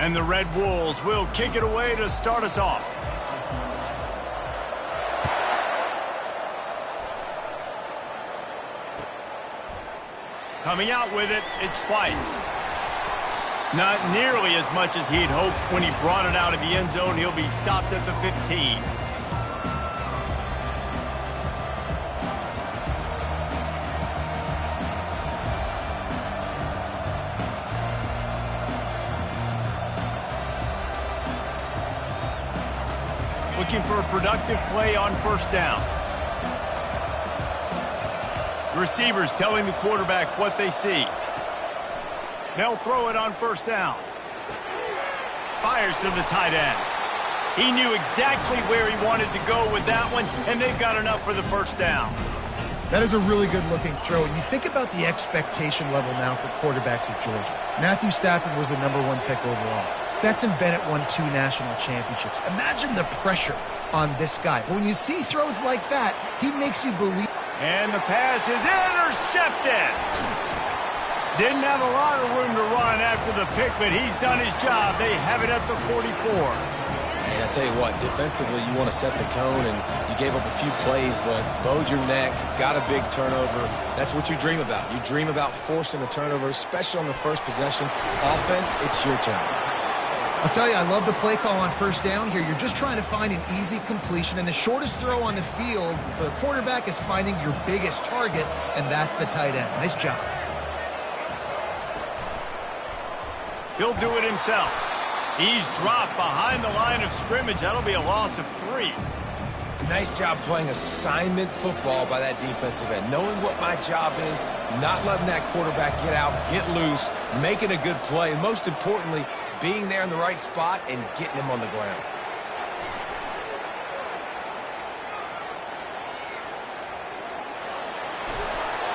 And the Red Wolves will kick it away to start us off. Coming out with it, it's White. Not nearly as much as he'd hoped when he brought it out of the end zone. He'll be stopped at the 15. Looking for a productive play on first down. The receivers telling the quarterback what they see. They'll throw it on first down. Fires to the tight end. He knew exactly where he wanted to go with that one, and they've got enough for the first down. That is a really good-looking throw. And you think about the expectation level now for quarterbacks at Georgia. Matthew Stafford was the #1 pick overall. Stetson Bennett won 2 national championships. Imagine the pressure on this guy. But when you see throws like that, he makes you believe. And the pass is intercepted. Didn't have a lot of room to run after the pick, but he's done his job. They have it at the 44. Hey, I tell you what, defensively, you want to set the tone, and you gave up a few plays, but bowed your neck, got a big turnover. That's what you dream about. You dream about forcing a turnover, especially on the first possession. Offense, it's your turn. I'll tell you, I love the play call on first down here. You're just trying to find an easy completion, and the shortest throw on the field for the quarterback is finding your biggest target, and that's the tight end. Nice job. He'll do it himself. He's dropped behind the line of scrimmage. That'll be a loss of 3. Nice job playing assignment football by that defensive end. Knowing what my job is, not letting that quarterback get out, get loose, making a good play, and most importantly, being there in the right spot and getting him on the ground.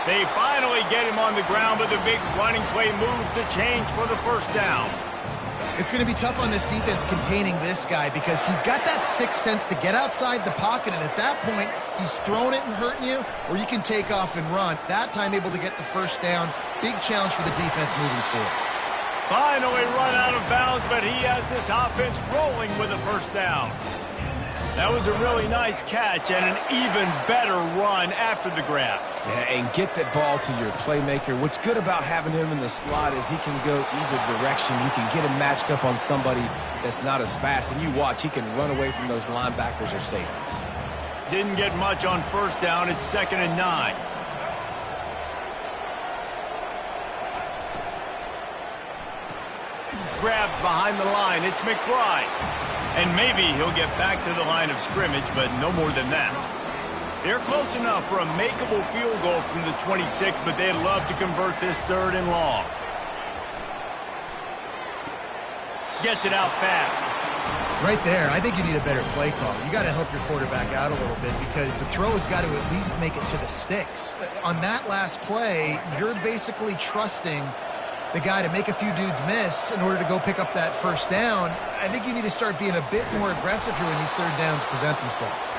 They finally get him on the ground, but the big running play moves the change for the first down. It's going to be tough on this defense containing this guy because he's got that sixth sense to get outside the pocket, and at that point, he's throwing it and hurting you, or you can take off and run. That time able to get the first down. Big challenge for the defense moving forward. Finally run out of bounds, but he has this offense rolling with a first down. That was a really nice catch and an even better run after the grab. Yeah, and get that ball to your playmaker. What's good about having him in the slot is he can go either direction. You can get him matched up on somebody that's not as fast, and you watch, he can run away from those linebackers or safeties. Didn't get much on first down. It's 2nd and 9. Grabbed behind the line. It's McBride. And maybe he'll get back to the line of scrimmage, but no more than that. They're close enough for a makeable field goal from the 26, but they'd love to convert this 3rd and long. Gets it out fast. Right there, I think you need a better play call. You got to help your quarterback out a little bit because the throw has got to at least make it to the sticks. On that last play, you're basically trusting the guy to make a few dudes miss in order to go pick up that first down. I think you need to start being a bit more aggressive here when these 3rd downs present themselves.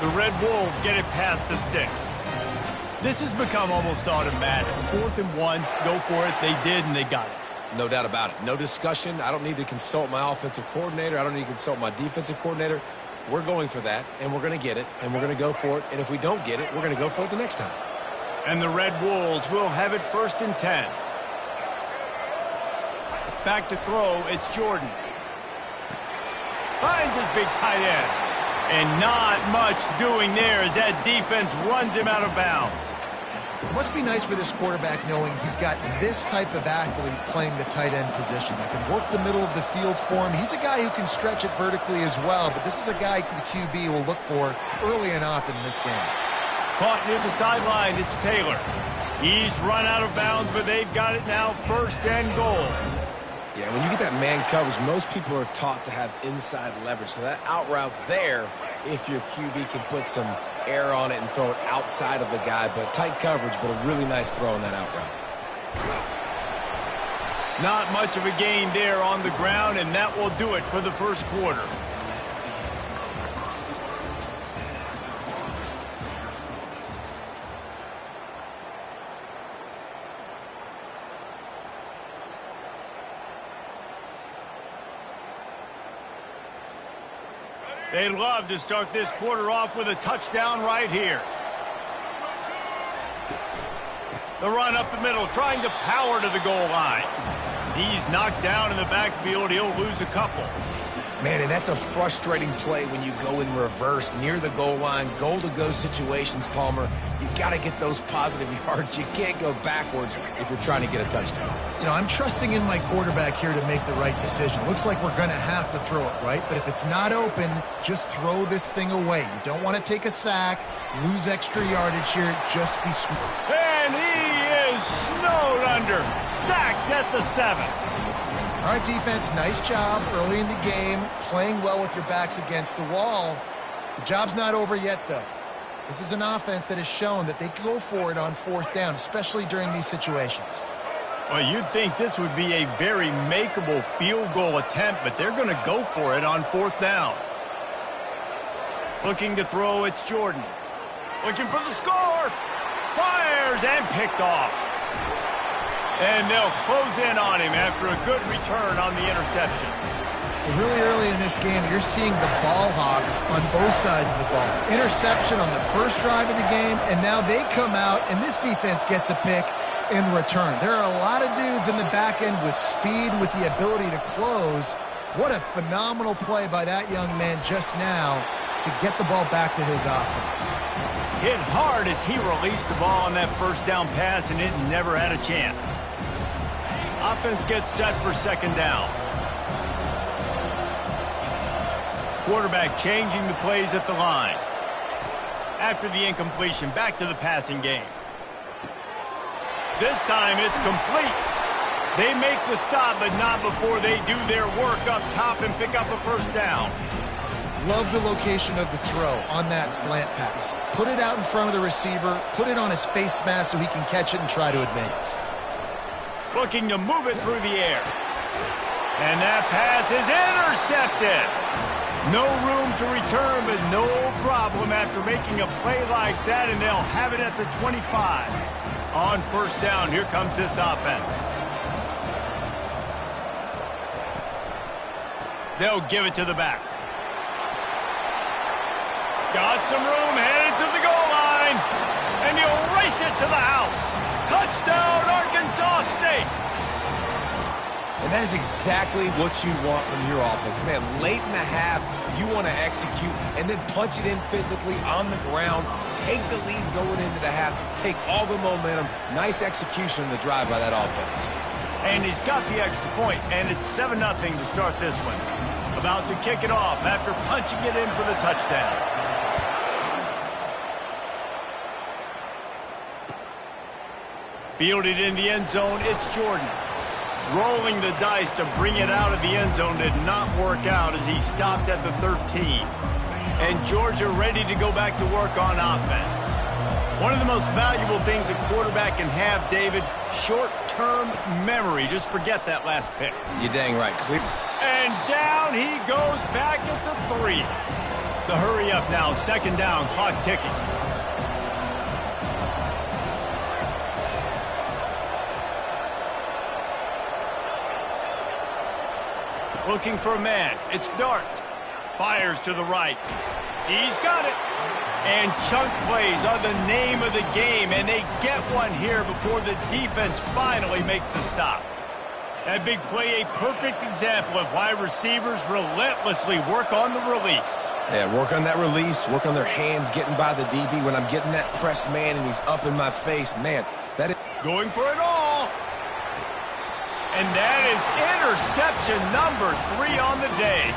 The Red Wolves get it past the sticks. This has become almost automatic. 4th and 1, go for it. They did, and they got it. No doubt about it. No discussion. I don't need to consult my offensive coordinator. I don't need to consult my defensive coordinator. We're going for that, and we're going to get it, and we're going to go for it. And if we don't get it, we're going to go for it the next time. And the Red Wolves will have it 1st and 10. Back to throw, it's Jordan. Finds his big tight end. And not much doing there as that defense runs him out of bounds. It must be nice for this quarterback knowing he's got this type of athlete playing the tight end position. That can work the middle of the field for him. He's a guy who can stretch it vertically as well, but this is a guy the QB will look for early and often in this game. Caught near the sideline, it's Taylor. He's run out of bounds, but they've got it now 1st and goal. Yeah, when you get that man coverage, most people are taught to have inside leverage. So that out route's there if your QB can put some air on it and throw it outside of the guy. But tight coverage, but a really nice throw on that out route. Not much of a gain there on the ground, and that will do it for the 1st quarter. They'd love to start this quarter off with a touchdown right here. The run up the middle, trying to power to the goal line. He's knocked down in the backfield. He'll lose a couple. Man, and that's a frustrating play when you go in reverse near the goal line, goal-to-go situations, Palmer. You got to get those positive yards. You can't go backwards if you're trying to get a touchdown. You know, I'm trusting in my quarterback here to make the right decision. Looks like we're going to have to throw it, right? But if it's not open, just throw this thing away. You don't want to take a sack, lose extra yardage here. Just be smart. And he is snowed under. Sacked at the 7. All right, defense, nice job early in the game, playing well with your backs against the wall. The job's not over yet, though. This is an offense that has shown that they can go for it on 4th down, especially during these situations. Well, you'd think this would be a very makeable field goal attempt, but they're going to go for it on 4th down. Looking to throw, it's Jordan. Looking for the score. Fires and picked off. And they'll close in on him after a good return on the interception. Really early in this game, you're seeing the ball hawks on both sides of the ball. Interception on the first drive of the game, and now they come out, and this defense gets a pick in return. There are a lot of dudes in the back end with speed, with the ability to close. What a phenomenal play by that young man just now to get the ball back to his offense. Hit hard as he released the ball on that first down pass, and it never had a chance. Offense gets set for 2nd down. Quarterback changing the plays at the line. After the incompletion, back to the passing game. This time it's complete. They make the stop, but not before they do their work up top and pick up a 1st down. Love the location of the throw on that slant pass. Put it out in front of the receiver, put it on his face mask so he can catch it and try to advance. Looking to move it through the air. And that pass is intercepted. No room to return, but no problem after making a play like that, and they'll have it at the 25. On 1st down, here comes this offense. They'll give it to the back. Got some room, headed to the goal line, and he'll race it to the house. Touchdown, Arkansas State. And that is exactly what you want from your offense. Man, late in the half, you want to execute and then punch it in physically on the ground. Take the lead going into the half. Take all the momentum. Nice execution in the drive by that offense. And he's got the extra point, and it's 7-0 to start this one. About to kick it off after punching it in for the touchdown. Fielded in the end zone, it's Jordan. Rolling the dice to bring it out of the end zone did not work out as he stopped at the 13. And Georgia ready to go back to work on offense. One of the most valuable things a quarterback can have, David, short-term memory. Just forget that last pick. You're dang right, Clear. And down he goes back at the 3. The hurry up now, 2nd down, clock ticking. Looking for a man. It's Dart. Fires to the right. He's got it. And chunk plays are the name of the game, and they get one here before the defense finally makes the stop. That big play, a perfect example of why receivers relentlessly work on the release. Yeah, work on that release, work on their hands getting by the DB. When I'm getting that press man and he's up in my face, man, that is... Going for it all. And that is interception number 3 on the day.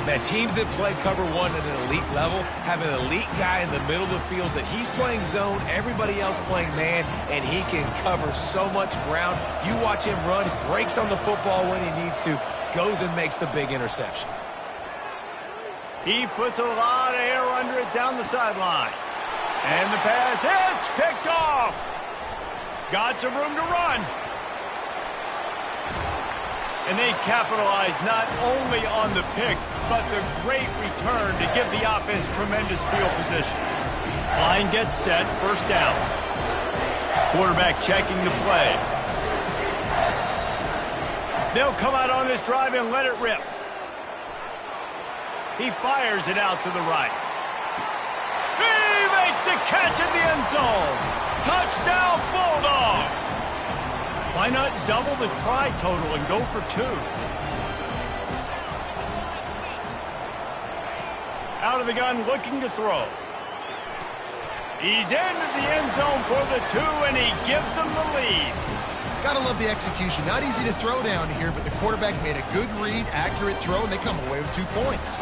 Man, teams that play cover 1 at an elite level have an elite guy in the middle of the field that he's playing zone, everybody else playing man, and he can cover so much ground. You watch him run, breaks on the football when he needs to, goes and makes the big interception. He puts a lot of air under it down the sideline. And the pass hits, picked off. Got some room to run. And they capitalize not only on the pick, but the great return to give the offense tremendous field position. Line gets set, 1st down. Quarterback checking the play. They'll come out on this drive and let it rip. He fires it out to the right. He makes the catch in the end zone. Touchdown, Bulldogs. Why not double the try total and go for 2? Out of the gun, looking to throw. He's into the end zone for the 2, and he gives them the lead. Gotta love the execution. Not easy to throw down here, but the quarterback made a good read, accurate throw, and they come away with 2 points.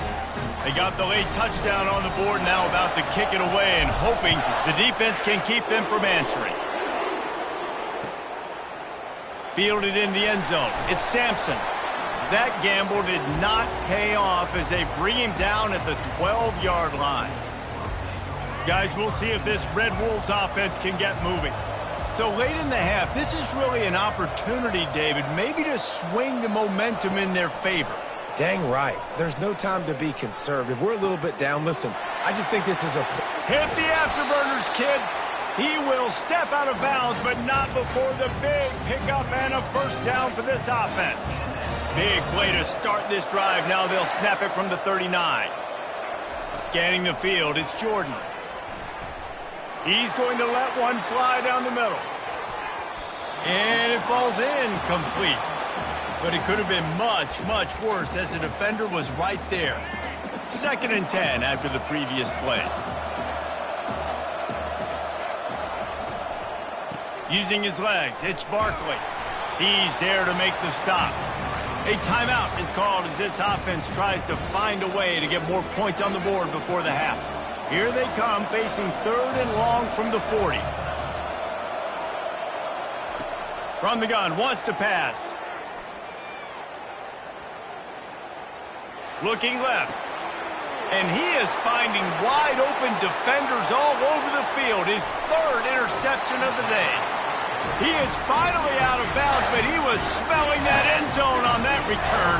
They got the late touchdown on the board, now about to kick it away and hoping the defense can keep them from answering. Fielded in the end zone. It's Sampson. That gamble did not pay off as they bring him down at the 12-yard line. Guys, we'll see if this Red Wolves offense can get moving. So late in the half, this is really an opportunity, David, maybe to swing the momentum in their favor. Dang right. There's no time to be conservative. We're a little bit down. Listen, I just think this is a... Hit the afterburners, kid. He will step out of bounds, but not before the big pickup and a first down for this offense. Big play to start this drive. Now they'll snap it from the 39. Scanning the field, it's Jordan. He's going to let one fly down the middle. And it falls in complete. But it could have been much, much worse as the defender was right there. 2nd and 10 after the previous play. Using his legs, it's Barkley. He's there to make the stop. A timeout is called as this offense tries to find a way to get more points on the board before the half. Here they come, facing 3rd and long from the 40. From the gun, wants to pass. Looking left. And he is finding wide open defenders all over the field. His 3rd interception of the day. He is finally out of bounds, but he was smelling that end zone on that return.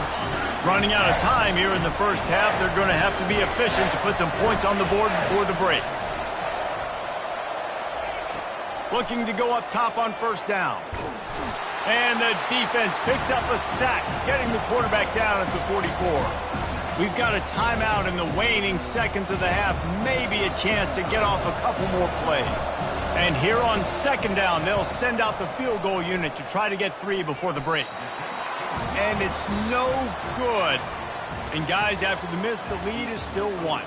Running out of time here in the first half. They're going to have to be efficient to put some points on the board before the break. Looking to go up top on first down. And the defense picks up a sack, getting the quarterback down at the 44. We've got a timeout in the waning seconds of the half. Maybe a chance to get off a couple more plays. And here on 2nd down, they'll send out the field goal unit to try to get 3 before the break. And it's no good. And guys, after the miss, the lead is still 1.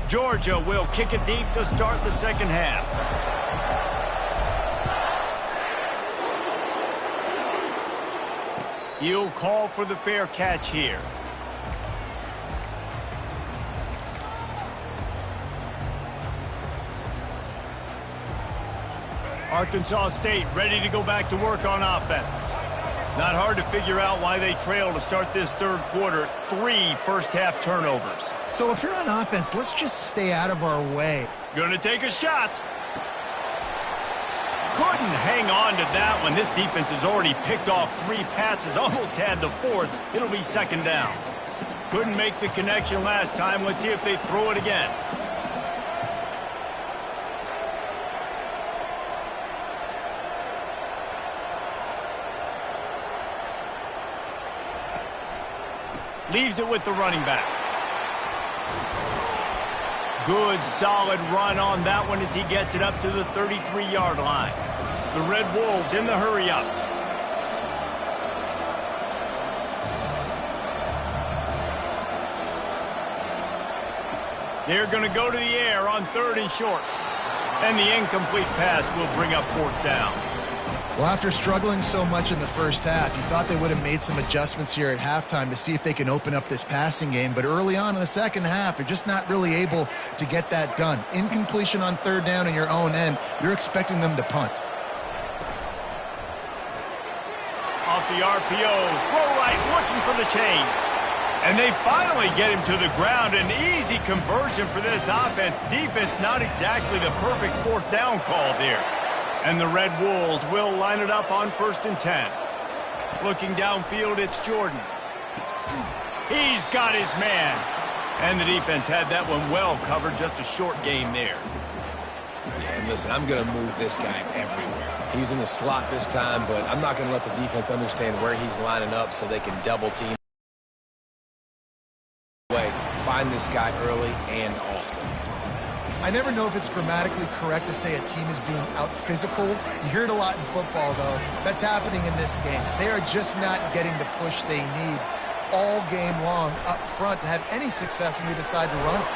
Georgia will kick it deep to start the 2nd half. He'll call for the fair catch here. Arkansas State ready to go back to work on offense. Not hard to figure out why they trail to start this 3rd quarter. 3 first-half turnovers. So if you're on offense, let's just stay out of our way. Gonna take a shot. Couldn't hang on to that one. This defense has already picked off 3 passes, almost had the 4th. It'll be 2nd down. Couldn't make the connection last time. Let's see if they throw it again. Leaves it with the running back. Good, solid run on that one as he gets it up to the 33-yard line. The Red Wolves in the hurry-up. They're going to go to the air on 3rd and short. And the incomplete pass will bring up 4th down. Well, after struggling so much in the first half, you thought they would have made some adjustments here at halftime to see if they can open up this passing game. But early on in the 2nd half, they're just not really able to get that done. Incompletion on 3rd down in your own end, you're expecting them to punt. Off the RPO, throw right, looking for the chains. And they finally get him to the ground. An easy conversion for this offense. Defense not exactly the perfect 4th down call there. And the Red Wolves will line it up on 1st and 10. Looking downfield, it's Jordan. He's got his man. And the defense had that one well covered, just a short game there. Yeah, and listen, I'm going to move this guy everywhere. He's in the slot this time, but I'm not going to let the defense understand where he's lining up so they can double team. Find this guy early and often. I never know if it's grammatically correct to say a team is being out-physicaled. You hear it a lot in football, though. That's happening in this game. They are just not getting the push they need all game long up front to have any success when they decide to run it.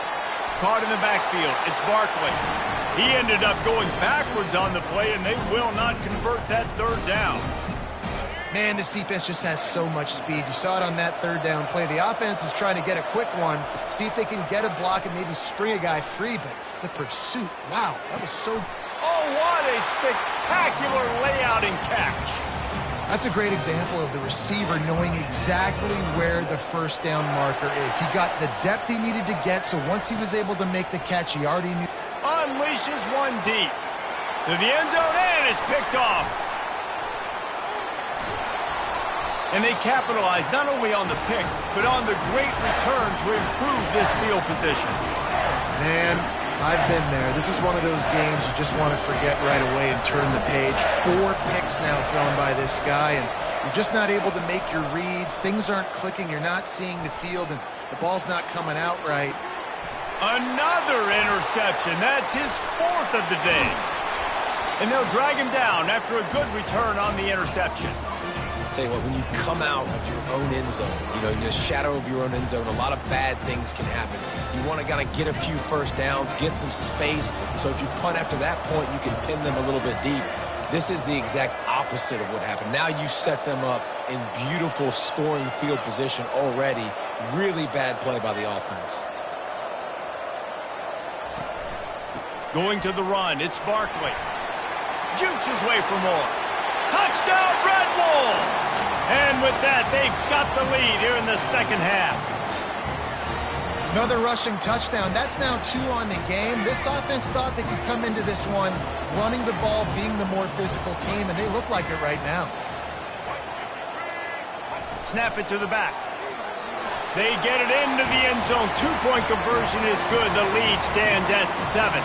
Caught in the backfield. It's Barkley. He ended up going backwards on the play, and they will not convert that third down. Man, this defense just has so much speed. You saw it on that third down play. The offense is trying to get a quick one, see if they can get a block and maybe spring a guy free, but the pursuit, wow, that was so... Oh, what a spectacular layout and catch. That's a great example of the receiver knowing exactly where the first down marker is. He got the depth he needed to get, so once he was able to make the catch, he already knew. Unleashes one deep. To the end zone, and it's picked off. And they capitalized not only on the pick, but on the great return to improve this field position. Man, I've been there. This is one of those games you just want to forget right away and turn the page. 4 picks now thrown by this guy, and you're just not able to make your reads. Things aren't clicking. You're not seeing the field, and the ball's not coming out right. Another interception. That's his 4th of the day. And they'll drag him down after a good return on the interception. Tell you what, when you come out of your own end zone, in the shadow of your own end zone, a lot of bad things can happen. You want to kind of get a few first downs, get some space, so if you punt after that point, you can pin them a little bit deep. This is the exact opposite of what happened. Now you set them up in beautiful scoring field position already. Really bad play by the offense. Going to the run, it's Barkley. Jukes his way for more. Touchdown, Red Wolves! And with that, they've got the lead here in the second half. Another rushing touchdown. That's now 2 on the game. This offense thought they could come into this one running the ball, being the more physical team, and they look like it right now. Snap it to the back. They get it into the end zone. 2-point conversion is good. The lead stands at 7.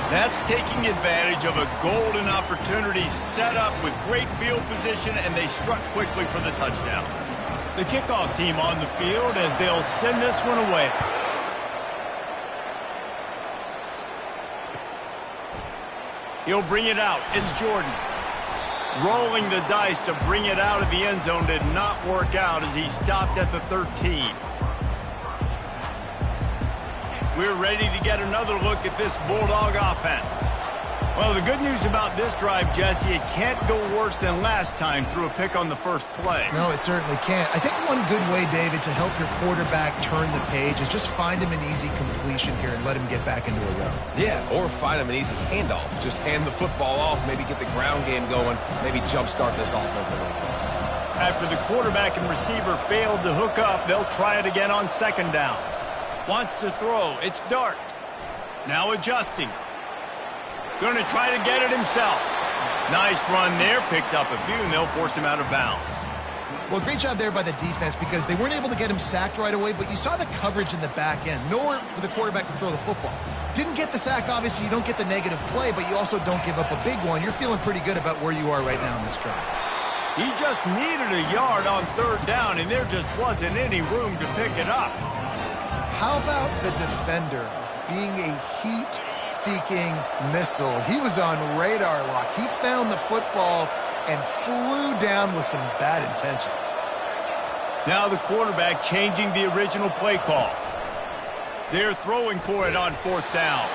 That's taking advantage of a golden opportunity set up with great field position, and they struck quickly for the touchdown. The kickoff team on the field as they'll send this one away. He'll bring it out. It's Jordan. Rolling the dice to bring it out of the end zone did not work out as he stopped at the 13. We're ready to get another look at this Bulldog offense. Well, the good news about this drive, Jesse, it can't go worse than last time through a pick on the first play. No, it certainly can't. I think one good way, David, to help your quarterback turn the page is just find him an easy completion here and let him get back into a run. Yeah, or find him an easy handoff. Just hand the football off, maybe get the ground game going, maybe jumpstart this offense a little bit. After the quarterback and receiver failed to hook up, they'll try it again on second down. Wants to throw. It's Dart. Now adjusting. Going to try to get it himself. Nice run there. Picks up a few, and they'll force him out of bounds. Well, great job there by the defense because they weren't able to get him sacked right away, but you saw the coverage in the back end. Nowhere for the quarterback to throw the football. Didn't get the sack, obviously. You don't get the negative play, but you also don't give up a big one. You're feeling pretty good about where you are right now in this drive. He just needed a yard on third down, and there just wasn't any room to pick it up. How about the defender being a heat-seeking missile? He was on radar lock. He found the football and flew down with some bad intentions. Now the quarterback changing the original play call. They're throwing for it on fourth down.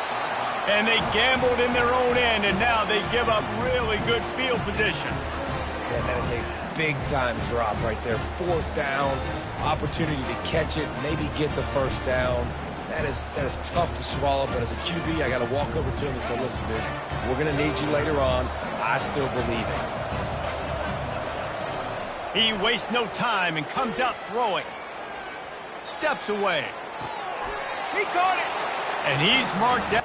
And they gambled in their own end, and now they give up really good field position. Yeah, that is a big-time drop right there. Fourth down, opportunity to catch it, maybe get the first down. That is tough to swallow, but as a QB, I got to walk over to him and say, listen, dude, we're going to need you later on. I still believe it. He wastes no time and comes out throwing. Steps away. He caught it. And he's marked down.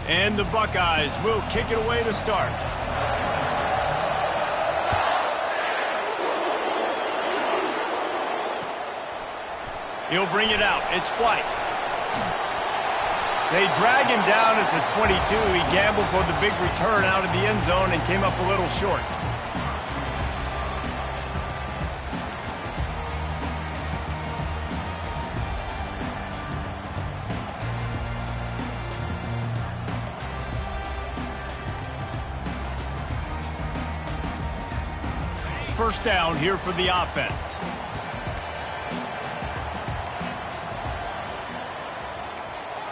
And the Buckeyes will kick it away to start. He'll bring it out. It's White. They drag him down at the 22. He gambled for the big return out of the end zone and came up a little short. First down here for the offense.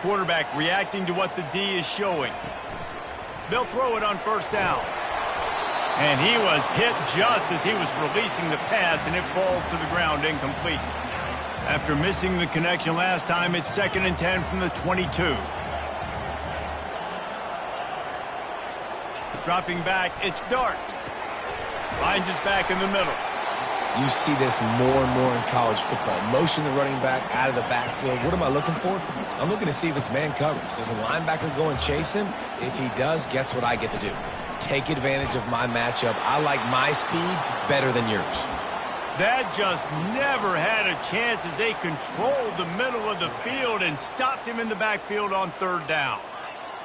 Quarterback reacting to what the D is showing. They'll throw it on first down. And he was hit just as he was releasing the pass, and it falls to the ground incomplete. After missing the connection last time, it's 2nd and 10 from the 22. Dropping back, it's Dart. Finds his back in the middle. You see this more and more in college football. Motion the running back out of the backfield. What am I looking for? I'm looking to see if it's man coverage. Does the linebacker go and chase him? If he does, guess what I get to do? Take advantage of my matchup. I like my speed better than yours. That just never had a chance as they controlled the middle of the field and stopped him in the backfield on 3rd down.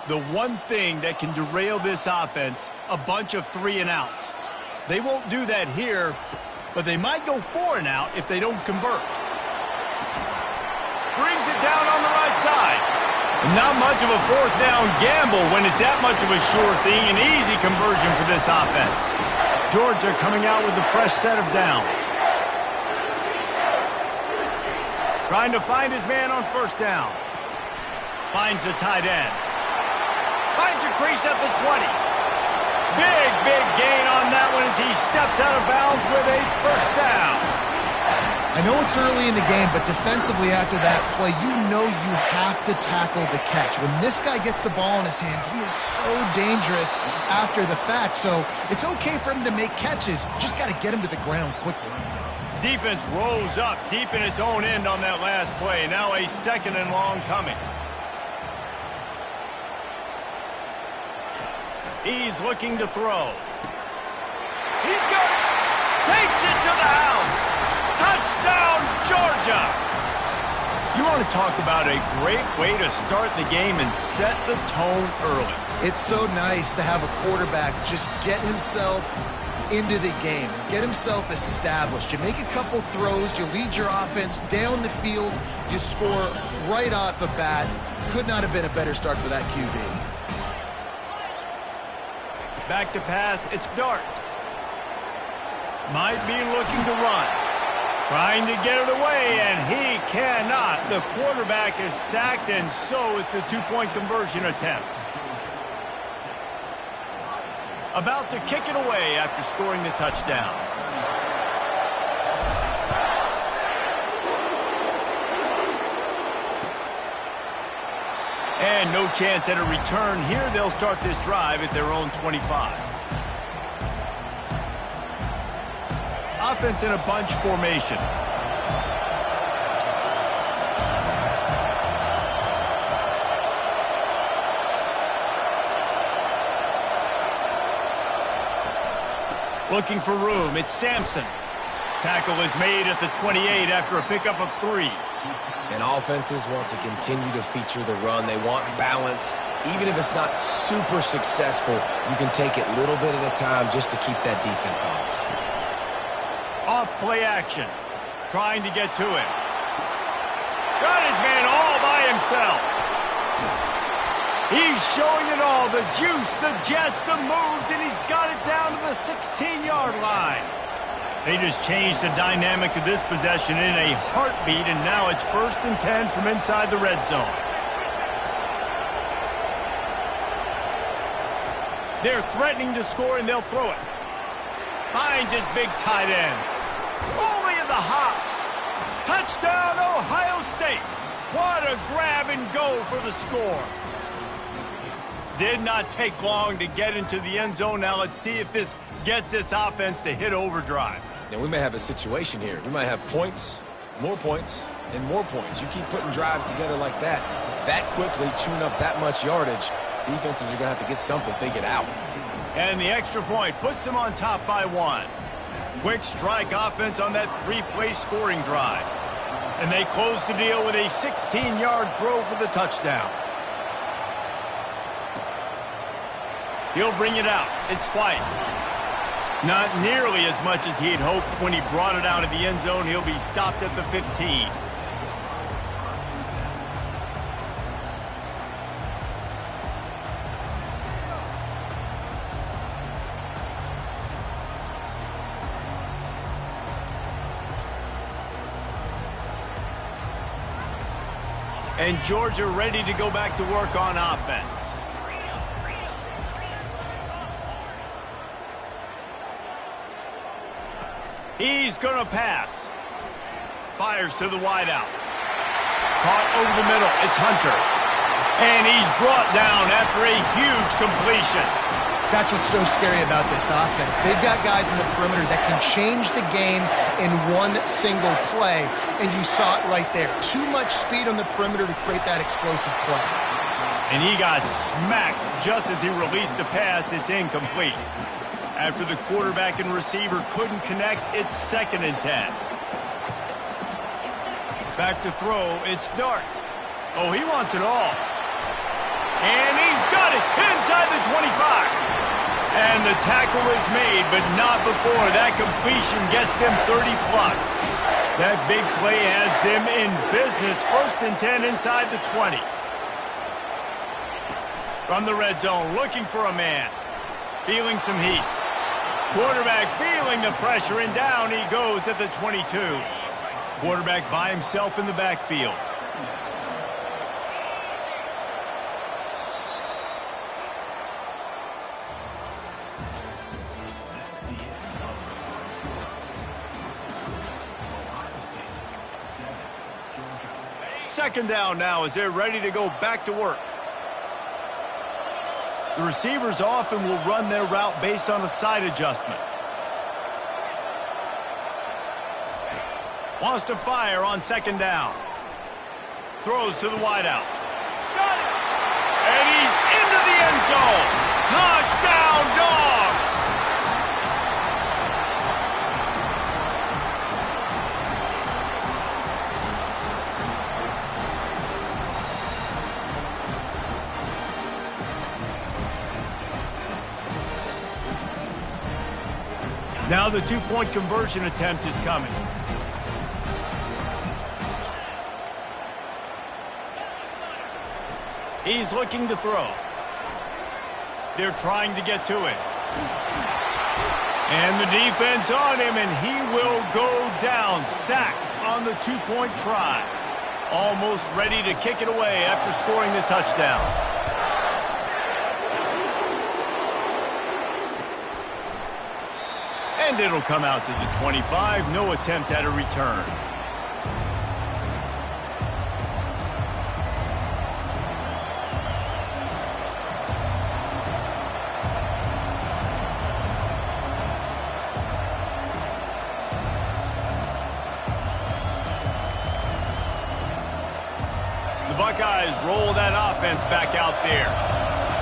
The one thing that can derail this offense, a bunch of 3-and-outs. They won't do that here, but they might go 4-and-out if they don't convert. Brings it down on the right side. Not much of a 4th down gamble when it's that much of a sure thing. An easy conversion for this offense. Georgia coming out with a fresh set of downs. Trying to find his man on 1st down. Finds the tight end. Finds a crease at the 20. Big gain on that one as he steps out of bounds with a 1st down. I know it's early in the game, but defensively after that play, you know you have to tackle the catch. When this guy gets the ball in his hands, he is so dangerous after the fact. So it's okay for him to make catches. Just got to get him to the ground quickly. Defense rose up deep in its own end on that last play. Now a 2nd and long coming. He's looking to throw. He's got it. Takes it to the house. Touchdown, Georgia. You want to talk about a great way to start the game and set the tone early. It's so nice to have a quarterback just get himself into the game, get himself established. You make a couple throws, you lead your offense down the field, you score right off the bat. Could not have been a better start for that QB. Back to pass, it's Dart. Might be looking to run. Trying to get it away, and he cannot. The quarterback is sacked, and so it's a 2-point conversion attempt. About to kick it away after scoring the touchdown. And no chance at a return here. They'll start this drive at their own 25. Offense in a bunch formation. Looking for room. It's Sampson. Tackle is made at the 28 after a pickup of 3. And offenses want to continue to feature the run. They want balance. Even if it's not super successful, you can take it little bit at a time just to keep that defense honest. Off play action. Trying to get to him. Got his man all by himself. He's showing it all. The juice, the jets, the moves, and he's got it down to the 16-yard line. They just changed the dynamic of this possession in a heartbeat, and now it's 1st and 10 from inside the red zone. They're threatening to score, and they'll throw it. Finds his big tight end. Only in the hops. Touchdown, Ohio State. What a grab and go for the score. Did not take long to get into the end zone. Now let's see if this gets this offense to hit overdrive. Now, we may have a situation here. We might have points, and more points. You keep putting drives together like that quickly, chewing up that much yardage. Defenses are going to have to get something figured out. And the extra point puts them on top by 1. Quick strike offense on that 3-play scoring drive. And they close the deal with a 16-yard throw for the touchdown. He'll bring it out. It's White. Not nearly as much as he had hoped when he brought it out of the end zone. He'll be stopped at the 15. And Georgia ready to go back to work on offense. He's going to pass. Fires to the wideout. Caught over the middle. It's Hunter. And he's brought down after a huge completion. That's what's so scary about this offense. They've got guys in the perimeter that can change the game in one single play, and you saw it right there. Too much speed on the perimeter to create that explosive play. And he got smacked just as he released the pass. It's incomplete. After the quarterback and receiver couldn't connect, it's 2nd and 10. Back to throw, it's Dart. Oh, he wants it all. And he's got it inside the 25. And the tackle is made, but not before that completion gets them 30+. That big play has them in business. 1st and 10 inside the 20. From the red zone, looking for a man. Feeling some heat. Quarterback feeling the pressure, and down he goes at the 22. Quarterback by himself in the backfield. Second down now as they're ready to go back to work. The receivers often will run their route based on a side adjustment. Wants to fire on 2nd down. Throws to the wideout. Got it! And he's into the end zone. Touchdown, Dogs! Now the 2-point conversion attempt is coming. He's looking to throw. They're trying to get to it. And the defense on him, and he will go down. Sack on the 2-point try. Almost ready to kick it away after scoring the touchdown. And it'll come out to the 25. No attempt at a return. The Buckeyes roll that offense back out there.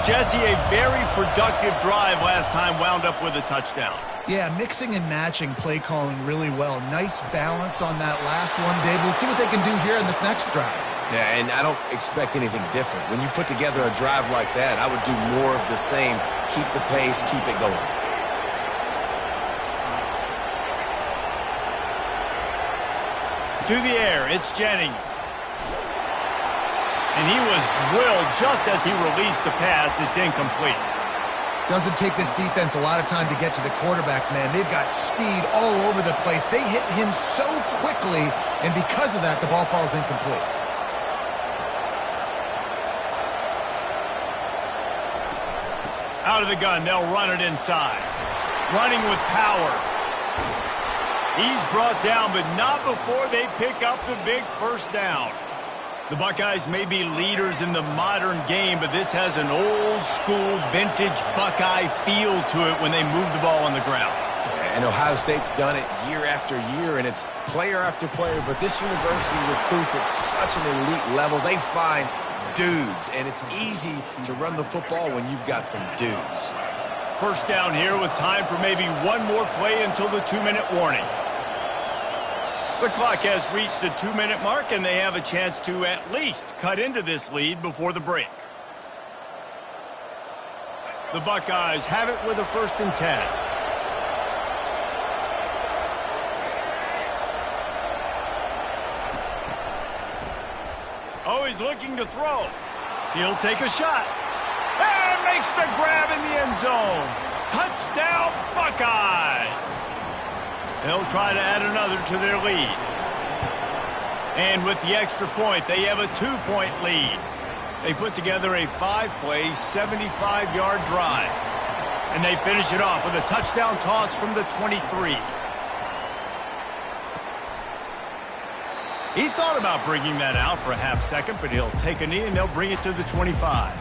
Jesse, a very productive drive last time wound up with a touchdown. Yeah, mixing and matching play calling really well. Nice balance on that last one, Dave. We'll see what they can do here in this next drive. Yeah, and I don't expect anything different. When you put together a drive like that, I would do more of the same. Keep the pace, keep it going. To the air, it's Jennings. And he was drilled just as he released the pass. It's incomplete. Doesn't take this defense a lot of time to get to the quarterback, man. They've got speed all over the place. They hit him so quickly, and because of that, the ball falls incomplete. Out of the gun, they'll run it inside. Running with power. He's brought down, but not before they pick up the big 1st down. The Buckeyes may be leaders in the modern game, but this has an old-school, vintage Buckeye feel to it when they move the ball on the ground. And Ohio State's done it year after year, and it's player after player, but this university recruits at such an elite level. They find dudes, and it's easy to run the football when you've got some dudes. First down here with time for maybe one more play until the 2-minute warning. The clock has reached the 2-minute mark, and they have a chance to at least cut into this lead before the break. The Buckeyes have it with a 1st and 10. Oh, he's looking to throw. He'll take a shot. And makes the grab in the end zone. Touchdown, Buckeyes. They'll try to add another to their lead. And with the extra point, they have a 2-point lead. They put together a 5-play, 75-yard drive. And they finish it off with a touchdown toss from the 23. He thought about bringing that out for a half second, but he'll take a knee and they'll bring it to the 25.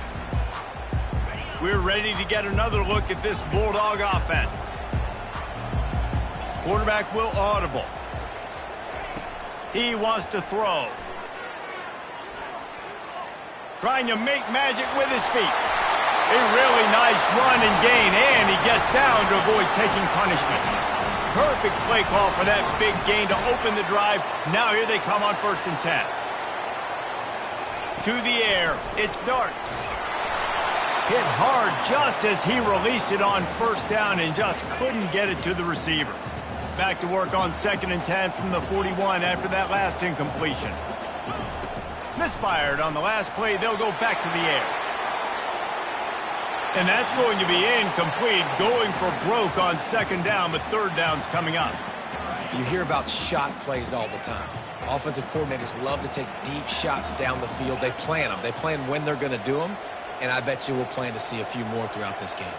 We're ready to get another look at this Bulldog offense. Quarterback will audible. He wants to throw. Trying to make magic with his feet. A really nice run and gain, and he gets down to avoid taking punishment. Perfect play call for that big gain to open the drive. Now here they come on 1st and 10. To the air, it's Dart. Hit hard just as he released it on 1st down and just couldn't get it to the receiver. Back to work on 2nd and 10 from the 41 after that last incompletion. Misfired on the last play, they'll go back to the air. And that's going to be incomplete, going for broke on 2nd down, but 3rd down's coming up. You hear about shot plays all the time. Offensive coordinators love to take deep shots down the field. They plan them. They plan when they're going to do them, and I bet you we'll plan to see a few more throughout this game.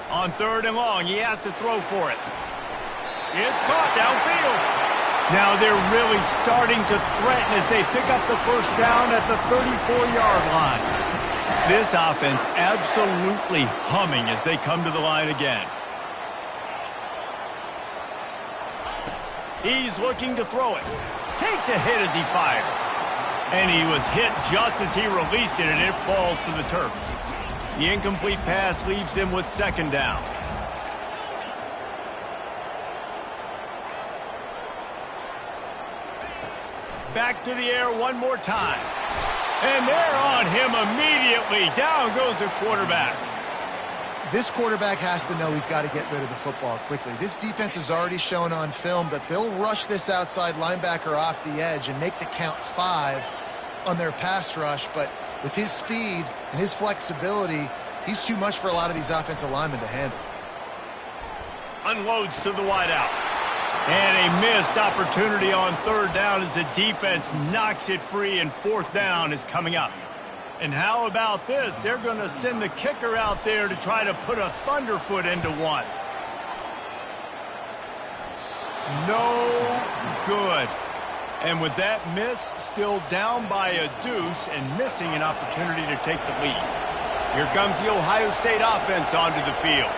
On 3rd and long, he has to throw for it. It's caught downfield. Now they're really starting to threaten as they pick up the 1st down at the 34-yard line. This offense absolutely humming as they come to the line again. He's looking to throw it. Takes a hit as he fires. And he was hit just as he released it, and it falls to the turf. The incomplete pass leaves him with 2nd down. Back to the air one more time. And they're on him immediately. Down goes the quarterback. This quarterback has to know he's got to get rid of the football quickly. This defense has already shown on film that they'll rush this outside linebacker off the edge and make the count 5 on their pass rush. But with his speed and his flexibility, he's too much for a lot of these offensive linemen to handle. Unloads to the wideout. And a missed opportunity on 3rd down as the defense knocks it free, and 4th down is coming up. And how about this? They're going to send the kicker out there to try to put a thunderfoot into one. No good. And with that miss, still down by a deuce and missing an opportunity to take the lead. Here comes the Ohio State offense onto the field.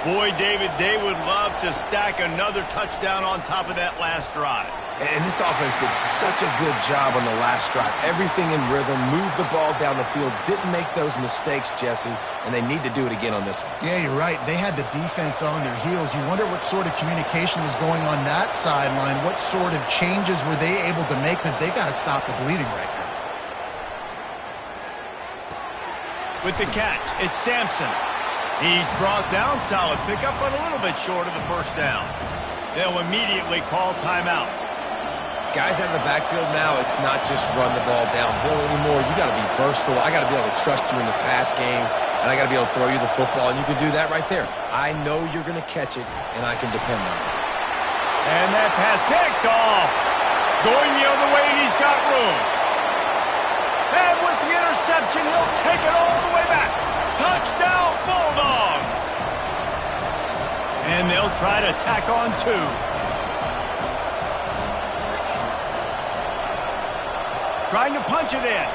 Boy, David, they would love to stack another touchdown on top of that last drive. And this offense did such a good job on the last drive. Everything in rhythm, moved the ball down the field, didn't make those mistakes, Jesse, and they need to do it again on this one. Yeah, you're right. They had the defense on their heels. You wonder what sort of communication was going on that sideline. What sort of changes were they able to make, because they got to stop the bleeding right now. With the catch, it's Sampson. He's brought down, solid pickup, but a little bit short of the 1st down. They'll immediately call timeout. Guys out of the backfield now, it's not just run the ball downhill anymore. You got to be versatile. I got to be able to trust you in the pass game, and I got to be able to throw you the football, and you can do that right there. I know you're going to catch it, and I can depend on it. And that pass picked off. Going the other way, and he's got room. And with the interception, he'll take it all the way back. Touchdown, Bulldogs! And they'll try to tack on 2. Trying to punch it in.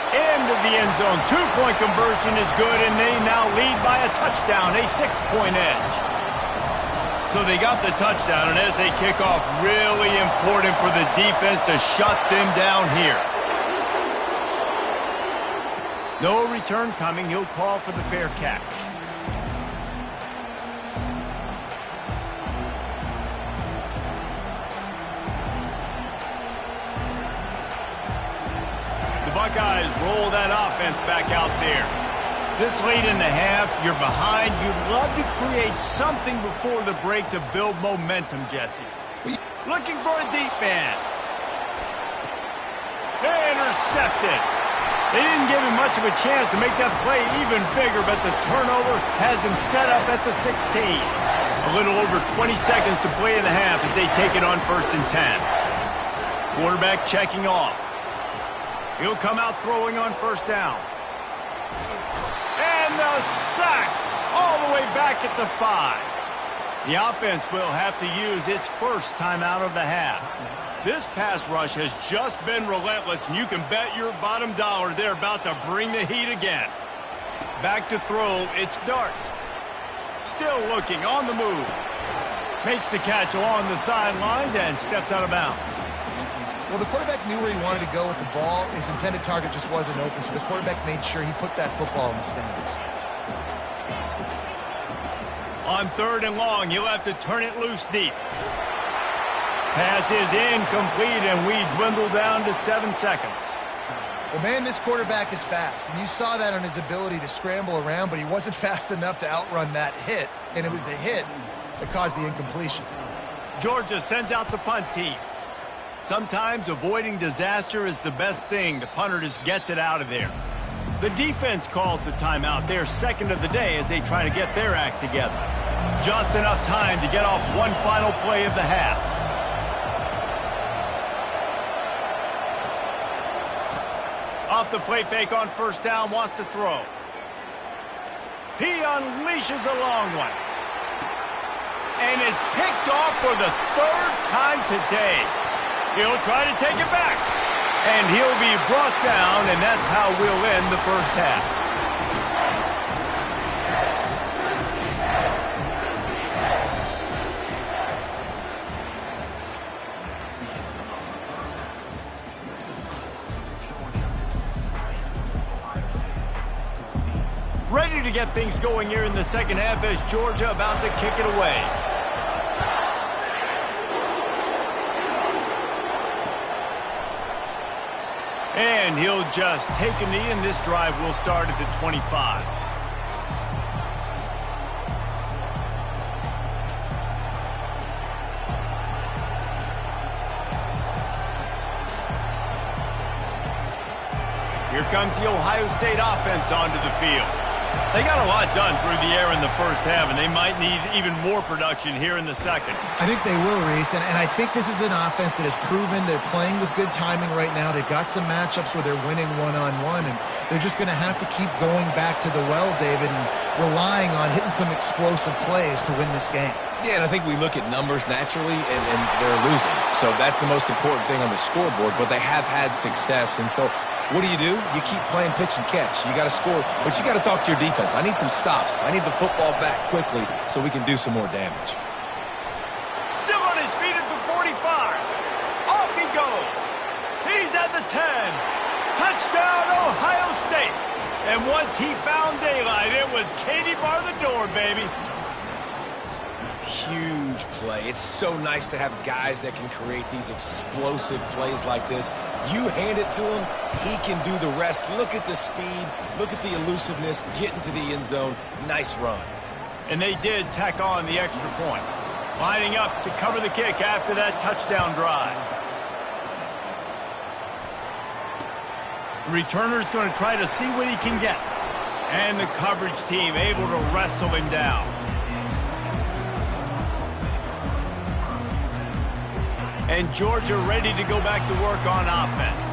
Into the end zone. 2-point conversion is good, and they now lead by a touchdown, a 6-point edge. So they got the touchdown, and as they kick off, really important for the defense to shut them down here. No return coming. He'll call for the fair catch. The Buckeyes roll that offense back out there. This late in the half, you're behind. You'd love to create something before the break to build momentum, Jesse. Looking for a deep man. Intercepted. They didn't give him much of a chance to make that play even bigger, but the turnover has him set up at the 16. A little over 20 seconds to play in the half as they take it on 1st and 10. Quarterback checking off. He'll come out throwing on 1st down. And the sack all the way back at the 5. The offense will have to use its first timeout of the half. This pass rush has just been relentless, and you can bet your bottom dollar they're about to bring the heat again. Back to throw, it's Dart. Still looking, on the move. Makes the catch along the sidelines and steps out of bounds. Well, the quarterback knew where he wanted to go with the ball. His intended target just wasn't open, so the quarterback made sure he put that football in the stands. On 3rd and long, you'll have to turn it loose deep. Pass is incomplete, and we dwindle down to 7 seconds. Well, man, this quarterback is fast, and you saw that on his ability to scramble around, but he wasn't fast enough to outrun that hit, and it was the hit that caused the incompletion. Georgia sends out the punt team. Sometimes avoiding disaster is the best thing. The punter just gets it out of there. The defense calls the timeout. They're second of the day as they try to get their act together. Just enough time to get off one final play of the half. Off the play fake on 1st down, wants to throw. He unleashes a long one. And it's picked off for the 3rd time today. He'll try to take it back. And he'll be brought down, and that's how we'll end the first half. Ready to get things going here in the second half as Georgia about to kick it away. And he'll just take a knee, and this drive will start at the 25. Here comes the Ohio State offense onto the field. They got a lot done through the air in the first half, and they might need even more production here in the second. I think they will, Reese, and I think this is an offense that has proven they're playing with good timing right now. They've got some matchups where they're winning one-on-one, and they're just going to have to keep going back to the well, David, and relying on hitting some explosive plays to win this game. Yeah, and I think we look at numbers naturally, and they're losing. So that's the most important thing on the scoreboard, but they have had success, and so what do? You keep playing pitch and catch. You got to score, but you got to talk to your defense. I need some stops. I need the football back quickly so we can do some more damage. Still on his feet at the 45. Off he goes. He's at the 10. Touchdown, Ohio State. And once he found daylight, it was Katie bar the door, baby. Huge play. It's so nice to have guys that can create these explosive plays like this. You hand it to him, he can do the rest. Look at the speed, look at the elusiveness, get into the end zone. Nice run. And they did tack on the extra point. Lining up to cover the kick after that touchdown drive. The returner's going to try to see what he can get. And the coverage team able to wrestle him down. And Georgia ready to go back to work on offense.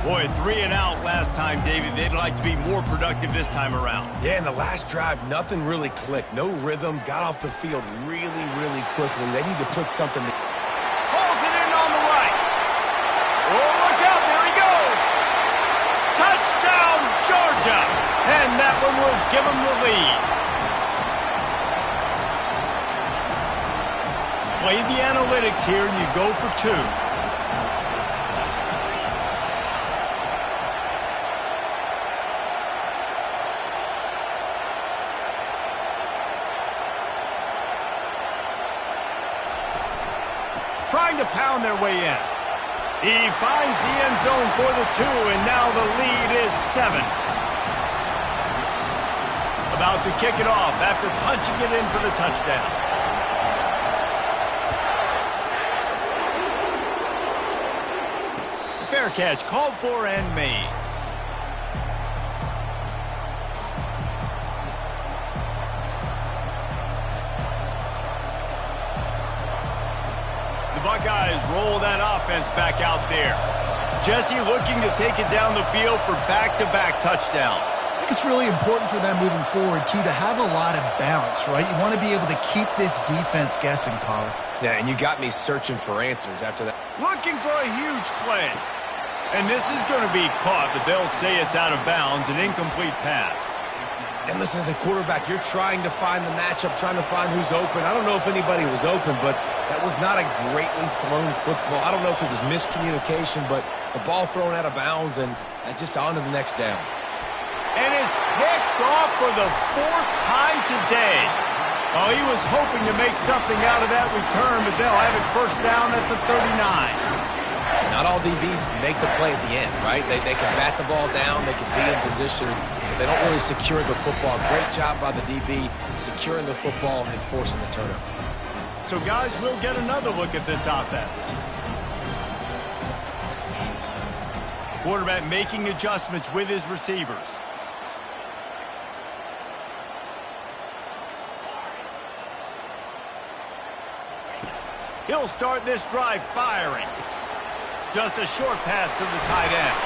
Boy, 3 and out last time, David. They'd like to be more productive this time around. Yeah, in the last drive, nothing really clicked. No rhythm. Got off the field really, really quickly. They need to put something. Pulls it in on the right. Oh, look out. There he goes. Touchdown, Georgia. And that one will give them the lead. Play the analytics here, and you go for 2. trying to pound their way in. He finds the end zone for the 2, and now the lead is 7. About to kick it off after punching it in for the touchdown. Fair catch called for and made. The Buckeyes roll that offense back out there. Jesse looking to take it down the field for back-to-back touchdowns. I think it's really important for them moving forward, too, to have a lot of bounce, right? You want to be able to keep this defense guessing, Pollard. Yeah, and you got me searching for answers after that. Looking for a huge play. And this is going to be caught, but they'll say it's out of bounds, an incomplete pass. And listen, as a quarterback, you're trying to find the matchup, trying to find who's open. I don't know if anybody was open, but that was not a greatly thrown football. I don't know if it was miscommunication, but the ball thrown out of bounds and just on to the next down. And it's picked off for the 4th time today. Oh, he was hoping to make something out of that return, but they'll have it first down at the 39. Not all DBs make the play at the end, right? They can bat the ball down, they can be in position, but they don't really secure the football. Great job by the DB securing the football and forcing the turnover. So, guys, we'll get another look at this offense. Quarterback making adjustments with his receivers. He'll start this drive firing. Just a short pass to the tight end.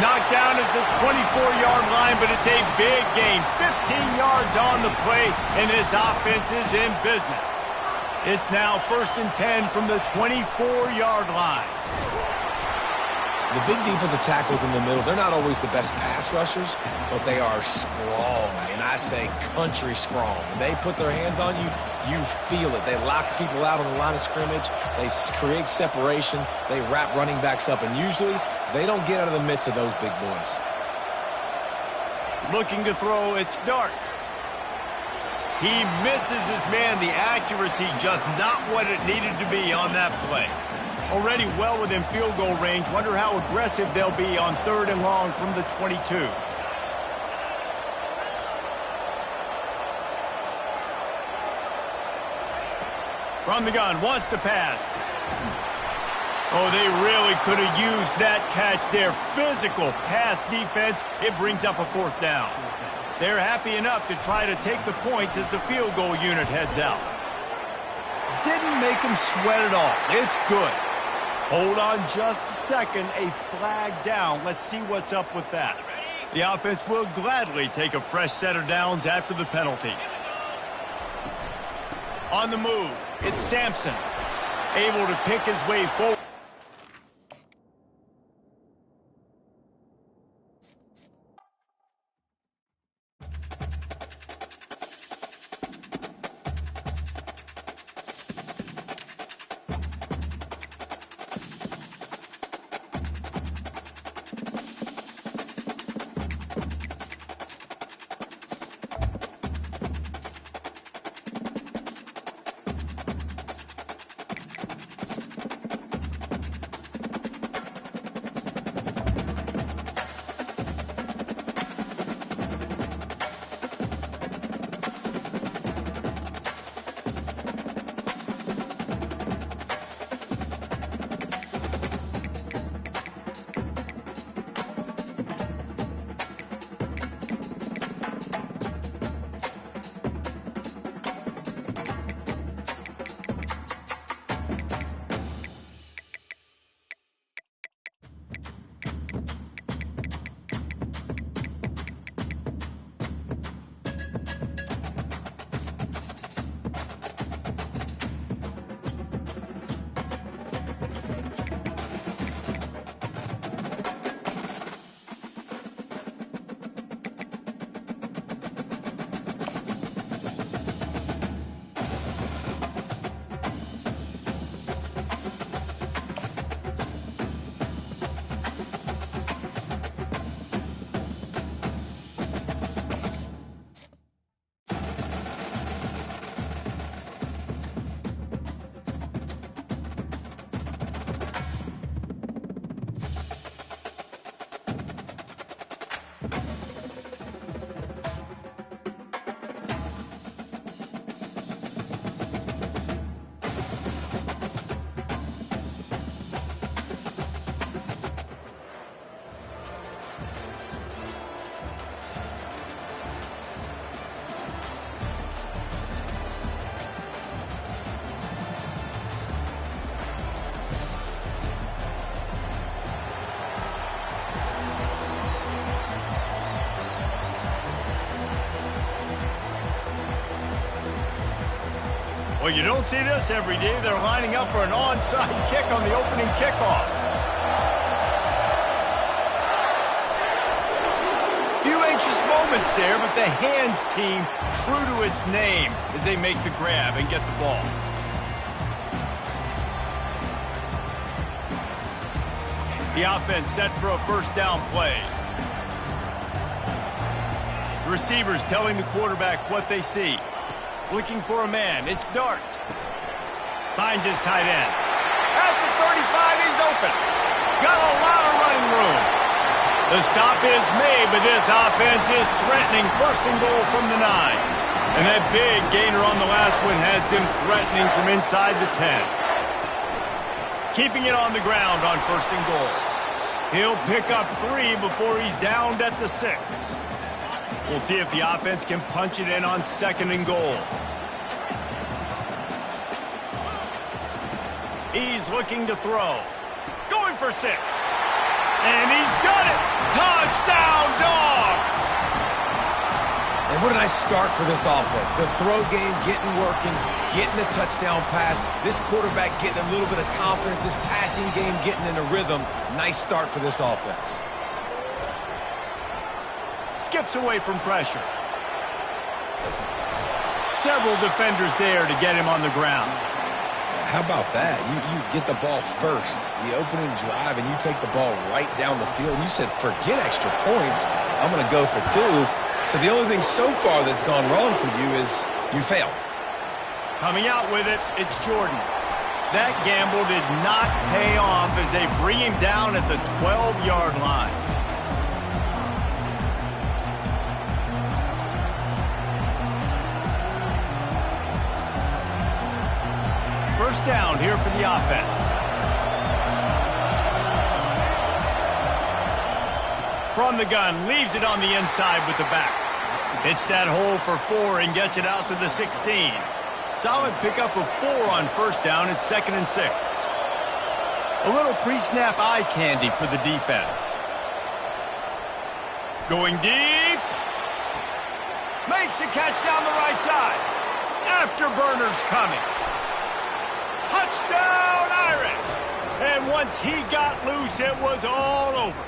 Knocked down at the 24-yard line, but it's a big gain. 15 yards on the play, and this offense is in business. It's now 1st and 10 from the 24-yard line. The big defensive tackles in the middle, they're not always the best pass rushers, but they are strong, and I say country strong. When they put their hands on you, you feel it. They lock people out on the line of scrimmage. They create separation. They wrap running backs up, and usually they don't get out of the midst of those big boys. Looking to throw, it's Dark. He misses his man. The accuracy just not what it needed to be on that play. Already well within field goal range. Wonder how aggressive they'll be on 3rd and long from the 22. From the gun, wants to pass. Oh, they really could have used that catch there. Physical pass defense. It brings up a 4th down. They're happy enough to try to take the points as the field goal unit heads out. Didn't make them sweat at all. It's good. Hold on just a second. A flag down. Let's see what's up with that. The offense will gladly take a fresh set of downs after the penalty. On the move, it's Sampson. Able to pick his way forward. Well, you don't see this every day. They're lining up for an onside kick on the opening kickoff. Few anxious moments there, but the hands team true to its name as they make the grab and get the ball. The offense set for a first down play. The receivers telling the quarterback what they see. Looking for a man. It's Dart. Finds his tight end. At the 35, he's open. Got a lot of running room. The stop is made, but this offense is threatening first and goal from the 9. And that big gainer on the last one has them threatening from inside the 10. Keeping it on the ground on first and goal. He'll pick up 3 before he's downed at the 6. We'll see if the offense can punch it in on second and goal. He's looking to throw. Going for 6. And he's done it. Touchdown, Dogs! And what a nice start for this offense. The throw game getting working, getting the touchdown pass. This quarterback getting a little bit of confidence. This passing game getting in a rhythm. Nice start for this offense. Skips away from pressure. Several defenders there to get him on the ground. How about that? You get the ball first, the opening drive, and you take the ball right down the field. And you said, forget extra points. I'm going to go for 2. So the only thing so far that's gone wrong for you is you failed. Coming out with it, it's Jordan. That gamble did not pay off as they bring him down at the 12-yard line. First down here for the offense. From the gun, leaves it on the inside with the back. Hits that hole for 4 and gets it out to the 16. Solid pickup of 4 on first down. It's 2nd and 6. A little pre-snap eye candy for the defense. Going deep. Makes the catch down the right side. Afterburners coming. Touchdown, Irish! And once he got loose, it was all over.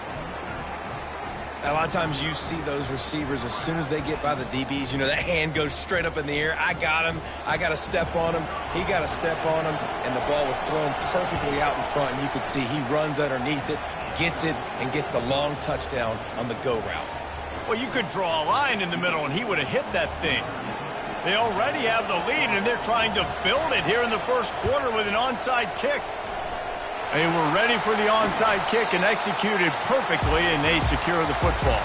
A lot of times you see those receivers, as soon as they get by the DBs, you know, that hand goes straight up in the air. I got him. I got to step on him. He got to step on him. And the ball was thrown perfectly out in front. And you could see he runs underneath it, gets it, and gets the long touchdown on the go route. Well, you could draw a line in the middle, and he would have hit that thing. They already have the lead, and they're trying to build it here in the first quarter with an onside kick. They were ready for the onside kick and executed perfectly, and they secure the football.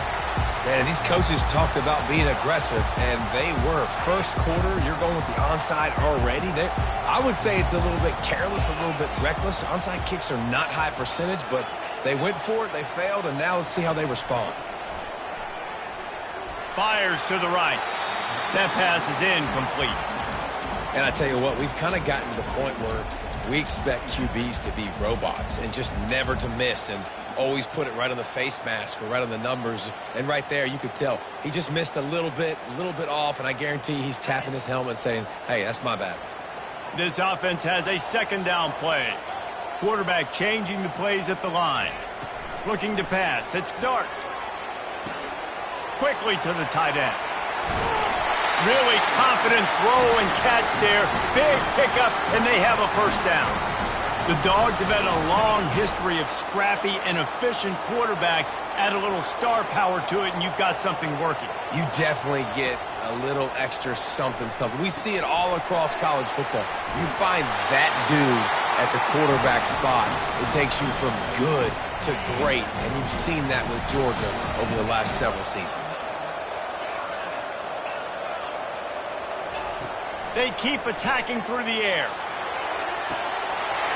Man, these coaches talked about being aggressive, and they were. First quarter, you're going with the onside already. I would say it's a little bit careless, a little bit reckless. Onside kicks are not high percentage, but they went for it, they failed, and now let's see how they respond. Fires to the right. That pass is incomplete. And I tell you what, we've kind of gotten to the point where we expect QBs to be robots and just never to miss and always put it right on the face mask or right on the numbers. And right there, you could tell he just missed a little bit off, and I guarantee he's tapping his helmet saying, hey, that's my bad. This offense has a second down play. Quarterback changing the plays at the line. Looking to pass. It's Dart. Quickly to the tight end. Really confident throw and catch there. Big pickup, and they have a first down. The Dogs have had a long history of scrappy and efficient quarterbacks. Add a little star power to it, and you've got something working. You definitely get a little extra something. We see it all across college football. You find that dude at the quarterback spot, it takes you from good to great, and you've seen that with Georgia over the last several seasons. They keep attacking through the air.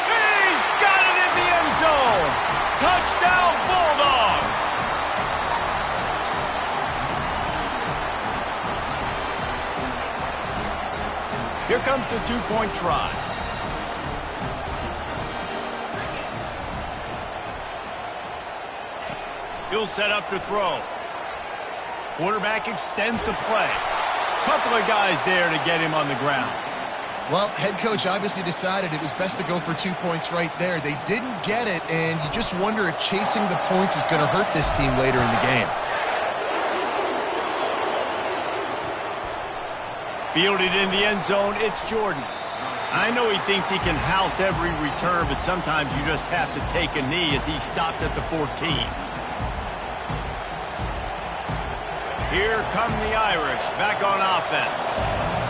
He's got it in the end zone. Touchdown, Bulldogs. Here comes the two-point try. He'll set up to throw. Quarterback extends the play. Couple of guys there to get him on the ground. Well, head coach obviously decided it was best to go for 2 points right there. They didn't get it, and you just wonder if chasing the points is going to hurt this team later in the game. Fielded in the end zone, it's Jordan. I know he thinks he can house every return, but sometimes you just have to take a knee as he stopped at the 14. Here come the Irish, back on offense.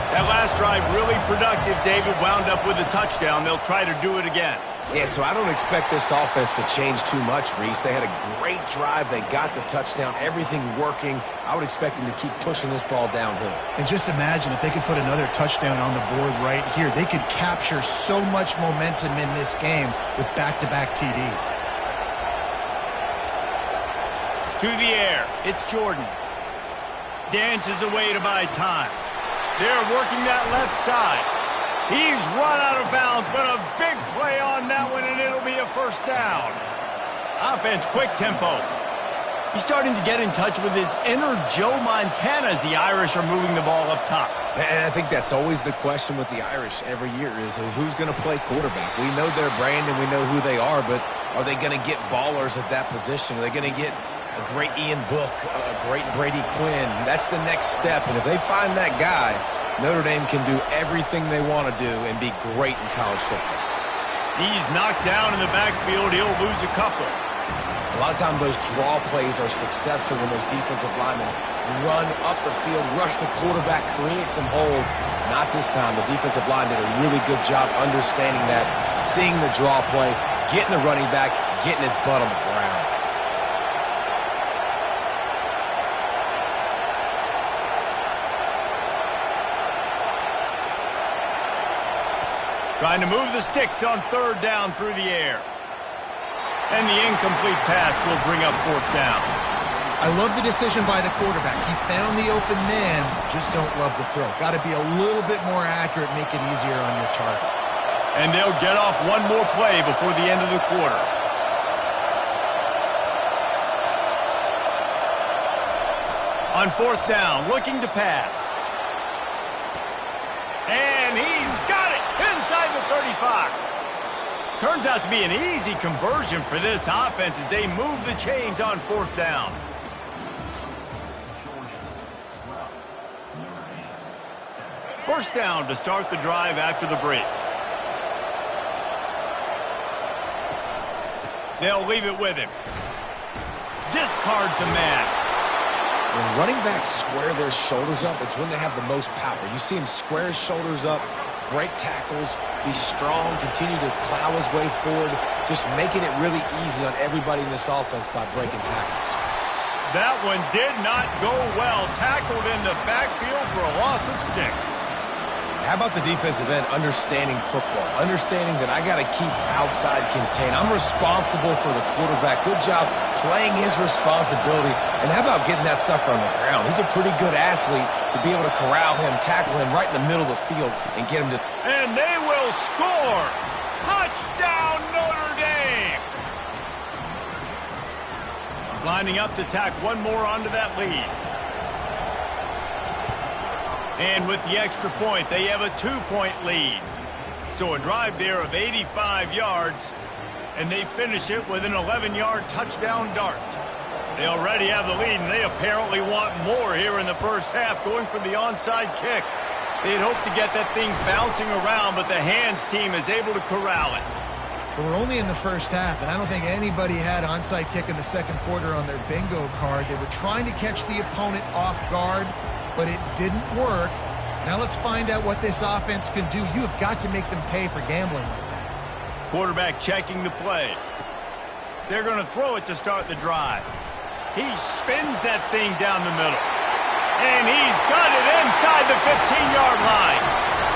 That last drive really productive. David wound up with a touchdown. They'll try to do it again. Yeah, so I don't expect this offense to change too much, Reese. They had a great drive. They got the touchdown, everything working. I would expect them to keep pushing this ball downhill. And just imagine if they could put another touchdown on the board right here. They could capture so much momentum in this game with back-to-back TDs. To the air, it's Jordan. Dances away to buy time. They're working that left side. He's run out of bounds, but a big play on that one, and it'll be a first down. Offense, quick tempo. He's starting to get in touch with his inner Joe Montana as the Irish are moving the ball up top. And I think that's always the question with the Irish every year is who's going to play quarterback. We know their brand and we know who they are, but are they going to get ballers at that position? Are they going to get a great Ian Book, a great Brady Quinn? That's the next step, and if they find that guy, Notre Dame can do everything they want to do and be great in college football. He's knocked down in the backfield. He'll lose a couple. A lot of times those draw plays are successful when those defensive linemen run up the field, rush the quarterback, create some holes. Not this time. The defensive line did a really good job understanding that, seeing the draw play, getting the running back, getting his butt on the ground. Trying to move the sticks on third down through the air. And the incomplete pass will bring up fourth down. I love the decision by the quarterback. He found the open man, just don't love the throw. Got to be a little bit more accurate, make it easier on your target. And they'll get off one more play before the end of the quarter. On fourth down, looking to pass. And he's got it inside the 35. Turns out to be an easy conversion for this offense as they move the chains on fourth down. First down to start the drive after the break. They'll leave it with him. Discards a man. When running backs square their shoulders up, it's when they have the most power. You see him square his shoulders up, break tackles, be strong, continue to plow his way forward, just making it really easy on everybody in this offense by breaking tackles. That one did not go well. Tackled in the backfield for a loss of 6. How about the defensive end understanding football, understanding that I got to keep outside contain. I'm responsible for the quarterback. Good job playing his responsibility. And how about getting that sucker on the ground? He's a pretty good athlete to be able to corral him, tackle him right in the middle of the field, and get him to... And they will score! Touchdown, Notre Dame! Lining up to tack one more onto that lead. And with the extra point, they have a 2-point lead. So a drive there of 85 yards, and they finish it with an 11-yard touchdown dart. They already have the lead, and they apparently want more here in the first half, going for the onside kick. They'd hoped to get that thing bouncing around, but the hands team is able to corral it. But we're only in the first half, and I don't think anybody had onside kick in the second quarter on their bingo card. They were trying to catch the opponent off guard, but it didn't work. Now let's find out what this offense can do. You have got to make them pay for gambling. Quarterback checking the play. They're going to throw it to start the drive. He spins that thing down the middle. And he's got it inside the 15-yard line.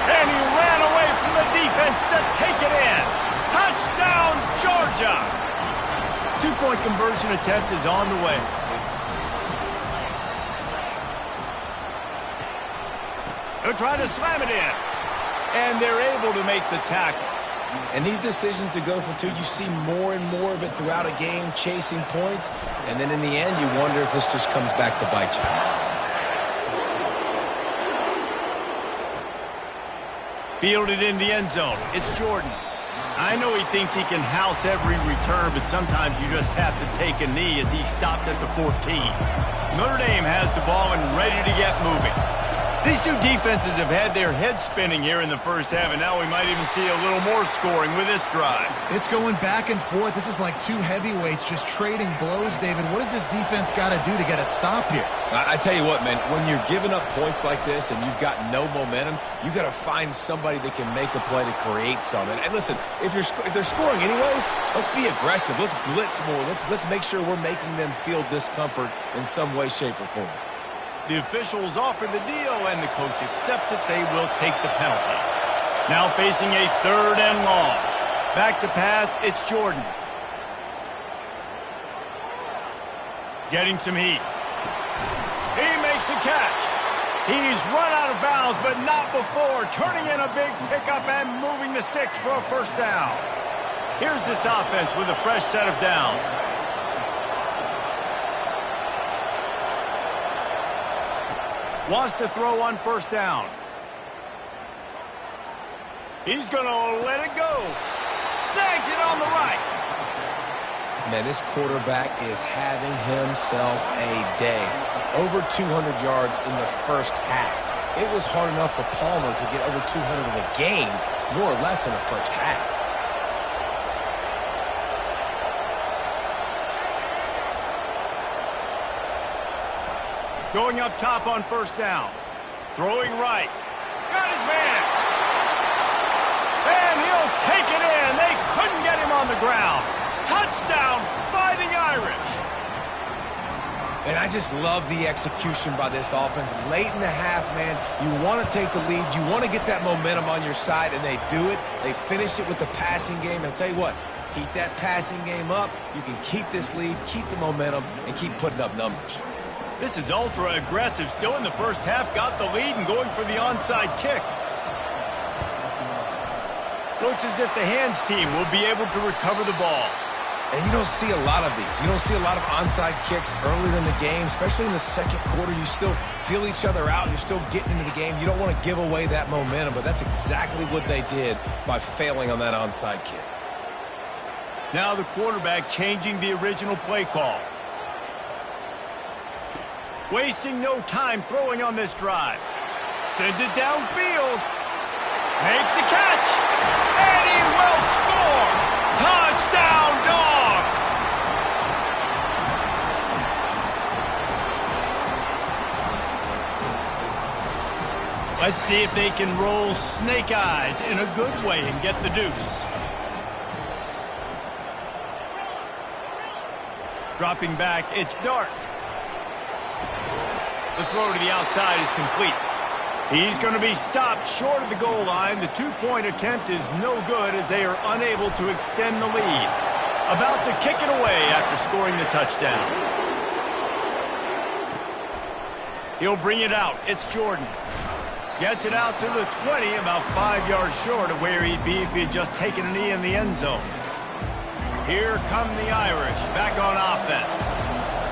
And he ran away from the defense to take it in. Touchdown, Georgia! 2-point conversion attempt is on the way. They'll try to slam it in. And they're able to make the tackle. And these decisions to go for 2, you see more and more of it throughout a game, chasing points. And then in the end, you wonder if this just comes back to bite you. Fielded in the end zone. It's Jordan. I know he thinks he can house every return, but sometimes you just have to take a knee as he stopped at the 14. Notre Dame has the ball and ready to get moving. These two defenses have had their heads spinning here in the first half, and now we might even see a little more scoring with this drive. It's going back and forth. This is like two heavyweights just trading blows, David. What does this defense got to do to get a stop here? I tell you what, man, when you're giving up points like this and you've got no momentum, you got to find somebody that can make a play to create something. And listen, if they're scoring anyways, let's be aggressive. Let's blitz more. Let's make sure we're making them feel discomfort in some way, shape, or form. The officials offer the deal, and the coach accepts it. They will take the penalty. Now facing a 3rd and long. Back to pass, it's Jordan. Getting some heat. He makes a catch. He's run out of bounds, but not before turning in a big pickup and moving the sticks for a first down. Here's this offense with a fresh set of downs. Wants to throw on first down. He's going to let it go. Snags it on the right. Man, this quarterback is having himself a day. Over 200 yards in the first half. It was hard enough for Palmer to get over 200 in a game, more or less in the first half. Going up top on first down. Throwing right. Got his man. And he'll take it in. They couldn't get him on the ground. Touchdown, Fighting Irish. And I just love the execution by this offense. Late in the half, man, you want to take the lead. You want to get that momentum on your side, and they do it. They finish it with the passing game. And I'll tell you what, keep that passing game up. You can keep this lead, keep the momentum, and keep putting up numbers. This is ultra-aggressive. Still in the first half, got the lead and going for the onside kick. Looks as if the hands team will be able to recover the ball. And you don't see a lot of these. You don't see a lot of onside kicks earlier in the game, especially in the second quarter. You still feel each other out. You're still getting into the game. You don't want to give away that momentum, but that's exactly what they did by failing on that onside kick. Now the quarterback changing the original play call. Wasting no time throwing on this drive. Sends it downfield. Makes the catch. And he will score. Touchdown, Dogs! Let's see if they can roll snake eyes in a good way and get the deuce. Dropping back, it's Dart. The throw to the outside is complete. He's going to be stopped short of the goal line. The two-point attempt is no good as they are unable to extend the lead. About to kick it away after scoring the touchdown. He'll bring it out. It's Jordan. Gets it out to the 20, about 5 yards short of where he'd be if he had just taken a knee in the end zone. Here come the Irish, back on offense.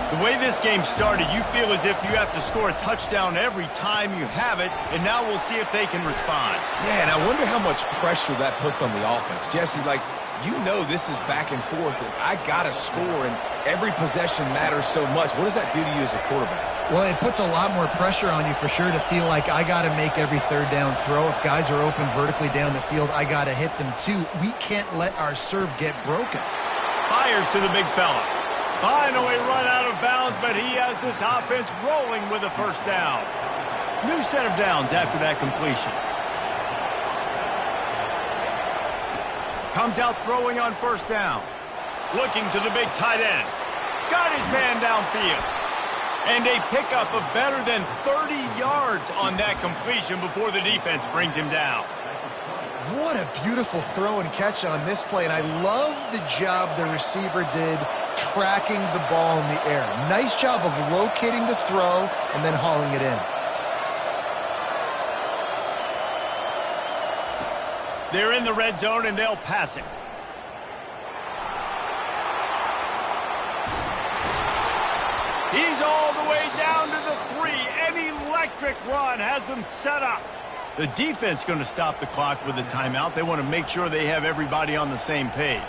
The way this game started, you feel as if you have to score a touchdown every time you have it, and now we'll see if they can respond. Yeah, and I wonder how much pressure that puts on the offense. Jesse, like, you know this is back and forth, and I got to score, and every possession matters so much. What does that do to you as a quarterback? Well, it puts a lot more pressure on you for sure to feel like I got to make every third down throw. If guys are open vertically down the field, I got to hit them too. We can't let our serve get broken. Fires to the big fella. Finally run out of bounds, but he has this offense rolling with a first down. New set of downs after that completion. Comes out throwing on first down. Looking to the big tight end. Got his man downfield. And a pickup of better than 30 yards on that completion before the defense brings him down. What a beautiful throw and catch on this play, and I love the job the receiver did tracking the ball in the air. Nice job of locating the throw and then hauling it in. They're in the red zone, and they'll pass it. He's all the way down to the 3. An electric run has them set up. The defense going to stop the clock with a timeout. They want to make sure they have everybody on the same page.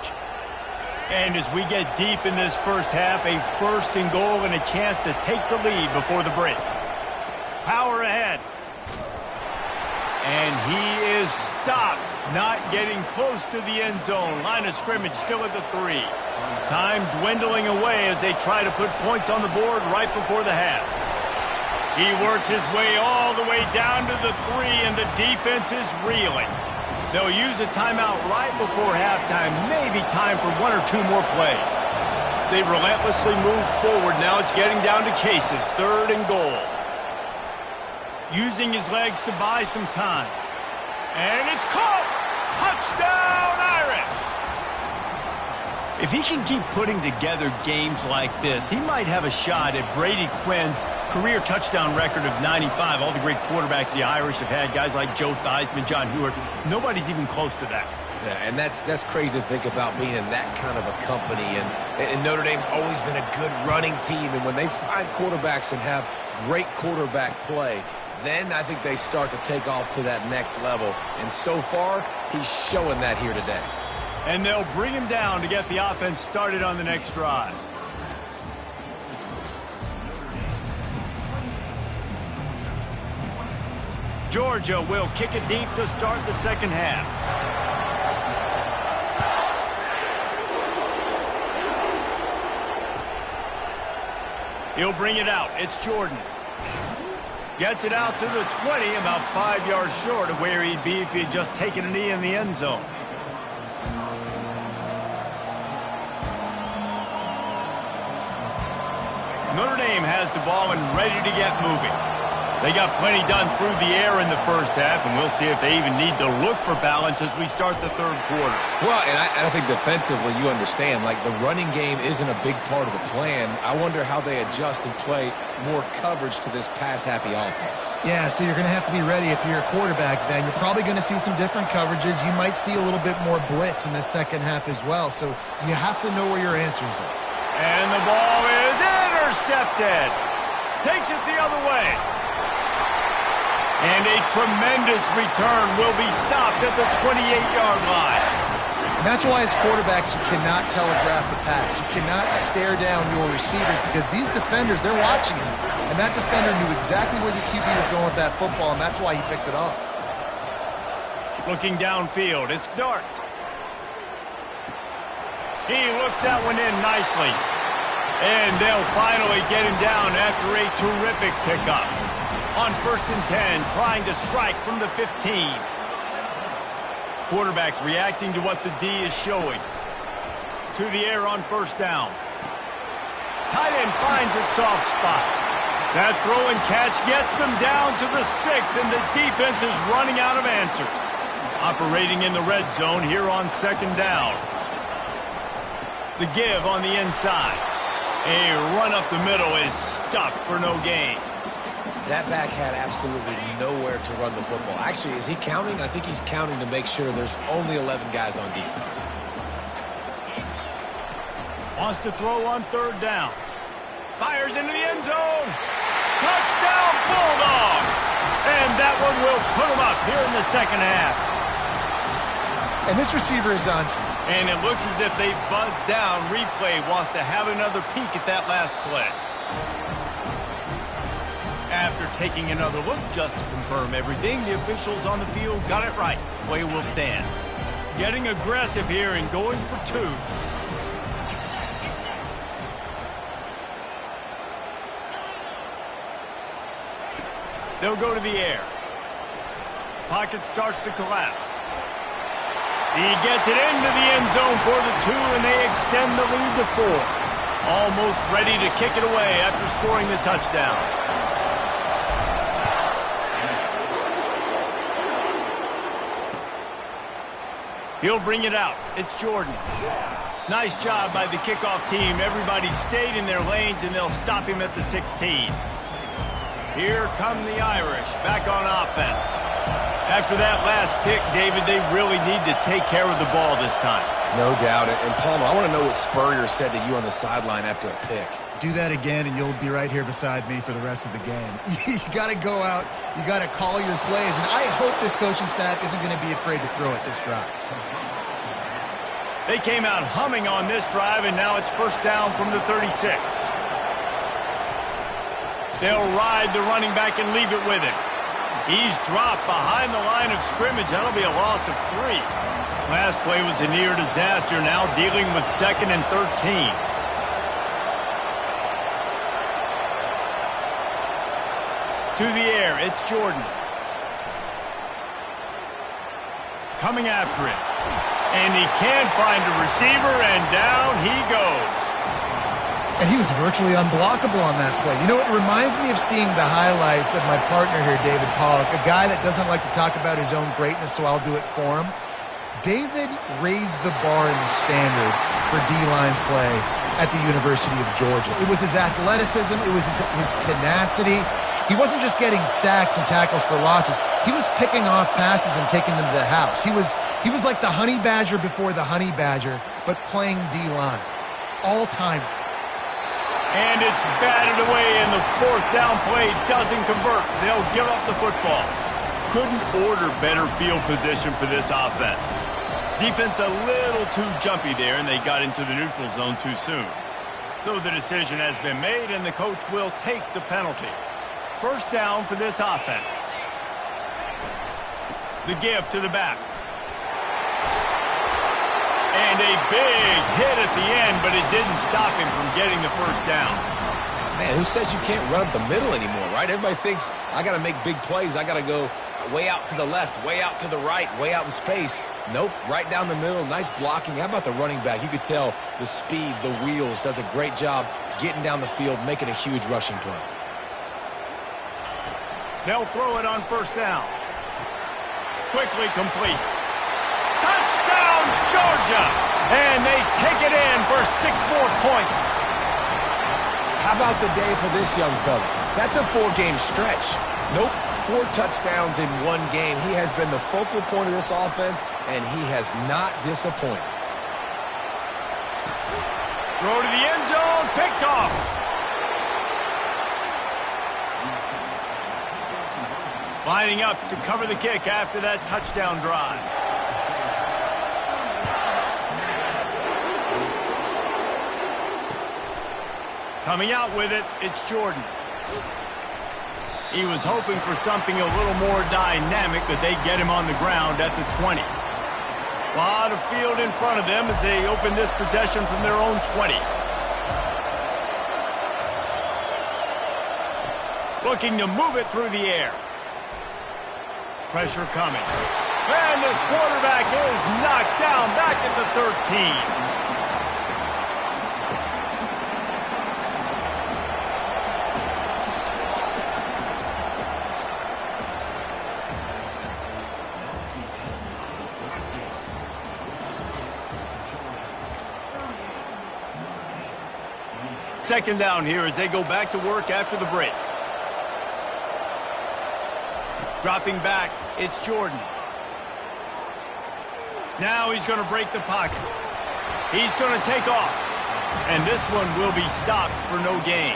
And as we get deep in this first half, a 1st and goal and a chance to take the lead before the break. Power ahead. And he is stopped, not getting close to the end zone. Line of scrimmage still at the 3. Time dwindling away as they try to put points on the board right before the half. He works his way all the way down to the 3, and the defense is reeling. They'll use a timeout right before halftime, maybe time for 1 or 2 more plays. They've relentlessly moved forward. Now it's getting down to cases. 3rd and goal. Using his legs to buy some time. And it's caught! Touchdown, Irish! If he can keep putting together games like this, he might have a shot at Brady Quinn's career touchdown record of 95. All the great quarterbacks the Irish have had, guys like Joe Theismann, John Hewart, nobody's even close to that. Yeah, and that's crazy to think about being in that kind of a company. And Notre Dame's always been a good running team. And when they find quarterbacks and have great quarterback play, then I think they start to take off to that next level. And so far, he's showing that here today. And they'll bring him down to get the offense started on the next drive. Georgia will kick it deep to start the second half. He'll bring it out. It's Jordan. Gets it out to the 20, about 5 yards short of where he'd be if he had just taken a knee in the end zone. Notre Dame has the ball and ready to get moving. They got plenty done through the air in the first half, and we'll see if they even need to look for balance as we start the 3rd quarter. Well, and I think defensively, you understand, like the running game isn't a big part of the plan. I wonder how they adjust and play more coverage to this pass-happy offense. Yeah, so you're going to have to be ready if you're a quarterback then. You're probably going to see some different coverages. You might see a little bit more blitz in the second half as well, so you have to know where your answers are. And the ball is intercepted. Takes it the other way. And a tremendous return will be stopped at the 28-yard line. And that's why as quarterbacks you cannot telegraph the pass. You cannot stare down your receivers because these defenders, they're watching him. And that defender knew exactly where the QB was going with that football, and that's why he picked it off. Looking downfield, it's Dart. He looks that one in nicely. And they'll finally get him down after a terrific pickup. On 1st and 10, trying to strike from the 15. Quarterback reacting to what the D is showing. To the air on 1st down. Tight end finds a soft spot. That throw and catch gets them down to the 6, and the defense is running out of answers. Operating in the red zone here on 2nd down. The give on the inside. A run up the middle is stuck for no gain. That back had absolutely nowhere to run the football. Actually, is he counting? I think he's counting to make sure there's only 11 guys on defense. Wants to throw on 3rd down. Fires into the end zone. Touchdown, Bulldogs! And that one will put them up here in the second half. And this receiver is on. And it looks as if they buzzed down. Replay wants to have another peek at that last play. After taking another look just to confirm everything, the officials on the field got it right. Play will stand. Getting aggressive here and going for 2. They'll go to the air. Pocket starts to collapse. He gets it into the end zone for the 2, and they extend the lead to 4. Almost ready to kick it away after scoring the touchdown. He'll bring it out. It's Jordan. Nice job by the kickoff team. Everybody stayed in their lanes, and they'll stop him at the 16. Here come the Irish, back on offense. After that last pick, David, they really need to take care of the ball this time. No doubt. And Palmer, I want to know what Spurrier said to you on the sideline after a pick. Do that again, and you'll be right here beside me for the rest of the game. You got to go out. You got to call your plays, and I hope this coaching staff isn't going to be afraid to throw it this drive. They came out humming on this drive, and now it's first down from the 36. They'll ride the running back and leave it with him. He's dropped behind the line of scrimmage. That'll be a loss of 3. Last play was a near disaster, now dealing with 2nd and 13. To the air, it's Jordan. Coming after it. And he can't find a receiver, and down he goes. And he was virtually unblockable on that play. You know, it reminds me of seeing the highlights of my partner here, David Pollock, a guy that doesn't like to talk about his own greatness, so I'll do it for him. David raised the bar in the standard for D-line play at the University of Georgia. It was his athleticism. It was his tenacity. He wasn't just getting sacks and tackles for losses. He was picking off passes and taking them to the house. He was like the honey badger before the honey badger, but playing D-line. All-time. And it's batted away, and the 4th down play doesn't convert. They'll give up the football. Couldn't order better field position for this offense. Defense a little too jumpy there, and they got into the neutral zone too soon. So the decision has been made, and the coach will take the penalty. First down for this offense. The give to the back. And a big hit at the end, but it didn't stop him from getting the first down. Man, who says you can't run up the middle anymore, right? Everybody thinks I got to make big plays. I got to go way out to the left, way out to the right, way out in space. Nope, right down the middle. Nice blocking. How about the running back? You could tell the speed, the wheels, does a great job getting down the field, making a huge rushing play. They'll throw it on first down. Quickly complete. Touchdown, Georgia! And they take it in for 6 more points. How about the day for this young fella? That's a 4-game stretch. Nope, 4 touchdowns in 1 game. He has been the focal point of this offense, and he has not disappointed. Throw to the end zone, picked off. Lining up to cover the kick after that touchdown drive. Coming out with it, it's Jordan. He was hoping for something a little more dynamic, but they get him on the ground at the 20. A lot of field in front of them as they open this possession from their own 20. Looking to move it through the air. Pressure coming. And the quarterback is knocked down back at the 13. Second down here as they go back to work after the break. Dropping back, it's Jordan. Now he's going to break the pocket. He's going to take off. And this one will be stopped for no gain.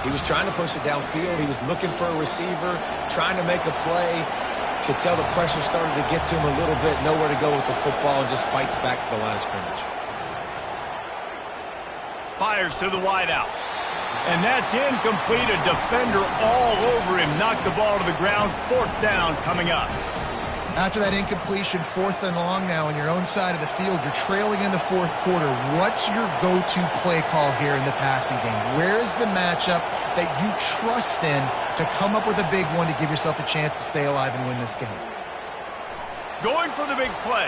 He was trying to push it downfield. He was looking for a receiver, trying to make a play. Could tell the pressure started to get to him a little bit. Nowhere to go with the football, and just fights back to the line of scrimmage. Fires to the wideout. And that's incomplete. A defender all over him. Knocked the ball to the ground. 4th down coming up. After that incompletion, 4th and long now on your own side of the field, you're trailing in the 4th quarter. What's your go-to play call here in the passing game? Where is the matchup that you trust in to come up with a big one to give yourself a chance to stay alive and win this game? Going for the big play.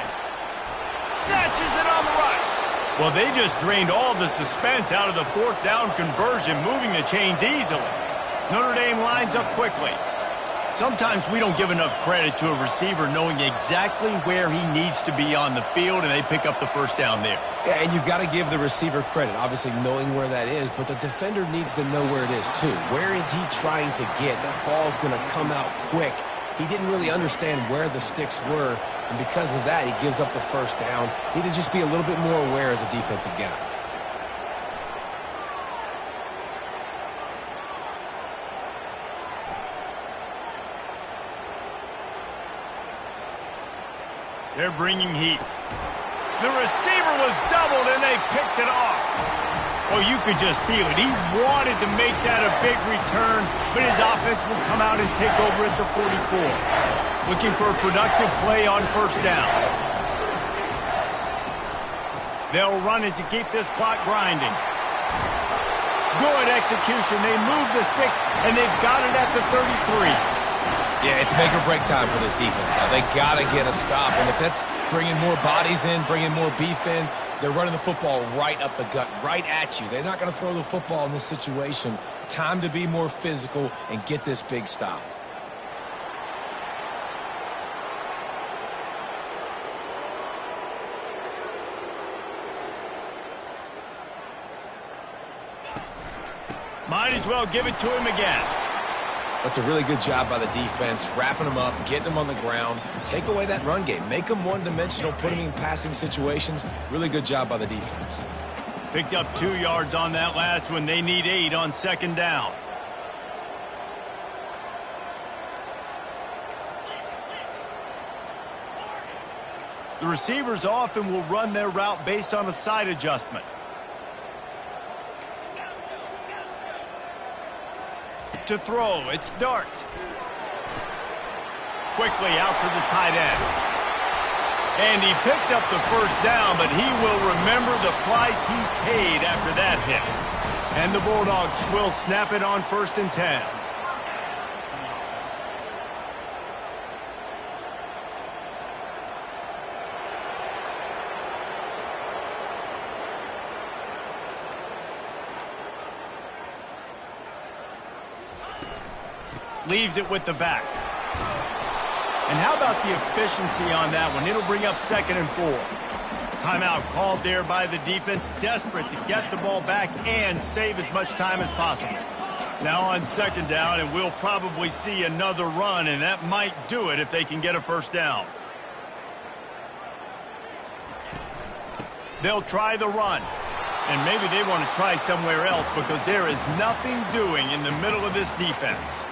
Snatches it on the right. Well, they just drained all the suspense out of the 4th down conversion, moving the chains easily. Notre Dame lines up quickly. Sometimes we don't give enough credit to a receiver knowing exactly where he needs to be on the field, and they pick up the first down there. Yeah, and you've got to give the receiver credit, obviously knowing where that is, but the defender needs to know where it is too. Where is he trying to get? That ball's going to come out quick. He didn't really understand where the sticks were, and because of that, he gives up the first down. Need to just be a little bit more aware as a defensive guy. They're bringing heat. The receiver was doubled, and they picked it off. Oh, you could just feel it. He wanted to make that a big return, but his offense will come out and take over at the 44. Looking for a productive play on first down. They'll run it to keep this clock grinding. Good execution. They move the sticks, and they've got it at the 33. Yeah, it's make or break time for this defense now. They got to get a stop, and if that's bringing more bodies in, bringing more beef in, they're running the football right up the gut, right at you. They're not going to throw the football in this situation. Time to be more physical and get this big stop. Might as well give it to him again. That's a really good job by the defense, wrapping them up, getting them on the ground. Take away that run game. Make them one-dimensional, put them in passing situations. Really good job by the defense. Picked up 2 yards on that last one. They need 8 on second down. The receivers often will run their route based on a side adjustment. To throw, it's Dart. Quickly out to the tight end. And he picks up the first down, but he will remember the price he paid after that hit. And the Bulldogs will snap it on 1st and 10. Leaves it with the back. And how about the efficiency on that one? It'll bring up 2nd and 4. Timeout called there by the defense, desperate to get the ball back and save as much time as possible. Now on 2nd down, and we'll probably see another run, and that might do it if they can get a first down. They'll try the run. And maybe they want to try somewhere else because there is nothing doing in the middle of this defense.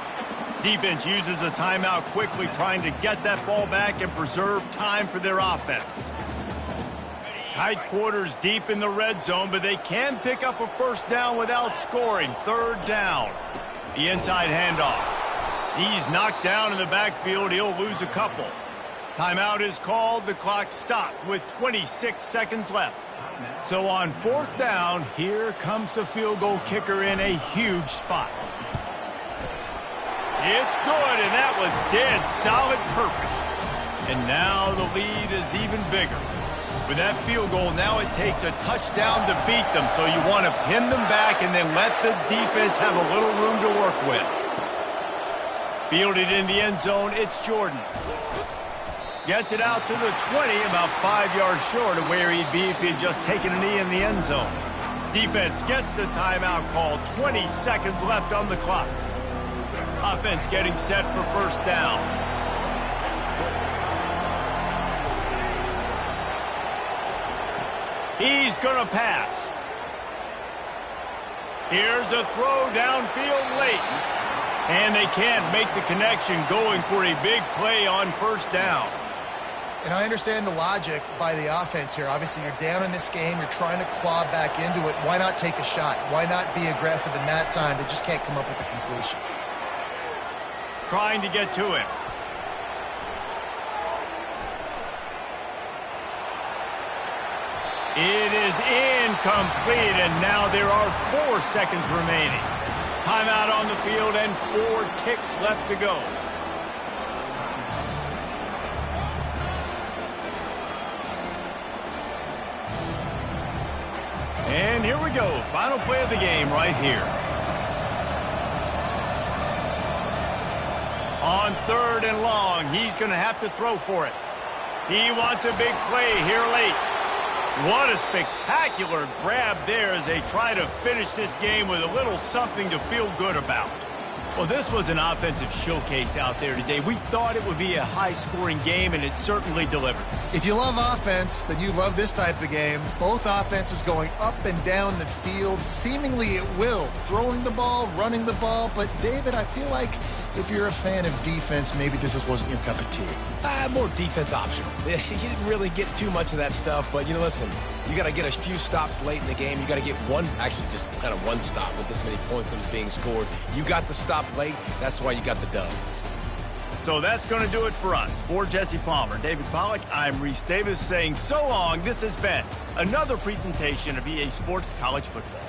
Defense uses a timeout quickly, trying to get that ball back and preserve time for their offense. Tight quarters deep in the red zone, but they can pick up a first down without scoring. 3rd down. The inside handoff. He's knocked down in the backfield. He'll lose a couple. Timeout is called. The clock stopped with 26 seconds left. So on 4th down, here comes the field goal kicker in a huge spot. It's good, and that was dead solid perfect. And now the lead is even bigger. With that field goal, now it takes a touchdown to beat them, so you want to pin them back and then let the defense have a little room to work with. Fielded in the end zone, it's Jordan. Gets it out to the 20, about 5 yards short of where he'd be if he had just taken a knee in the end zone. Defense gets the timeout call, 20 seconds left on the clock. Offense getting set for first down. He's going to pass. Here's a throw downfield late. And they can't make the connection, going for a big play on first down. And I understand the logic by the offense here. Obviously, you're down in this game. You're trying to claw back into it. Why not take a shot? Why not be aggressive in that time? They just can't come up with a completion. Trying to get to him. It is incomplete, and now there are 4 seconds remaining. Timeout on the field and 4 ticks left to go. And here we go. Final play of the game right here. On 3rd and long, he's going to have to throw for it. He wants a big play here late. What a spectacular grab there as they try to finish this game with a little something to feel good about. Well, this was an offensive showcase out there today. We thought it would be a high-scoring game, and it certainly delivered. If you love offense, then you love this type of game. Both offenses going up and down the field, seemingly at will, throwing the ball, running the ball. But, David, I feel like If you're a fan of defense, maybe this wasn't your cup of tea. More defense optional. He didn't really get too much of that stuff, but, listen, you got to get a few stops late in the game. You got to get just kind of one stop with this many points that was being scored. You got the stop late. That's why you got the dub. So that's going to do it for us. For Jesse Palmer, David Pollack, I'm Reese Davis saying so long. This has been another presentation of EA Sports College Football.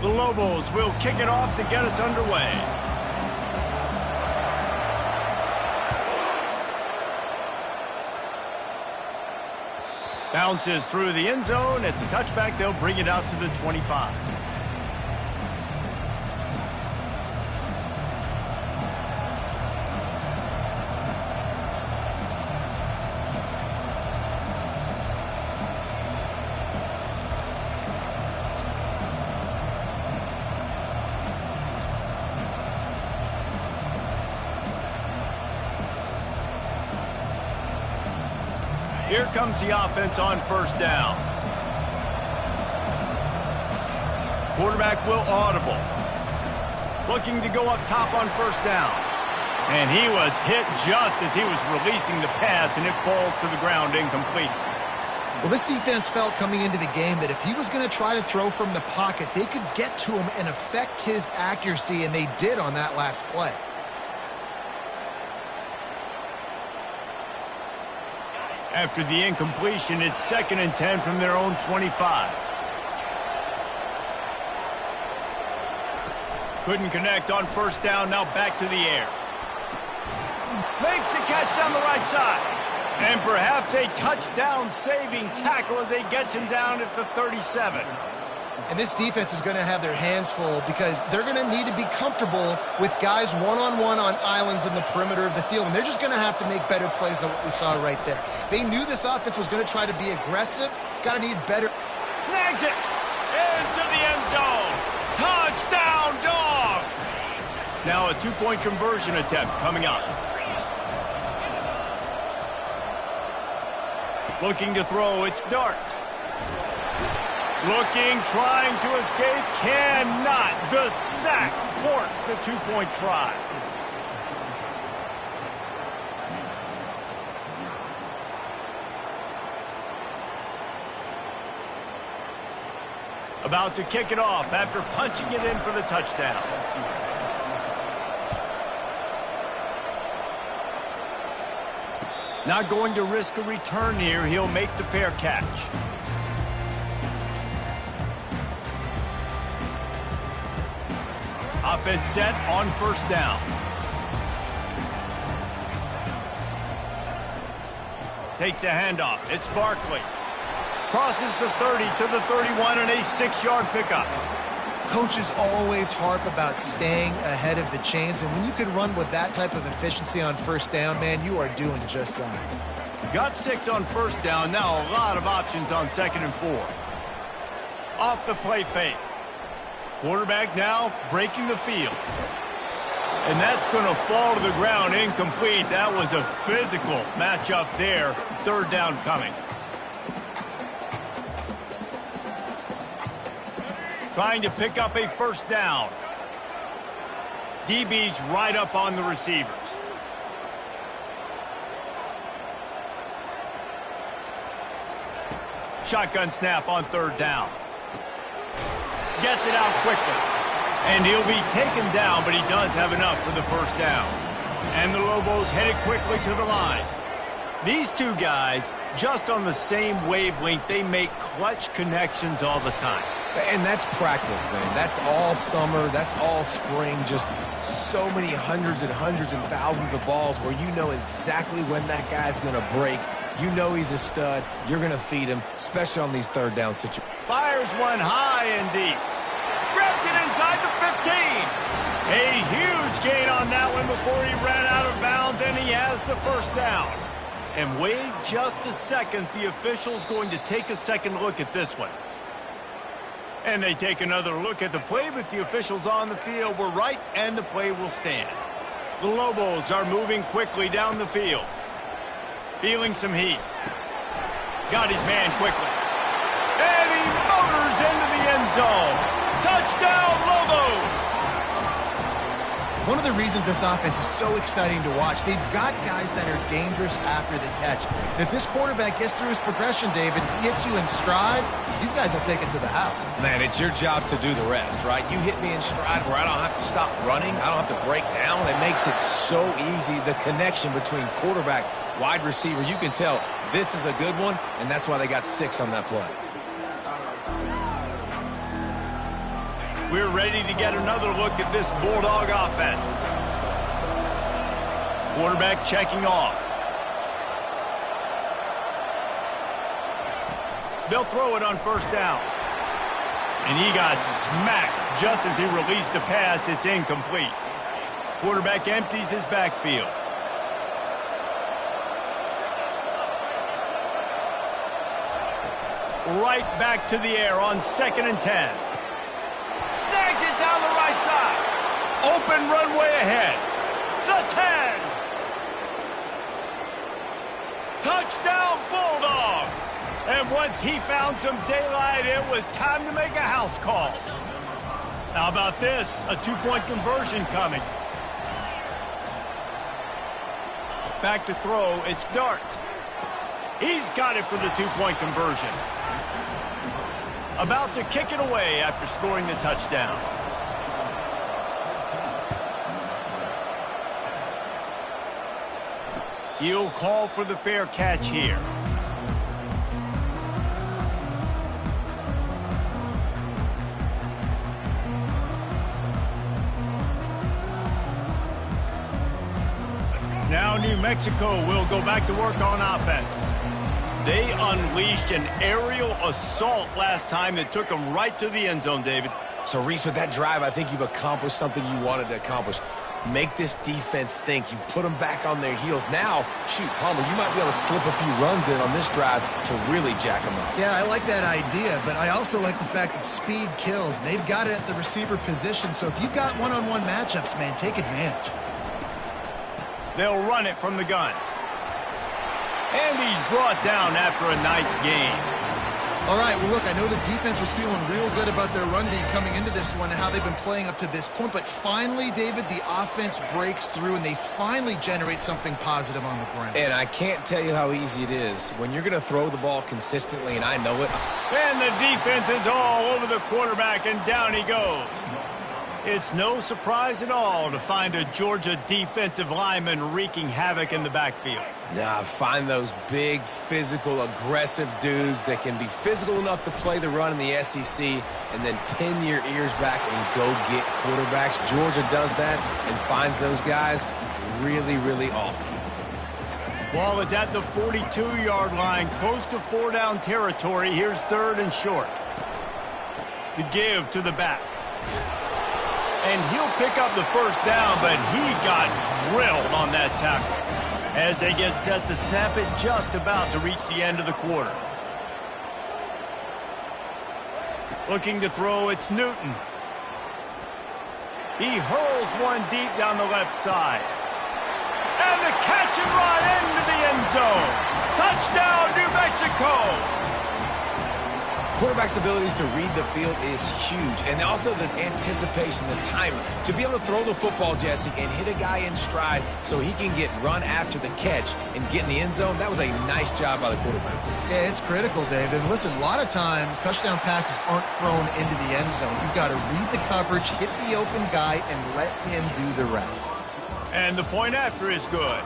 The Lobos will kick it off to get us underway. Bounces through the end zone. It's a touchback. They'll bring it out to the 25. Here comes the offense on first down. Quarterback will audible. Looking to go up top on first down. And he was hit just as he was releasing the pass, and it falls to the ground incomplete. Well, this defense felt coming into the game that if he was going to try to throw from the pocket, they could get to him and affect his accuracy, and they did on that last play. After the incompletion, it's 2nd and 10 from their own 25. Couldn't connect on first down, now back to the air. Makes the catch down the right side. And perhaps a touchdown-saving tackle as they get him down at the 37. And this defense is going to have their hands full because they're going to need to be comfortable with guys one-on-one on islands in the perimeter of the field. And they're just going to have to make better plays than what we saw right there. They knew this offense was going to try to be aggressive. Got to need better. Snags it. Into the end zone. Touchdown, Dogs. Now a 2-point conversion attempt coming up. Looking to throw, it's Dart. Looking, trying to escape, cannot. The sack thwarts the 2-point try. About to kick it off after punching it in for the touchdown. Not going to risk a return here. He'll make the fair catch. Offense set on first down. Takes the handoff. It's Barkley. Crosses the 30 to the 31 and a 6-yard pickup. Coaches always harp about staying ahead of the chains, and when you can run with that type of efficiency on first down, man, you are doing just that. Got 6 on first down. Now a lot of options on 2nd and 4. Off the play fake. Quarterback now breaking the field. And that's going to fall to the ground incomplete. That was a physical matchup there. 3rd down coming. Trying to pick up a first down. DB's right up on the receivers. Shotgun snap on 3rd down. Gets it out quickly. And he'll be taken down, but he does have enough for the first down. And the Lobos headed quickly to the line. These two guys, just on the same wavelength, they make clutch connections all the time. And that's practice, man. That's all summer. That's all spring. Just so many hundreds and thousands of balls where you know exactly when that guy's going to break. You know he's a stud. You're going to feed him, especially on these 3rd down situations. Fires one high and deep. Grabs it inside the 15. A huge gain on that one before he ran out of bounds, and he has the first down. And wait just a second. The official's going to take a second look at this one. And they take another look at the play, but the officials on the field were right, and the play will stand. The Lobos are moving quickly down the field. Feeling some heat. Got his man quickly. And he motors into the end zone. Touchdown, Lobos! One of the reasons this offense is so exciting to watch, they've got guys that are dangerous after the catch. And if this quarterback gets through his progression, David, hits you in stride, these guys will take it to the house. Man, it's your job to do the rest, right? You hit me in stride where I don't have to stop running. I don't have to break down. It makes it so easy, the connection between quarterback, wide receiver. You can tell this is a good one, and that's why they got 6 on that play. We're ready to get another look at this Bulldog offense. Quarterback checking off. They'll throw it on first down. And he got smacked just as he released the pass. It's incomplete. Quarterback empties his backfield. Right back to the air on 2nd and 10. Snags it down the right side. Open runway ahead. The 10. Touchdown Bulldogs. And once he found some daylight, it was time to make a house call. How about this? A 2-point conversion coming. Back to throw. It's Dart. He's got it for the 2-point conversion. About to kick it away after scoring the touchdown. He'll call for the fair catch here. Now New Mexico will go back to work on offense. They unleashed an aerial assault last time that took them right to the end zone, David. So, Reese, with that drive, I think you've accomplished something you wanted to accomplish. Make this defense think. You've put them back on their heels. Now, shoot, Palmer, you might be able to slip a few runs in on this drive to really jack them up. Yeah, I like that idea, but I also like the fact that speed kills. They've got it at the receiver position, so if you've got one-on-one matchups, man, take advantage. They'll run it from the gun. And he's brought down after a nice game. All right, well, look, I know the defense was feeling real good about their run D coming into this one and how they've been playing up to this point, but finally, David, the offense breaks through and they finally generate something positive on the ground. And I can't tell you how easy it is. When you're going to throw the ball consistently, and I know it. And the defense is all over the quarterback, and down he goes. It's no surprise at all to find a Georgia defensive lineman wreaking havoc in the backfield. Nah, find those big, physical, aggressive dudes that can be physical enough to play the run in the SEC and then pin your ears back and go get quarterbacks. Georgia does that and finds those guys really, really often. Ball is at the 42-yard line, close to 4-down territory. Here's 3rd and short. The give to the back. And he'll pick up the first down, but he got drilled on that tackle. As they get set to snap it, just about to reach the end of the quarter. Looking to throw, it's Newton. He hurls one deep down the left side. And the catch and run into the end zone. Touchdown, New Mexico! Quarterback's abilities to read the field is huge, and also the anticipation, the timing. To be able to throw the football, Jesse, and hit a guy in stride so he can get run after the catch and get in the end zone, that was a nice job by the quarterback. Yeah, it's critical, David. And listen, a lot of times touchdown passes aren't thrown into the end zone. You've got to read the coverage, hit the open guy, and let him do the rest. And the point after is good.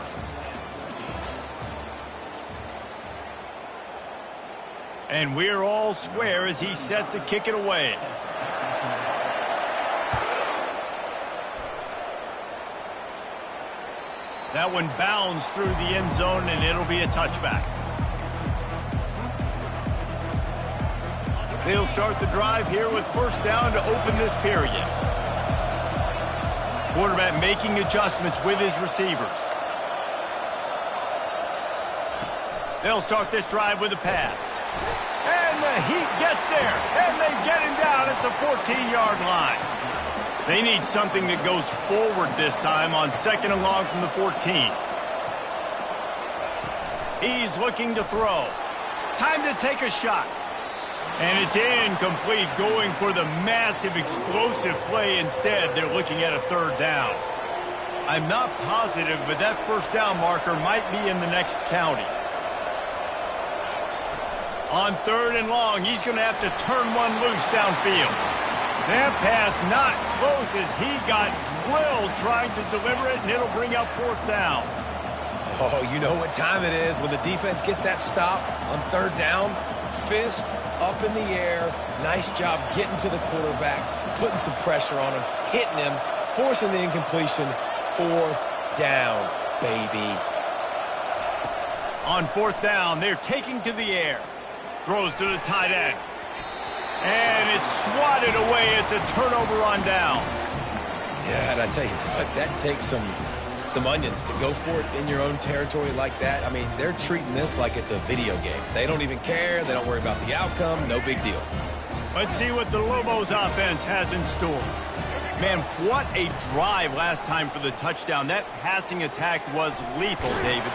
And we're all square as he's set to kick it away. That one bounds through the end zone, and it'll be a touchback. They'll start the drive here with first down to open this period. Quarterback making adjustments with his receivers. They'll start this drive with a pass. And the Heat gets there, and they get him down at the 14-yard line. They need something that goes forward this time on 2nd and long from the 14. He's looking to throw. Time to take a shot. And it's incomplete, going for the massive explosive play instead. They're looking at a 3rd down. I'm not positive, but that first down marker might be in the next county. On 3rd and long, he's going to have to turn one loose downfield. That pass not close as he got drilled trying to deliver it, and it'll bring up 4th down. Oh, you know what time it is when the defense gets that stop on 3rd down. Fist up in the air. Nice job getting to the quarterback. putting some pressure on him, hitting him, forcing the incompletion. 4th down, baby. On 4th down, they're taking to the air. Throws to the tight end. And it's swatted away. It's a turnover on downs. Yeah, and I tell you what, that takes some onions to go for it in your own territory like that. I mean, they're treating this like it's a video game. They don't even care. They don't worry about the outcome. No big deal. Let's see what the Lobos offense has in store. Man, what a drive last time for the touchdown. That passing attack was lethal, David.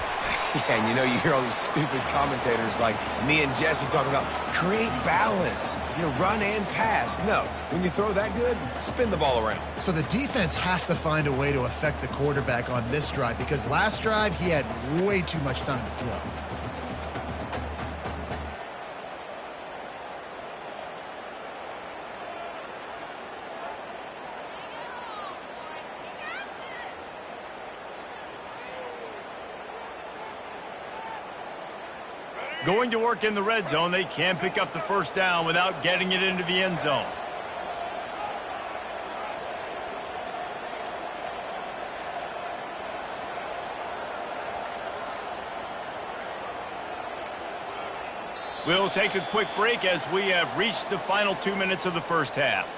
Yeah, and you know, you hear all these stupid commentators like me and Jesse talking about create balance, run and pass. No, when you throw that good, spin the ball around. So the defense has to find a way to affect the quarterback on this drive because last drive he had way too much time to throw. Going to work in the red zone, they can't pick up the 1st down without getting it into the end zone. We'll take a quick break as we have reached the final 2 minutes of the 1st half.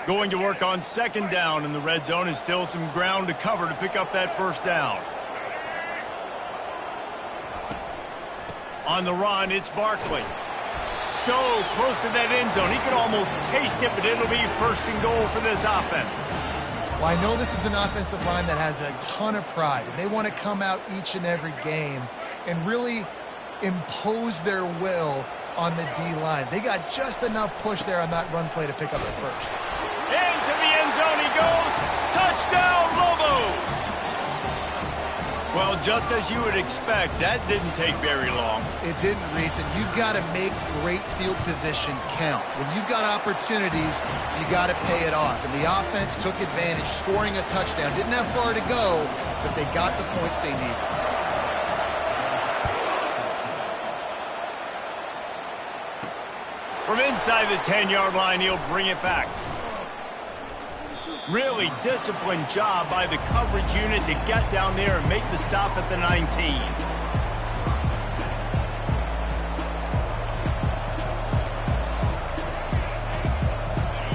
Going to work on 2nd down in the red zone and still some ground to cover to pick up that 1st down. On the run, it's Barkley. So close to that end zone. He could almost taste it, but it'll be 1st and goal for this offense. Well, I know this is an offensive line that has a ton of pride, and they want to come out each and every game and really impose their will on the D-line. They got just enough push there on that run play to pick up the 1st. Into the end zone he goes. Touchdown, Lobos! Well, just as you would expect, that didn't take very long. It didn't, Reese, and you've got to make great field position count. When you've got opportunities, you got to pay it off. And the offense took advantage, scoring a touchdown. Didn't have far to go, but they got the points they needed. From inside the 10-yard line, he'll bring it back. Really disciplined job by the coverage unit to get down there and make the stop at the 19.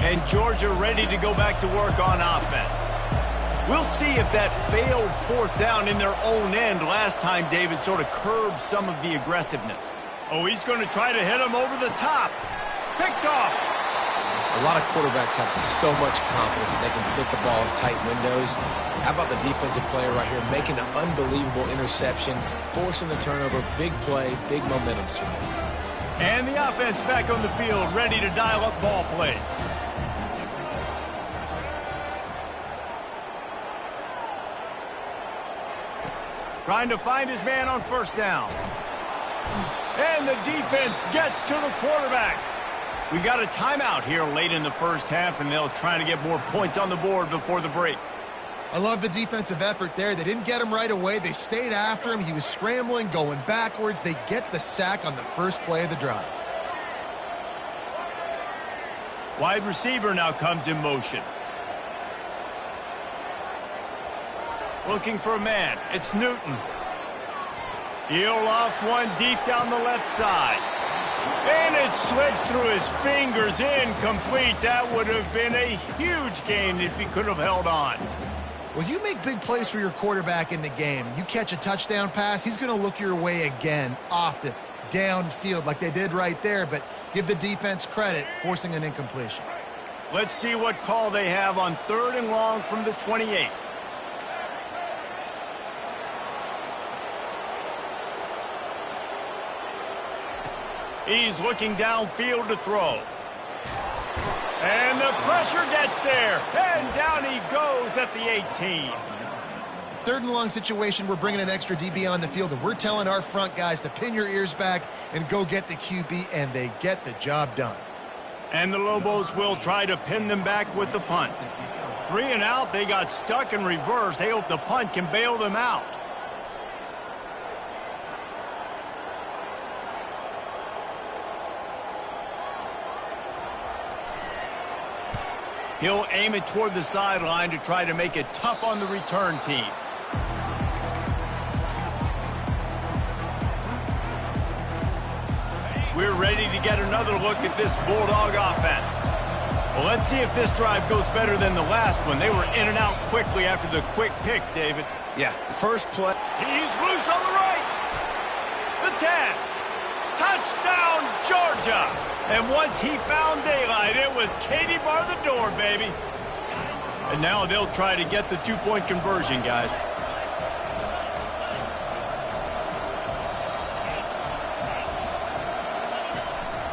And Georgia ready to go back to work on offense. We'll see if that failed 4th down in their own end last time, David, sort of curbed some of the aggressiveness. Oh, he's going to try to hit him over the top. Picked off. A lot of quarterbacks have so much confidence that they can fit the ball in tight windows. How about the defensive player right here making an unbelievable interception, forcing the turnover, big play, big momentum swing. And the offense back on the field, ready to dial up ball plays. Trying to find his man on 1st down. And the defense gets to the quarterback. We got a timeout here late in the 1st half, and they'll try to get more points on the board before the break. I love the defensive effort there. They didn't get him right away. They stayed after him. He was scrambling, going backwards. They get the sack on the 1st play of the drive. Wide receiver now comes in motion. Looking for a man. It's Newton. He'll loft one deep down the left side. And it slips through his fingers, incomplete. That would have been a huge gain if he could have held on. Well, you make big plays for your quarterback in the game. You catch a touchdown pass, he's going to look your way again, often, downfield like they did right there, but give the defense credit, forcing an incompletion. Let's see what call they have on 3rd and long from the 28. He's looking downfield to throw. And the pressure gets there. And down he goes at the 18. 3rd and long situation, we're bringing an extra DB on the field, and we're telling our front guys to pin your ears back and go get the QB, and they get the job done. And the Lobos will try to pin them back with the punt. 3 and out, they got stuck in reverse. They hope the punt can bail them out. He'll aim it toward the sideline to try to make it tough on the return team. We're ready to get another look at this Bulldog offense. Well, let's see if this drive goes better than the last one. They were in and out quickly after the quick pick, David. Yeah, first play. He's loose on the right. The 10. Touchdown, Georgia. And once he found daylight, it was Katie bar the door, baby. And now they'll try to get the 2-point conversion, guys.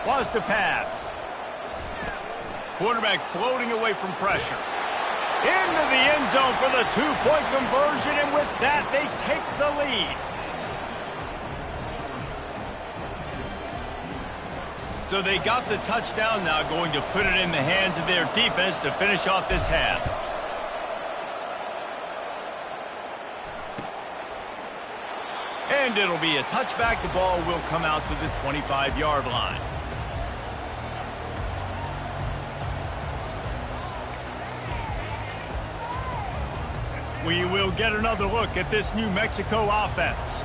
Was to pass. Quarterback floating away from pressure. Into the end zone for the 2-point conversion, and with that, they take the lead. So they got the touchdown, now going to put it in the hands of their defense to finish off this half. And it'll be a touchback. The ball will come out to the 25-yard line. We will get another look at this New Mexico offense.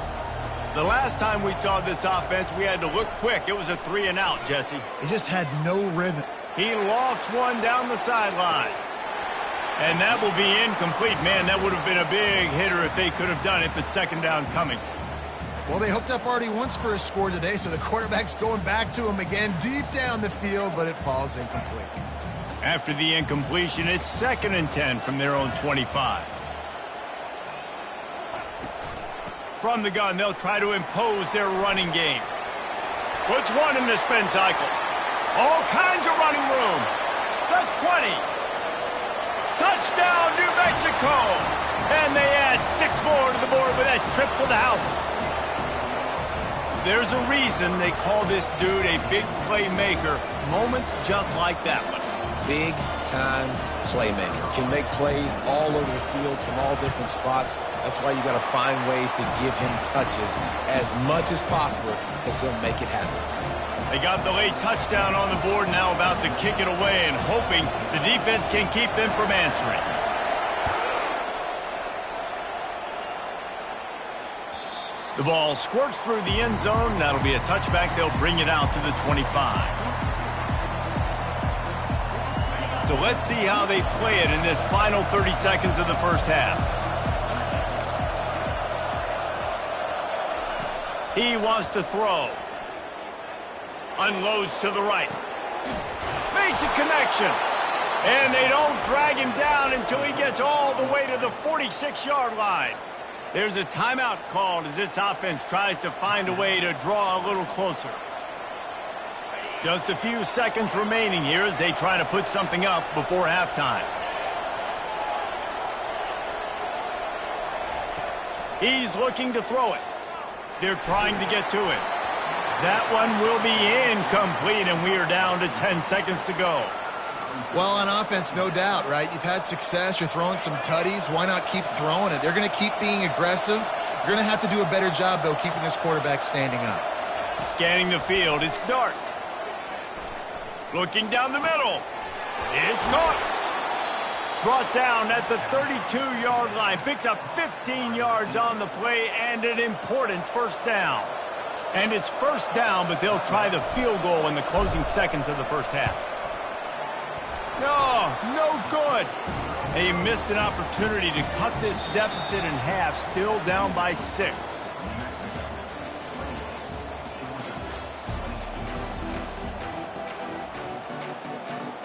The last time we saw this offense, we had to look quick. It was a 3 and out, Jesse. He just had no rhythm. He lofts one down the sideline. And that will be incomplete. Man, that would have been a big hitter if they could have done it, but 2nd down coming. Well, they hooked up already once for a score today, so the quarterback's going back to him again deep down the field, but it falls incomplete. After the incompletion, it's 2nd and 10 from their own 25. From the gun, they'll try to impose their running game. Puts one in the spin cycle. All kinds of running room. The 20. Touchdown, New Mexico. And they add 6 more to the board with that trip to the house. There's a reason they call this dude a big playmaker. Moments just like that one. Big-time playmaker. Can make plays all over the field from all different spots. That's why you got to find ways to give him touches as much as possible, because he'll make it happen. They got the late touchdown on the board, now about to kick it away and hoping the defense can keep them from answering. The ball squirts through the end zone. That'll be a touchback. They'll bring it out to the 25. So let's see how they play it in this final 30 seconds of the first half. He wants to throw. Unloads to the right. Makes a connection. And they don't drag him down until he gets all the way to the 46-yard line. There's a timeout called as this offense tries to find a way to draw a little closer. Just a few seconds remaining here as they try to put something up before halftime. He's looking to throw it. They're trying to get to it. That one will be incomplete, and we are down to 10 seconds to go. Well, on offense, no doubt, right? You've had success. You're throwing some tutties. Why not keep throwing it? They're going to keep being aggressive. You're going to have to do a better job, though, keeping this quarterback standing up. Scanning the field. It's dark. Looking down the middle. It's caught. Brought down at the 32-yard line. Picks up 15 yards on the play and an important 1st down. And it's 1st down, but they'll try the field goal in the closing seconds of the first half. No good. They missed an opportunity to cut this deficit in half, still down by 6.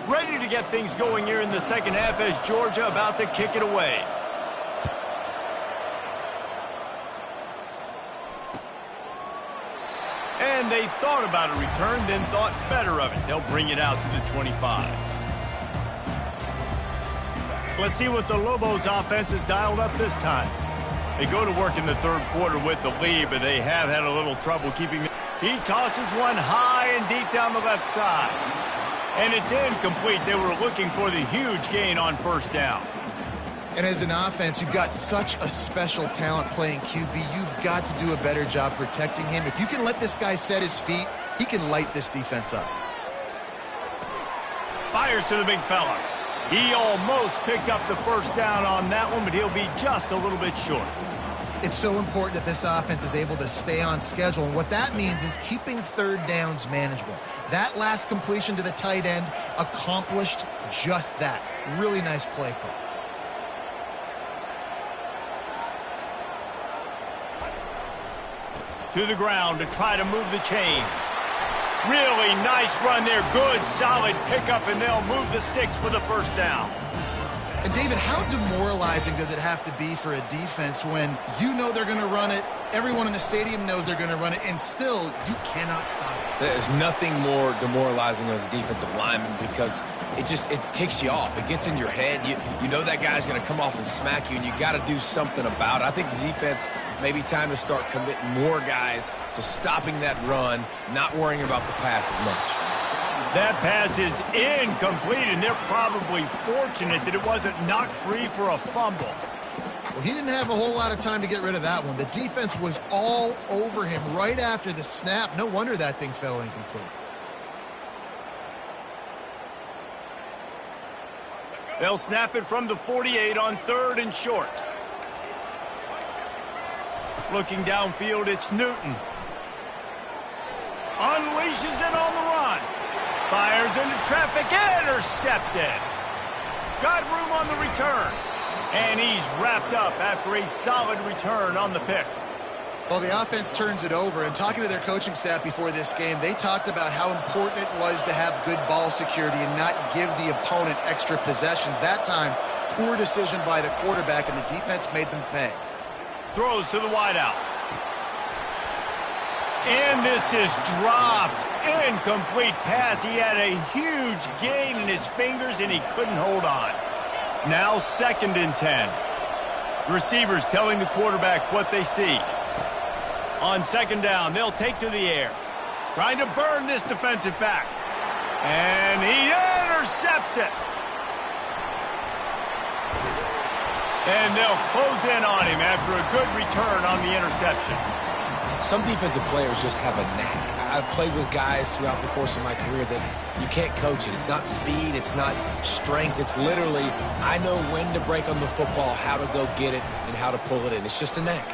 Ready to get things going here in the second half as Georgia about to kick it away. And they thought about a return, then thought better of it. They'll bring it out to the 25. Let's see what the Lobos offense has dialed up this time. They go to work in the third quarter with the lead, but they have had a little trouble keeping it. He tosses one high and deep down the left side. And it's incomplete. They were looking for the huge gain on first down. And as an offense, you've got such a special talent playing QB. You've got to do a better job protecting him. If you can let this guy set his feet, he can light this defense up. Fires to the big fella. He almost picked up the first down on that one, but he'll be just a little bit short. It's so important that this offense is able to stay on schedule, and what that means is keeping third downs manageable. That last completion to the tight end accomplished just that. Really nice play call. To the ground to try to move the chains. Really nice run there. Good, solid pickup, and they'll move the sticks for the first down. And, David, how demoralizing does it have to be for a defense when you know they're going to run it, everyone in the stadium knows they're going to run it, and still you cannot stop it? There's nothing more demoralizing as a defensive lineman because it ticks you off. It gets in your head. You know that guy's going to come off and smack you, and you got to do something about it. I think the defense may be time to start committing more guys to stopping that run, not worrying about the pass as much. That pass is incomplete, and they're probably fortunate that it wasn't knocked free for a fumble. Well, he didn't have a whole lot of time to get rid of that one. The defense was all over him right after the snap. No wonder that thing fell incomplete. They'll snap it from the 48 on third and short. Looking downfield, it's Newton. Unleashes it on the run. Fires into traffic, intercepted. Got room on the return. And he's wrapped up after a solid return on the pick. Well, the offense turns it over, and talking to their coaching staff before this game, they talked about how important it was to have good ball security and not give the opponent extra possessions. That time, poor decision by the quarterback, and the defense made them pay. Throws to the wideout. And this is dropped. Incomplete pass. He had a huge gain in his fingers, and he couldn't hold on. Now 2nd and 10. Receivers telling the quarterback what they see. On 2nd down, they'll take to the air. Trying to burn this defensive back. And he intercepts it. And they'll close in on him after a good return on the interception. Some defensive players just have a knack. I've played with guys throughout the course of my career that you can't coach it. It's not speed, it's not strength. It's literally, I know when to break on the football, how to go get it, and how to pull it in. It's just a knack.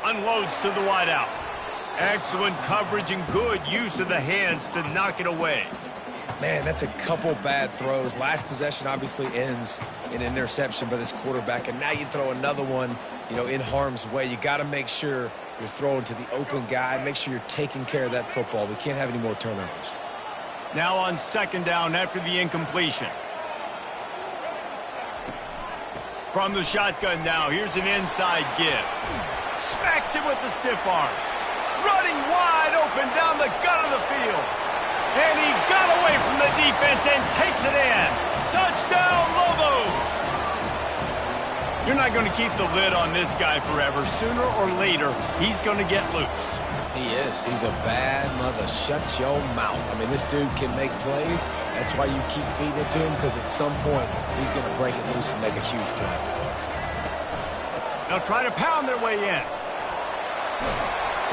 Unloads to the wideout. Excellent coverage and good use of the hands to knock it away. Man, that's a couple bad throws. Last possession obviously ends in an interception by this quarterback, and now you throw another one, in harm's way. You got to make sure you're throwing to the open guy. Make sure you're taking care of that football. We can't have any more turnovers. Now on 2nd down after the incompletion. From the shotgun now, here's an inside give. Smacks it with the stiff arm. Running wide open down the gut of the field. And he got away from the defense and takes it in. Touchdown, Lobos! You're not going to keep the lid on this guy forever. Sooner or later, he's going to get loose. He is. He's a bad mother. Shut your mouth. I mean, this dude can make plays. That's why you keep feeding it to him, because at some point, he's going to break it loose and make a huge play. They'll try to pound their way in.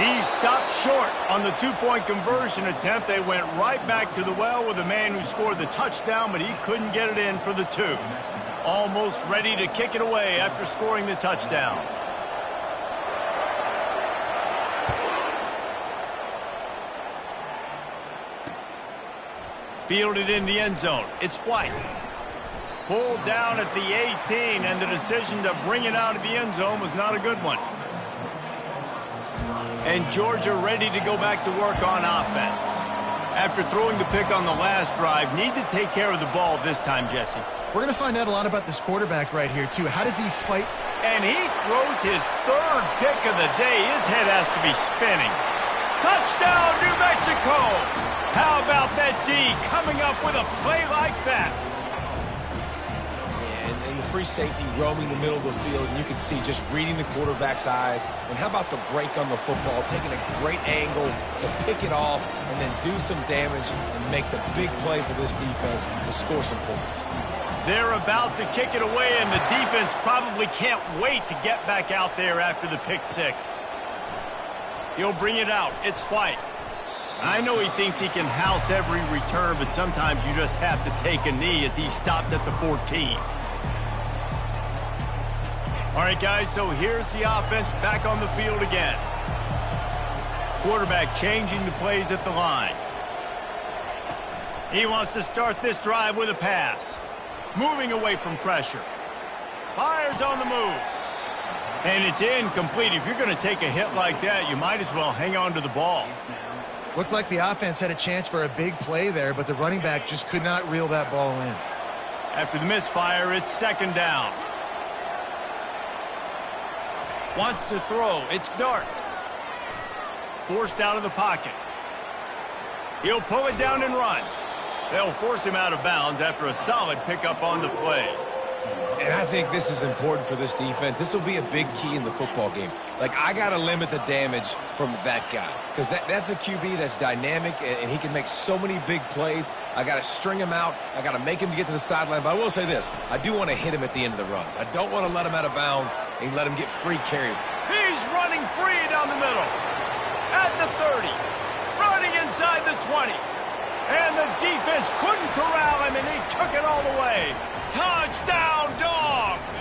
He stopped short on the 2-point conversion attempt. They went right back to the well with the man who scored the touchdown, but he couldn't get it in for the 2. Almost ready to kick it away after scoring the touchdown. Fielded in the end zone. It's White. Pulled down at the 18, and the decision to bring it out of the end zone was not a good one. And Georgia ready to go back to work on offense. After throwing the pick on the last drive, need to take care of the ball this time, Jesse. We're going to find out a lot about this quarterback right here, too. How does he fight? And he throws his 3rd pick of the day. His head has to be spinning. Touchdown, New Mexico! How about that D coming up with a play like that? Yeah, and the free safety roaming the middle of the field, and you can see just reading the quarterback's eyes. And how about the break on the football, taking a great angle to pick it off and then do some damage and make the big play for this defense to score some points. They're about to kick it away, and the defense probably can't wait to get back out there after the pick six. He'll bring it out. It's White. I know he thinks he can house every return, but sometimes you just have to take a knee as he stopped at the 14. All right, guys, so here's the offense back on the field again. Quarterback changing the plays at the line. He wants to start this drive with a pass. Moving away from pressure. Fires on the move. And it's incomplete. If you're going to take a hit like that, you might as well hang on to the ball. Looked like the offense had a chance for a big play there, but the running back just could not reel that ball in. After the misfire, it's second down. Wants to throw. It's Dart. Forced out of the pocket. He'll pull it down and run. They'll force him out of bounds after a solid pickup on the play. And I think this is important for this defense. This will be a big key in the football game. Like, I got to limit the damage from that guy because that's a QB that's dynamic, and he can make so many big plays. I got to string him out. I got to make him get to the sideline. But I will say this. I do want to hit him at the end of the runs. I don't want to let him out of bounds and let him get free carries. He's running free down the middle. At the 30. Running inside the 20. And the defense couldn't corral him, and he took it all the way. Touchdown, Dogs!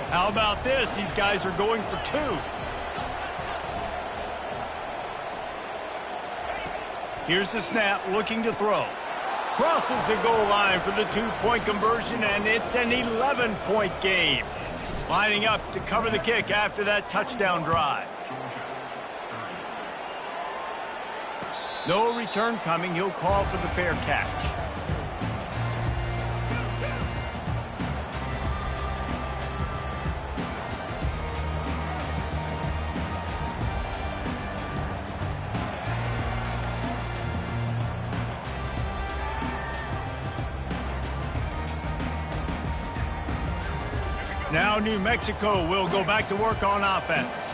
How about this? These guys are going for two. Here's the snap, looking to throw. Crosses the goal line for the two-point conversion, and it's an 11-point game. Lining up to cover the kick after that touchdown drive. No return coming. He'll call for the fair catch. Now New Mexico will go back to work on offense.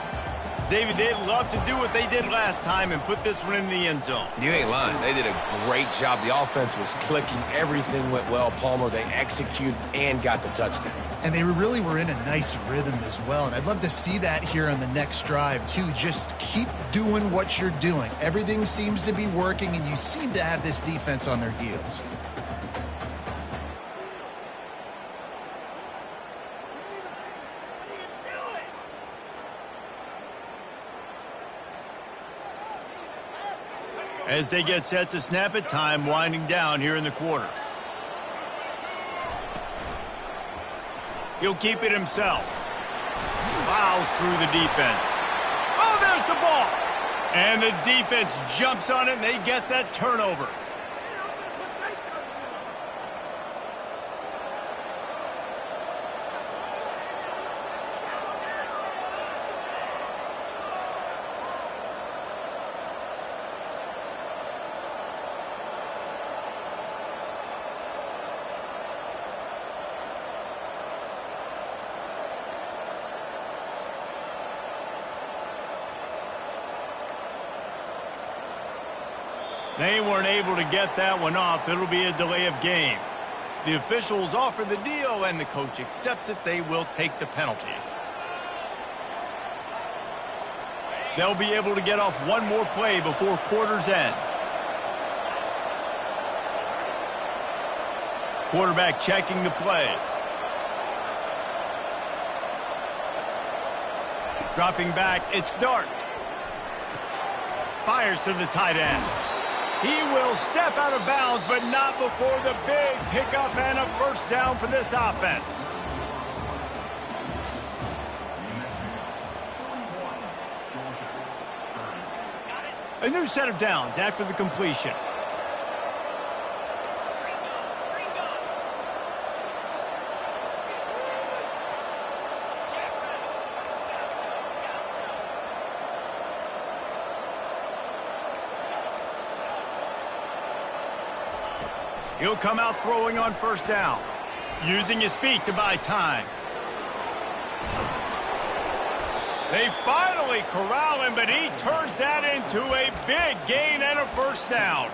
David, they'd love to do what they did last time and put this one in the end zone. You ain't lying. They did a great job. The offense was clicking. Everything went well. Palmer, they executed and got the touchdown. And they really were in a nice rhythm as well. And I'd love to see that here on the next drive, too. Just keep doing what you're doing. Everything seems to be working, and you seem to have this defense on their heels. As they get set to snap it, time winding down here in the quarter. He'll keep it himself. Fouls through the defense. Oh, there's the ball! And the defense jumps on it, and they get that turnover. They weren't able to get that one off. It'll be a delay of game. The officials offer the deal, and the coach accepts it. They will take the penalty. They'll be able to get off one more play before quarter's end. Quarterback checking the play. Dropping back, it's Dart. Fires to the tight end. He will step out of bounds, but not before the big pickup and a first down for this offense. A new set of downs after the completion. He'll come out throwing on first down. using his feet to buy time. They finally corral him, but he turns that into a big gain and a first down.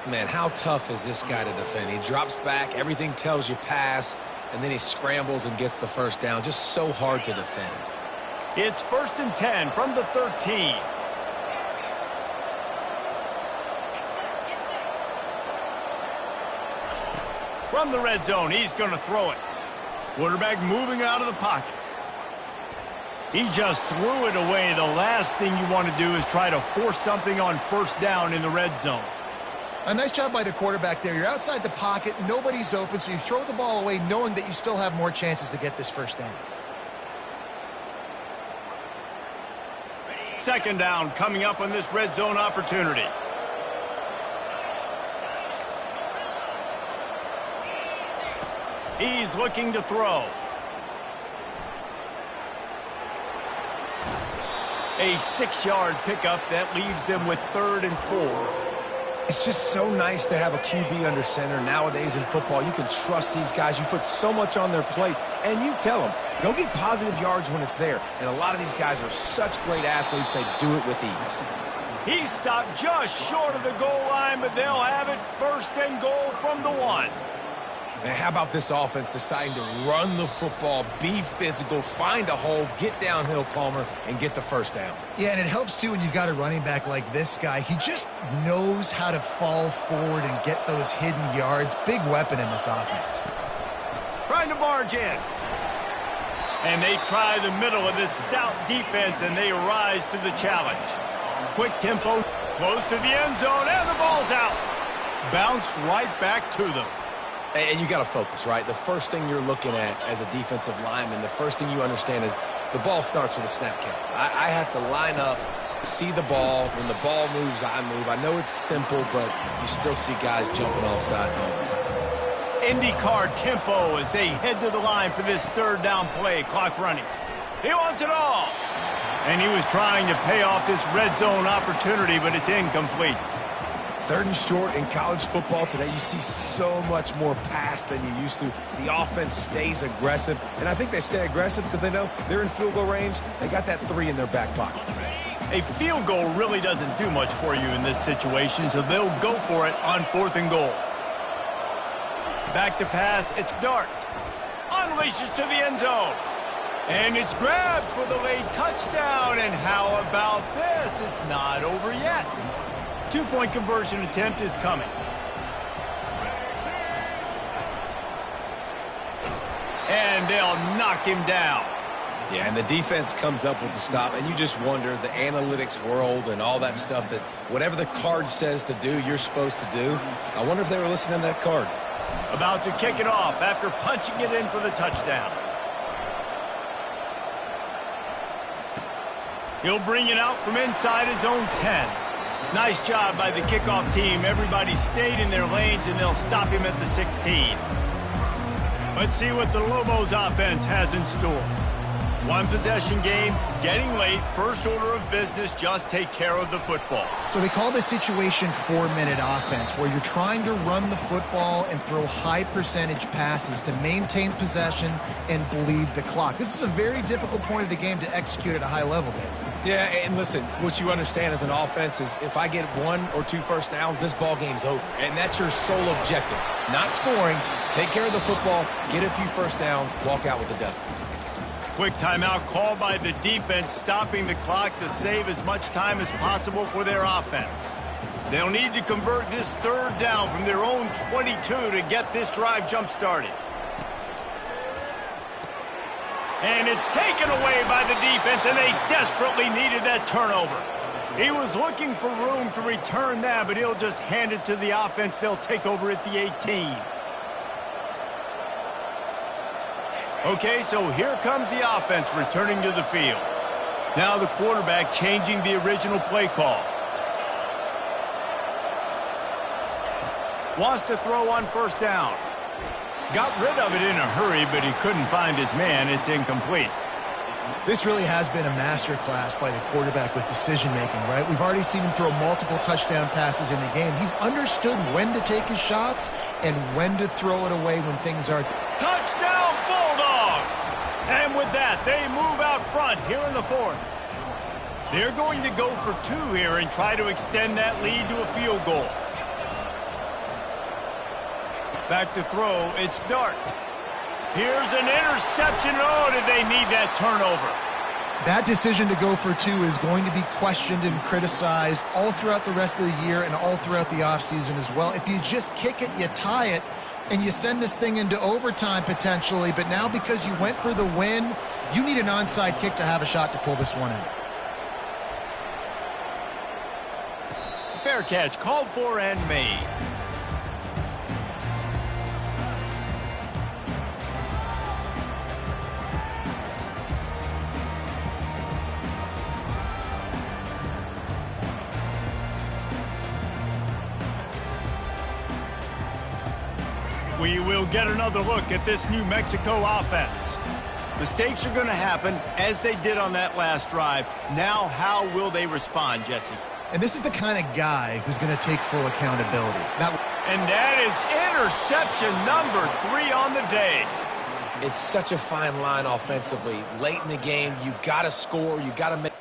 Man, how tough is this guy to defend? He drops back, everything tells you pass, and then he scrambles and gets the first down. Just so hard to defend. It's 1st and 10 from the 13. From the red zone, he's going to throw it. Quarterback moving out of the pocket. He just threw it away. The last thing you want to do is try to force something on first down in the red zone. A nice job by the quarterback there. You're outside the pocket, nobody's open, so you throw the ball away knowing that you still have more chances to get this first down. 2nd down coming up on this red zone opportunity. He's looking to throw. A 6-yard pickup that leaves them with 3rd and 4. It's just so nice to have a QB under center. Nowadays in football, you can trust these guys. You put so much on their plate, and you tell them, go get positive yards when it's there. And a lot of these guys are such great athletes, they do it with ease. He stopped just short of the goal line, but they'll have it 1st and goal from the 1. Man, how about this offense deciding to run the football, be physical, find a hole, get downhill, Palmer, and get the first down? Yeah, and it helps, too, when you've got a running back like this guy. He just knows how to fall forward and get those hidden yards. Big weapon in this offense. Trying to barge in. And they try the middle of this stout defense, and they rise to the challenge. Quick tempo, close to the end zone, and the ball's out. Bounced right back to them. And you got to focus, right? The first thing you're looking at as a defensive lineman, the first thing you understand is the ball starts with a snap count. I have to line up, see the ball. When the ball moves, I move. I know it's simple, but you still see guys jumping off sides all the time. IndyCar tempo as they head to the line for this 3rd down play. Clock running. He wants it all. And he was trying to pay off this red zone opportunity, but it's incomplete. 3rd and short in college football today, you see so much more pass than you used to. The offense stays aggressive, and I think they stay aggressive because they know they're in field goal range. They got that 3 in their back pocket. A field goal really doesn't do much for you in this situation, so they'll go for it on 4th and goal. Back to pass, it's Dart. Unleashes to the end zone. And it's grabbed for the late touchdown, and how about this? It's not over yet. 2-point conversion attempt is coming. And they'll knock him down. Yeah, and the defense comes up with the stop, and you just wonder, the analytics world and all that stuff, that whatever the card says to do, you're supposed to do. I wonder if they were listening to that card. About to kick it off after punching it in for the touchdown. He'll bring it out from inside his own 10. Nice job by the kickoff team. Everybody stayed in their lanes, and they'll stop him at the 16. Let's see what the Lobos offense has in store. 1-possession game, getting late, first order of business, just take care of the football. So they call this situation 4-minute offense, where you're trying to run the football and throw high percentage passes to maintain possession and bleed the clock. This is a very difficult point of the game to execute at a high level, Dave. Yeah, and listen, what you understand as an offense is if I get 1 or 2 first downs, this ball game's over. And that's your sole objective. Not scoring, take care of the football, get a few first downs, walk out with the W. Quick timeout called by the defense, stopping the clock to save as much time as possible for their offense. They'll need to convert this 3rd down from their own 22 to get this drive jump-started. And it's taken away by the defense, and they desperately needed that turnover. He was looking for room to return that, but he'll just hand it to the offense. They'll take over at the 18. Okay, so here comes the offense returning to the field. Now the quarterback changing the original play call. Wants to throw on 1st down. Got rid of it in a hurry, but he couldn't find his man. It's incomplete. This really has been a masterclass by the quarterback with decision-making, right? We've already seen him throw multiple touchdown passes in the game. He's understood when to take his shots and when to throw it away when things are Touchdown, Bulldogs! And with that, they move out front here in the fourth. They're going to go for 2 here and try to extend that lead to a field goal. Back to throw, it's Dart. Here's an interception. Oh, did they need that turnover? That decision to go for 2 is going to be questioned and criticized all throughout the rest of the year and all throughout the offseason as well. If you just kick it, you tie it, and you send this thing into overtime potentially, but now because you went for the win, you need an onside kick to have a shot to pull this one out. Fair catch, called for and made. We will get another look at this New Mexico offense. Mistakes are going to happen, as they did on that last drive. Now, how will they respond, Jesse? And this is the kind of guy who's going to take full accountability. And that is interception number 3 on the day. It's such a fine line offensively. Late in the game, you got to score. You got to make.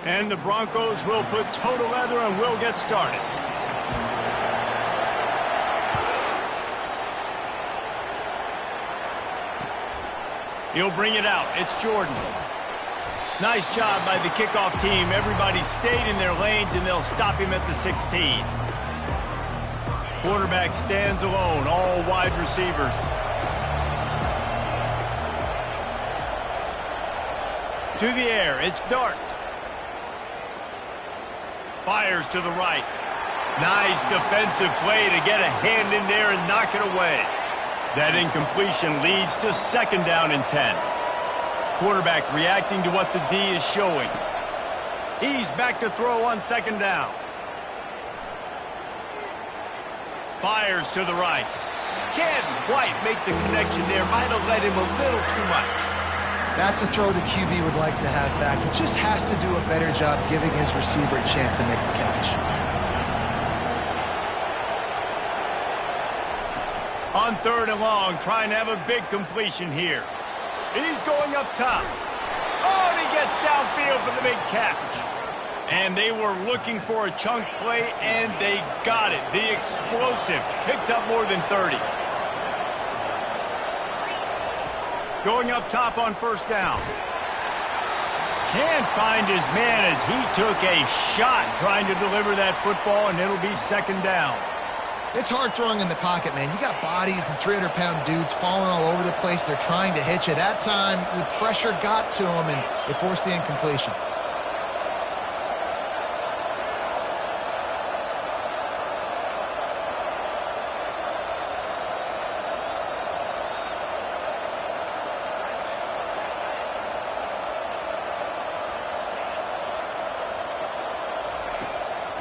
And the Broncos will put toe to leather and will get started. He'll bring it out. It's Jordan. Nice job by the kickoff team. Everybody stayed in their lanes, and they'll stop him at the 16. Quarterback stands alone, all wide receivers. To the air, it's Dart. Fires to the right. Nice defensive play to get a hand in there and knock it away. That incompletion leads to 2nd down and 10. Quarterback reacting to what the D is showing. He's back to throw on 2nd down. Fires to the right. Can't quite make the connection there. Might have led him a little too much. That's a throw the QB would like to have back. He just has to do a better job giving his receiver a chance to make the catch. On 3rd and long, trying to have a big completion here. He's going up top. Oh, and he gets downfield for the big catch. And they were looking for a chunk play, and they got it. The explosive picks up more than 30. Going up top on 1st down. Can't find his man as he took a shot trying to deliver that football, and it'll be 2nd down. It's hard throwing in the pocket, man. You got bodies and 300-pound dudes falling all over the place. They're trying to hit you. That time, the pressure got to him, and it forced the incompletion.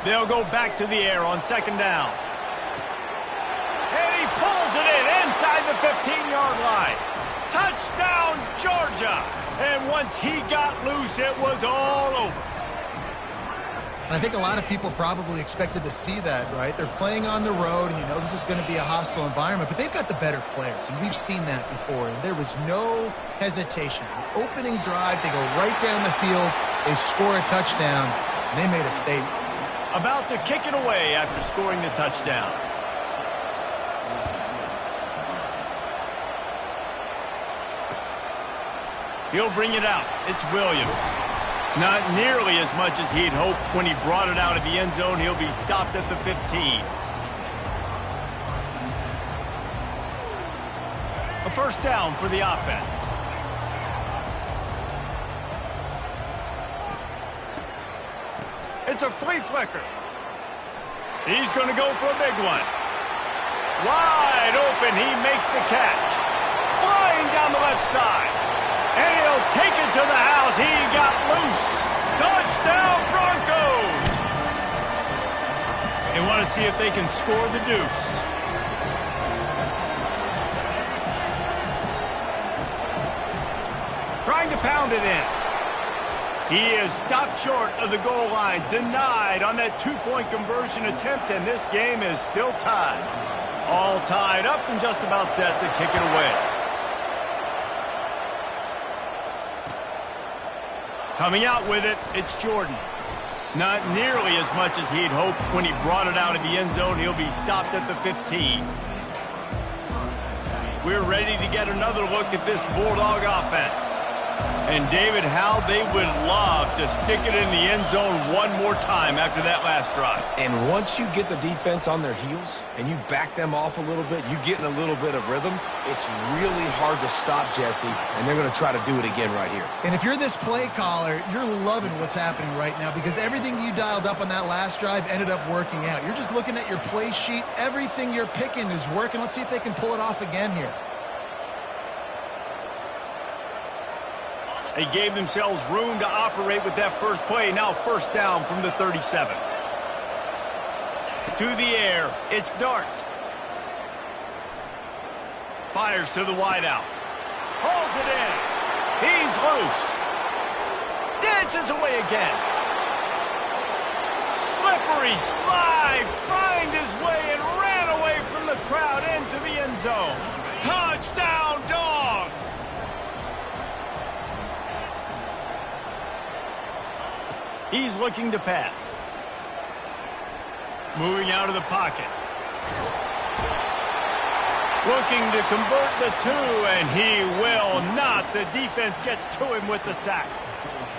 They'll go back to the air on 2nd down. And he pulls it in inside the 15-yard line. Touchdown, Georgia. And once he got loose, it was all over. And I think a lot of people probably expected to see that, right? They're playing on the road, and you know this is going to be a hostile environment, but they've got the better players, and we've seen that before, and there was no hesitation. The opening drive, they go right down the field, they score a touchdown, and they made a statement. About to kick it away after scoring the touchdown. He'll bring it out. It's Williams. Not nearly as much as he'd hoped when he brought it out of the end zone. He'll be stopped at the 15. A 1st down for the offense. It's a flea flicker. He's going to go for a big one. Wide open, he makes the catch. Flying down the left side. And he'll take it to the house. He got loose. Touchdown, Broncos. They want to see if they can score the deuce. Trying to pound it in. He is stopped short of the goal line, denied on that 2-point conversion attempt, and this game is still tied. All tied up and just about set to kick it away. Coming out with it, it's Jordan. Not nearly as much as he'd hoped when he brought it out of the end zone. He'll be stopped at the 15. We're ready to get another look at this Bulldog offense. And, David, how they would love to stick it in the end zone one more time after that last drive. And once you get the defense on their heels and you back them off a little bit, you get in a little bit of rhythm, it's really hard to stop, Jesse, and they're going to try to do it again right here. And if you're this play caller, you're loving what's happening right now because everything you dialed up on that last drive ended up working out. You're just looking at your play sheet. Everything you're picking is working. Let's see if they can pull it off again here. They gave themselves room to operate with that first play. Now 1st down from the 37. To the air, it's Dart. Fires to the wideout. Hauls it in. He's loose. Dances away again. Slippery slide. Find his way and ran away from the crowd into the end zone. Touchdown, Dogs. He's looking to pass. Moving out of the pocket. Looking to convert the 2, and he will not. The defense gets to him with the sack.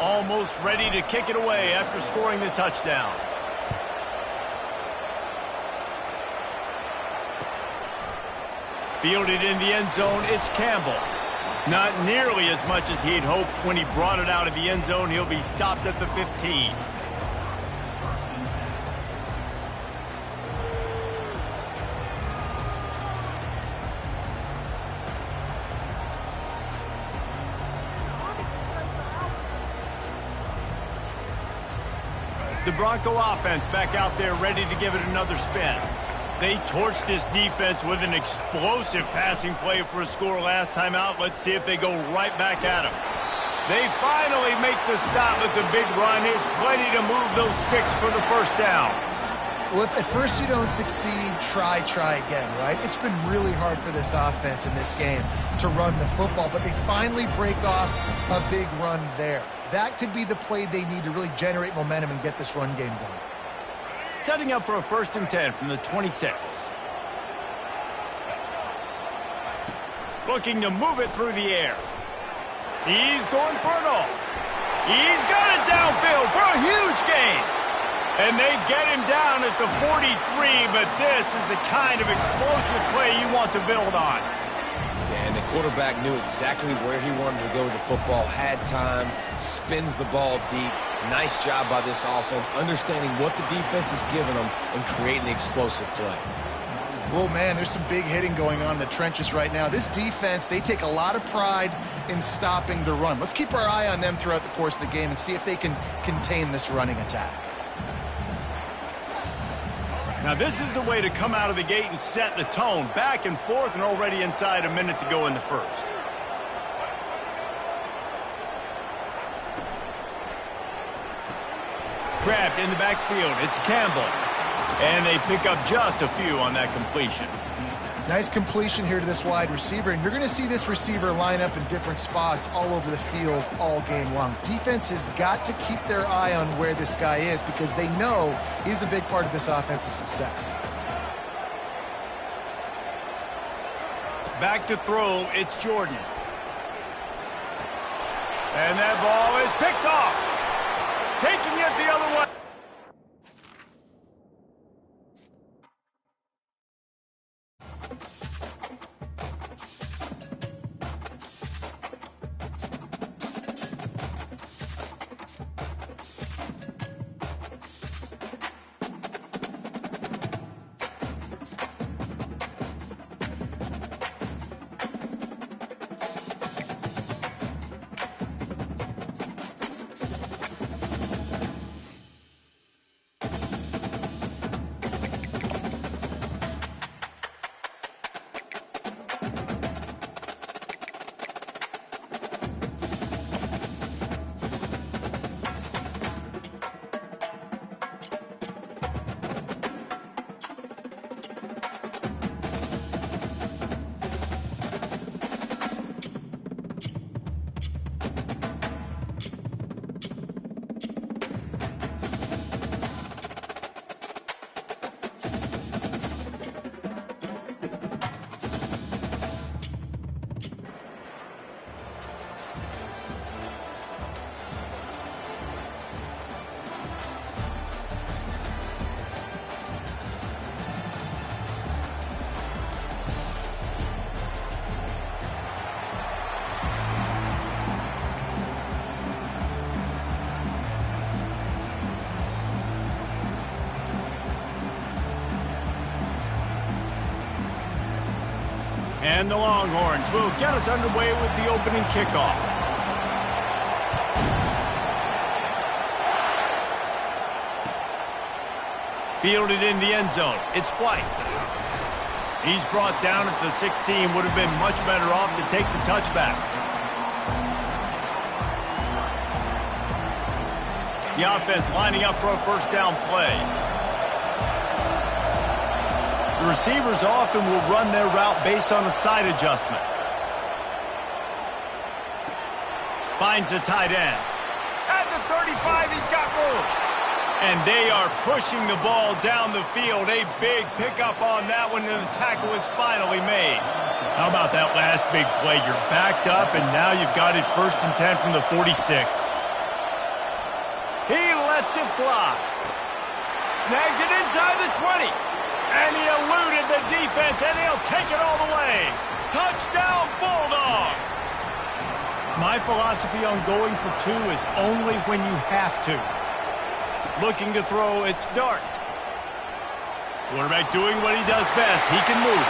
Almost ready to kick it away after scoring the touchdown. Fielded in the end zone, it's Campbell. Not nearly as much as he'd hoped when he brought it out of the end zone. He'll be stopped at the 15. The Bronco offense back out there ready to give it another spin. They torched this defense with an explosive passing play for a score last time out. Let's see if they go right back at him. They finally make the stop with the big run. There's plenty to move those sticks for the 1st down. Well, if at first you don't succeed, try again, right? It's been really hard for this offense in this game to run the football, but they finally break off a big run there. That could be the play they need to really generate momentum and get this run game going. Setting up for a 1st and 10 from the 26. Looking to move it through the air. He's going for it all. He's got it downfield for a huge gain. And they get him down at the 43, but this is the kind of explosive play you want to build on. Yeah, and the quarterback knew exactly where he wanted to go with the football, had time, spins the ball deep. Nice job by this offense, understanding what the defense is giving them and creating the explosive play. Well, man, there's some big hitting going on in the trenches right now. This defense, they take a lot of pride in stopping the run. Let's keep our eye on them throughout the course of the game and see if they can contain this running attack. Now this is the way to come out of the gate and set the tone. Back and forth and already inside a minute to go in the first. Grabbed in the backfield. It's Campbell. And they pick up just a few on that completion. Nice completion here to this wide receiver, and you're going to see this receiver line up in different spots all over the field all game long. Defense has got to keep their eye on where this guy is because they know he's a big part of this offense's success. Back to throw, it's Jordan. And that ball is picked off. Taking it the other way. And the Longhorns will get us underway with the opening kickoff. Fielded in the end zone. It's White. He's brought down at the 16. Would have been much better off to take the touchback. The offense lining up for a first down play. The receivers often will run their route based on a side adjustment. Finds the tight end. At the 35, he's got room. And they are pushing the ball down the field. A big pickup on that one, and the tackle is finally made. How about that last big play? You're backed up, and now you've got it 1st and 10 from the 46. He lets it fly. Snags it inside the 20. And he eluded the defense, and he'll take it all the way. Touchdown, Bulldogs! My philosophy on going for 2 is only when you have to. Looking to throw, it's Dart. Quarterback doing what he does best. He can move.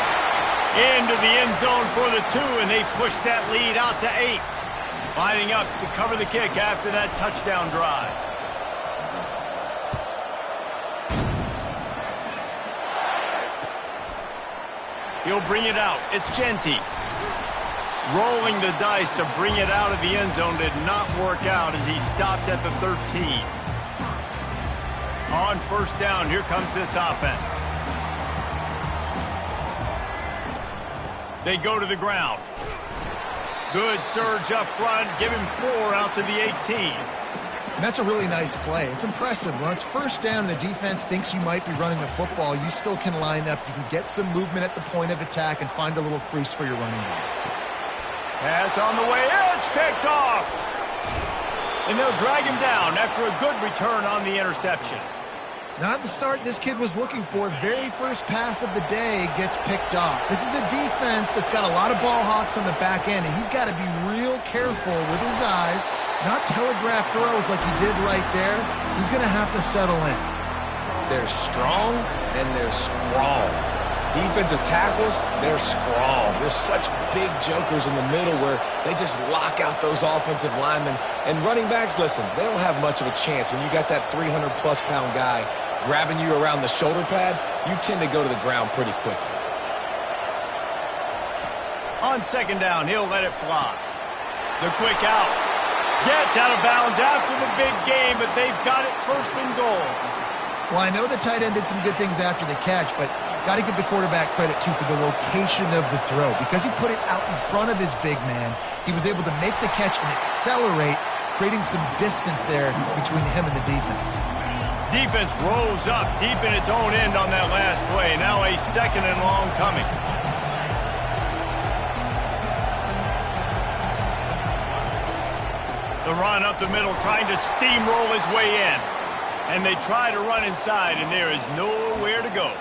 Into the end zone for the 2, and they push that lead out to 8. Lining up to cover the kick after that touchdown drive. He'll bring it out. It's Genty. Rolling the dice to bring it out of the end zone did not work out as he stopped at the 13. On first down, here comes this offense. They go to the ground. Good surge up front. Give him 4 out to the 18. And that's a really nice play. It's impressive. When it's first down and the defense thinks you might be running the football, you still can line up. You can get some movement at the point of attack and find a little crease for your running back. Pass on the way. It's picked off. And they'll drag him down after a good return on the interception. Not the start this kid was looking for. Very first pass of the day gets picked off. This is a defense that's got a lot of ball hawks on the back end, and he's got to be real careful with his eyes, not telegraph throws like he did right there. He's going to have to settle in. They're strong and they're strong. Defensive tackles, they're strong. There's such big jokers in the middle where they just lock out those offensive linemen. And running backs, listen, they don't have much of a chance. When you got that 300-plus pound guy grabbing you around the shoulder pad, you tend to go to the ground pretty quickly. On second down, he'll let it fly. The quick out. Gets out of bounds after the big game, but they've got it first and goal. Well, I know the tight end did some good things after the catch, but got to give the quarterback credit, too, for the location of the throw. Because he put it out in front of his big man, he was able to make the catch and accelerate, creating some distance there between him and the defense. Defense rolls up deep in its own end on that last play. Now a second and long coming. The run up the middle, trying to steamroll his way in. And they try to run inside, and there is nowhere to go.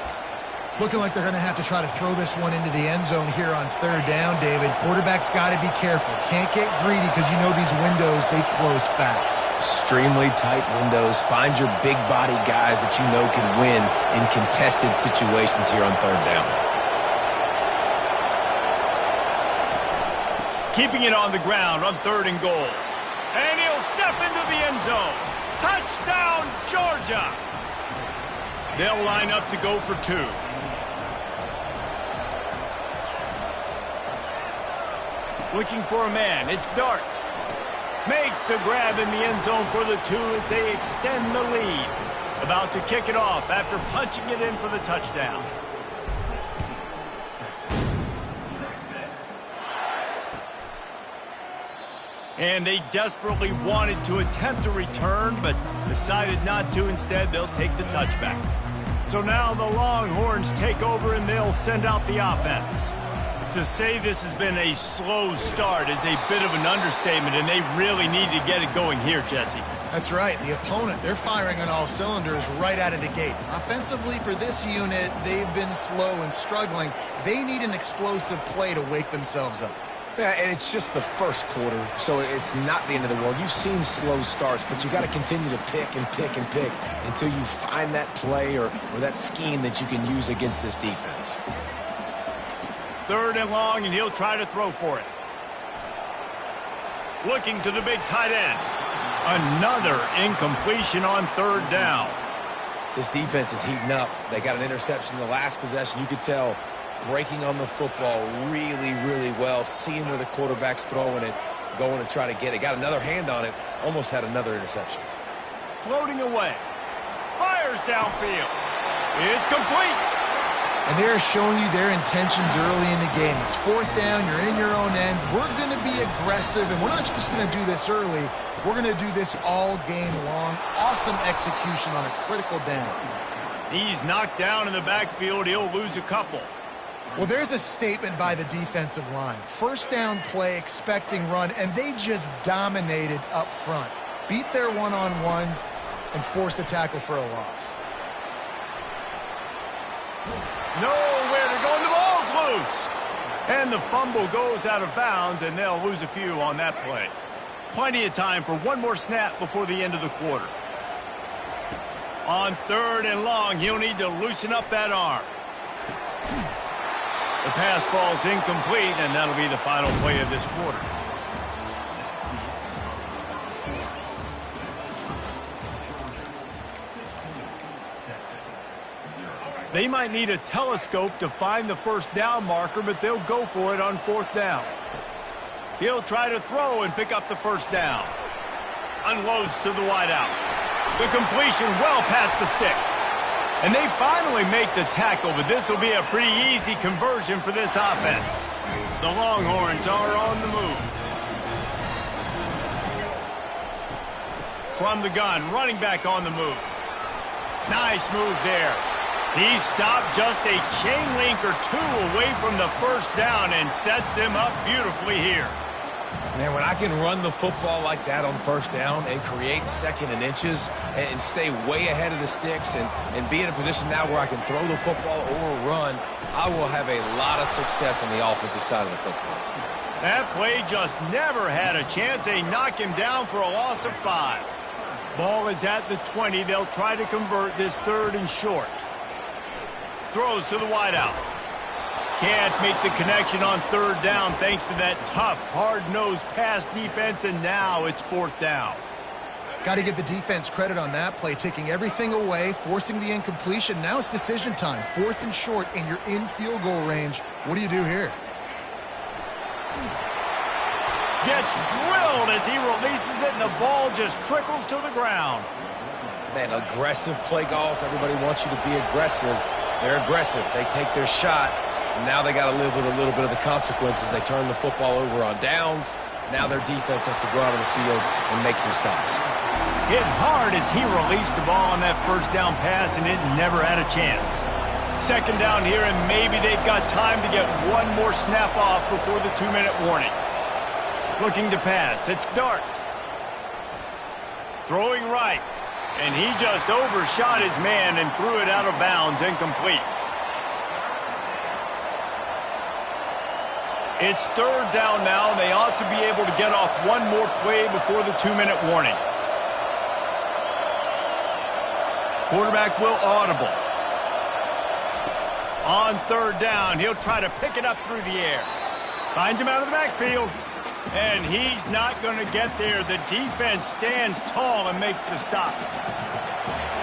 It's looking like they're going to have to try to throw this one into the end zone here on third down, David. Quarterback's got to be careful. Can't get greedy because you know these windows, they close fast. Extremely tight windows. Find your big body guys that you know can win in contested situations here on third down. Keeping it on the ground on third and goal. And he'll step into the end zone. Touchdown, Georgia! They'll line up to go for 2. Looking for a man. It's Dart. Makes the grab in the end zone for the 2 as they extend the lead. About to kick it off after punching it in for the touchdown. And they desperately wanted to attempt a return, but decided not to. Instead, they'll take the touchback. So now the Longhorns take over, and they'll send out the offense. To say this has been a slow start is a bit of an understatement, and they really need to get it going here, Jesse. That's right. The opponent, they're firing on all cylinders right out of the gate. Offensively, for this unit, they've been slow and struggling. They need an explosive play to wake themselves up. Yeah, and it's just the first quarter, so it's not the end of the world. You've seen slow starts, but you got to continue to pick and pick and pick until you find that play or that scheme that you can use against this defense. Third and long, and he'll try to throw for it. Looking to the big tight end. Another incompletion on third down. This defense is heating up. They got an interception in the last possession. You could tell breaking on the football really, really well, seeing where the quarterback's throwing it, going to try to get it. Got another hand on it, almost had another interception. Floating away. Fires downfield. It's complete. And they're showing you their intentions early in the game. It's fourth down, you're in your own end. We're going to be aggressive, and we're not just going to do this early. We're going to do this all game long. Awesome execution on a critical down. He's knocked down in the backfield. He'll lose a couple. Well, there's a statement by the defensive line. First down play, expecting run, and they just dominated up front. Beat their one-on-ones and forced a tackle for a loss. Nowhere to go, and the ball's loose. And the fumble goes out of bounds, and they'll lose a few on that play. Plenty of time for one more snap before the end of the quarter. On third and long, he'll need to loosen up that arm. The pass falls incomplete, and that'll be the final play of this quarter. They might need a telescope to find the first down marker, but they'll go for it on fourth down. He'll try to throw and pick up the first down. Unloads to the wideout. The completion well past the sticks. And they finally make the tackle, but this will be a pretty easy conversion for this offense. The Longhorns are on the move. From the gun, running back on the move. Nice move there. He stopped just a chain link or two away from the first down and sets them up beautifully here. Man, when I can run the football like that on first down and create second and inches and stay way ahead of the sticks and be in a position now where I can throw the football or run, I will have a lot of success on the offensive side of the football. That play just never had a chance. They knock him down for a loss of 5. Ball is at the 20. They'll try to convert this 3rd and short. Throws to the wideout. Can't make the connection on 3rd down thanks to that tough, hard-nosed pass defense, and now it's 4th down. Got to give the defense credit on that play, taking everything away, forcing the incompletion. Now it's decision time. 4th and short, and you're in field goal range. What do you do here? Gets drilled as he releases it, and the ball just trickles to the ground. Man, aggressive play calls. Everybody wants you to be aggressive. They're aggressive. They take their shot. Now they got to live with a little bit of the consequences. They turn the football over on downs. Now their defense has to go out on the field and make some stops. Hit hard as he released the ball on that first down pass, and it never had a chance. 2nd down here, and maybe they've got time to get one more snap off before the 2-minute warning. Looking to pass. It's Dart. Throwing right. And he just overshot his man and threw it out of bounds, incomplete. It's 3rd down now, and they ought to be able to get off one more play before the 2-minute warning. Quarterback will audible. On 3rd down, he'll try to pick it up through the air. Finds him out of the backfield. And he's not going to get there. The defense stands tall and makes the stop.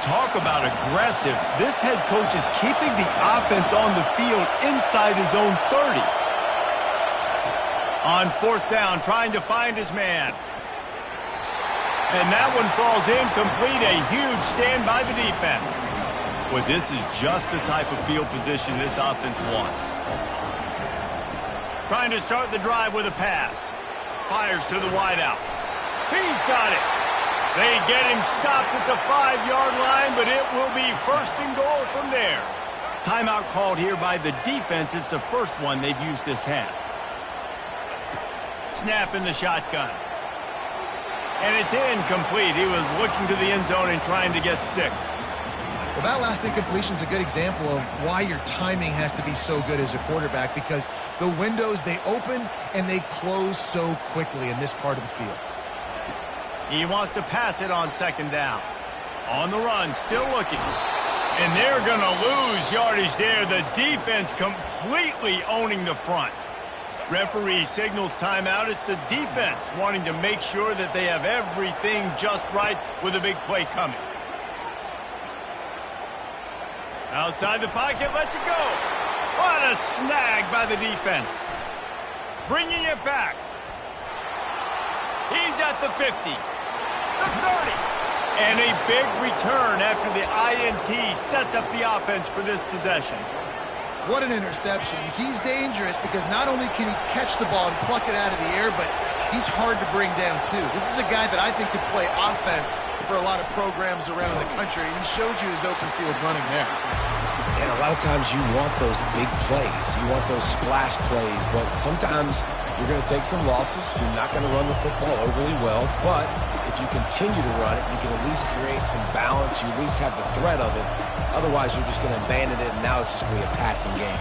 Talk about aggressive. This head coach is keeping the offense on the field inside his own 30. On 4th down, trying to find his man. And that one falls incomplete. A huge stand by the defense. Well, this is just the type of field position this offense wants. Trying to start the drive with a pass. Fires to the wideout. He's got it. They get him stopped at the 5-yard line, but it will be 1st and goal from there. Timeout called here by the defense. It's the first one they've used this half. Snap in the shotgun. And it's incomplete. He was looking to the end zone and trying to get 6. Well, that last incompletion is a good example of why your timing has to be so good as a quarterback, because the windows, they open and they close so quickly in this part of the field. He wants to pass it on 2nd down. On the run, still looking. And they're going to lose yardage there. The defense completely owning the front. Referee signals timeout. It's the defense wanting to make sure that they have everything just right with a big play coming. Outside the pocket, lets it go. What a snag by the defense. Bringing it back. He's at the 50, the 30. And a big return after the INT sets up the offense for this possession. What an interception. He's dangerous because not only can he catch the ball and pluck it out of the air, but he's hard to bring down too. This is a guy that I think could play offense for a lot of programs around the country, and he showed you his open field running there. And a lot of times you want those big plays. You want those splash plays, but sometimes you're going to take some losses. You're not going to run the football overly well, but if you continue to run it, you can at least create some balance. You at least have the threat of it. Otherwise, you're just going to abandon it, and now it's just going to be a passing game.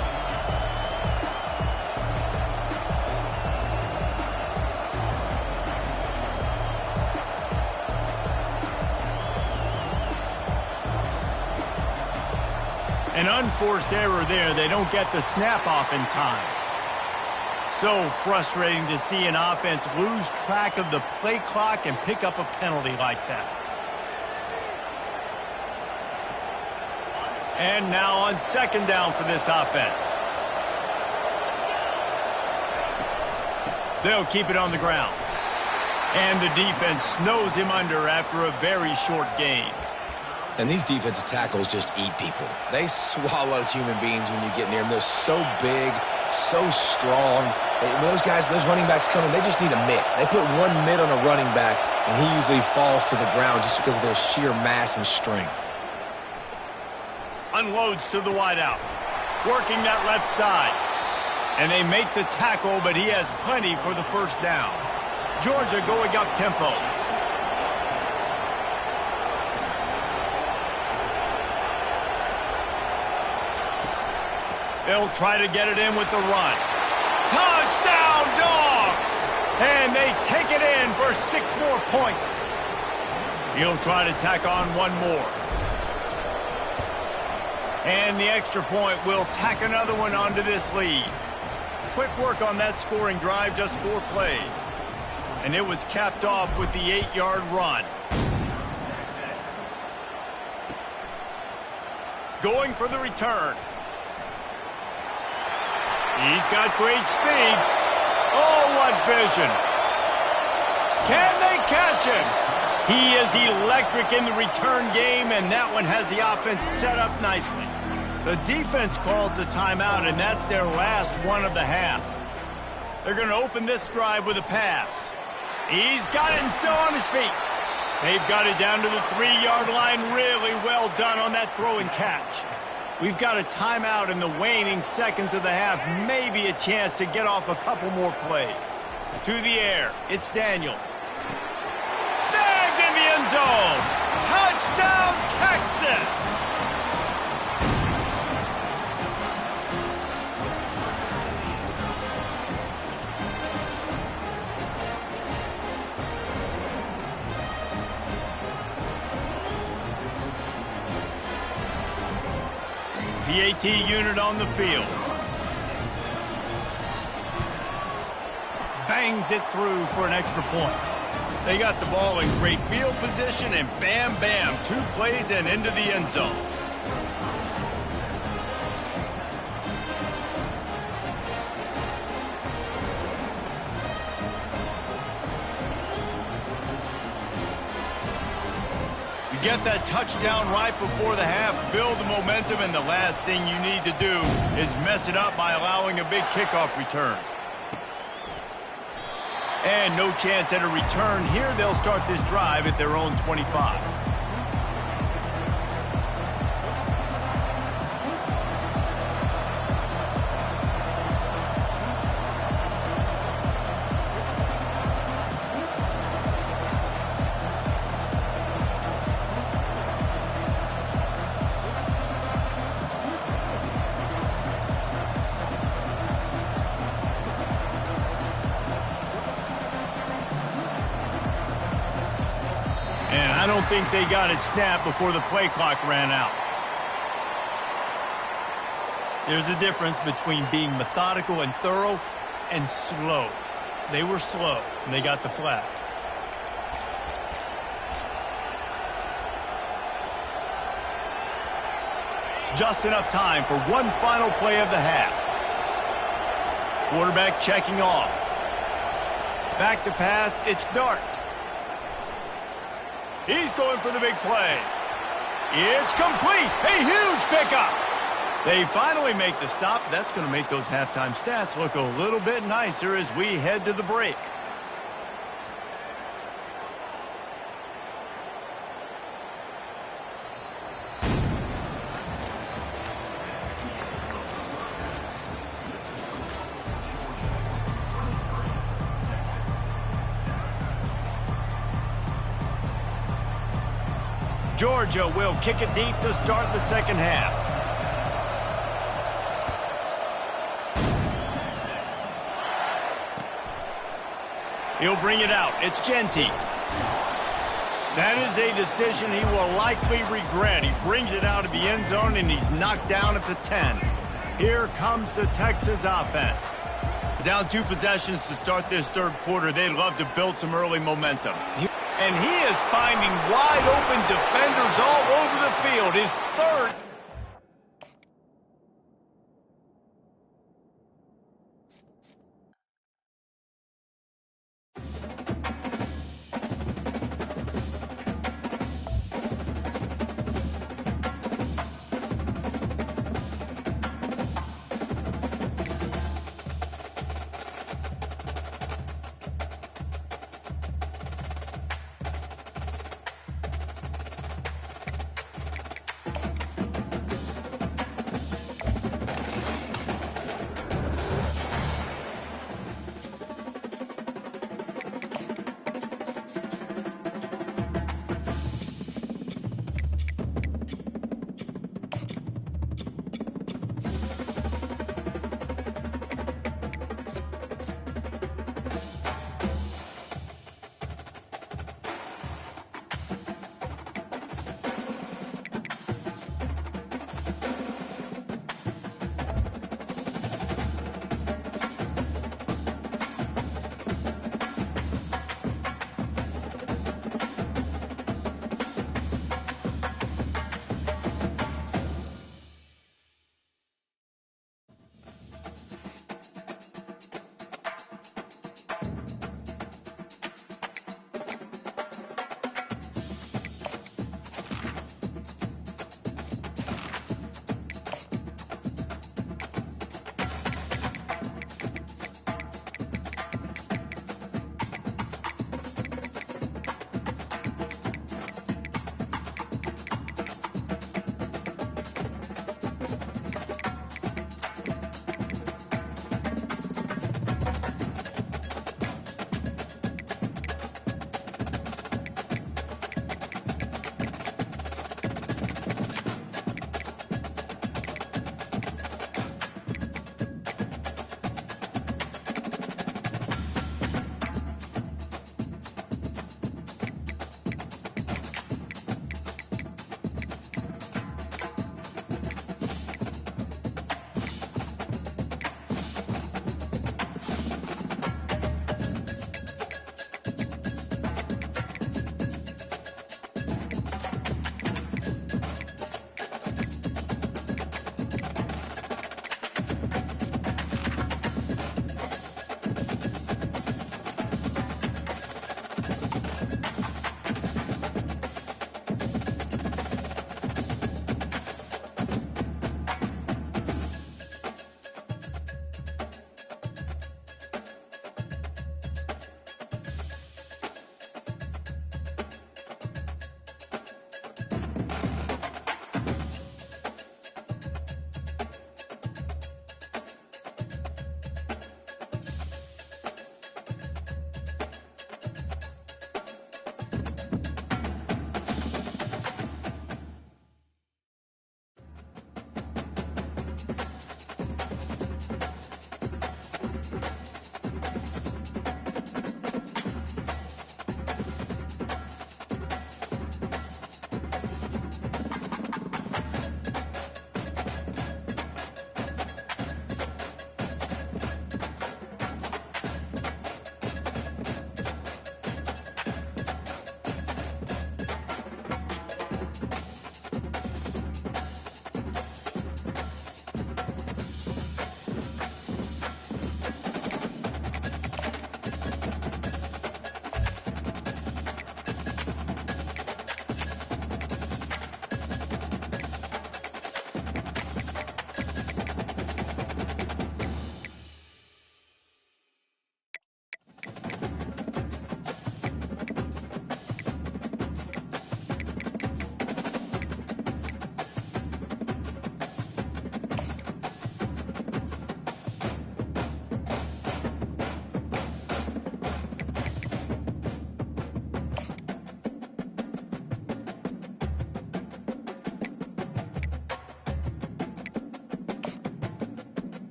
An unforced error there. They don't get the snap off in time. So frustrating to see an offense lose track of the play clock and pick up a penalty like that. And now on 2nd down for this offense. They'll keep it on the ground. And the defense snows him under after a very short gain. And these defensive tackles just eat people. They swallow human beings when you get near them. They're so big, so strong. Those guys, those running backs coming, they just need a mitt. They put one mitt on a running back, and he usually falls to the ground just because of their sheer mass and strength. Unloads to the wideout, working that left side. And they make the tackle, but he has plenty for the first down. Georgia going up tempo. They'll try to get it in with the run. Touchdown, Dogs! And they take it in for 6 more points. He'll try to tack on one more. And the extra point will tack another one onto this lead. Quick work on that scoring drive, just 4 plays. And it was capped off with the 8-yard run. Going for the return. He's got great speed. Oh, what vision. Can they catch him? He is electric in the return game, and that one has the offense set up nicely. The defense calls the timeout, and that's their last one of the half. They're going to open this drive with a pass. He's got it and still on his feet. They've got it down to the 3-yard line. Really well done on that throw and catch. We've got a timeout in the waning seconds of the half. Maybe a chance to get off a couple more plays. To the air, it's Daniels. Snagged in the end zone. Touchdown, Texas! PAT unit on the field. Bangs it through for an extra point. They got the ball in great field position, and bam, bam, 2 plays and into the end zone. Get that touchdown right before the half, build the momentum, and the last thing you need to do is mess it up by allowing a big kickoff return. And no chance at a return here. They'll start this drive at their own 25. I don't think they got it snapped before the play clock ran out. There's a difference between being methodical and thorough and slow. They were slow, and they got the flag. Just enough time for one final play of the half. Quarterback checking off. Back to pass, it's Dart. He's going for the big play. It's complete. A huge pickup. They finally make the stop. That's going to make those halftime stats look a little bit nicer as we head to the break. Georgia will kick it deep to start the second half. He'll bring it out. It's Genty. That is a decision he will likely regret. He brings it out of the end zone, and he's knocked down at the 10. Here comes the Texas offense. Down 2 possessions to start this third quarter. They'd love to build some early momentum. And he is finding wide-open defenders all over the field. His third.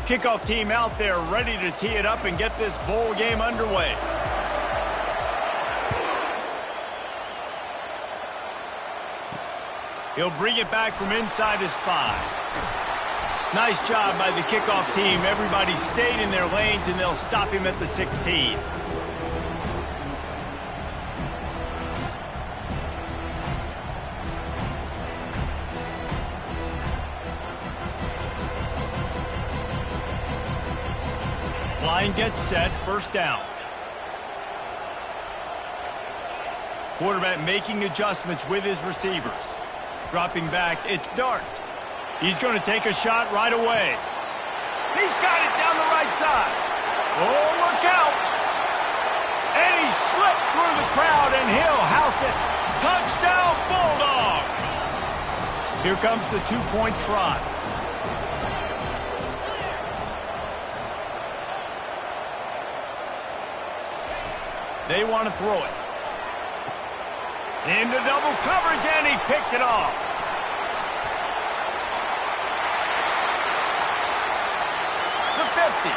Kickoff team out there ready to tee it up and get this bowl game underway. He'll bring it back from inside his 5. Nice job by the kickoff team. Everybody stayed in their lanes, and they'll stop him at the 16. Line gets set, first down. Quarterback making adjustments with his receivers. Dropping back, it's Dart. He's going to take a shot right away. He's got it down the right side. Oh, look out. And he slipped through the crowd, and he'll house it. Touchdown, Bulldogs. Here comes the 2-point try. They want to throw it. Into double coverage, and he picked it off. The 50.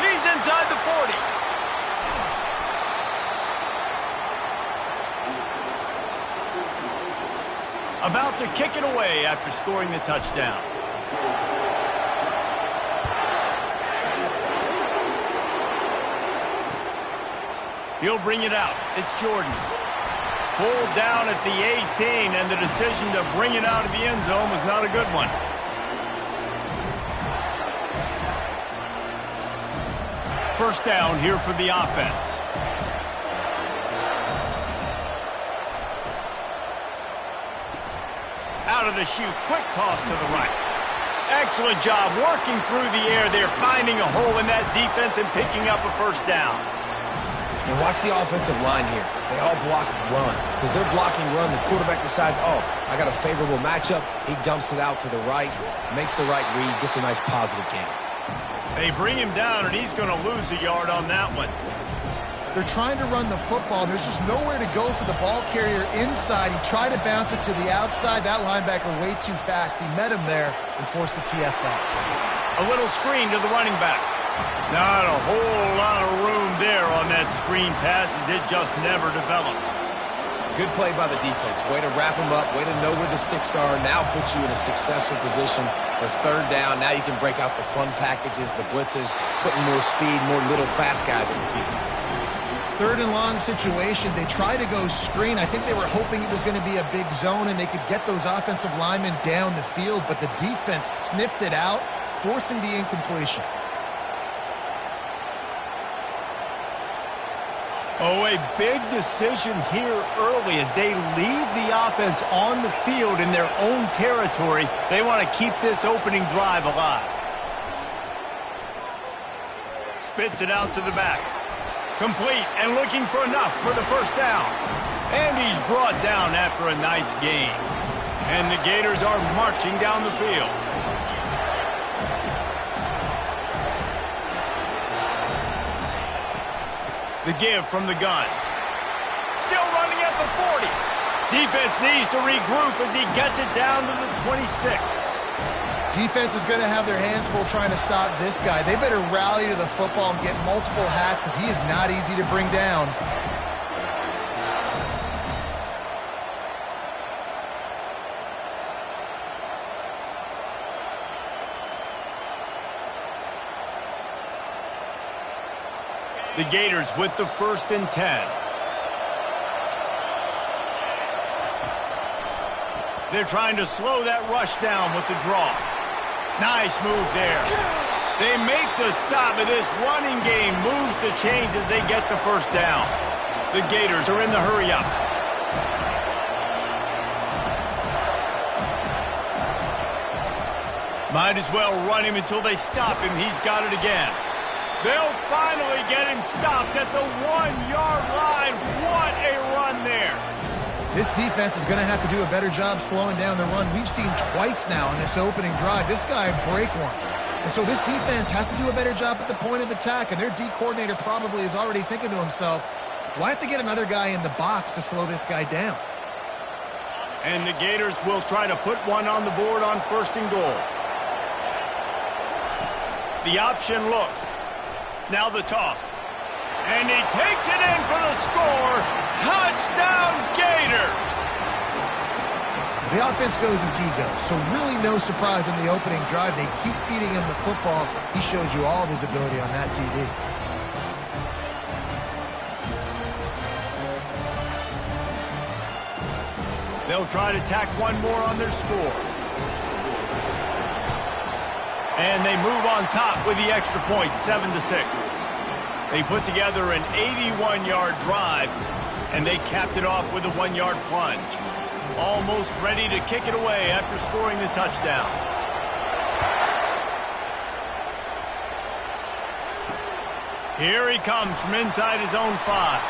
He's inside the 40. About to kick it away after scoring the touchdown. He'll bring it out. It's Jordan. Pulled down at the 18, and the decision to bring it out of the end zone was not a good one. First down here for the offense. Out of the chute, quick toss to the right. Excellent job working through the air there, finding a hole in that defense and picking up a first down. And watch the offensive line here. They all block run. Because they're blocking run, the quarterback decides, oh, I got a favorable matchup. He dumps it out to the right, makes the right read, gets a nice positive gain. They bring him down, and he's going to lose a yard on that one. They're trying to run the football, and there's just nowhere to go for the ball carrier inside. He tried to bounce it to the outside. That linebacker way too fast. He met him there and forced the TFL. A little screen to the running back. Not a whole lot of room there on that screen pass, as it just never developed. Good play by the defense. Way to wrap them up. Way to know where the sticks are. Now puts you in a successful position for third down. Now you can break out the fun packages, the blitzes, putting more speed, more little fast guys in the field. Third and long situation. They try to go screen. I think they were hoping it was going to be a big zone and they could get those offensive linemen down the field, but the defense sniffed it out, forcing the incompletion. Oh, a big decision here early as they leave the offense on the field in their own territory. They want to keep this opening drive alive. Spits it out to the back. Complete and looking for enough for the first down. And he's brought down after a nice gain. And the Gators are marching down the field. The give from the gun. Still running at the 40. Defense needs to regroup as he gets it down to the 26. Defense is going to have their hands full trying to stop this guy. They better rally to the football and get multiple hats because he is not easy to bring down. The Gators with the 1st and 10. They're trying to slow that rush down with the draw. Nice move there. They make the stop, and this running game moves the chains as they get the first down. The Gators are in the hurry up. Might as well run him until they stop him. He's got it again. They'll finally get him stopped at the 1-yard line. What a run there. This defense is going to have to do a better job slowing down the run. We've seen twice now in this opening drive. This guy break one. And so this defense has to do a better job at the point of attack. And their D coordinator probably is already thinking to himself, do I have to get another guy in the box to slow this guy down? And the Gators will try to put one on the board on 1st and goal. The option look. Now the toss. And he takes it in for the score. Touchdown, Gators! The offense goes as he goes, so really no surprise on the opening drive. They keep feeding him the football. He showed you all of his ability on that TD. They'll try to tack one more on their score. And they move on top with the extra point, 7-6. They put together an 81-yard drive, and they capped it off with a 1-yard plunge. Almost ready to kick it away after scoring the touchdown. Here he comes from inside his own 5.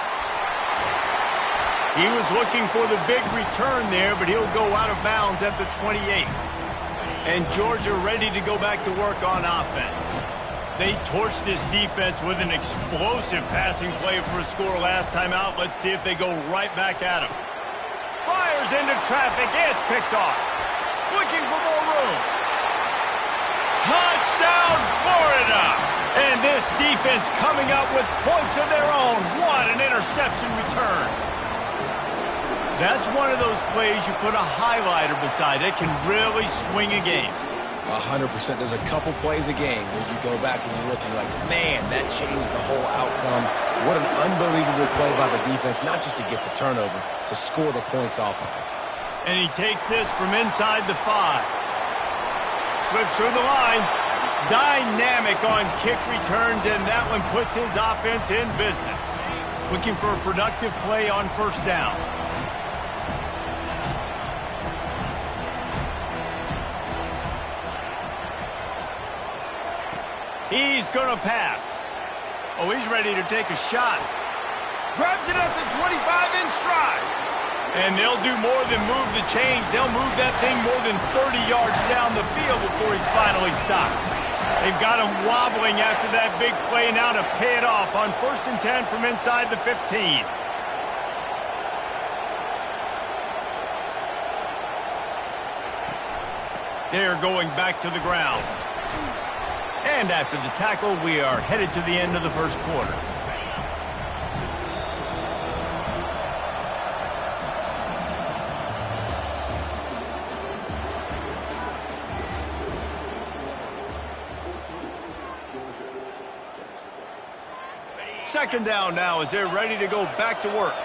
He was looking for the big return there, but he'll go out of bounds at the 28. And Georgia ready to go back to work on offense. They torched this defense with an explosive passing play for a score last time out. Let's see if they go right back at him. Fires into traffic. It's picked off. Looking for more room. Touchdown, Florida! And this defense coming up with points of their own. What an interception return. That's one of those plays you put a highlighter beside it, can really swing a game. 100%. There's a couple plays a game where you go back and you look and you're like, man, that changed the whole outcome. What an unbelievable play by the defense, not just to get the turnover, to score the points off of it. And he takes this from inside the 5. Slips through the line. Dynamic on kick returns, and that one puts his offense in business. Looking for a productive play on first down. He's going to pass. Oh, he's ready to take a shot. Grabs it at the 25 in stride. And they'll do more than move the chains. They'll move that thing more than 30 yards down the field before he's finally stopped. They've got him wobbling after that big play now to pay it off on 1st and 10 from inside the 15. They're going back to the ground. And after the tackle, we are headed to the end of the first quarter. Second down now as they're ready to go back to work.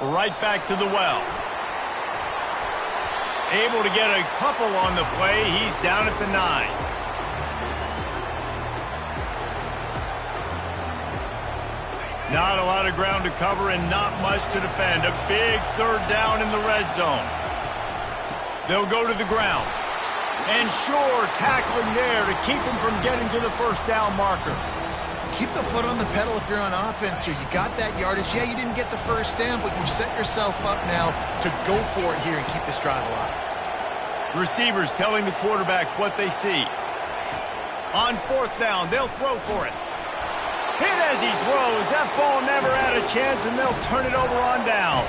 Right back to the well. Able to get a couple on the play. He's down at the 9. Not a lot of ground to cover and not much to defend. A big third down in the red zone. They'll go to the ground. And sure, tackling there to keep him from getting to the first down marker. Keep the foot on the pedal if you're on offense here. You got that yardage. Yeah, you didn't get the first down, but you've set yourself up now to go for it here and keep this drive alive. Receivers telling the quarterback what they see. On 4th down, they'll throw for it. Hit as he throws. That ball never had a chance, and they'll turn it over on downs.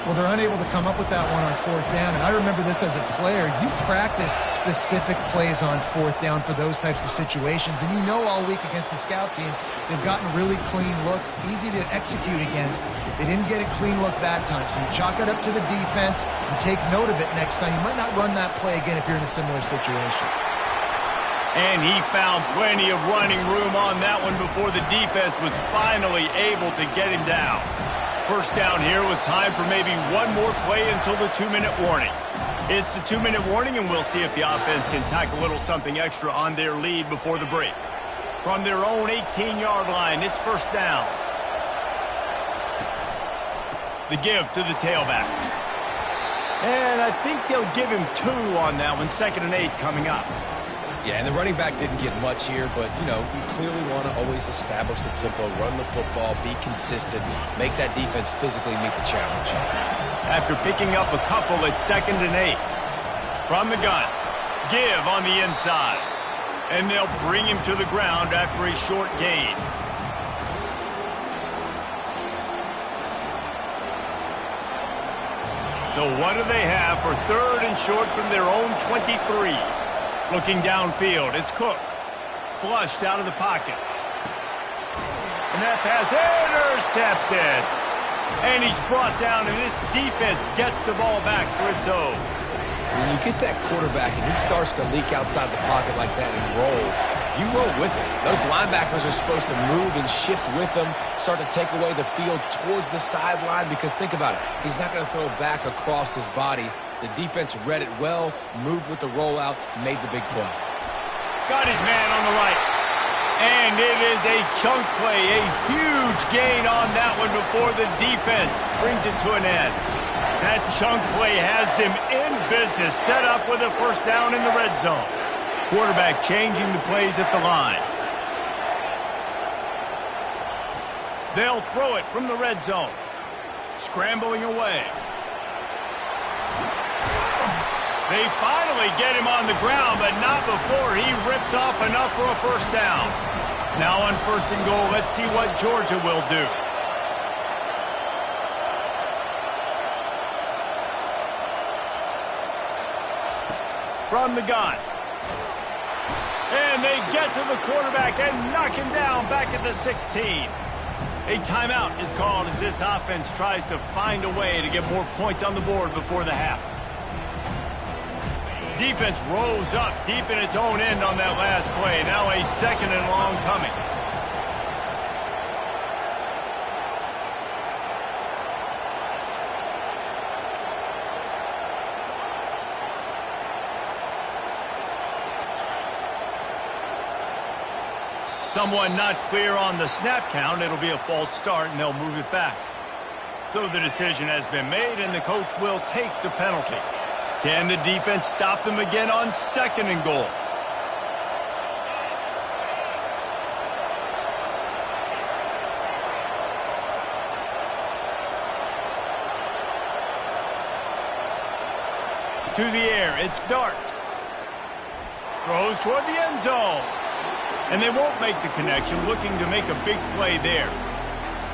Well, they're unable to come up with that one on 4th down, and I remember this as a player. You practice specific plays on 4th down for those types of situations, and you know all week against the scout team, they've gotten really clean looks, easy to execute against. They didn't get a clean look that time, so you chalk it up to the defense and take note of it next time. You might not run that play again if you're in a similar situation. And he found plenty of running room on that one before the defense was finally able to get him down. First down here with time for maybe one more play until the 2-minute warning. It's the 2-minute warning, and we'll see if the offense can tack a little something extra on their lead before the break. From their own 18-yard line, it's first down. The give to the tailback. And I think they'll give him 2 on that one. 2nd and 8 coming up. Yeah, and the running back didn't get much here, but, you know, you clearly want to always establish the tempo, run the football, be consistent, make that defense physically meet the challenge. After picking up a couple, it's 2nd and 8. From the gun, give on the inside. And they'll bring him to the ground after a short gain. So what do they have for 3rd and short from their own 23? Looking downfield, it's Cook. Flushed out of the pocket. And that pass intercepted. And he's brought down, and this defense gets the ball back for its own. When you get that quarterback and he starts to leak outside the pocket like that and roll, you roll with him. Those linebackers are supposed to move and shift with them, start to take away the field towards the sideline, because think about it. He's not going to throw back across his body. The defense read it well, moved with the rollout, made the big play. Got his man on the right. And it is a chunk play, a huge gain on that one before the defense brings it to an end. That chunk play has them in business, set up with a first down in the red zone. Quarterback changing the plays at the line. They'll throw it from the red zone. Scrambling away. They finally get him on the ground, but not before he rips off enough for a first down. Now on 1st and goal, let's see what Georgia will do. From the gun. And they get to the quarterback and knock him down back at the 16. A timeout is called as this offense tries to find a way to get more points on the board before the half. Defense rose up deep in its own end on that last play. Now a 2nd and long coming. Someone not clear on the snap count. It'll be a false start, and they'll move it back. So the decision has been made, and the coach will take the penalty. Can the defense stop them again on 2nd and goal? To the air, it's Dart. Throws toward the end zone. And they won't make the connection, looking to make a big play there.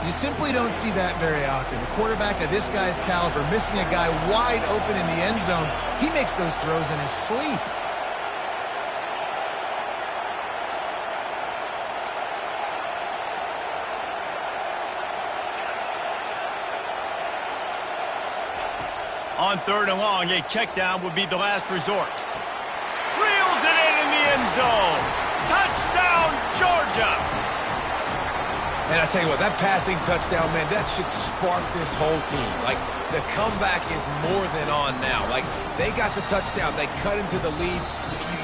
You simply don't see that very often. A quarterback of this guy's caliber missing a guy wide open in the end zone. He makes those throws in his sleep. On 3rd and long, a check down would be the last resort. Reels it in the end zone. Touchdown, Georgia! And I tell you what, that passing touchdown, man, that should spark this whole team. Like, the comeback is more than on now. Like, they got the touchdown. They cut into the lead.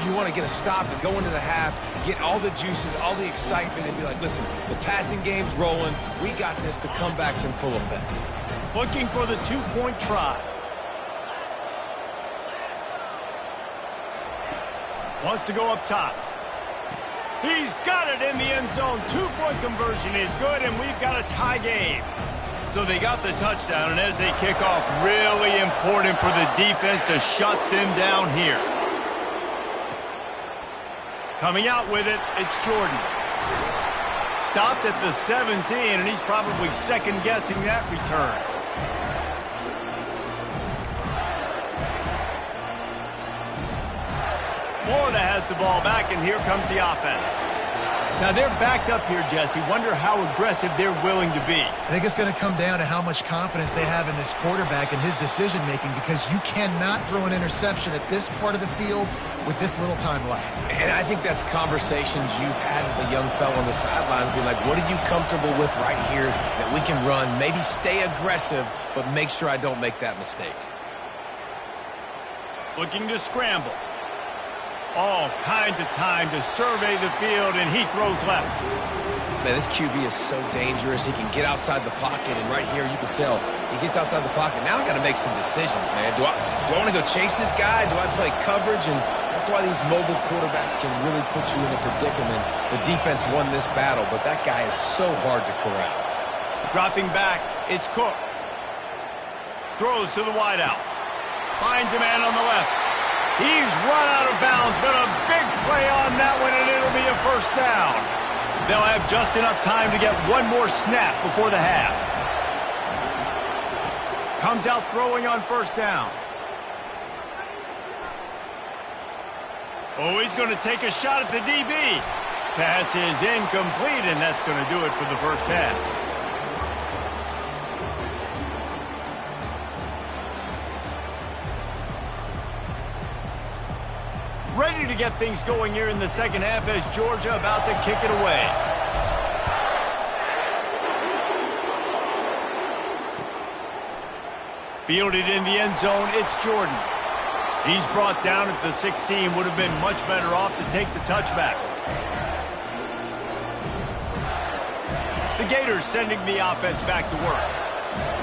You want to get a stop and go into the half, get all the juices, all the excitement, and be like, listen, the passing game's rolling. We got this. The comeback's in full effect. Looking for the 2-point try. Wants to go up top. He's got it in the end zone. 2-point conversion is good, and we've got a tie game. So they got the touchdown, and as they kick off, really important for the defense to shut them down here. Coming out with it, it's Jordan. Stopped at the 17, and he's probably second-guessing that return. Florida has the ball back, and here comes the offense. Now, they're backed up here, Jesse. Wonder how aggressive they're willing to be. I think it's going to come down to how much confidence they have in this quarterback and his decision-making, because you cannot throw an interception at this part of the field with this little time left. And I think that's conversations you've had with a young fellow on the sidelines. Be like, what are you comfortable with right here that we can run? Maybe stay aggressive, but make sure I don't make that mistake. Looking to scramble. All kinds of time to survey the field, and he throws left. Man, this QB is so dangerous. He can get outside the pocket, and right here you can tell he gets outside the pocket. Now I got to make some decisions, man. Do I want to go chase this guy? Do I play coverage? And that's why these mobile quarterbacks can really put you in a predicament. The defense won this battle, but that guy is so hard to corral. Dropping back, it's Cook. Throws to the wideout. Finds a man on the left. He's run out of bounds, but a big play on on that one, and it'll be a first down. They'll have just enough time to get one more snap before the half. Comes out throwing on first down. Oh, he's going to take a shot at the DB. Pass is incomplete, and that's going to do it for the first half. Ready to get things going here in the second half as Georgia about to kick it away. Fielded in the end zone, it's Jordan. He's brought down at the 16, would have been much better off to take the touchback. The Gators sending the offense back to work.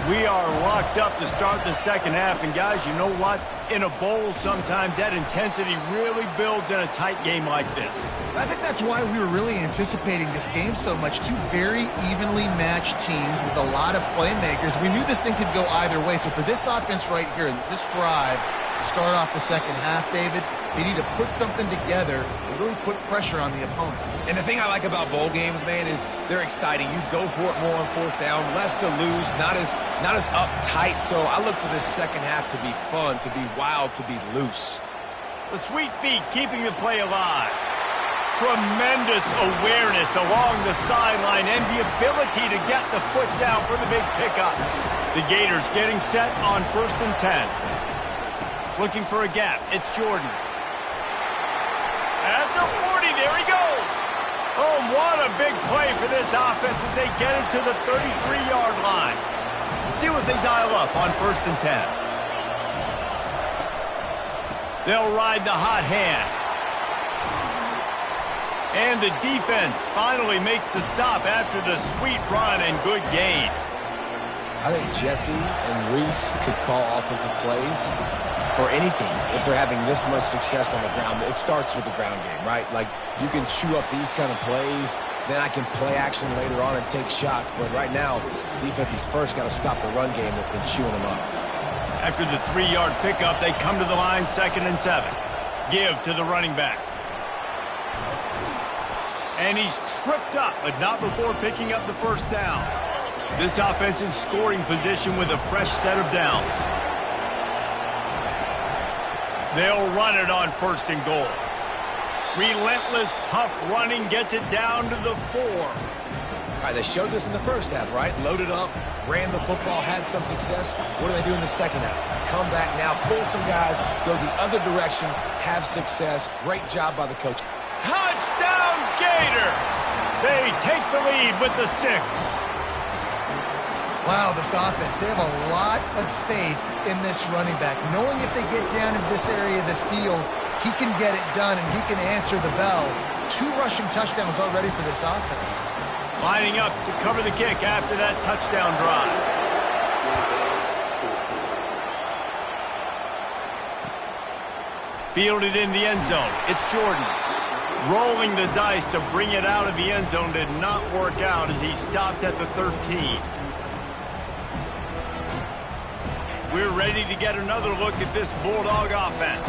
We are locked up to start the second half, and guys, you know what? In a bowl, sometimes that intensity really builds in a tight game like this. I think that's why we were really anticipating this game so much. Two very evenly matched teams with a lot of playmakers. We knew this thing could go either way. So for this offense right here, this drive, to start off the second half, David, they need to put something together and really put pressure on the opponent. And the thing I like about bowl games, man, is they're exciting. You go for it more on fourth down, less to lose, not as uptight. So I look for this second half to be fun, to be wild, to be loose. The sweet feet keeping the play alive. Tremendous awareness along the sideline and the ability to get the foot down for the big pickup. The Gators getting set on 1st and 10. Looking for a gap. It's Jordan. At the 40, there he goes. Oh, what a big play for this offense as they get it to the 33-yard line. See what they dial up on 1st and 10. They'll ride the hot hand. And the defense finally makes the stop after the sweet run and good gain. I think Jesse and Reese could call offensive plays for any team if they're having this much success on the ground. It starts with the ground game, right? Like, you can chew up these kind of plays, then I can play action later on and take shots. But right now, defense has first got to stop the run game that's been chewing them up. After the 3-yard pickup, they come to the line, 2nd and 7. Give to the running back. And he's tripped up, but not before picking up the first down. This offense in scoring position with a fresh set of downs. They'll run it on 1st and goal. Relentless, tough running gets it down to the 4. All right, they showed this in the first half, right? Loaded up, ran the football, had some success. What do they do in the second half? Come back now, pull some guys, go the other direction, have success. Great job by the coach. Touchdown, Gators! They take the lead with the 6. Wow, this offense, they have a lot of faith in this running back. Knowing if they get down in this area of the field, he can get it done and he can answer the bell. 2 rushing touchdowns already for this offense. Lining up to cover the kick after that touchdown drive. Fielded in the end zone. It's Jordan. Rolling the dice to bring it out of the end zone did not work out as he stopped at the 13. We're ready to get another look at this Bulldog offense.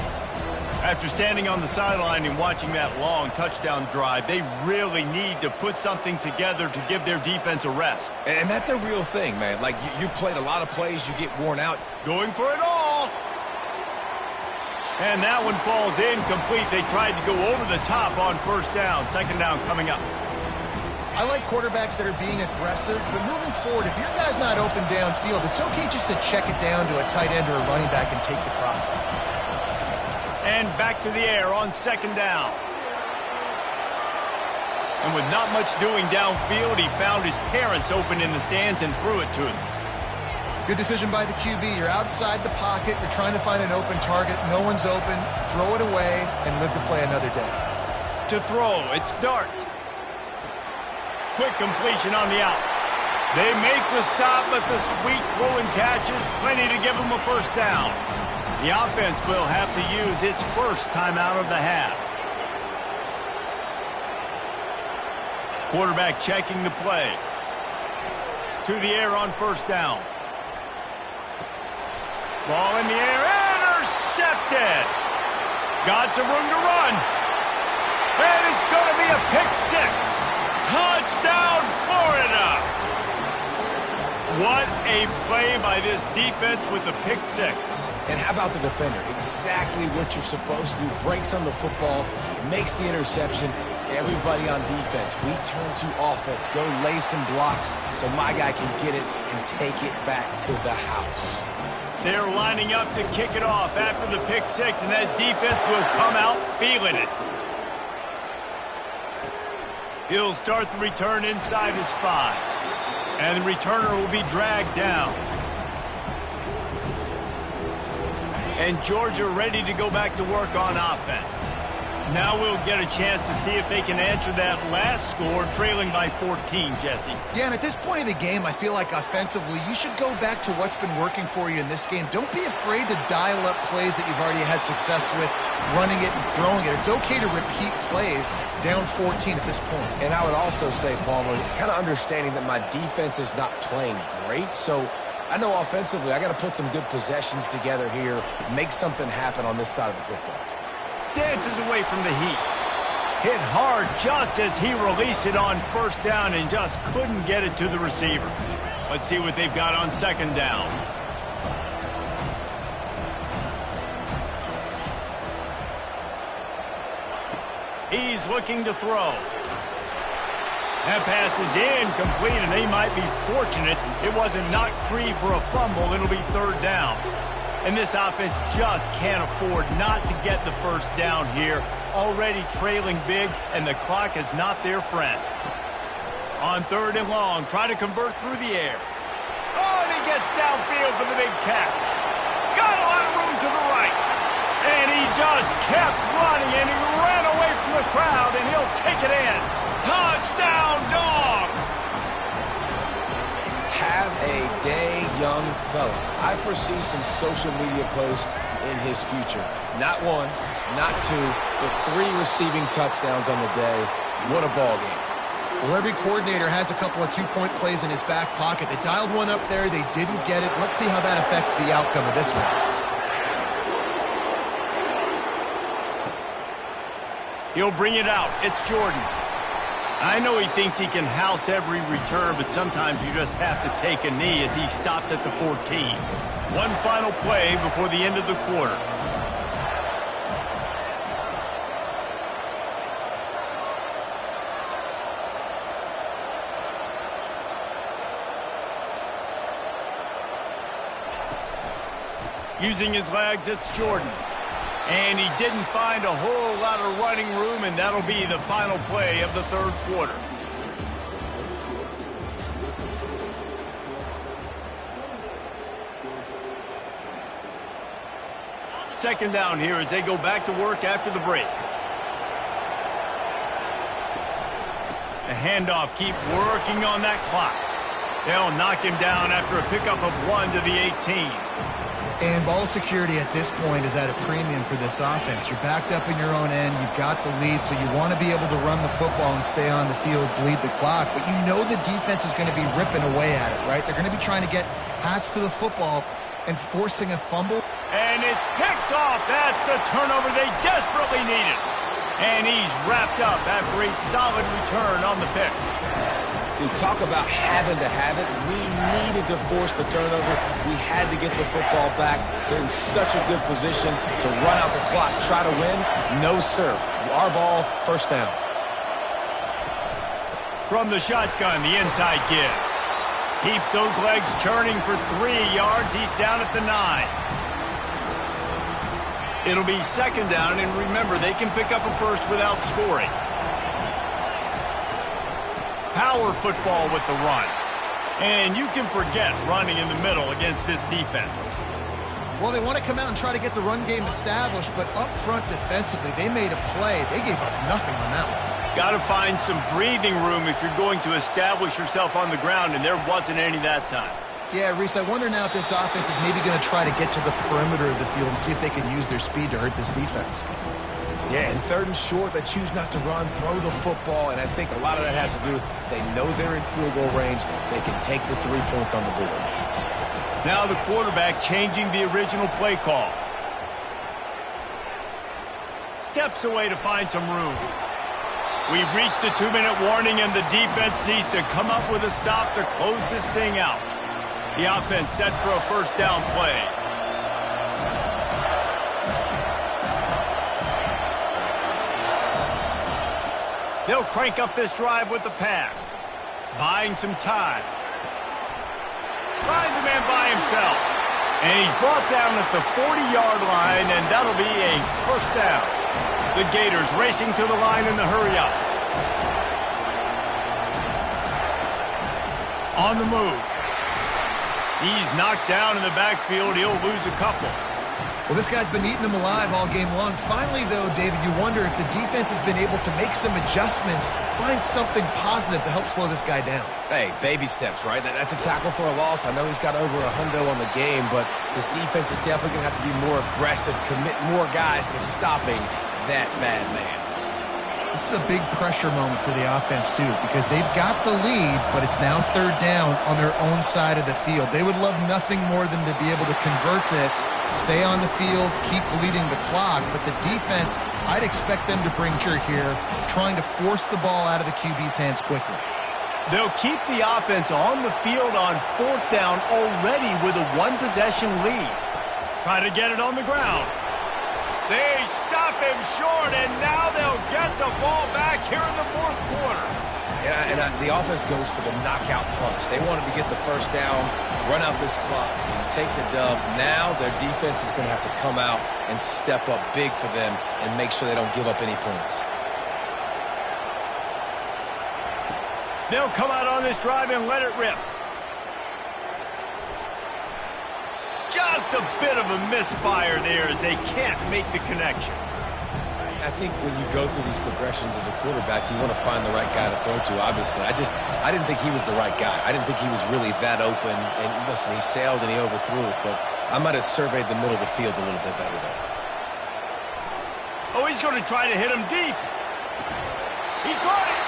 After standing on the sideline and watching that long touchdown drive, they really need to put something together to give their defense a rest. And that's a real thing, man. Like, you played a lot of plays, you get worn out. Going for it all. And that one falls incomplete. They tried to go over the top on 1st down. 2nd down coming up. I like quarterbacks that are being aggressive, but moving forward, if your guy's not open downfield, it's okay just to check it down to a tight end or a running back and take the profit. And back to the air on 2nd down. And with not much doing downfield, he found his parents open in the stands and threw it to him. Good decision by the QB. You're outside the pocket. You're trying to find an open target. No one's open. Throw it away and live to play another day. To throw, it's Dart. Quick completion on the out. They make the stop, but the sweet throw and catch is plenty to give them a first down. The offense will have to use its first timeout of the half. Quarterback checking the play. To the air on 1st down. Ball in the air, intercepted. Got some room to run. And it's going to be a pick six. Touchdown, Florida! What a play by this defense with the pick six. And how about the defender? Exactly what you're supposed to do. Breaks on the football, makes the interception. Everybody on defense, we turn to offense. Go lay some blocks so my guy can get it and take it back to the house. They're lining up to kick it off after the pick six, and that defense will come out feeling it. He'll start the return inside his 5. And the returner will be dragged down. And Georgia ready to go back to work on offense. Now we'll get a chance to see if they can answer that last score, trailing by 14, Jesse. Yeah, and at this point in the game, I feel like offensively, you should go back to what's been working for you in this game. Don't be afraid to dial up plays that you've already had success with, running it and throwing it. It's okay to repeat plays down 14 at this point. And I would also say, Palmer, kind of understanding that my defense is not playing great, so I know offensively I got to put some good possessions together here, make something happen on this side of the football. Dances away from the heat. Hit hard just as he released it on first down and just couldn't get it to the receiver. Let's see what they've got on second down. He's looking to throw. That pass is incomplete, and they might be fortunate it wasn't knocked free for a fumble. It'll be third down. And this offense just can't afford not to get the first down here. Already trailing big, and the clock is not their friend. On third and long, try to convert through the air. Oh, and he gets downfield for the big catch. Got a lot of room to the right. And he just kept running, and he ran away from the crowd, and he'll take it in. Touchdown, Dogs! Have a day, young fella. I foresee some social media posts in his future. Not one, not two, but 3 receiving touchdowns on the day. What a ball game. Well, every coordinator has a couple of two-point plays in his back pocket. They dialed one up there. They didn't get it. Let's see how that affects the outcome of this one. He'll bring it out. It's Jordan. I know he thinks he can house every return, but sometimes you just have to take a knee as he stopped at the 14. One final play before the end of the quarter. Using his legs, it's Jordan. And he didn't find a whole lot of running room, and that'll be the final play of the third quarter. Second down here as they go back to work after the break. The handoff, keep working on that clock. They'll knock him down after a pickup of 1 to the 18. And ball security at this point is at a premium for this offense. You're backed up in your own end. You've got the lead, so you want to be able to run the football and stay on the field, bleed the clock. But you know the defense is going to be ripping away at it, right? They're going to be trying to get hats to the football and forcing a fumble. And it's picked off. That's the turnover they desperately needed. And he's wrapped up after a solid return on the pick. You talk about having to have it. We needed to force the turnover. We had to get the football back. They're in such a good position to run out the clock, try to win. No, sir. Our ball, first down. From the shotgun, the inside give. Keeps those legs churning for 3 yards. He's down at the 9. It'll be second down, and remember, they can pick up a first without scoring. Power football with the run. And you can forget running in the middle against this defense. Well, they want to come out and try to get the run game established, but up front defensively, they made a play. They gave up nothing on that one. Got to find some breathing room if you're going to establish yourself on the ground, and there wasn't any that time. Yeah, Reese, I wonder now if this offense is maybe going to try to get to the perimeter of the field and see if they can use their speed to hurt this defense. Yeah, and third and short, they choose not to run, throw the football, and I think a lot of that has to do with they know they're in field goal range. They can take the 3 points on the board. Now the quarterback changing the original play call. Steps away to find some room. We've reached the 2-minute warning, and the defense needs to come up with a stop to close this thing out. The offense set for a first down play. They'll crank up this drive with the pass. Buying some time. Finds a man by himself. And he's brought down at the 40-yard line, and that'll be a first down. The Gators racing to the line in the hurry-up. On the move. He's knocked down in the backfield. He'll lose a couple. Well, this guy's been eating them alive all game long. Finally, though, David, you wonder if the defense has been able to make some adjustments, find something positive to help slow this guy down. Hey, baby steps, right? That's a tackle for a loss. I know he's got over $100 on the game, but this defense is definitely going to have to be more aggressive, commit more guys to stopping that bad man. This is a big pressure moment for the offense, too, because they've got the lead, but it's now third down on their own side of the field. They would love nothing more than to be able to convert this, stay on the field, keep bleeding the clock. But the defense, I'd expect them to bring here, trying to force the ball out of the QB's hands quickly. They'll keep the offense on the field on fourth down already with a one-possession lead. Try to get it on the ground. They stop him short, and now they'll get the ball back here in the fourth quarter. And the offense goes for the knockout punch. They wanted to get the first down, run out this clock, and take the dub. Now their defense is going to have to come out and step up big for them and make sure they don't give up any points. They'll come out on this drive and let it rip. Just a bit of a misfire there as they can't make the connection. I think when you go through these progressions as a quarterback, you want to find the right guy to throw to, obviously. I didn't think he was the right guy. I didn't think he was really that open. And listen, he sailed and he overthrew it, but I might have surveyed the middle of the field a little bit better there. Oh, he's going to try to hit him deep. He caught it.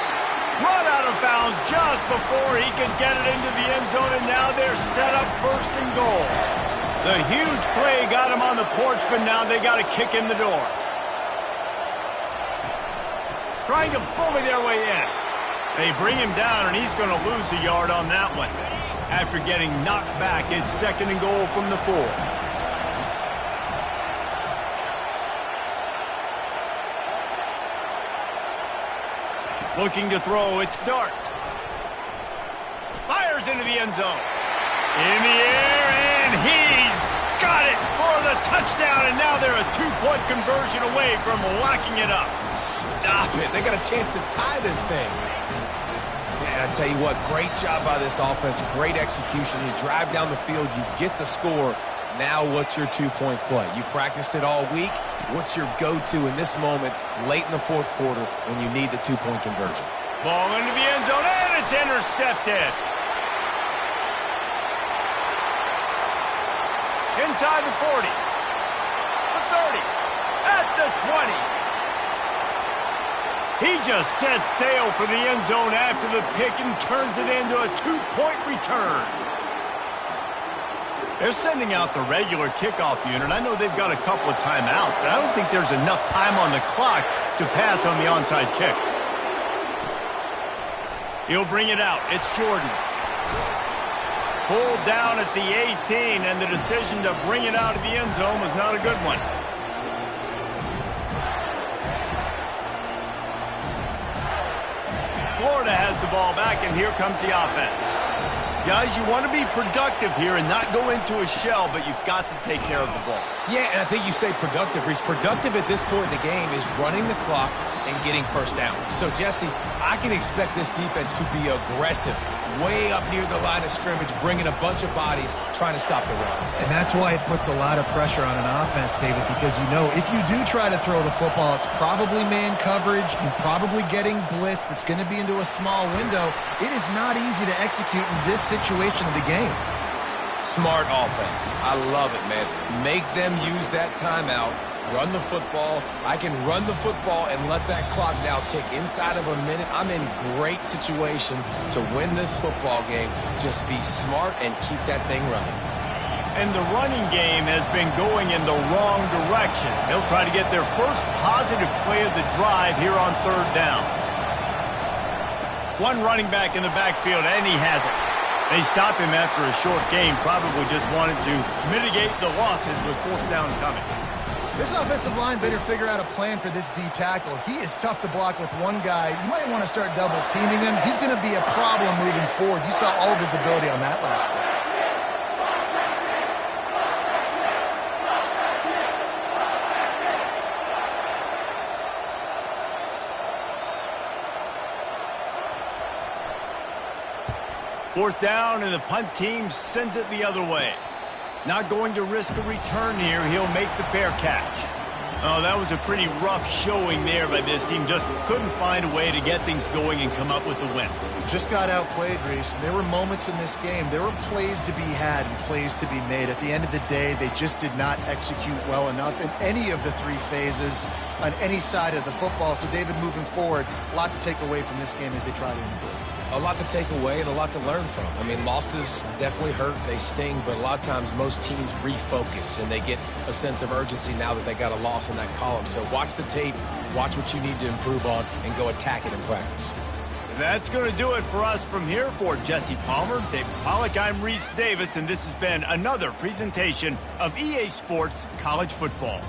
Run out of bounds just before he could get it into the end zone, and now they're set up first and goal. The huge play got him on the porch, but now they got to kick in the door. Trying to bully their way in. They bring him down, and he's going to lose a yard on that one. After getting knocked back, it's second and goal from the 4. Looking to throw, it's Dart. Fires into the end zone. In the air, and he's got it for the touchdown, and now they're a 2-point conversion away from locking it up. Stop it. They got a chance to tie this thing. Man, I tell you what, great job by this offense, great execution. You drive down the field, you get the score. Now what's your 2-point play? You practiced it all week. What's your go-to in this moment late in the fourth quarter when you need the 2-point conversion? Ball into the end zone, and it's intercepted. Inside the 40, the 30, at the 20. He just set sail for the end zone after the pick and turns it into a 2-point return. They're sending out the regular kickoff unit. I know they've got a couple of timeouts, but I don't think there's enough time on the clock to pass on the onside kick. He'll bring it out. It's Jordan. Pulled down at the 18, and the decision to bring it out of the end zone was not a good one. Florida has the ball back, and here comes the offense. Guys, you want to be productive here and not go into a shell, but you've got to take care of the ball. Yeah, and I think you say productive. He's productive at this point in the game is running the clock and getting first down. So, Jesse, I can expect this defense to be aggressive, way up near the line of scrimmage, bringing a bunch of bodies, trying to stop the run. And that's why it puts a lot of pressure on an offense, David, because you know if you do try to throw the football, it's probably man coverage, you're probably getting blitz that's going to be into a small window. It is not easy to execute in this situation of the game. Smart offense. I love it, man. Make them use that timeout. Run the football. I can run the football and let that clock now tick inside of a minute. I'm in great situation to win this football game. Just be smart and keep that thing running. And the running game has been going in the wrong direction. They'll try to get their first positive play of the drive here on third down. One running back in the backfield, and he has it. They stopped him after a short game, probably just wanted to mitigate the losses with fourth down coming. This offensive line better figure out a plan for this D tackle. He is tough to block with one guy. You might want to start double teaming him. He's going to be a problem moving forward. You saw all of his ability on that last play. Fourth down, and the punt team sends it the other way. Not going to risk a return here. He'll make the fair catch. Oh, that was a pretty rough showing there by this team. Just couldn't find a way to get things going and come up with the win. Just got outplayed, Reese. There were moments in this game. There were plays to be had and plays to be made. At the end of the day, they just did not execute well enough in any of the three phases on any side of the football. So, David, moving forward, a lot to take away from this game as they try to improve. A lot to take away and a lot to learn from. I mean, losses definitely hurt, they sting, but a lot of times most teams refocus and they get a sense of urgency now that they got a loss in that column. So watch the tape, watch what you need to improve on, and go attack it in practice. That's going to do it for us from here. For Jesse Palmer, David Pollack, I'm Reese Davis, and this has been another presentation of EA Sports College Football.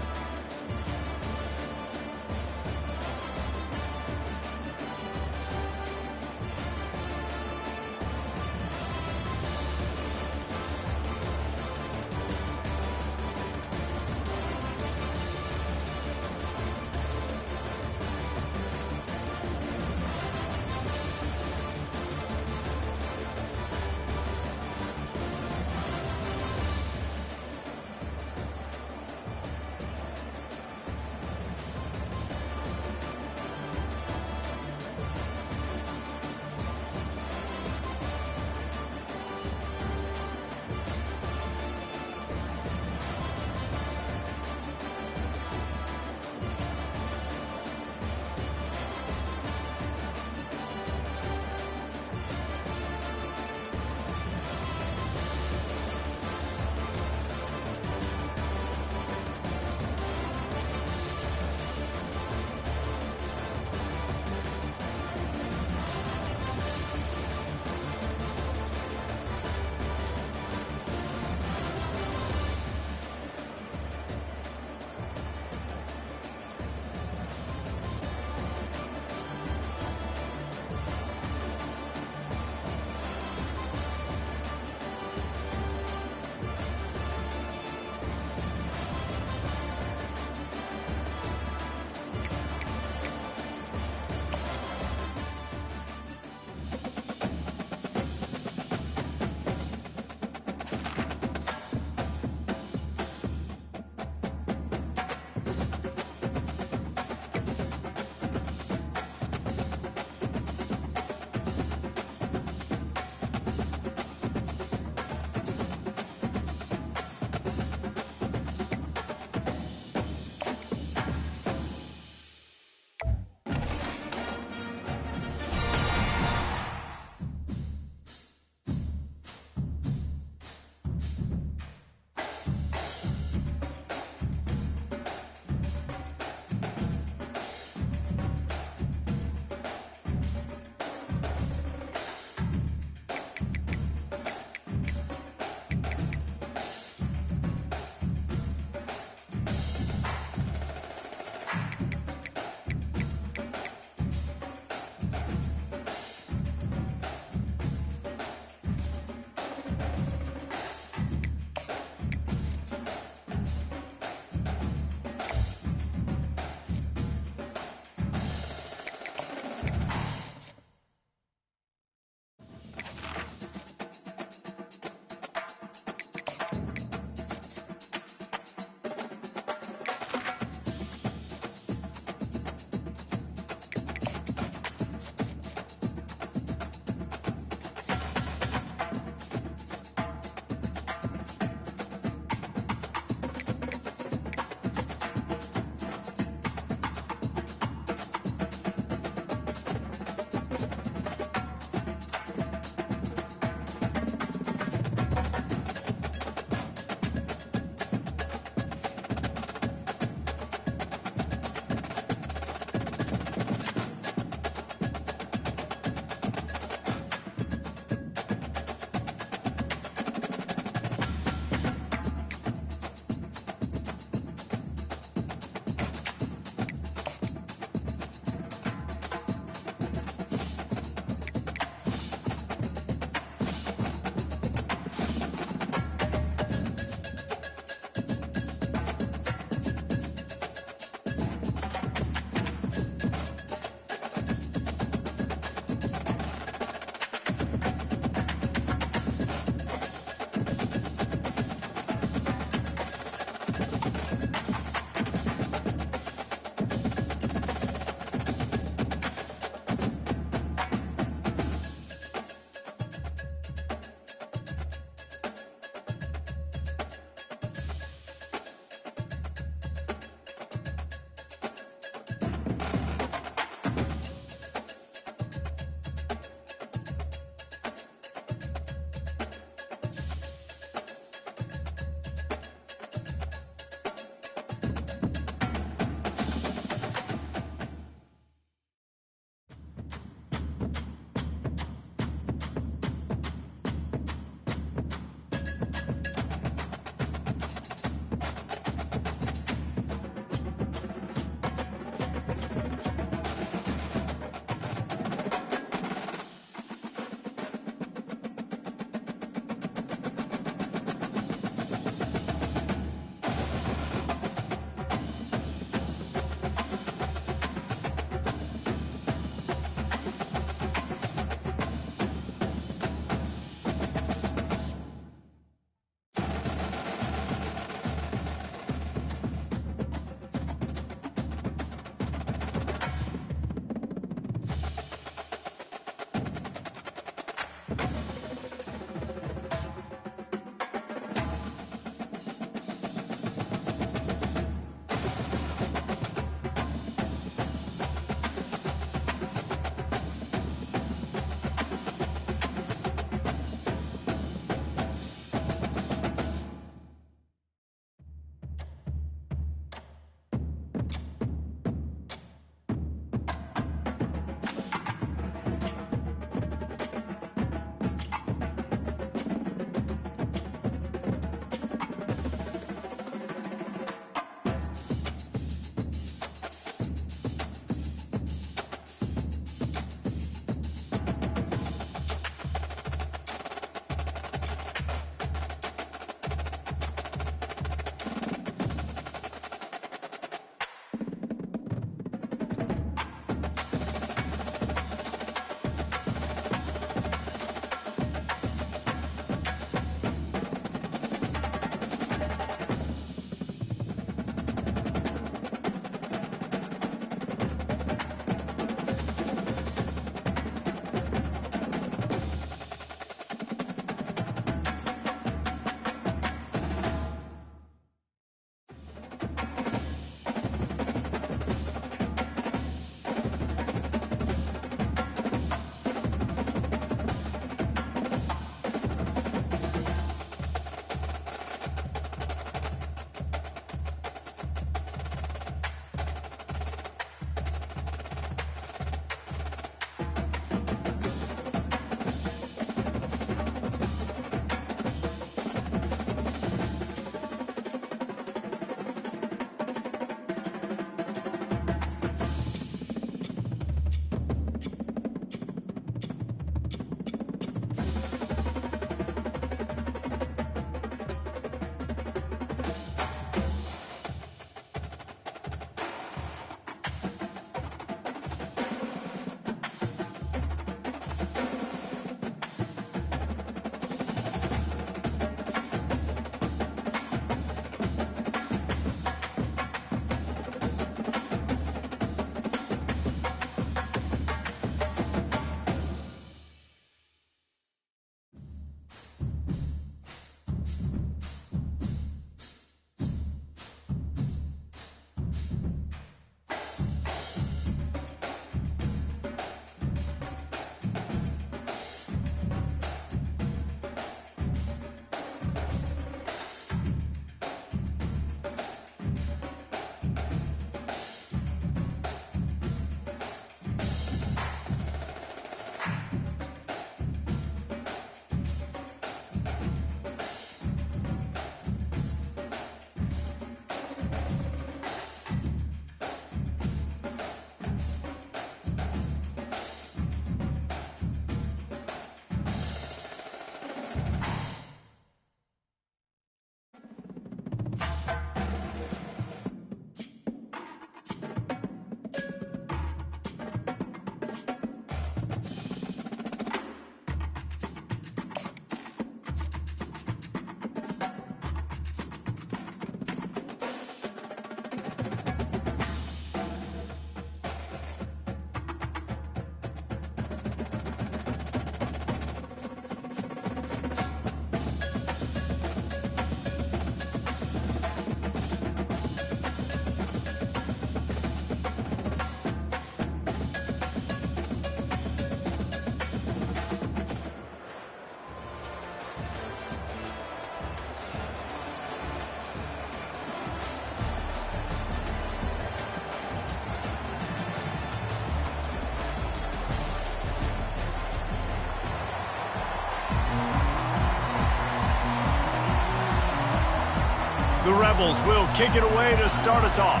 Rebels will kick it away to start us off.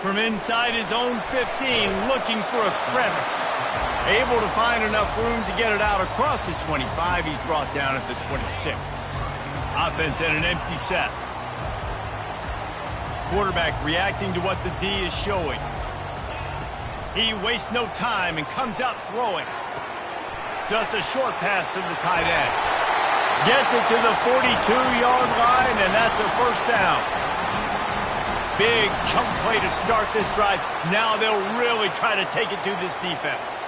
From inside his own 15, looking for a crevice. Able to find enough room to get it out across the 25. He's brought down at the 26. Offense at an empty set. Quarterback reacting to what the D is showing. He wastes no time and comes out throwing. Just a short pass to the tight end. Gets it to the 42-yard line, and that's a first down. Big chunk play to start this drive. Now they'll really try to take it to this defense.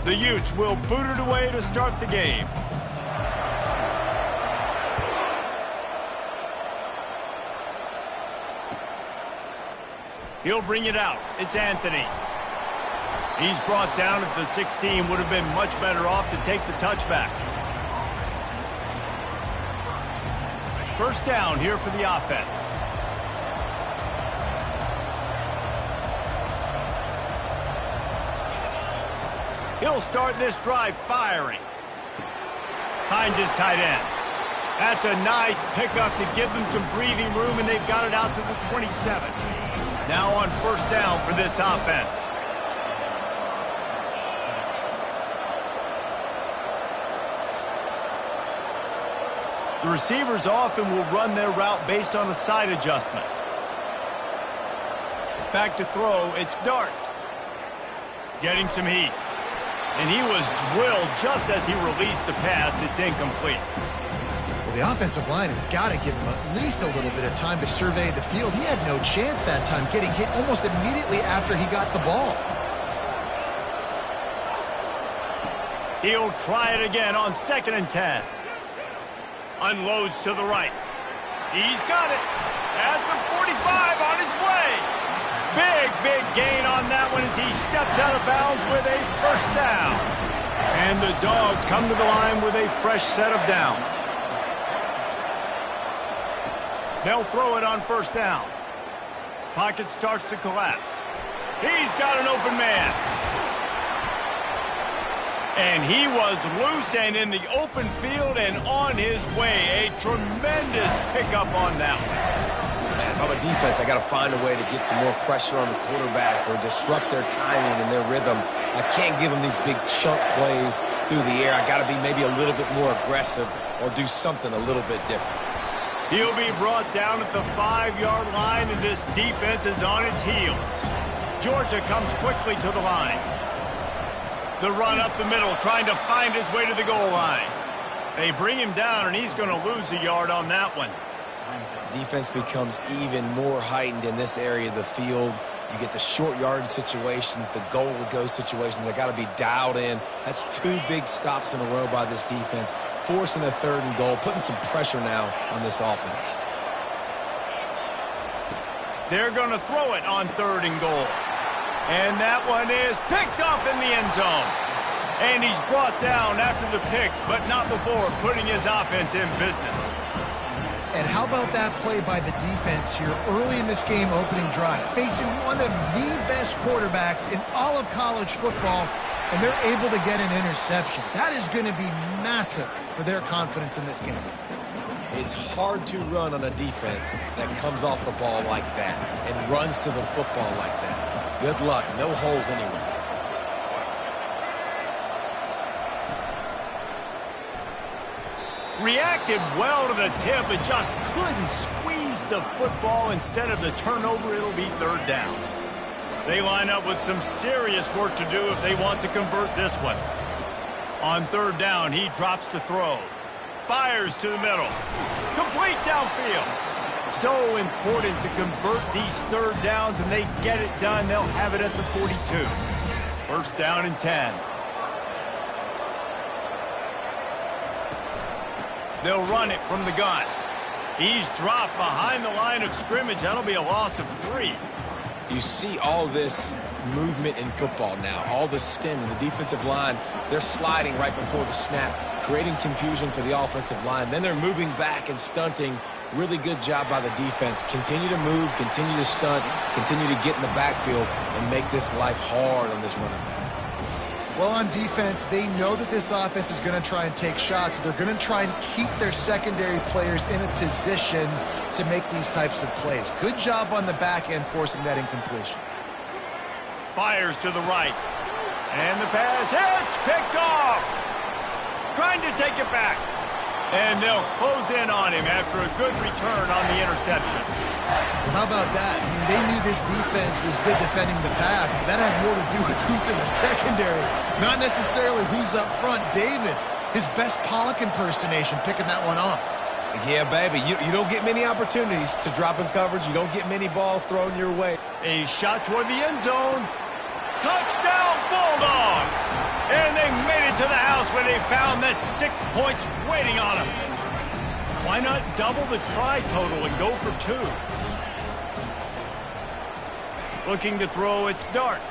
The Utes will boot it away to start the game. He'll bring it out. It's Anthony. He's brought down at the 16. Would have been much better off to take the touchback. First down here for the offense. He'll start this drive firing. Finds his tight end. That's a nice pickup to give them some breathing room, and they've got it out to the 27. Now on first down for this offense. The receivers often will run their route based on a side adjustment. Back to throw, it's Dart. Getting some heat. And he was drilled just as he released the pass. It's incomplete. Well, the offensive line has got to give him at least a little bit of time to survey the field. He had no chance that time, getting hit almost immediately after he got the ball. He'll try it again on 2nd and 10. Unloads to the right. He's got it. At the 45 on his way. Big gain on that one as he steps out of bounds with a first down. And the Dogs come to the line with a fresh set of downs. They'll throw it on first down. Pocket starts to collapse. He's got an open man. And he was loose and in the open field and on his way. A tremendous pickup on that one. Man, if I'm a defense, I got to find a way to get some more pressure on the quarterback or disrupt their timing and their rhythm. I can't give them these big chunk plays through the air. I got to be maybe a little bit more aggressive or do something a little bit different. He'll be brought down at the 5-yard line, and this defense is on its heels. Georgia comes quickly to the line. The run up the middle, trying to find his way to the goal line. They bring him down, and he's going to lose a yard on that one. Defense becomes even more heightened in this area of the field. You get the short yard situations, the goal to go situations. They got to be dialed in. That's 2 big stops in a row by this defense, forcing a 3rd and goal, putting some pressure now on this offense. They're going to throw it on 3rd and goal. And that one is picked off in the end zone. And he's brought down after the pick, but not before putting his offense in business. And how about that play by the defense here early in this game opening drive, facing one of the best quarterbacks in all of college football, and they're able to get an interception. That is going to be massive for their confidence in this game. It's hard to run on a defense that comes off the ball like that and runs to the football like that. Good luck. No holes anywhere. Reacted well to the tip, but just couldn't squeeze the football. Instead of the turnover, it'll be third down. They line up with some serious work to do if they want to convert this one. On third down, he drops to throw. Fires to the middle. Complete downfield. So important to convert these third downs, and they get it done. They'll have it at the 42. First down and 10. They'll run it from the gun. He's dropped behind the line of scrimmage. That'll be a loss of 3. You see all this movement in football now, all the stem in the defensive line. They're sliding right before the snap, creating confusion for the offensive line. Then they're moving back and stunting. Really good job by the defense. Continue to move, continue to stunt, continue to get in the backfield and make this life hard on this running back. Well, on defense, they know that this offense is going to try and take shots. They're going to try and keep their secondary players in a position to make these types of plays. Good job on the back end forcing that incompletion. Fires to the right. And the pass hits, picked off. Trying to take it back. And they'll close in on him after a good return on the interception. Well, how about that? I mean, they knew this defense was good defending the pass, but that had more to do with who's in the secondary, not necessarily who's up front. David, his best Pollock impersonation, picking that one off. Yeah, baby, you don't get many opportunities to drop in coverage. You don't get many balls thrown your way. A shot toward the end zone. Touchdown, Bulldogs! And they made it to the house when they found that 6 points waiting on them. Why not double the try total and go for 2? Looking to throw, it's Dart.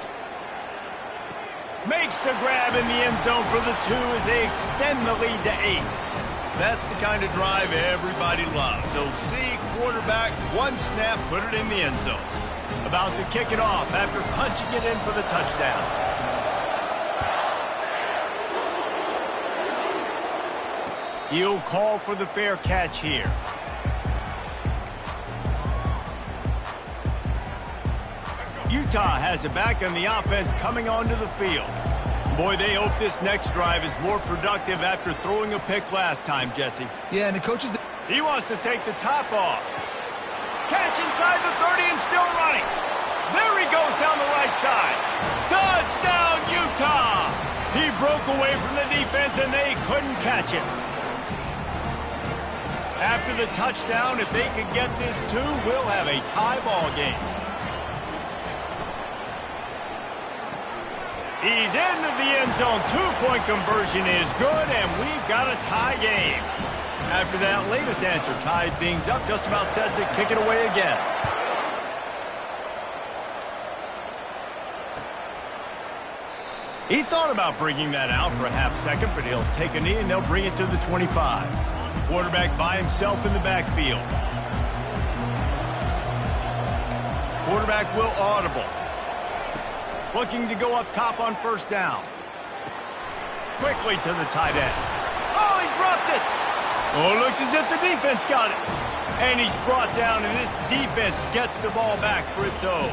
Makes the grab in the end zone for the 2 as they extend the lead to 8. That's the kind of drive everybody loves. So see quarterback, one snap, put it in the end zone. About to kick it off after punching it in for the touchdown. He'll call for the fair catch here. Utah has it back on the offense coming onto the field. Boy, they hope this next drive is more productive after throwing a pick last time, Jesse. Yeah, and the coaches... He wants to take the top off. Catch inside the 30 and still running. There he goes down the right side. Touchdown, Utah! He broke away from the defense and they couldn't catch it. After the touchdown, if they could get this 2, we'll have a tie ball game. He's into the end zone. 2-point conversion is good, and we've got a tie game. After that latest answer tied things up, just about set to kick it away again. He thought about bringing that out for a half second, but he'll take a knee and they'll bring it to the 25. Quarterback by himself in the backfield. Quarterback will audible. Looking to go up top on first down. Quickly to the tight end. Oh, he dropped it. Oh, looks as if the defense got it. And he's brought down, and this defense gets the ball back for its own.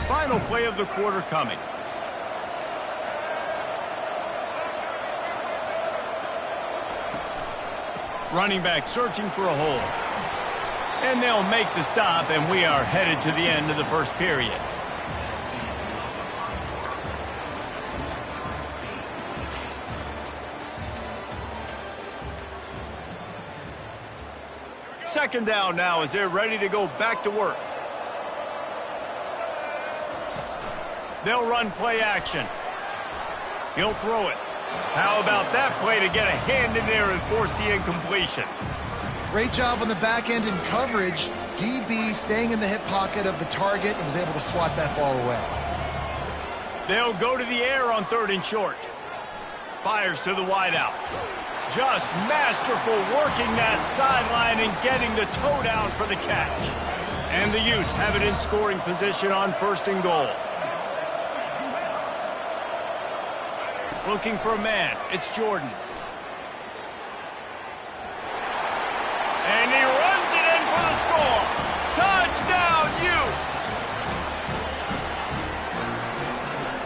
Final play of the quarter coming. Running back searching for a hole. And they'll make the stop, and we are headed to the end of the first period. Second down now as they're ready to go back to work. They'll run play action. He'll throw it. How about that play to get a hand in there and force the incompletion? Great job on the back end in coverage. DB staying in the hip pocket of the target and was able to swat that ball away. They'll go to the air on 3rd and short. Fires to the wideout. Just masterful working that sideline and getting the toe down for the catch. And the Utes have it in scoring position on 1st and goal. Looking for a man. It's Jordan. And he runs it in for the score. Touchdown, Utes!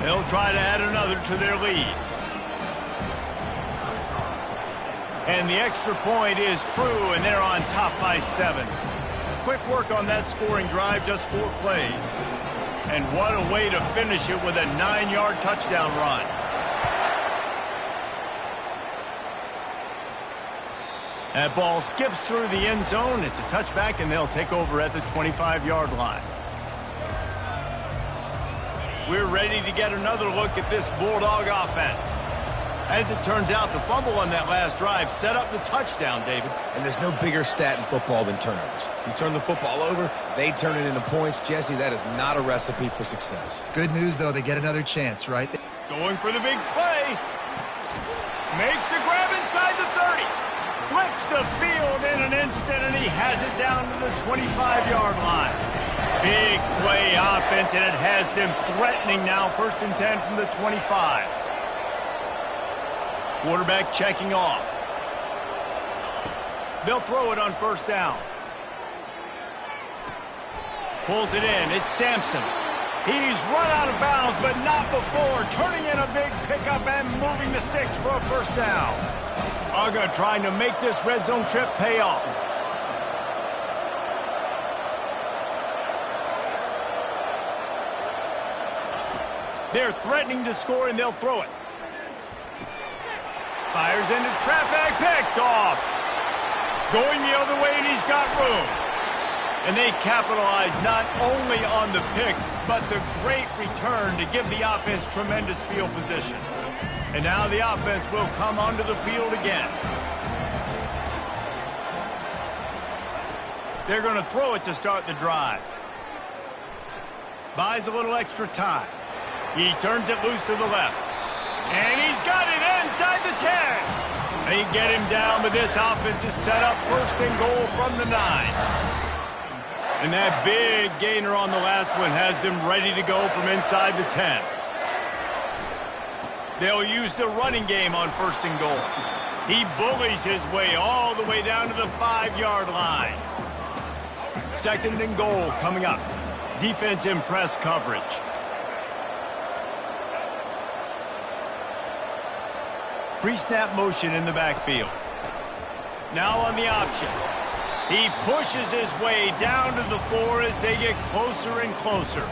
They'll try to add another to their lead. And the extra point is true, and they're on top by 7. Quick work on that scoring drive, just 4 plays. And what a way to finish it with a 9-yard touchdown run. That ball skips through the end zone. It's a touchback, and they'll take over at the 25-yard line. We're ready to get another look at this Bulldog offense. As it turns out, the fumble on that last drive set up the touchdown, David. And there's no bigger stat in football than turnovers. You turn the football over, they turn it into points. Jesse, that is not a recipe for success. Good news, though, they get another chance, right? Going for the big play. Makes the grab inside the 30. Flips the field in an instant, and he has it down to the 25-yard line. Big play offense, and it has them threatening now. 1st and 10 from the 25. Quarterback checking off. They'll throw it on 1st down. Pulls it in. It's Sampson. He's run out of bounds, but not before. Turning in a big pickup and moving the sticks for a 1st down. Uga trying to make this red zone trip pay off. They're threatening to score, and they'll throw it. Fires into traffic, picked off. Going the other way, and he's got room. And they capitalize not only on the pick, but the great return to give the offense tremendous field position. And now the offense will come onto the field again. They're going to throw it to start the drive. Buys a little extra time. He turns it loose to the left. And he's got it inside the 10. They get him down, but this offense is set up 1st and goal from the 9. And that big gainer on the last one has them ready to go from inside the 10. They'll use the running game on 1st and goal. He bullies his way all the way down to the 5-yard line. 2nd and goal coming up. Defense in press coverage. Pre-snap motion in the backfield. Now on the option. He pushes his way down to the 4 as they get closer and closer.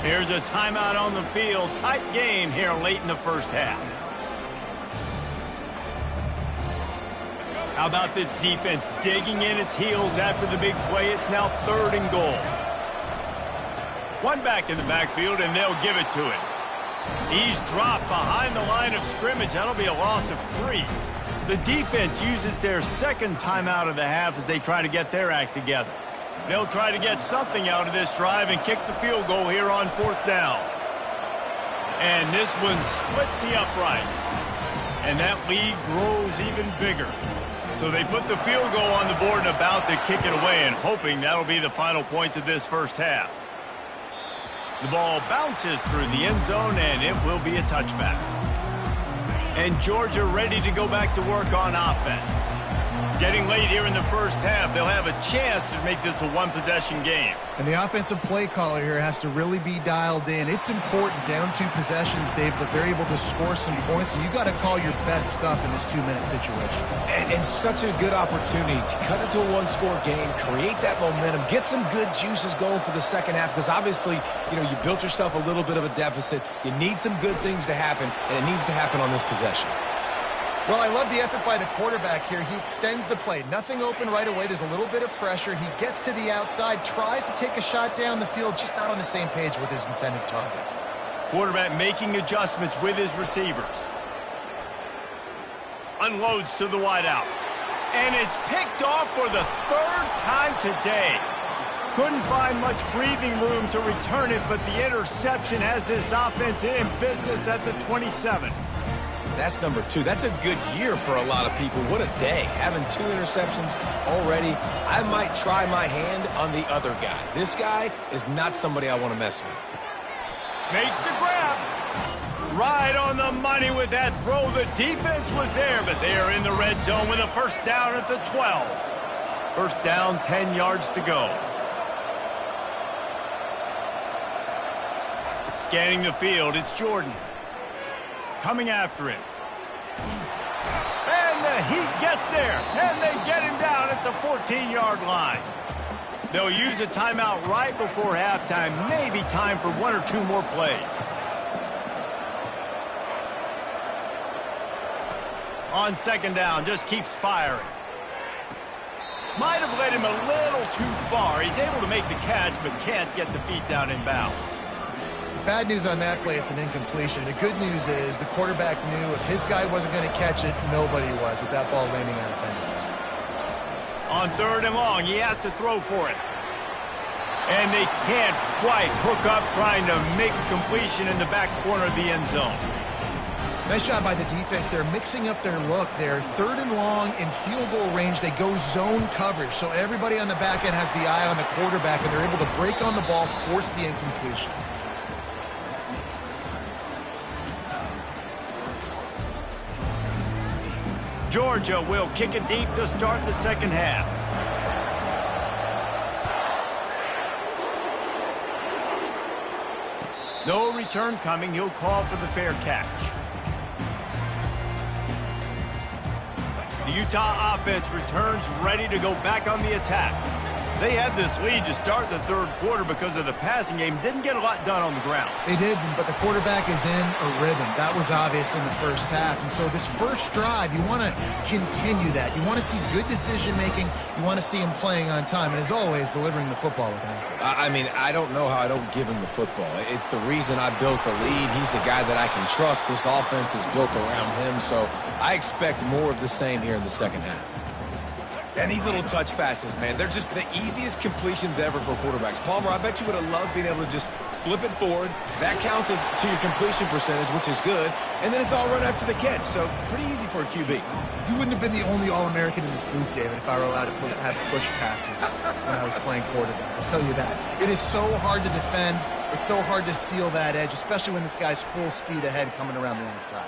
Here's a timeout on the field. Tight game here late in the 1st half. How about this defense digging in its heels after the big play? It's now 3rd and goal. One back in the backfield, and they'll give it to him. He's dropped behind the line of scrimmage. That'll be a loss of 3. The defense uses their 2nd timeout of the half as they try to get their act together. They'll try to get something out of this drive and kick the field goal here on 4th down. And this one splits the uprights. And that lead grows even bigger. So they put the field goal on the board and about to kick it away, and hoping that'll be the final points of this 1st half. The ball bounces through the end zone, and it will be a touchback. And Georgia ready to go back to work on offense. Getting late here in the 1st half, they'll have a chance to make this a 1-possession game. And the offensive play caller here has to really be dialed in. It's important down 2 possessions, Dave, that they're able to score some points. So you got to call your best stuff in this 2-minute situation. And such a good opportunity to cut into a 1-score game, create that momentum, get some good juices going for the 2nd half, because obviously, you built yourself a little bit of a deficit. You need some good things to happen, and it needs to happen on this possession. Well, I love the effort by the quarterback here. He extends the play. Nothing open right away. There's a little bit of pressure. He gets to the outside, tries to take a shot down the field, just not on the same page with his intended target. Quarterback making adjustments with his receivers. Unloads to the wideout. And it's picked off for the 3rd time today. Couldn't find much breathing room to return it, but the interception has this offense in business at the 27. That's number 2. That's a good year for a lot of people. What a day. Having 2 interceptions already. I might try my hand on the other guy. This guy is not somebody I want to mess with. Makes the grab. Right on the money with that throw. The defense was there, but they are in the red zone with a first down at the 12. First down, 10 yards to go. Scanning the field, it's Jordan. Coming after him. And the Heat gets there, and they get him down at the 14-yard line. They'll use a timeout right before halftime, maybe time for 1 or 2 more plays. On second down, just keeps firing. Might have led him a little too far. He's able to make the catch, but can't get the feet down in bounds. Bad news on that play, it's an incompletion. The good news is the quarterback knew if his guy wasn't going to catch it, nobody was with that ball landing out of bounds. On third and long, he has to throw for it. And they can't quite hook up trying to make a completion in the back corner of the end zone. Nice job by the defense. They're mixing up their look. They're third and long in field goal range. They go zone coverage. So everybody on the back end has the eye on the quarterback, and they're able to break on the ball, force the incompletion. Georgia will kick it deep to start the second half. No return coming. He'll call for the fair catch. The Utah offense returns ready to go back on the attack. They had this lead to start the third quarter because of the passing game. Didn't get a lot done on the ground. They did, but the quarterback is in a rhythm. That was obvious in the first half. And so this first drive, you want to continue that. You want to see good decision-making. You want to see him playing on time. And as always, delivering the football with accuracy. I mean, I don't know how I don't give him the football. It's the reason I built the lead. He's the guy that I can trust. This offense is built around him. So I expect more of the same here in the second half. And these little touch passes, man, they're just the easiest completions ever for quarterbacks. Palmer, I bet you would have loved being able to just flip it forward. That counts as to your completion percentage, which is good. And then it's all run after the catch. So pretty easy for a QB. You wouldn't have been the only All-American in this booth, David, if I were allowed to have push passes when I was playing quarterback. I'll tell you that. It is so hard to defend. It's so hard to seal that edge, especially when this guy's full speed ahead coming around the outside.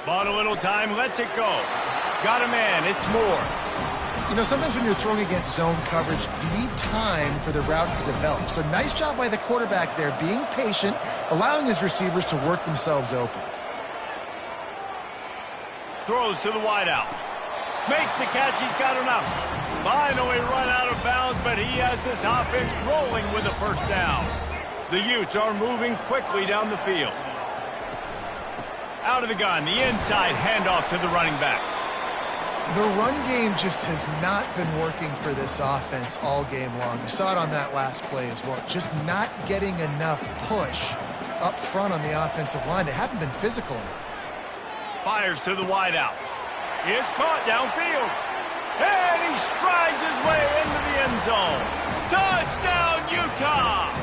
Bought a little time, lets it go. Got a man, it's more. You know, sometimes when you're throwing against zone coverage, you need time for the routes to develop. So nice job by the quarterback there, being patient, allowing his receivers to work themselves open. Throws to the wideout. Makes the catch, he's got enough. Finally run out of bounds, but he has this offense rolling with a first down. The Utes are moving quickly down the field. Out of the gun, the inside handoff to the running back. The run game just has not been working for this offense all game long. You saw it on that last play as well. Just not getting enough push up front on the offensive line. They haven't been physical enough. Fires to the wideout. It's caught downfield. And he strides his way into the end zone. Touchdown, Utah!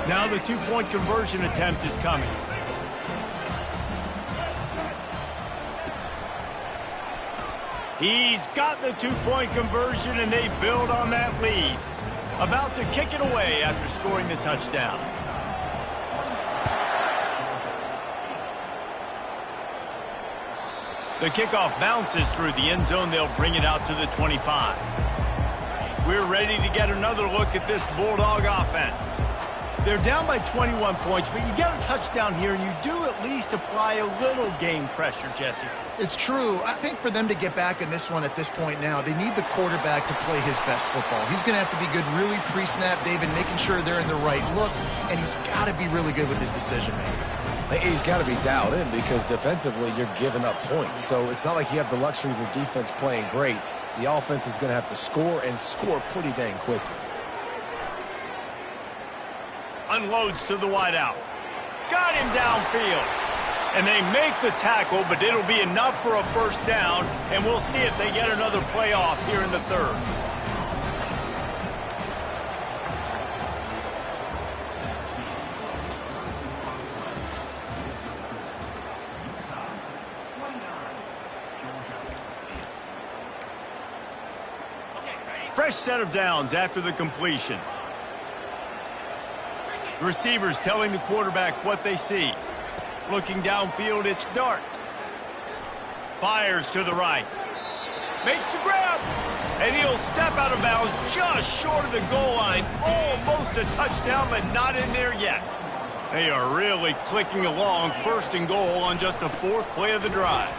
Now the two-point conversion attempt is coming. He's got the two-point conversion, and they build on that lead. About to kick it away after scoring the touchdown. The kickoff bounces through the end zone. They'll bring it out to the 25. We're ready to get another look at this Bulldog offense. They're down by 21 points, but you get a touchdown here, and you do at least apply a little game pressure, Jesse. It's true. I think for them to get back in this one at this point now, they need the quarterback to play his best football. He's going to have to be good really pre-snap, David, making sure they're in the right looks, and he's got to be really good with his decision-making. He's got to be dialed in because defensively you're giving up points. So it's not like you have the luxury of your defense playing great. The offense is going to have to score and score pretty dang quickly. Unloads to the wideout. Got him downfield. And they make the tackle, but it'll be enough for a first down, and we'll see if they get another playoff here in the third. Fresh set of downs after the completion. The receivers telling the quarterback what they see. Looking downfield, it's Dart. Fires to the right. Makes the grab. And he'll step out of bounds just short of the goal line. Almost a touchdown, but not in there yet. They are really clicking along, 1st and goal on just the 4th play of the drive.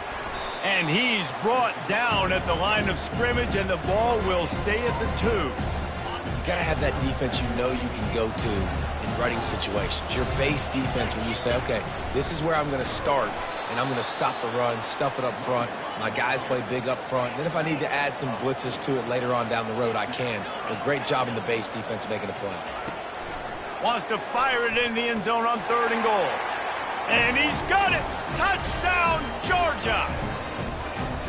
And he's brought down at the line of scrimmage, and the ball will stay at the 2. You got to have that defense you know you can go to in running situations. Your base defense when you say, okay, this is where I'm going to start, and I'm going to stop the run, stuff it up front. My guys play big up front. Then if I need to add some blitzes to it later on down the road, I can. But great job in the base defense making a play. Wants to fire it in the end zone on 3rd and goal. And he's got it! Touchdown, Georgia!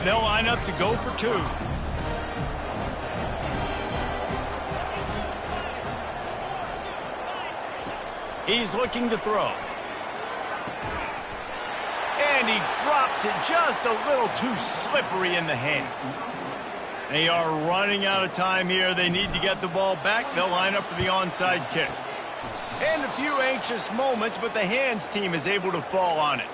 They'll line up to go for 2. He's looking to throw. And he drops it just a little too slippery in the hands. They are running out of time here. They need to get the ball back. They'll line up for the onside kick. And a few anxious moments, but the hands team is able to fall on it.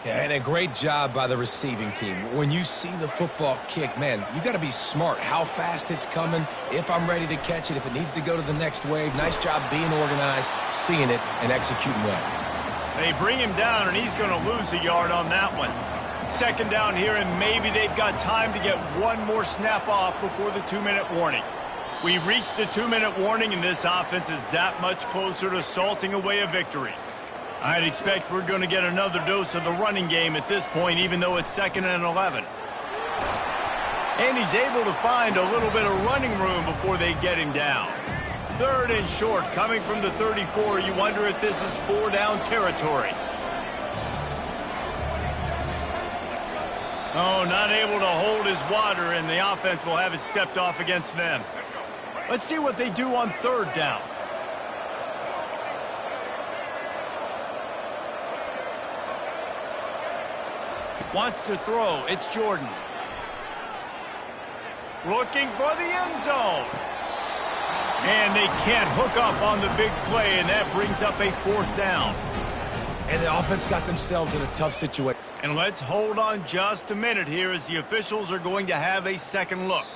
Yeah, and a great job by the receiving team. When you see the football kick, man, you got to be smart how fast it's coming, if I'm ready to catch it, if it needs to go to the next wave. Nice job being organized, seeing it, and executing well. They bring him down, and he's going to lose a yard on that one. 2nd down here, and maybe they've got time to get one more snap off before the 2-minute warning. We've reached the 2-minute warning, and this offense is that much closer to salting away a victory. I'd expect we're going to get another dose of the running game at this point, even though it's 2nd and 11. And he's able to find a little bit of running room before they get him down. 3rd and short, coming from the 34. You wonder if this is 4-down territory. Oh, not able to hold his water, and the offense will have it stepped off against them. Let's see what they do on 3rd down. Wants to throw. It's Jordan. Looking for the end zone. And they can't hook up on the big play, and that brings up a 4th down. And the offense got themselves in a tough situation. And let's hold on just a minute here as the officials are going to have a second look.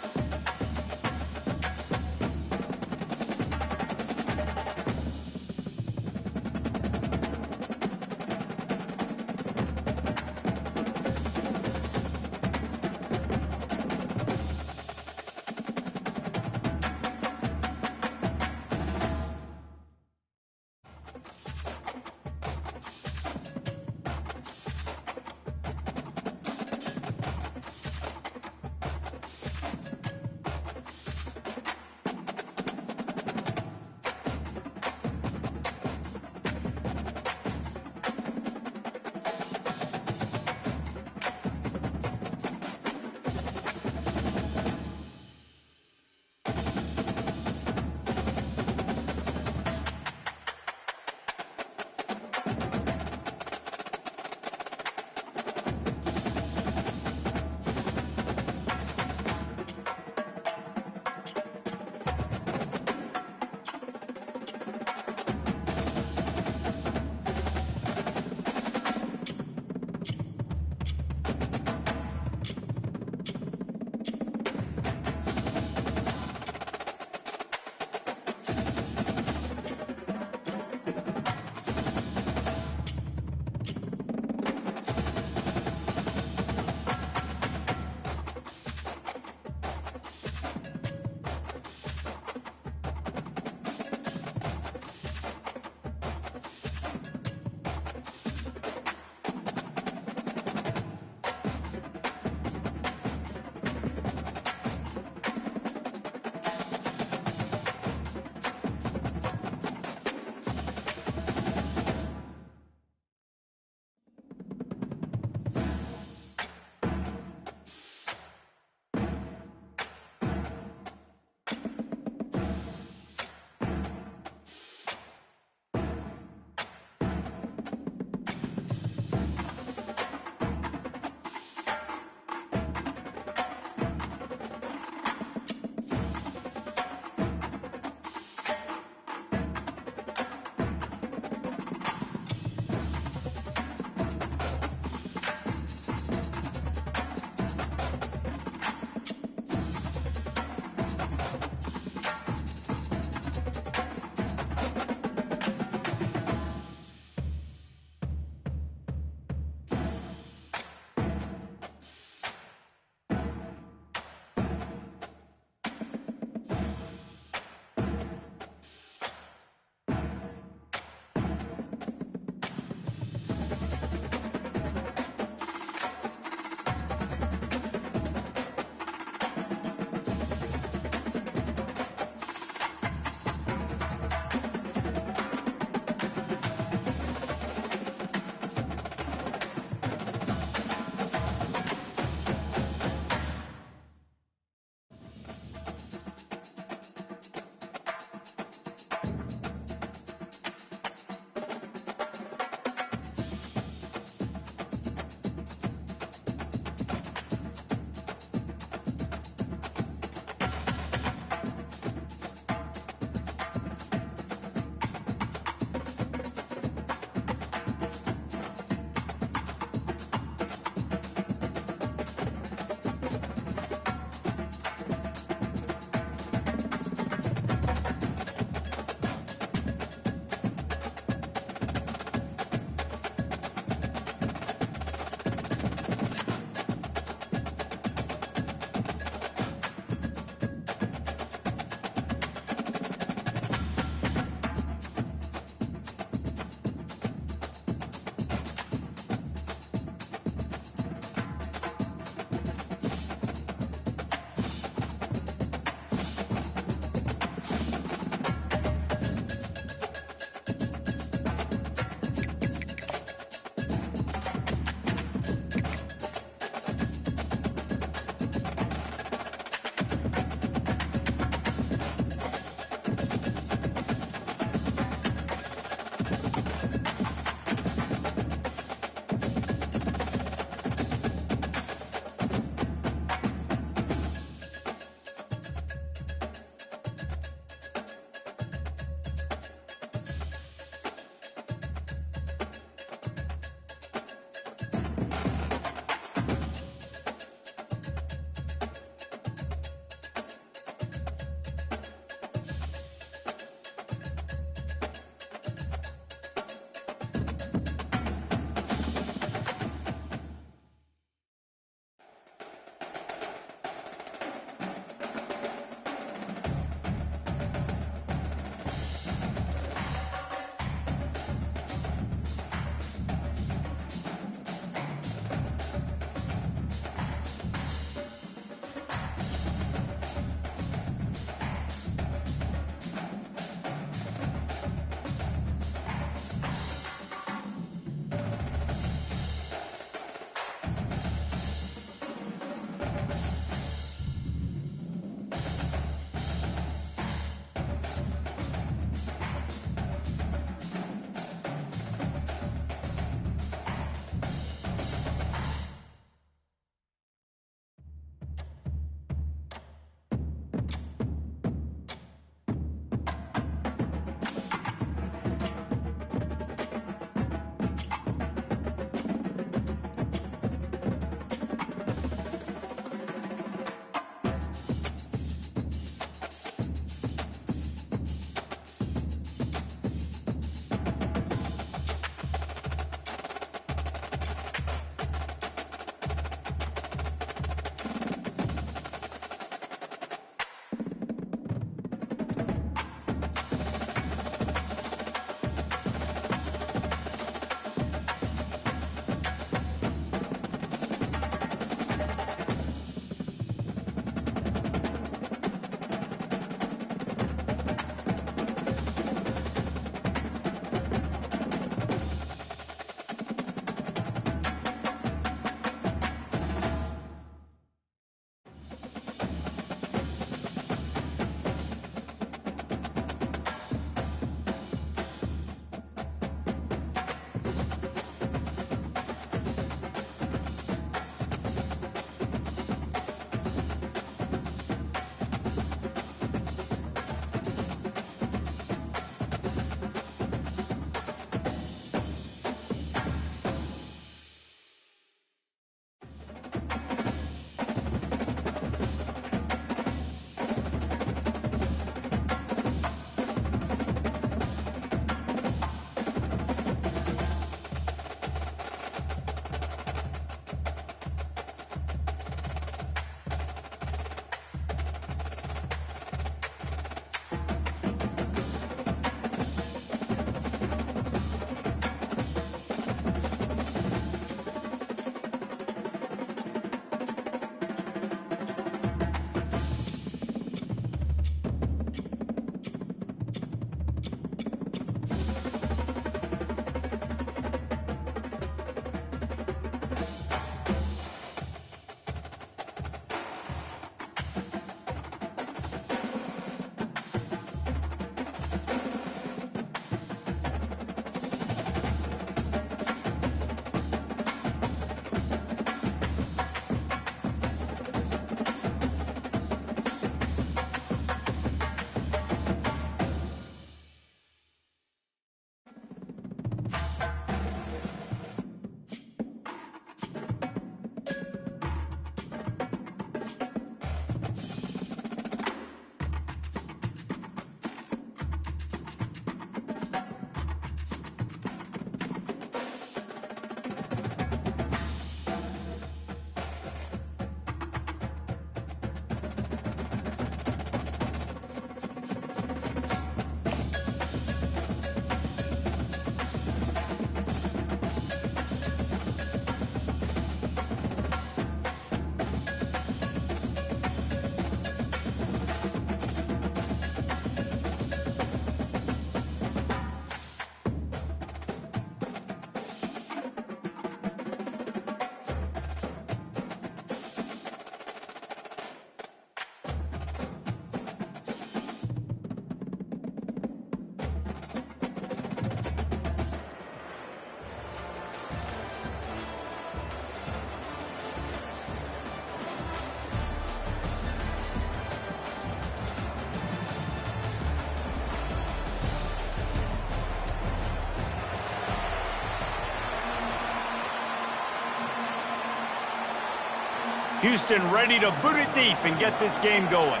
Houston ready to boot it deep and get this game going.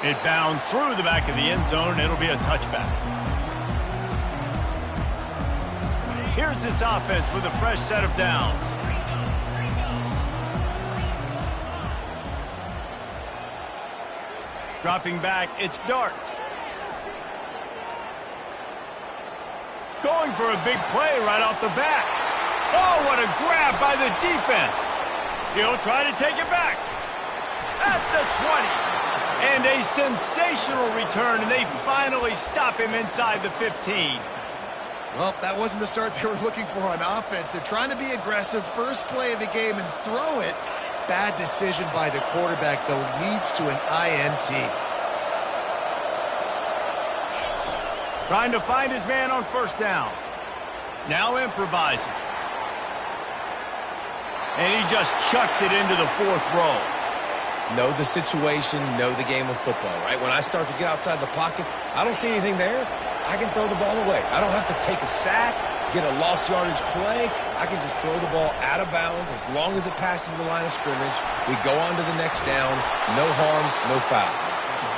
It bounds through the back of the end zone, and it'll be a touchback. Here's this offense with a fresh set of downs. Dropping back, it's Dart. Going for a big play right off the bat. Oh, what a grab by the defense. He'll try to take it back. At the 20. And a sensational return, and they finally stop him inside the 15. Well, that wasn't the start they were looking for on offense. They're trying to be aggressive. First play of the game and throw it. Bad decision by the quarterback, though, leads to an INT. Trying to find his man on first down. Now improvising. And he just chucks it into the fourth row. Know the situation, know the game of football, right? When I start to get outside the pocket, I don't see anything there, I can throw the ball away. I don't have to take a sack, get a lost yardage play. I can just throw the ball out of bounds as long as it passes the line of scrimmage. We go on to the next down. No harm, no foul.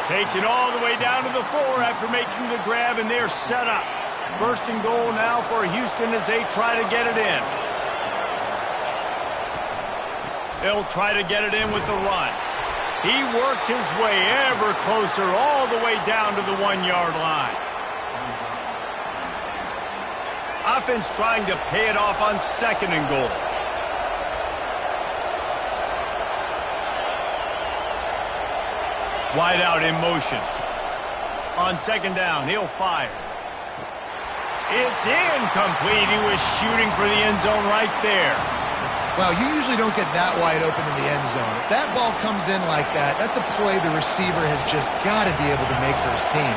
Takes it all the way down to the 4 after making the grab, and they're set up. First and goal now for Houston as they try to get it in. They'll try to get it in with the run. He works his way ever closer all the way down to the 1-yard line. Offense trying to pay it off on second and goal. Wide out in motion. On second down, he'll fire. It's incomplete. He was shooting for the end zone right there. Well, you usually don't get that wide open in the end zone. If that ball comes in like that, that's a play the receiver has just got to be able to make for his team.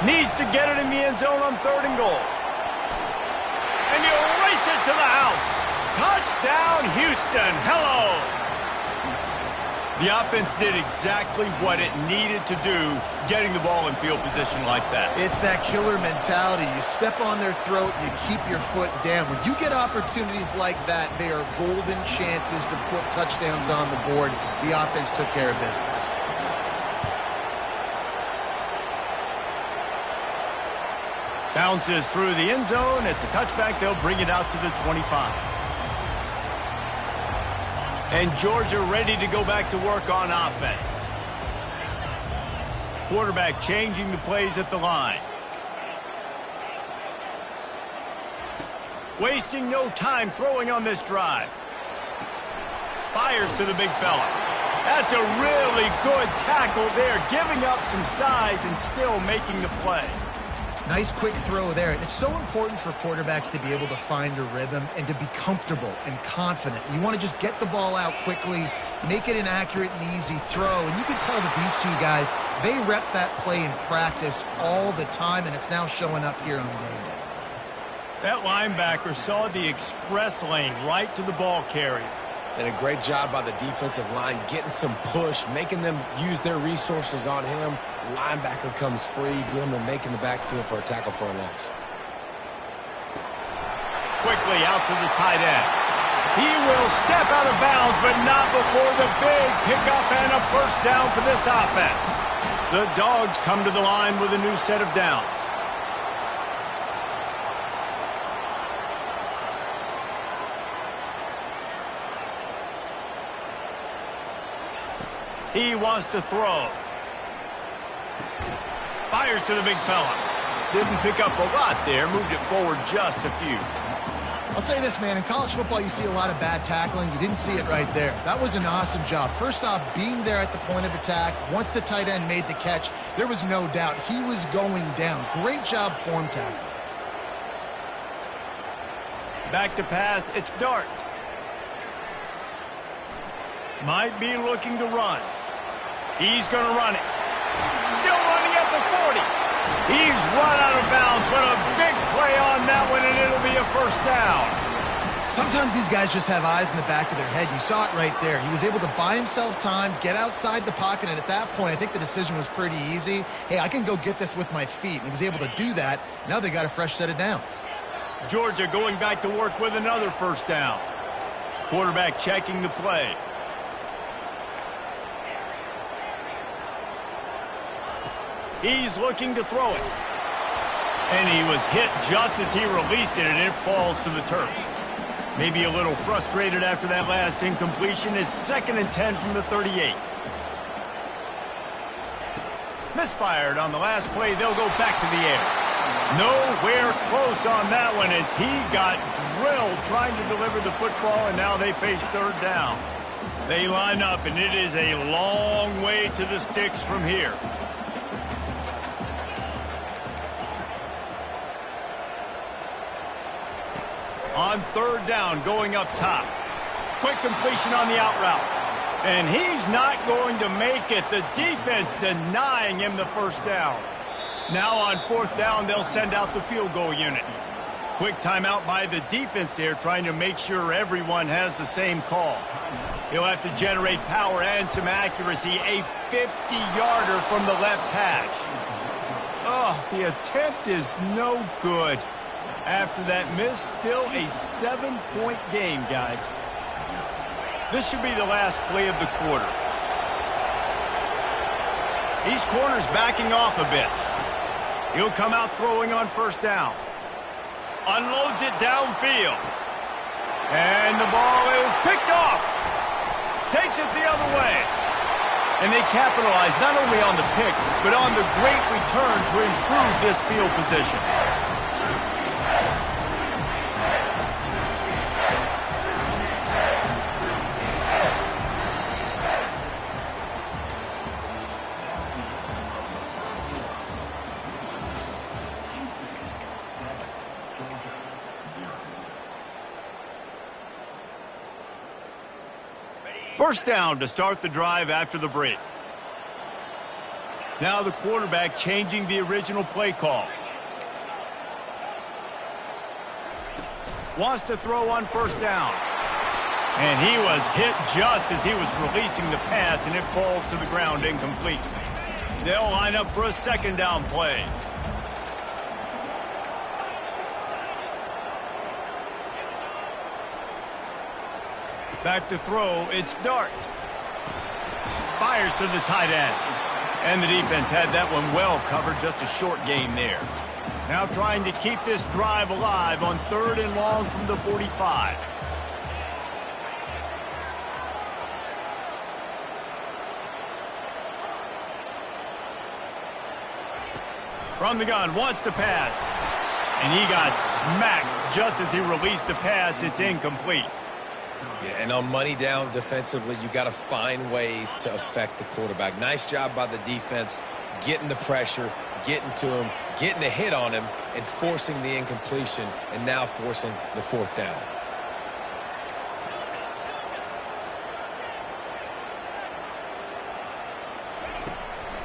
Needs to get it in the end zone on third and goal. And he'll race it to the house. Touchdown, Houston. Hello. The offense did exactly what it needed to do, getting the ball in field position like that. It's that killer mentality. You step on their throat, you keep your foot down. When you get opportunities like that, they are golden chances to put touchdowns on the board. The offense took care of business. Bounces through the end zone. It's a touchback. They'll bring it out to the 25. And Georgia ready to go back to work on offense. Quarterback changing the plays at the line. Wasting no time throwing on this drive. Fires to the big fella. That's a really good tackle there, giving up some size and still making the play. Nice quick throw there. And it's so important for quarterbacks to be able to find a rhythm and to be comfortable and confident. You want to just get the ball out quickly, make it an accurate and easy throw. And you can tell that these two guys, they rep that play in practice all the time, and it's now showing up here on game day. That linebacker saw the express lane right to the ball carrier. And a great job by the defensive line, getting some push, making them use their resources on him. Linebacker comes free, Brimley making the backfield for a tackle for a loss. Quickly out to the tight end. He will step out of bounds, but not before the big pickup and a first down for this offense. The Dogs come to the line with a new set of downs. He wants to throw. Fires to the big fella. Didn't pick up a lot there. Moved it forward just a few. I'll say this, man. In college football, you see a lot of bad tackling. You didn't see it right there. That was an awesome job. First off, being there at the point of attack. Once the tight end made the catch, there was no doubt he was going down. Great job form tackle. Back to pass. It's Dart. Might be looking to run. He's going to run it. Still running at the 40. He's run out of bounds, but a big play on that one, and it'll be a first down. Sometimes these guys just have eyes in the back of their head. You saw it right there. He was able to buy himself time, get outside the pocket, and at that point, I think the decision was pretty easy. Hey, I can go get this with my feet. And he was able to do that. Now they got a fresh set of downs. Georgia going back to work with another first down. Quarterback checking the play. He's looking to throw it. And he was hit just as he released it, and it falls to the turf. Maybe a little frustrated after that last incompletion. It's 2nd and 10 from the 38. Misfired on the last play. They'll go back to the air. Nowhere close on that one as he got drilled trying to deliver the football, and now they face 3rd down. They line up, and it is a long way to the sticks from here. On 3rd down, going up top. Quick completion on the out route. And he's not going to make it. The defense denying him the first down. Now on 4th down, they'll send out the field goal unit. Quick timeout by the defense there, trying to make sure everyone has the same call. He'll have to generate power and some accuracy. A 50-yarder from the left hash. Oh, the attempt is no good. After that miss, still a 7-point game, guys. This should be the last play of the quarter. These corners backing off a bit. He'll come out throwing on 1st down. Unloads it downfield. And the ball is picked off. Takes it the other way. And they capitalize not only on the pick, but on the great return to improve this field position. First down to start the drive after the break. Now the quarterback changing the original play call. Wants to throw on 1st down. And he was hit just as he was releasing the pass, and it falls to the ground incomplete. They'll line up for a 2nd down play. Back to throw, it's Dart. Fires to the tight end. And the defense had that one well covered, just a short gain there. Now trying to keep this drive alive on 3rd and long from the 45. From the gun, wants to pass. And he got smacked just as he released the pass. It's incomplete. Yeah, and on money down defensively, you got to find ways to affect the quarterback. Nice job by the defense, getting the pressure, getting to him, getting a hit on him, and forcing the incompletion, and now forcing the 4th down.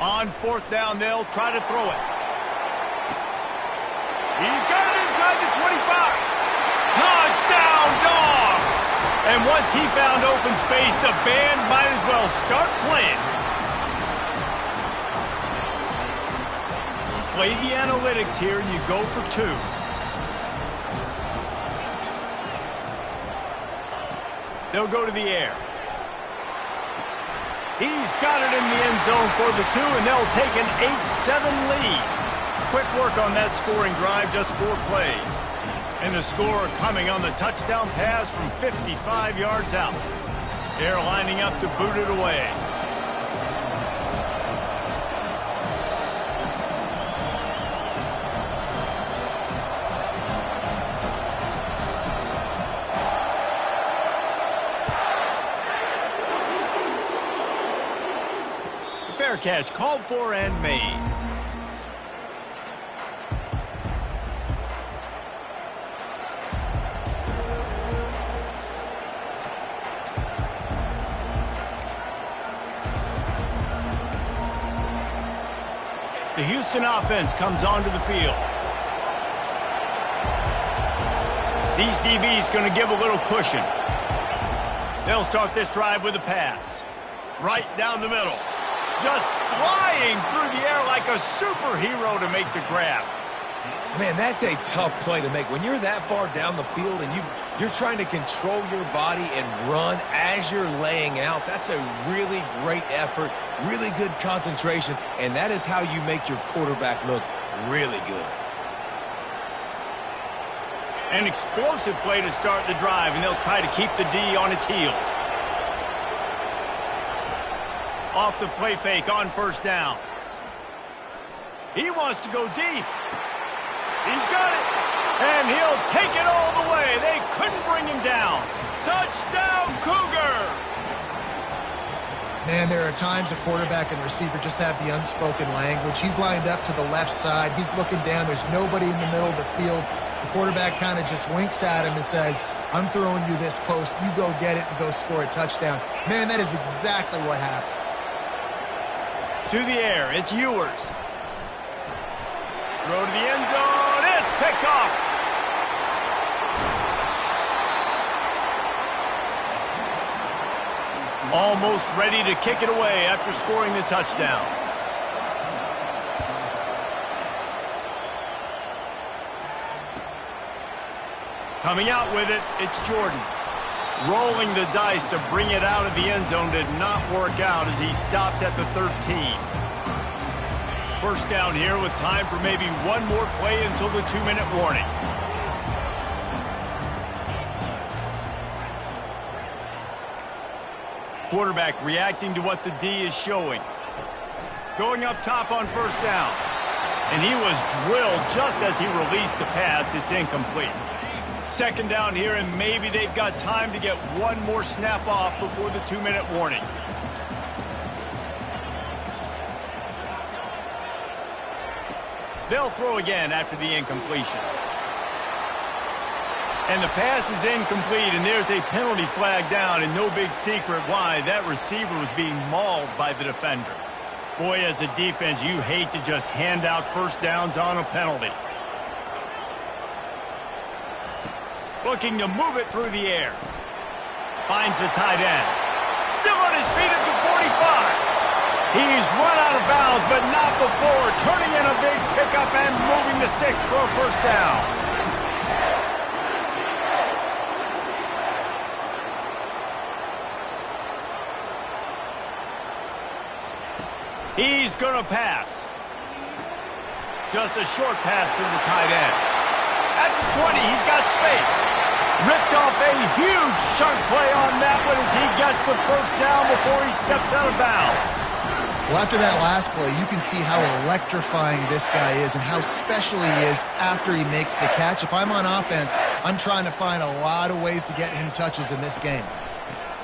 On 4th down, they'll try to throw it. He's got it inside the 25. Touchdown, Dogs! And once he found open space, the band might as well start playing. Play the analytics here, and you go for 2. They'll go to the air. He's got it in the end zone for the 2, and they'll take an 8-7 lead. Quick work on that scoring drive, just 4 plays. And the score coming on the touchdown pass from 55 yards out. They're lining up to boot it away. Fair catch called for and made. The Houston offense comes onto the field. These DBs going to give a little cushion. They'll start this drive with a pass. Right down the middle. Just flying through the air like a superhero to make the grab. Man, that's a tough play to make. When you're that far down the field and you're trying to control your body and run as you're laying out, that's a really great effort, really good concentration, and that is how you make your quarterback look really good. An explosive play to start the drive, and they'll try to keep the D on its heels. Off the play fake on first down. He wants to go deep. He's got it. And he'll take it all the way. They couldn't bring him down. Touchdown, Cougars! Man, there are times a quarterback and receiver just have the unspoken language. He's lined up to the left side. He's looking down. There's nobody in the middle of the field. The quarterback kind of just winks at him and says, I'm throwing you this post. You go get it and go score a touchdown. Man, that is exactly what happened. To the air, it's Ewers. Throw to the end zone. It's picked off. Almost ready to kick it away after scoring the touchdown. Coming out with it, it's Jordan. Rolling the dice to bring it out of the end zone did not work out as he stopped at the 13. First down here with time for maybe one more play until the 2-minute warning. Quarterback reacting to what the D is showing. Going up top on first down. And he was drilled just as he released the pass. It's incomplete. Second down here, and maybe they've got time to get one more snap off before the 2-minute warning. They'll throw again after the incompletion. And the pass is incomplete, and there's a penalty flag down, and no big secret why. That receiver was being mauled by the defender. Boy, as a defense, you hate to just hand out first downs on a penalty. Looking to move it through the air. Finds the tight end. Still on his feet at the 45. He's run out of bounds, but not before turning in a big pickup and moving the sticks for a first down. He's going to pass. Just a short pass to the tight end. At the 20, he's got space. Ripped off a huge chunk play on that one as he gets the first down before he steps out of bounds. Well, after that last play, you can see how electrifying this guy is and how special he is after he makes the catch. If I'm on offense, I'm trying to find a lot of ways to get him touches in this game.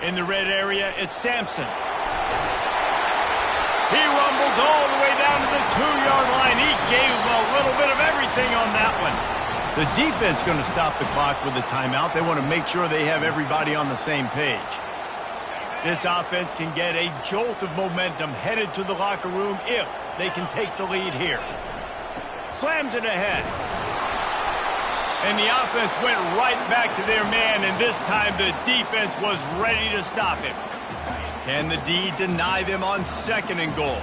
In the red area, it's Sampson. He rumbles all the way down to the 2-yard line. He gave a little bit of everything on that one. The defense going to stop the clock with a timeout. They want to make sure they have everybody on the same page. This offense can get a jolt of momentum headed to the locker room if they can take the lead here. Slams it ahead. And the offense went right back to their man, and this time the defense was ready to stop him. Can the D deny them on 2nd and goal?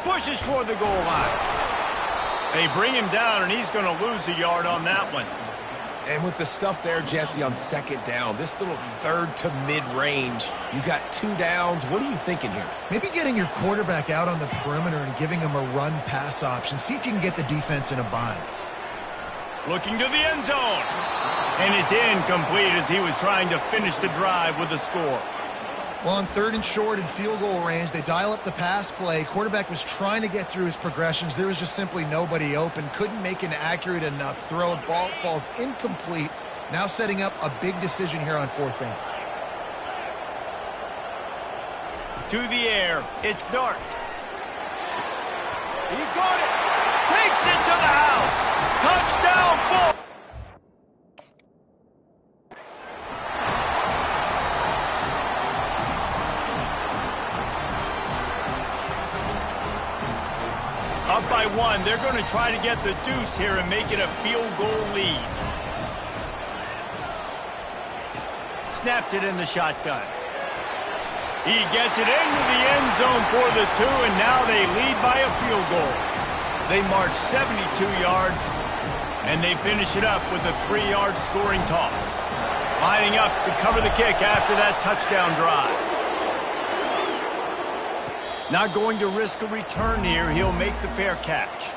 Pushes toward the goal line. They bring him down, and he's going to lose a yard on that one. And with the stuff there, Jesse, on 2nd down, this little 3rd to mid-range, you got 2 downs. What are you thinking here? Maybe getting your quarterback out on the perimeter and giving him a run-pass option. See if you can get the defense in a bind. Looking to the end zone. And it's incomplete as he was trying to finish the drive with a score. Well, on 3rd and short and field goal range, they dial up the pass play. Quarterback was trying to get through his progressions. There was just simply nobody open. Couldn't make an accurate enough throw. Ball falls incomplete. Now setting up a big decision here on 4th down. To the air, it's Dart. He got it. Takes it to the house. Touchdown, Bull. Up by one, they're going to try to get the deuce here and make it a field goal lead. Snapped it in the shotgun. He gets it into the end zone for the 2, and now they lead by a field goal. They march 72 yards, and they finish it up with a 3-yard scoring toss. Lining up to cover the kick after that touchdown drive. Not going to risk a return here. He'll make the fair catch.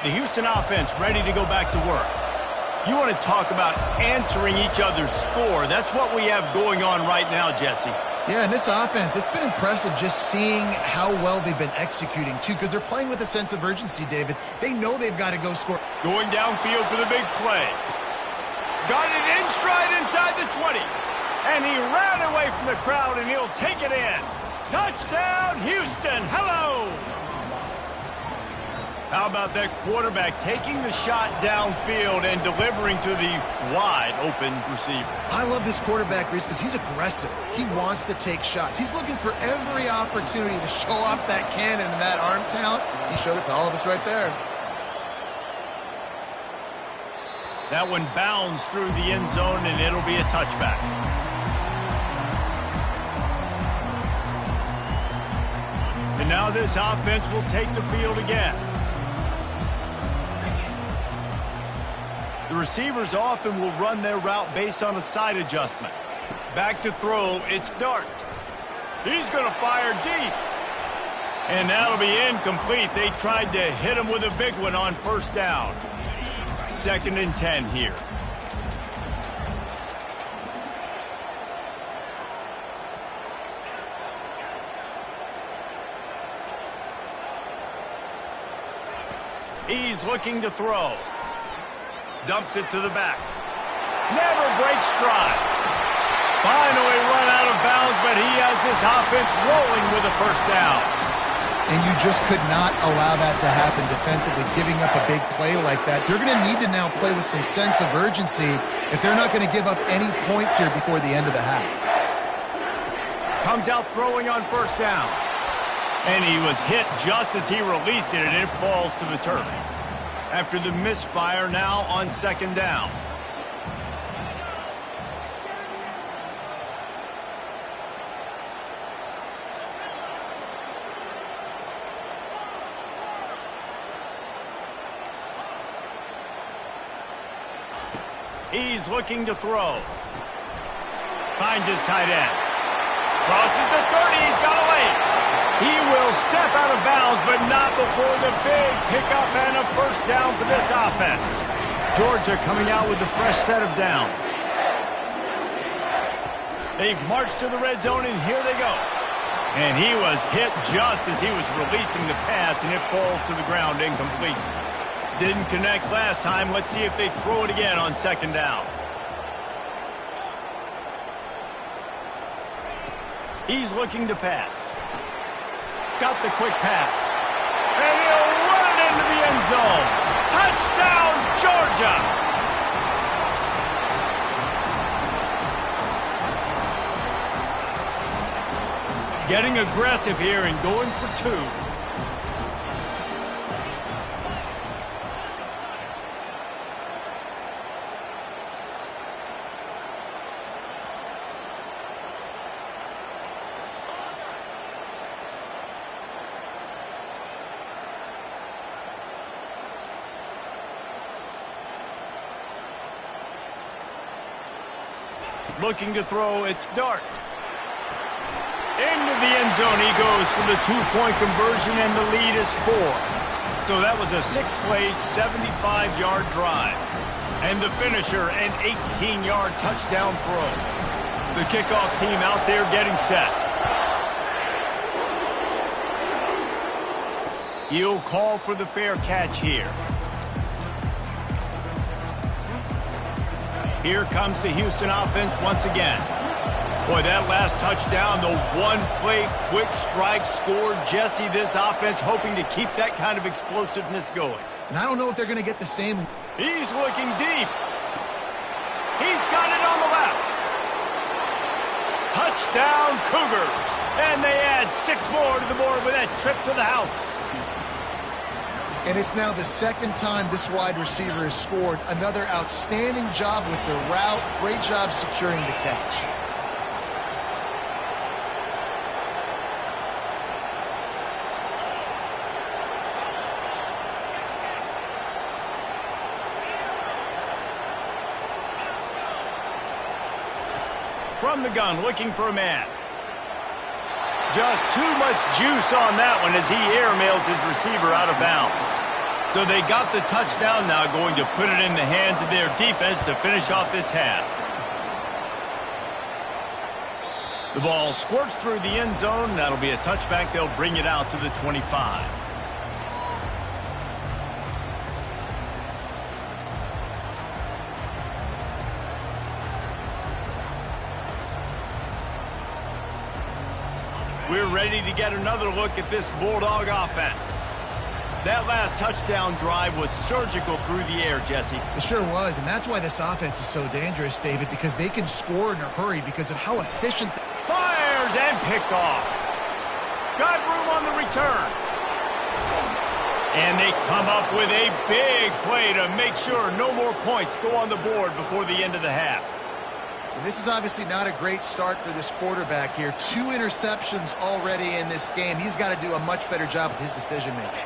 The Houston offense ready to go back to work. You want to talk about answering each other's score. That's what we have going on right now, Jesse. Yeah, and this offense, it's been impressive just seeing how well they've been executing, too, because they're playing with a sense of urgency, David. They know they've got to go score. Going downfield for the big play. Got it in stride inside the 20. And he ran away from the crowd, and he'll take it in. Touchdown, Houston. Hello. How about that quarterback taking the shot downfield and delivering to the wide-open receiver? I love this quarterback, Reese, because he's aggressive. He wants to take shots. He's looking for every opportunity to show off that cannon and that arm talent. He showed it to all of us right there. That one bounds through the end zone, and it'll be a touchback. And now this offense will take the field again. The receivers often will run their route based on a side adjustment. Back to throw, it's Dart. He's going to fire deep. And that'll be incomplete. They tried to hit him with a big one on first down. 2nd and 10 here. He's looking to throw. Dumps it to the back. Never breaks stride. Finally run out of bounds, but he has this offense rolling with a first down. And you just could not allow that to happen defensively, giving up a big play like that. They're going to need to now play with some sense of urgency if they're not going to give up any points here before the end of the half. Comes out throwing on first down. And he was hit just as he released it, and it falls to the turf. After the misfire, now on 2nd down. He's looking to throw. Finds his tight end. Crosses the 30. He's got away. He will step out of bounds, but not before the big pickup and a first down for this offense. Georgia coming out with a fresh set of downs. They've marched to the red zone, and here they go. And he was hit just as he was releasing the pass, and it falls to the ground incomplete. Didn't connect last time. Let's see if they throw it again on 2nd down. He's looking to pass. Got the quick pass. And he'll run it into the end zone. Touchdown, Georgia! Getting aggressive here and going for 2. Looking to throw, it's Dart. Into the end zone he goes for the 2-point conversion, and the lead is 4. So that was a 6-play, 75-yard drive. And the finisher, an 18-yard touchdown throw. The kickoff team out there getting set. He'll call for the fair catch here. Here comes the Houston offense once again. Boy, that last touchdown, the one-play quick strike score. Jesse, this offense hoping to keep that kind of explosiveness going. And I don't know if they're going to get the same. He's looking deep. He's got it on the left. Touchdown, Cougars. And they add 6 more to the board with that trip to the house. And it's now the second time this wide receiver has scored. Another outstanding job with the route. Great job securing the catch. From the gun, looking for a man. Just too much juice on that one as he airmails his receiver out of bounds. So they got the touchdown, now going to put it in the hands of their defense to finish off this half. The ball squirts through the end zone. That'll be a touchback. They'll bring it out to the 25. We're ready to get another look at this Bulldog offense. That last touchdown drive was surgical through the air, Jesse. It sure was, and that's why this offense is so dangerous, David, because they can score in a hurry because of how efficient. Fires and picked off. Got room on the return. And they come up with a big play to make sure no more points go on the board before the end of the half. And this is obviously not a great start for this quarterback here. 2 interceptions already in this game. He's got to do a much better job with his decision-making.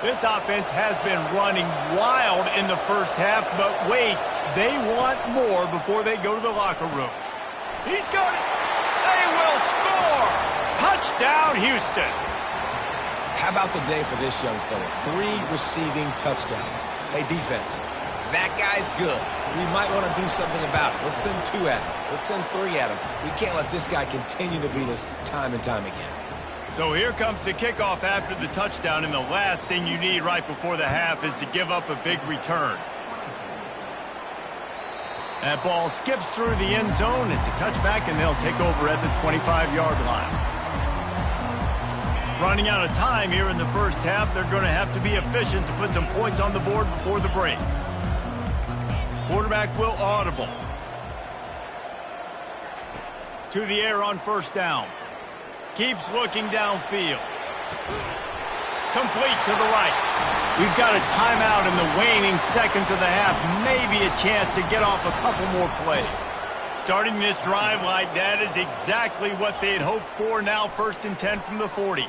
This offense has been running wild in the first half, but wait, they want more before they go to the locker room. He's got it. They will score. Touchdown, Houston. How about the day for this young fella? 3 receiving touchdowns. Hey, defense, that guy's good. We might want to do something about it. Let's send 2 at him. Let's send 3 at him. We can't let this guy continue to beat us time and time again. So here comes the kickoff after the touchdown, and the last thing you need right before the half is to give up a big return. That ball skips through the end zone. It's a touchback, and they'll take over at the 25-yard line. Running out of time here in the first half, they're going to have to be efficient to put some points on the board before the break. Quarterback will audible. To the air on first down. Keeps looking downfield. Complete to the right. We've got a timeout in the waning seconds of the half. Maybe a chance to get off a couple more plays. Starting this drive like that is exactly what they had hoped for. Now 1st and 10 from the 40.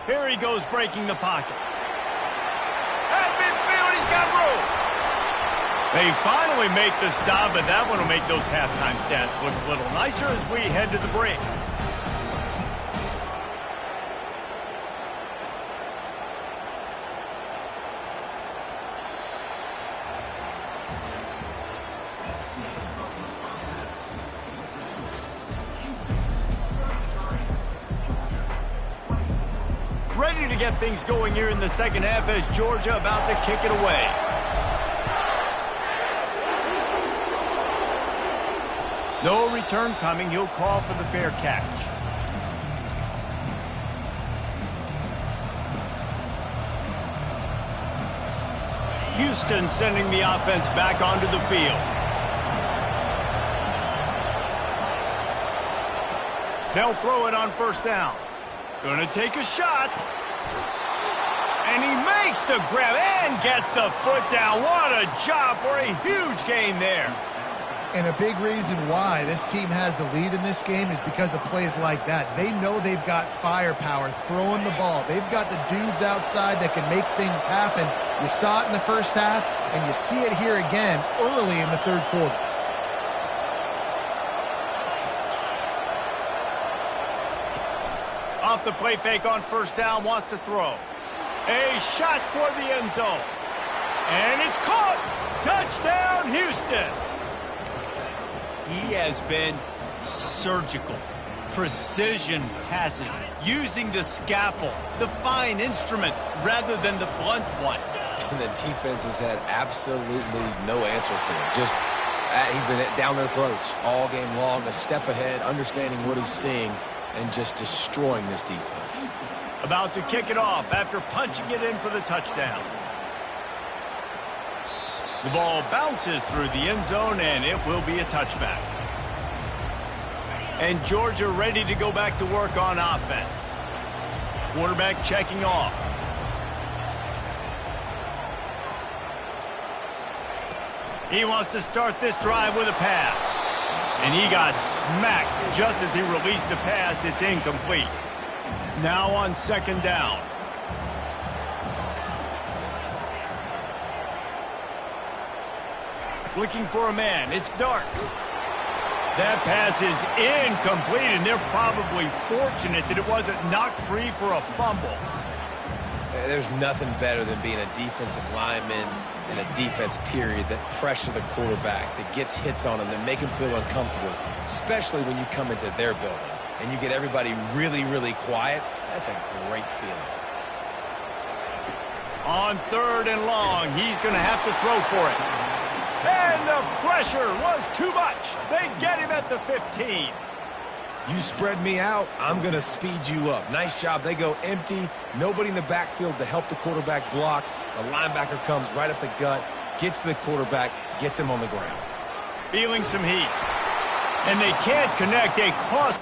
Here he goes breaking the pocket. At midfield, he's got room. They finally make the stop, but that one will make those halftime stats look a little nicer as we head to the break. Ready to get things going here in the second half as Georgia about to kick it away. No return coming. He'll call for the fair catch. Houston sending the offense back onto the field. They'll throw it on first down. Gonna take a shot. And he makes the grab and gets the foot down. What a job for a huge gain there. And a big reason why this team has the lead in this game is because of plays like that. They know they've got firepower throwing the ball. They've got the dudes outside that can make things happen. You saw it in the first half, and you see it here again early in the third quarter. Off the play fake on first down, wants to throw. A shot toward the end zone. And it's caught. Touchdown, Houston. He has been surgical. Precision passes, using the scaffold, the fine instrument, rather than the blunt one. And the defense has had absolutely no answer for him. Just, he's been down their throats all game long, a step ahead, understanding what he's seeing, and just destroying this defense. About to kick it off after punching it in for the touchdown. The ball bounces through the end zone, and it will be a touchback. And Georgia ready to go back to work on offense. Quarterback checking off. He wants to start this drive with a pass. And he got smacked just as he released the pass. It's incomplete. Now on second down. Looking for a man. It's Dart. That pass is incomplete, and they're probably fortunate that it wasn't knocked free for a fumble. There's nothing better than being a defensive lineman in a defense period that pressure the quarterback, that gets hits on him, that make him feel uncomfortable, especially when you come into their building and you get everybody really, really quiet. That's a great feeling. On third and long, he's going to have to throw for it. And the pressure was too much. They get him at the 15. You spread me out, I'm going to speed you up. Nice job. They go empty. Nobody in the backfield to help the quarterback block. The linebacker comes right up the gut, gets to the quarterback, gets him on the ground. Feeling some heat. And they can't connect a cross.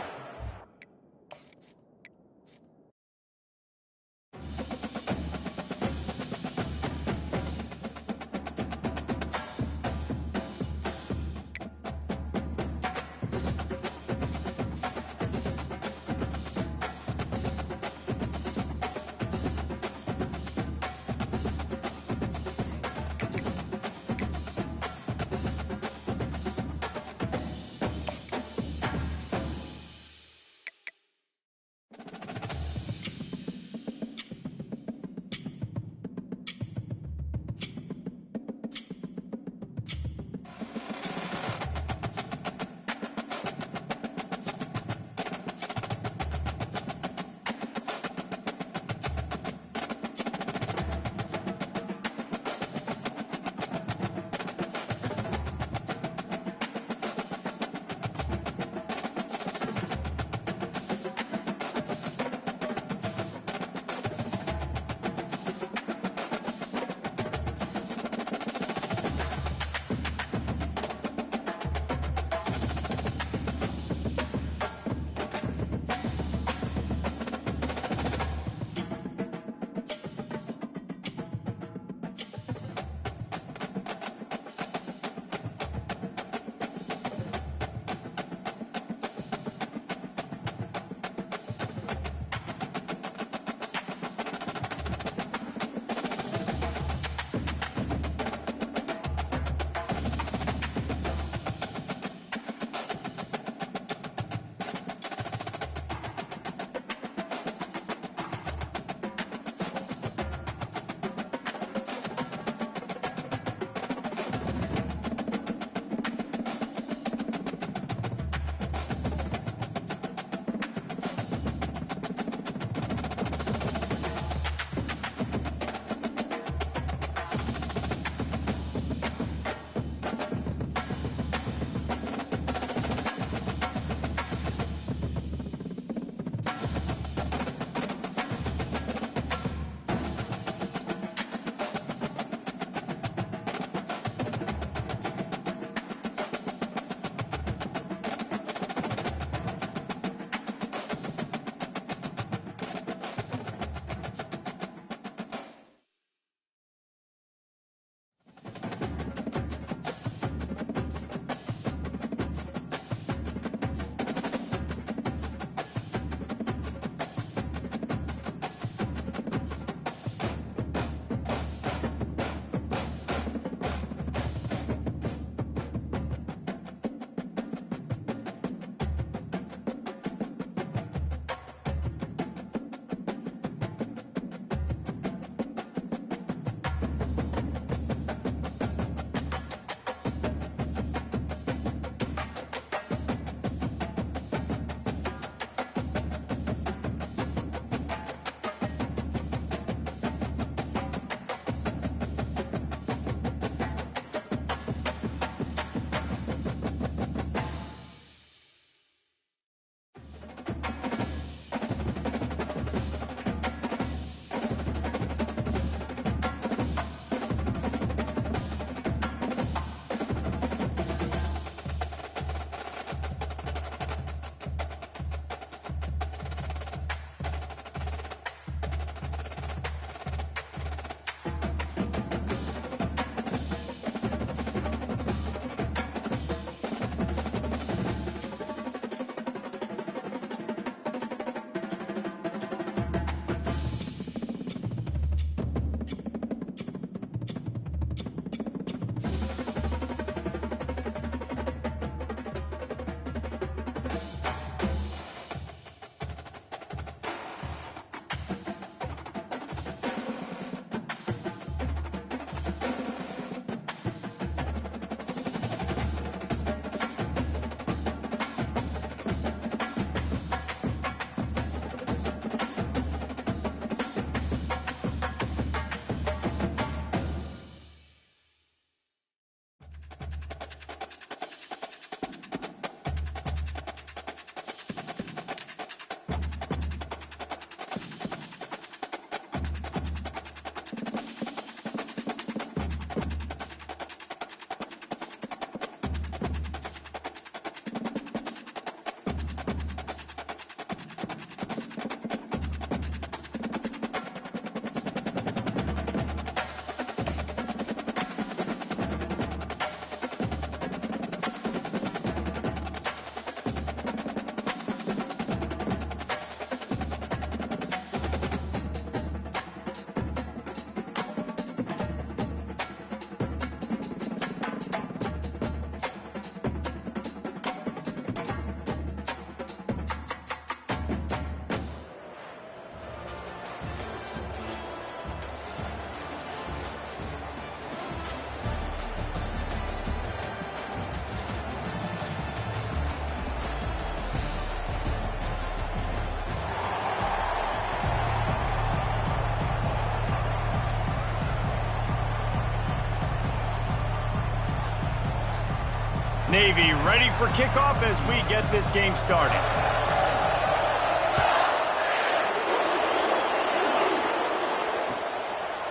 Navy ready for kickoff as we get this game started.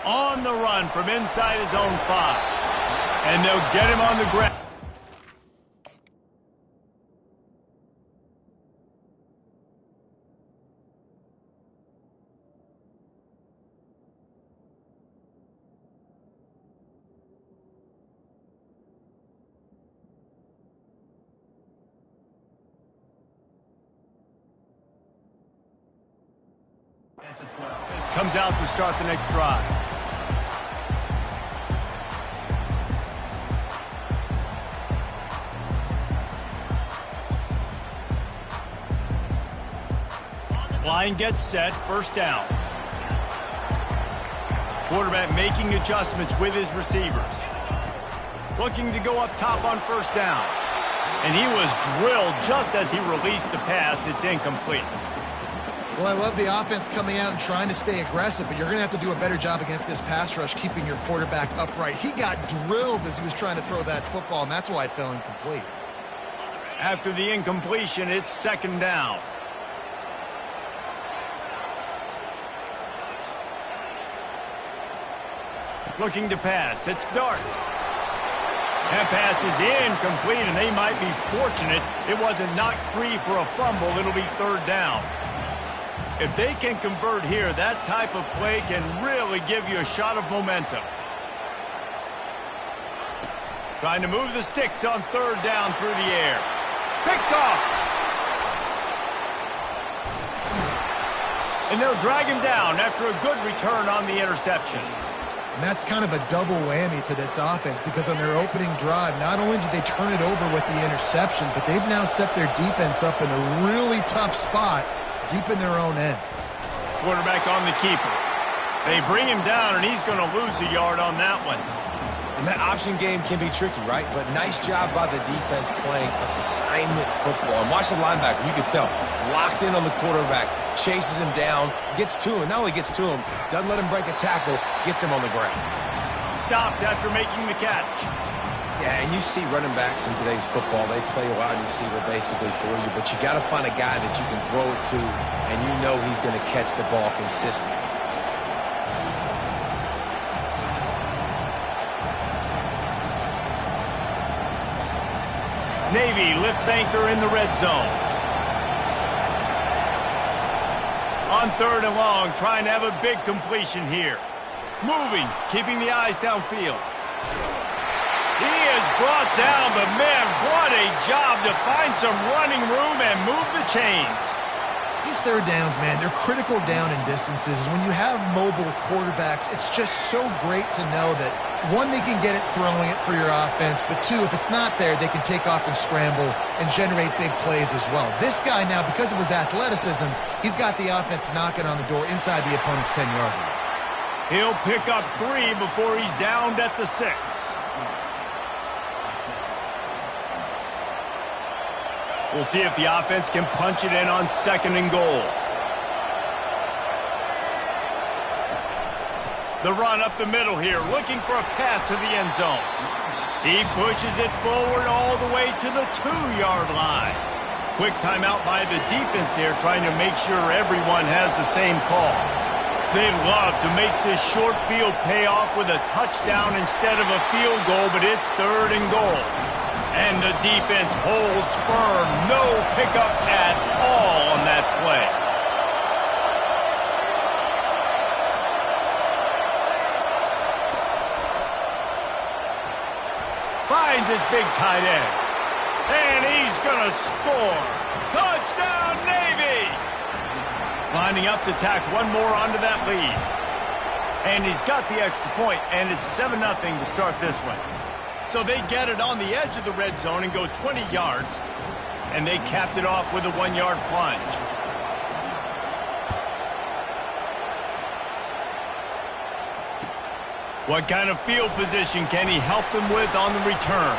On the run from inside his own 5. And they'll get him on the ground. It comes out to start the next drive. Line gets set, first down. Quarterback making adjustments with his receivers. Looking to go up top on first down. And he was drilled just as he released the pass. It's incomplete. Well, I love the offense coming out and trying to stay aggressive, but you're going to have to do a better job against this pass rush, keeping your quarterback upright. He got drilled as he was trying to throw that football, and that's why it fell incomplete. After the incompletion, it's second down. Looking to pass. It's Dart. That pass is incomplete, and they might be fortunate it wasn't knocked free for a fumble. It'll be third down. If they can convert here, that type of play can really give you a shot of momentum. Trying to move the sticks on third down through the air. Picked off. And they'll drag him down after a good return on the interception. And that's kind of a double whammy for this offense because on their opening drive, not only did they turn it over with the interception, but they've now set their defense up in a really tough spot deep in their own end. Quarterback on the keeper. They bring him down, and he's going to lose a yard on that one. And that option game can be tricky, right? But nice job by the defense playing assignment football. And watch the linebacker. You can tell. Locked in on the quarterback. Chases him down. Gets to him. Not only gets to him, doesn't let him break a tackle. Gets him on the ground. Stopped after making the catch. Yeah, and you see running backs in today's football, they play a wide receiver basically for you, but you got to find a guy that you can throw it to, and you know he's going to catch the ball consistently. Navy lifts anchor in the red zone. On third and long, trying to have a big completion here. Moving, keeping the eyes downfield. He is brought down, but man, what a job to find some running room and move the chains. These third downs, man, they're critical down in distances. When you have mobile quarterbacks, it's just so great to know that, one, they can get it throwing it for your offense, but two, if it's not there, they can take off and scramble and generate big plays as well. This guy now, because of his athleticism, he's got the offense knocking on the door inside the opponent's 10-yard line. He'll pick up 3 before he's downed at the 6. We'll see if the offense can punch it in on second and goal. The run up the middle here, looking for a path to the end zone. He pushes it forward all the way to the 2-yard line. Quick timeout by the defense there, trying to make sure everyone has the same call. They'd love to make this short field pay off with a touchdown instead of a field goal, but it's third and goal. And the defense holds firm. No pickup at all on that play. Finds his big tight end. And he's going to score. Touchdown, Navy! Lining up to tack one more onto that lead. And he's got the extra point, and it's 7-0 to start this one. So they get it on the edge of the red zone and go 20 yards, and they capped it off with a 1-yard plunge. What kind of field position can he help them with on the return?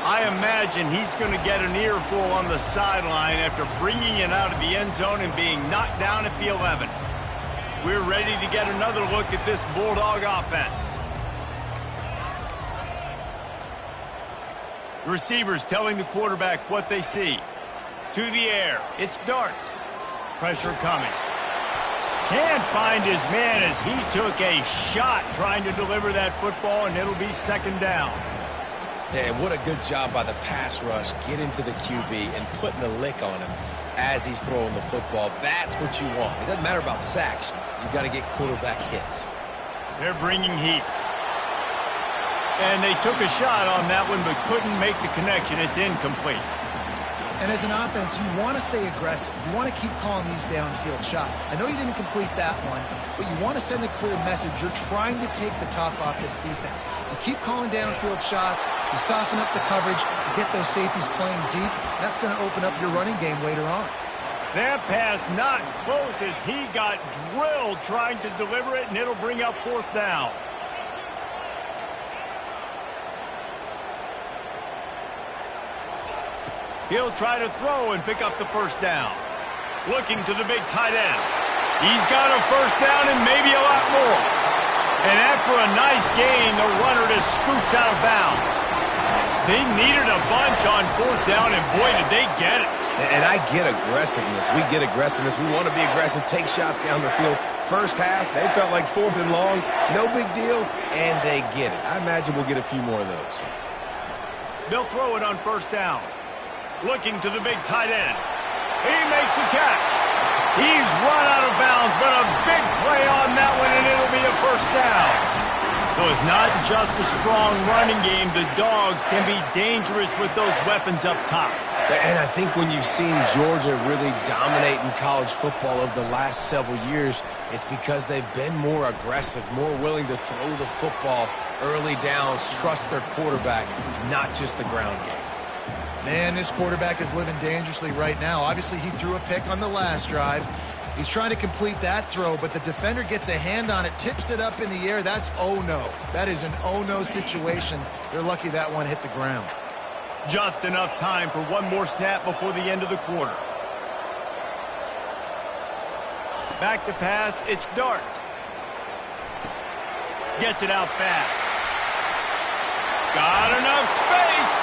I imagine he's going to get an earful on the sideline after bringing it out of the end zone and being knocked down at the 11. We're ready to get another look at this Bulldog offense. The receiver's telling the quarterback what they see. To the air. It's Dart. Pressure coming. Can't find his man as he took a shot trying to deliver that football, and it'll be second down. Yeah, and what a good job by the pass rush, getting to the QB and putting a lick on him as he's throwing the football. That's what you want. It doesn't matter about sacks. You've got to get quarterback hits. They're bringing heat. And they took a shot on that one but couldn't make the connection. It's incomplete. And as an offense, you want to stay aggressive. You want to keep calling these downfield shots. I know you didn't complete that one, but you want to send a clear message. You're trying to take the top off this defense. You keep calling downfield shots, you soften up the coverage, you get those safeties playing deep. That's going to open up your running game later on. That pass not close as he got drilled trying to deliver it, and it'll bring up fourth down. He'll try to throw and pick up the first down. Looking to the big tight end. He's got a first down and maybe a lot more. And after a nice gain, the runner just scoots out of bounds. They needed a bunch on fourth down, and boy, did they get it. And I get aggressiveness. We get aggressiveness. We want to be aggressive, take shots down the field. First half, they felt like fourth and long. No big deal, and they get it. I imagine we'll get a few more of those. They'll throw it on first down. Looking to the big tight end. He makes the catch. He's run out of bounds, but a big play on that one, and it'll be a first down. So it's not just a strong running game. The Dogs can be dangerous with those weapons up top. And I think when you've seen Georgia really dominate in college football over the last several years, it's because they've been more aggressive, more willing to throw the football early downs, trust their quarterback, not just the ground game. Man, this quarterback is living dangerously right now. Obviously, he threw a pick on the last drive. He's trying to complete that throw, but the defender gets a hand on it, tips it up in the air. That's oh-no. That is an oh-no situation. They're lucky that one hit the ground. Just enough time for one more snap before the end of the quarter. Back to pass, it's Dart. Gets it out fast. Got enough space.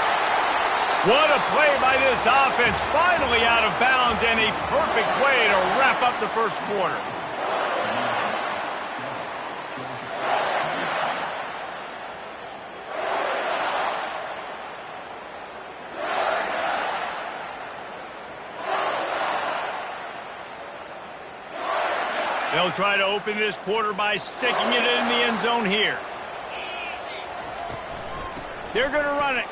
What a play by this offense. Finally out of bounds, and a perfect way to wrap up the first quarter. They'll try to open this quarter by sticking it in the end zone here. They're going to run it.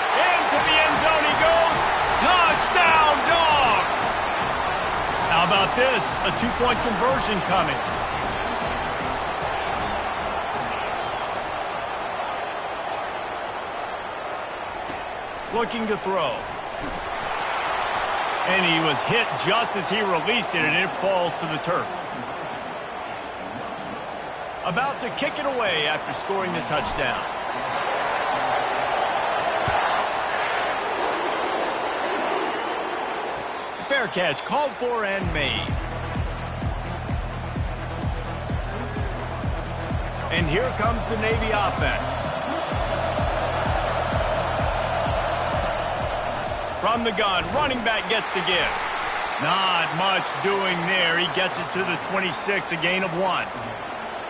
Into the end zone he goes. Touchdown, Dogs! How about this? A two-point conversion coming. Looking to throw. And he was hit just as he released it, and it falls to the turf. About to kick it away after scoring the touchdown. Fair catch, called for and made. And here comes the Navy offense. From the gun, running back gets to give. Not much doing there. He gets it to the 26, a gain of 1.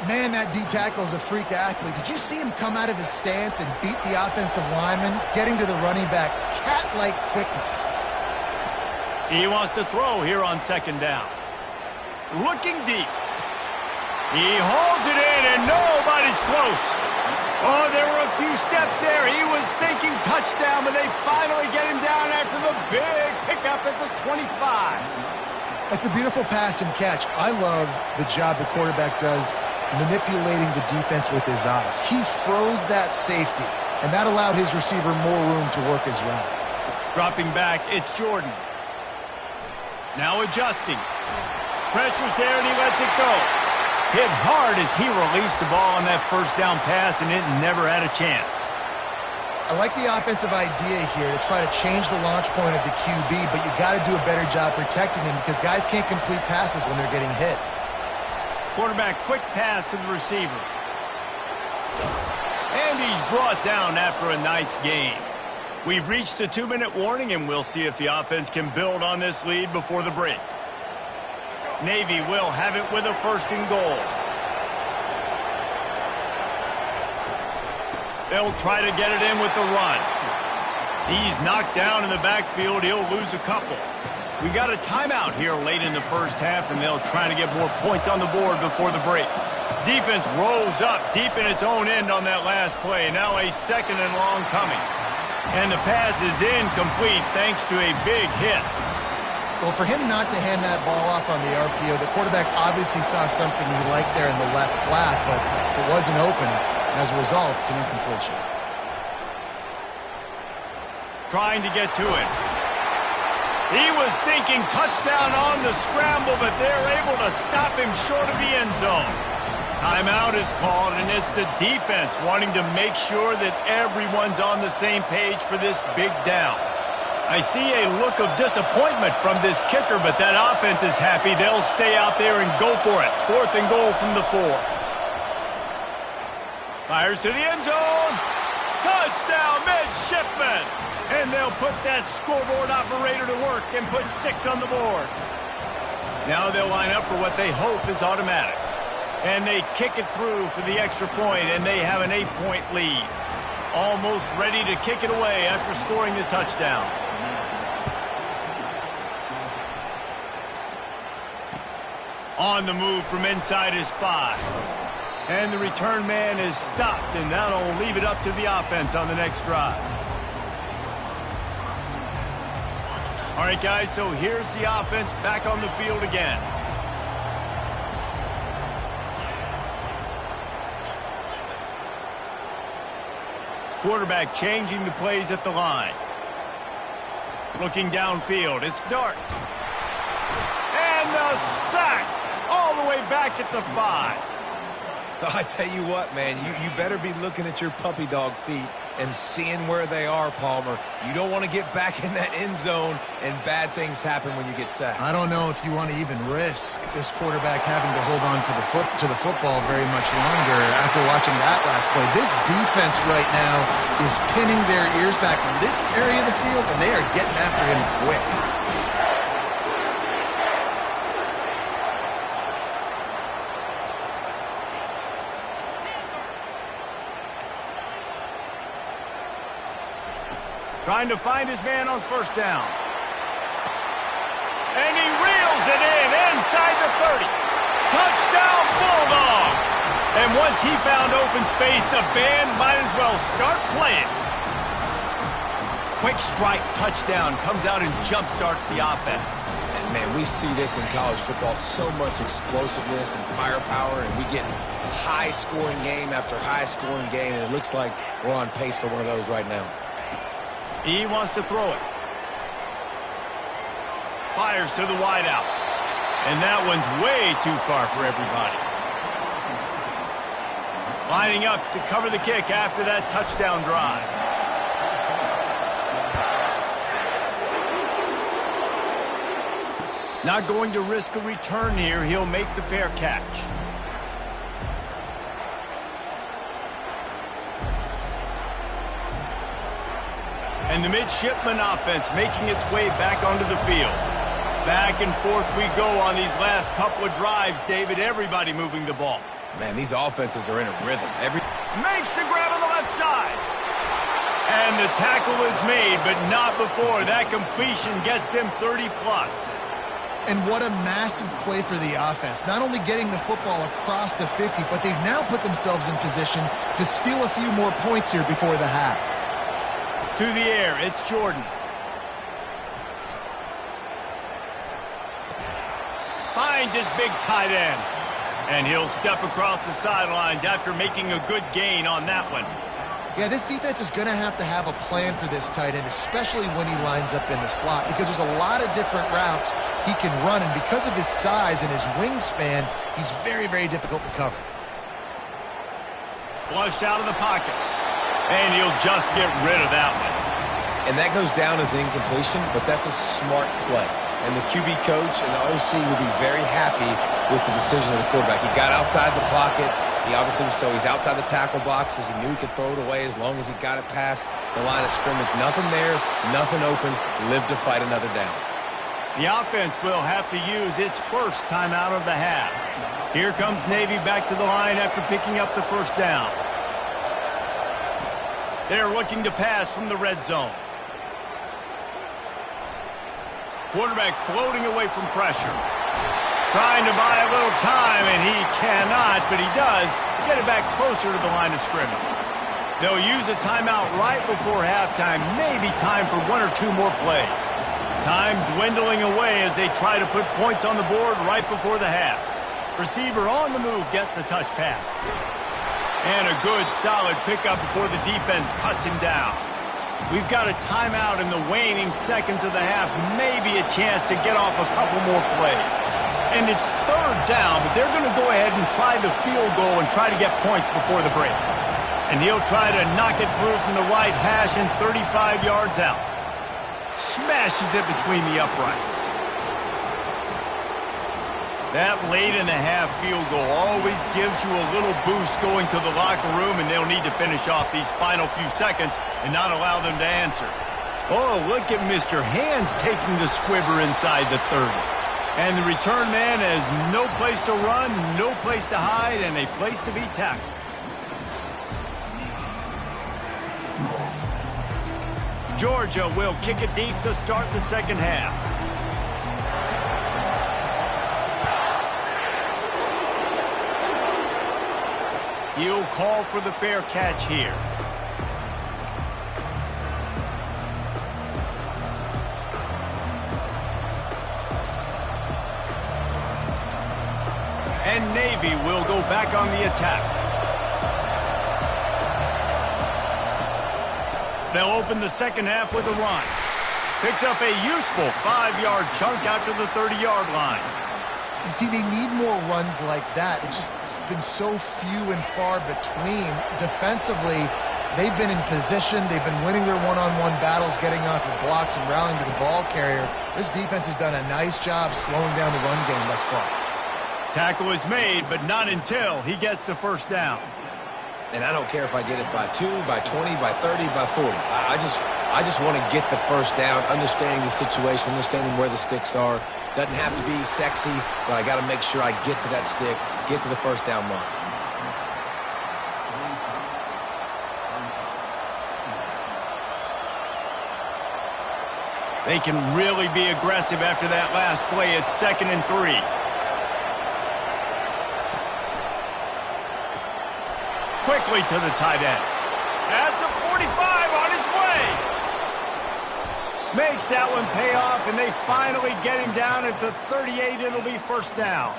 Man, that D tackle is a freak athlete. Did you see him come out of his stance and beat the offensive lineman, getting to the running back? Cat-like quickness. He wants to throw here on second down. Looking deep. He holds it in, and nobody's close. Oh, there were a few steps there. He was thinking touchdown, but they finally get him down after the big pickup at the 25. That's a beautiful pass and catch. I love the job the quarterback does manipulating the defense with his eyes. He froze that safety, and that allowed his receiver more room to work his route. Dropping back, it's Jordan. Now adjusting. Pressure's there, and he lets it go. Hit hard as he released the ball on that first down pass, and it never had a chance. I like the offensive idea here to try to change the launch point of the QB, but you got to do a better job protecting him because guys can't complete passes when they're getting hit. Quarterback quick pass to the receiver. And he's brought down after a nice gain. We've reached the 2-minute warning, and we'll see if the offense can build on this lead before the break. Navy will have it with a 1st and goal. They'll try to get it in with the run. He's knocked down in the backfield. He'll lose a couple. We got a timeout here late in the first half, and they'll try to get more points on the board before the break. Defense rolls up deep in its own end on that last play. Now a 2nd and long coming. And the pass is incomplete thanks to a big hit. Well, for him not to hand that ball off on the RPO, the quarterback obviously saw something he liked there in the left flat, but it wasn't open. And as a result, it's an incompletion. Trying to get to it. He was thinking touchdown on the scramble, but they're able to stop him short of the end zone. Timeout is called, and it's the defense wanting to make sure that everyone's on the same page for this big down. I see a look of disappointment from this kicker, but that offense is happy. They'll stay out there and go for it. 4th and goal from the 4. Fires to the end zone. Touchdown, midshipman. And they'll put that scoreboard operator to work and put 6 on the board. Now they'll line up for what they hope is automatic. And they kick it through for the extra point, and they have an 8-point lead. Almost ready to kick it away after scoring the touchdown. On the move from inside his 5. And the return man is stopped, and that'll leave it up to the offense on the next drive. All right, guys, so here's the offense back on the field again. Quarterback changing the plays at the line. Looking downfield, it's Dart. And a sack all the way back at the 5. I tell you what, man, you better be looking at your puppy dog feet and seeing where they are, Palmer. You don't want to get back in that end zone and bad things happen when you get sacked. I don't know if you want to even risk this quarterback having to hold on to the football very much longer after watching that last play. This defense right now is pinning their ears back on this area of the field, and they are getting after him quick. Trying to find his man on 1st down. And he reels it in inside the 30. Touchdown, Bulldogs! And once he found open space, the band might as well start playing. Quick strike touchdown comes out and jump-starts the offense. And, man, we see this in college football, so much explosiveness and firepower, and we get high-scoring game after high-scoring game, and it looks like we're on pace for one of those right now. He wants to throw it. Fires to the wideout. And that one's way too far for everybody. Lining up to cover the kick after that touchdown drive. Not going to risk a return here. He'll make the fair catch. And the midshipman offense making its way back onto the field. Back and forth we go on these last couple of drives, David. Everybody moving the ball. Man, these offenses are in a rhythm. Makes the grab on the left side. And the tackle is made, but not before. That completion gets them 30-plus. And what a massive play for the offense. Not only getting the football across the 50, but they've now put themselves in position to steal a few more points here before the half. To the air, it's Jordan. Finds his big tight end. And he'll step across the sidelines after making a good gain on that one. Yeah, this defense is going to have a plan for this tight end, especially when he lines up in the slot, because there's a lot of different routes he can run, and because of his size and his wingspan, he's very, very difficult to cover. Flushed out of the pocket. And he'll just get rid of that one. And that goes down as an incompletion, but that's a smart play. And the QB coach and the OC will be very happy with the decision of the quarterback. He got outside the pocket. He obviously was so he's outside the tackle boxes. He knew he could throw it away as long as he got it past the line of scrimmage. Nothing there, nothing open. Live to fight another down. The offense will have to use its first timeout of the half. Here comes Navy back to the line after picking up the first down. They're looking to pass from the red zone. Quarterback floating away from pressure. Trying to buy a little time, and he cannot, but he does get it back closer to the line of scrimmage. They'll use a timeout right before halftime, maybe time for one or two more plays. Time dwindling away as they try to put points on the board right before the half. Receiver on the move gets the touch pass. And a good, solid pickup before the defense cuts him down. We've got a timeout in the waning seconds of the half, maybe a chance to get off a couple more plays. And it's third down, but they're going to go ahead and try the field goal and try to get points before the break. And he'll try to knock it through from the right hash and 35 yards out. Smashes it between the uprights. That late in the half field goal always gives you a little boost going to the locker room, and they'll need to finish off these final few seconds and not allow them to answer. Oh, look at Mr. Hands taking the squibber inside the 30. And the return man has no place to run, no place to hide, and a place to be tackled. Georgia will kick it deep to start the second half. He'll call for the fair catch here. And Navy will go back on the attack. They'll open the second half with a run. Picks up a useful 5-yard chunk after the 30-yard line. You see, they need more runs like that. It's just been so few and far between. Defensively, they've been in position. They've been winning their one-on-one battles, getting off of blocks and rallying to the ball carrier. This defense has done a nice job slowing down the run game thus far. Tackle is made, but not until he gets the first down. And I don't care if I get it by 2, by 20, by 30, by 40. I just want to get the first down, understanding the situation, understanding where the sticks are. Doesn't have to be sexy, but I got to make sure I get to that stick, get to the first down mark. They can really be aggressive after that last play. It's 2nd and 3. Quickly to the tight end. At the 45 on his way. Makes that one pay off, and they finally get him down at the 38. It'll be first down.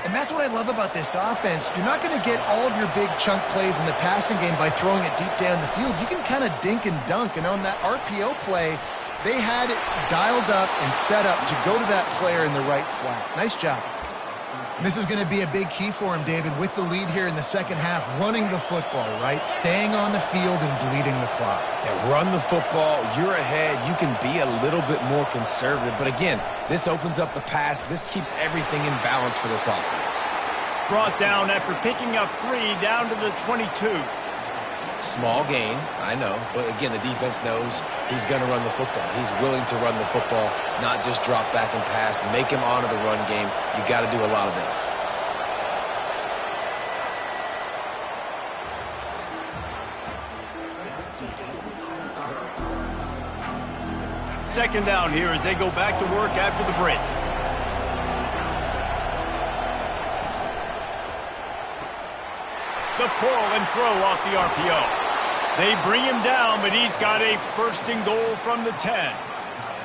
And that's what I love about this offense. You're not going to get all of your big chunk plays in the passing game by throwing it deep down the field. You can kind of dink and dunk. And on that RPO play, they had it dialed up and set up to go to that player in the right flat. Nice job. And this is going to be a big key for him, David, with the lead here in the second half, running the football, right? Staying on the field and bleeding the clock. Yeah, run the football. You're ahead. You can be a little bit more conservative. But again, this opens up the pass. This keeps everything in balance for this offense. Brought down after picking up 3 down to the 22. Small gain, I know. But again, the defense knows he's going to run the football. He's willing to run the football, not just drop back and pass. Make him honor the run game. You got to do a lot of this. Second down here as they go back to work after the break. The pull and throw off the RPO. They bring him down, but he's got a first and goal from the 10.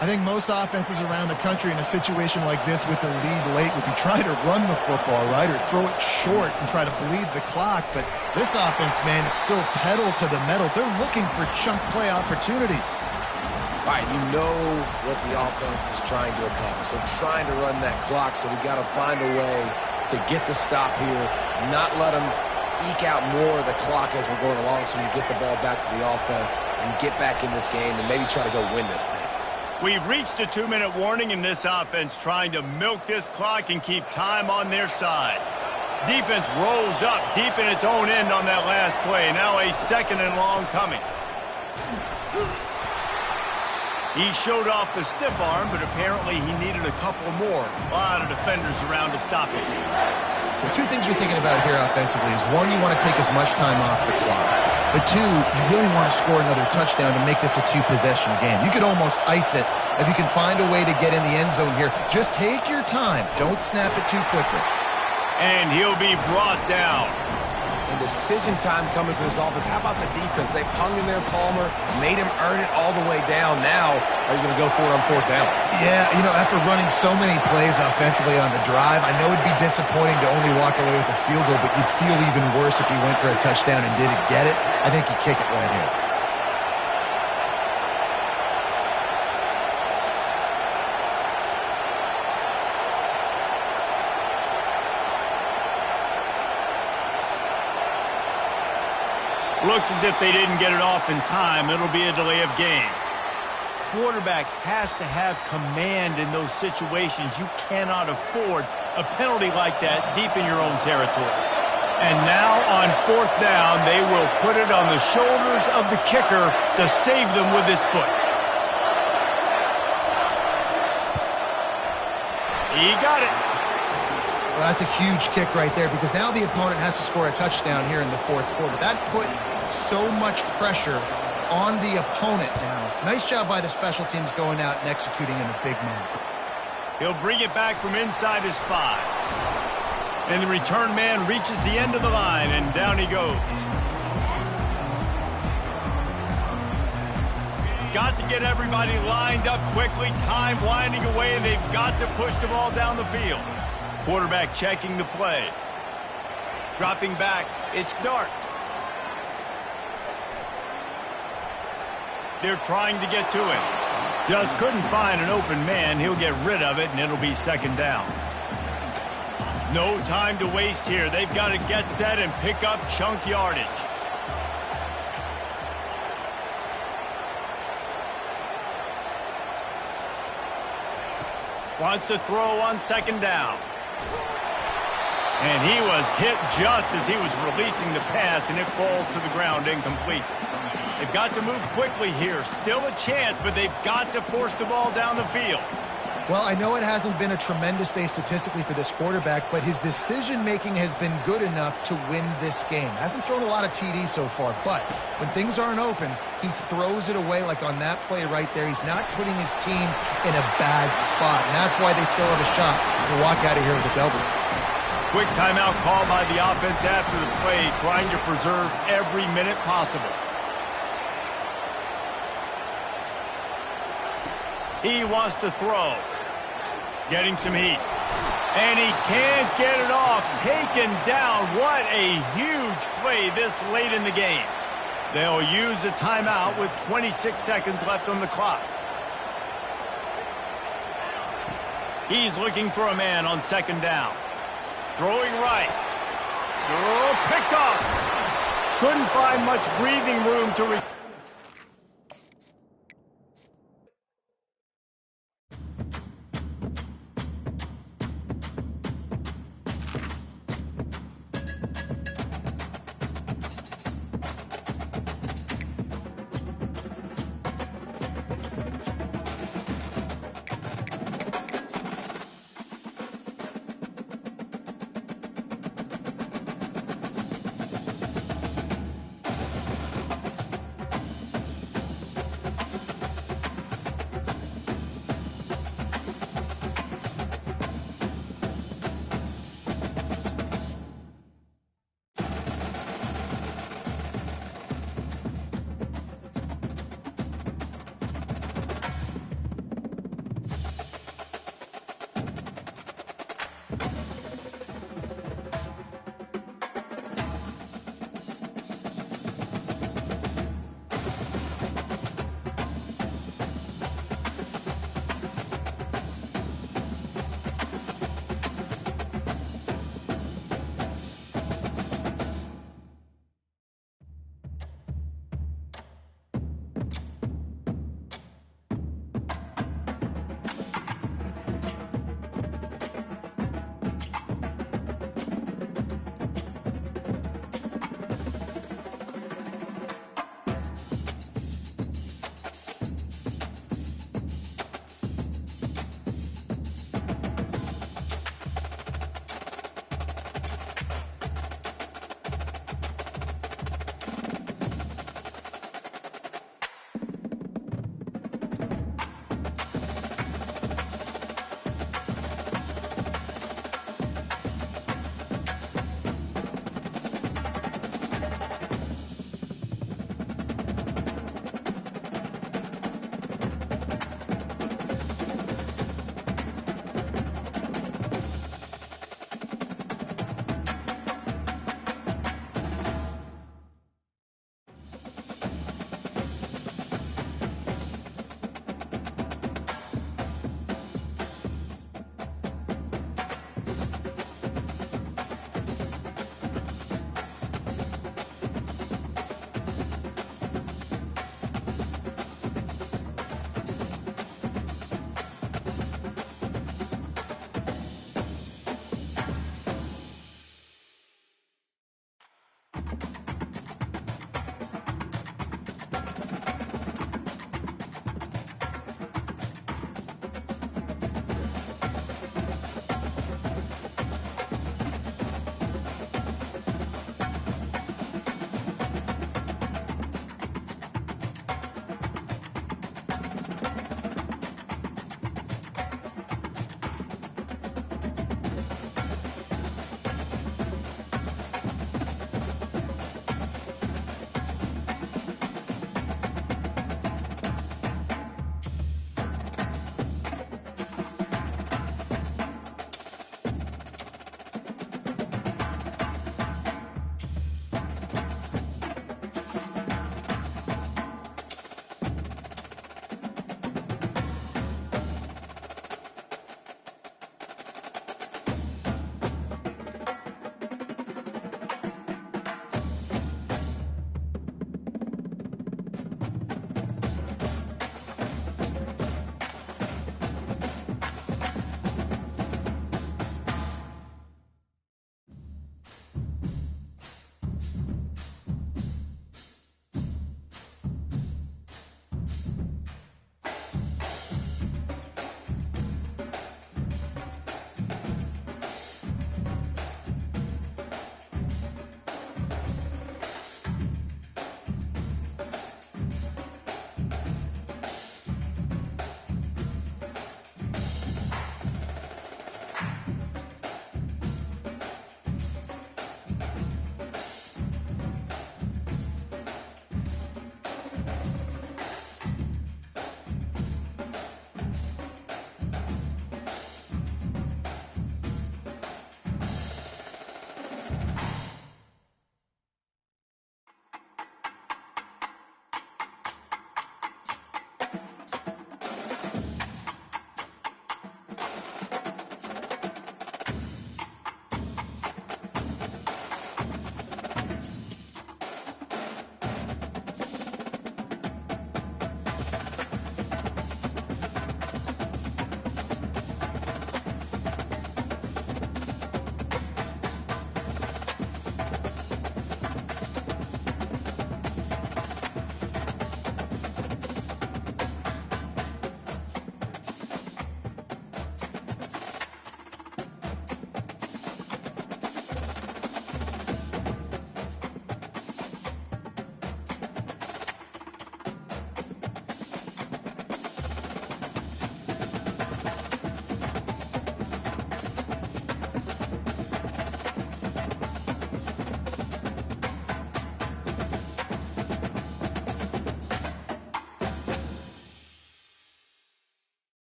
I think most offenses around the country in a situation like this with the lead late would be trying to run the football, right, or throw it short and try to bleed the clock. But this offense, man, it's still pedal to the metal. They're looking for chunk play opportunities. All right, you know what the offense is trying to accomplish. They're trying to run that clock, so we got to find a way to get the stop here, not let them eke out more of the clock as we're going along so we can get the ball back to the offense and get back in this game and maybe try to go win this thing. We've reached a 2-minute warning in this offense, trying to milk this clock and keep time on their side. Defense rolls up deep in its own end on that last play. Now a 2nd and long coming. He showed off the stiff arm, but apparently he needed a couple more. A lot of defenders around to stop it. Well, 2 things you're thinking about here offensively is, 1, you want to take as much time off the clock. But 2, you really want to score another touchdown to make this a 2-possession game. You could almost ice it if you can find a way to get in the end zone here. Just take your time. Don't snap it too quickly. And he'll be brought down. And decision time coming for this offense. How about the defense? They've hung in there, Palmer, made him earn it all the way down. Now, are you going to go for it on 4th down? Yeah, after running so many plays offensively on the drive, I know it'd be disappointing to only walk away with a field goal, but you'd feel even worse if you went for a touchdown and didn't get it. I think you kick it right here. Looks as if they didn't get it off in time. It'll be a delay of game. Quarterback has to have command in those situations. You cannot afford a penalty like that deep in your own territory. And now on 4th down, they will put it on the shoulders of the kicker to save them with his foot. He got it. Well, that's a huge kick right there, because now the opponent has to score a touchdown here in the 4th quarter. That put so much pressure on the opponent now. Nice job by the special teams going out and executing in a big moment. He'll bring it back from inside his 5. And the return man reaches the end of the line, and down he goes. Got to get everybody lined up quickly. Time winding away, and they've got to push the ball down the field. Quarterback checking the play. Dropping back, it's Dart. They're trying to get to him. Just couldn't find an open man. He'll get rid of it, and it'll be 2nd down. No time to waste here. They've got to get set and pick up chunk yardage. Wants to throw on 2nd down. And he was hit just as he was releasing the pass, and it falls to the ground incomplete. They've got to move quickly here. Still a chance, but they've got to force the ball down the field. Well, I know it hasn't been a tremendous day statistically for this quarterback, but his decision-making has been good enough to win this game. Hasn't thrown a lot of TDs so far, but when things aren't open, he throws it away like on that play right there. He's not putting his team in a bad spot, and that's why they still have a shot to walk out of here with a W. Quick timeout call by the offense after the play, trying to preserve every minute possible. He wants to throw. Getting some heat. And he can't get it off. Taken down. What a huge play this late in the game. They'll use a timeout with 26 seconds left on the clock. He's looking for a man on 2nd down. Throwing right. Oh, picked off. Couldn't find much breathing room to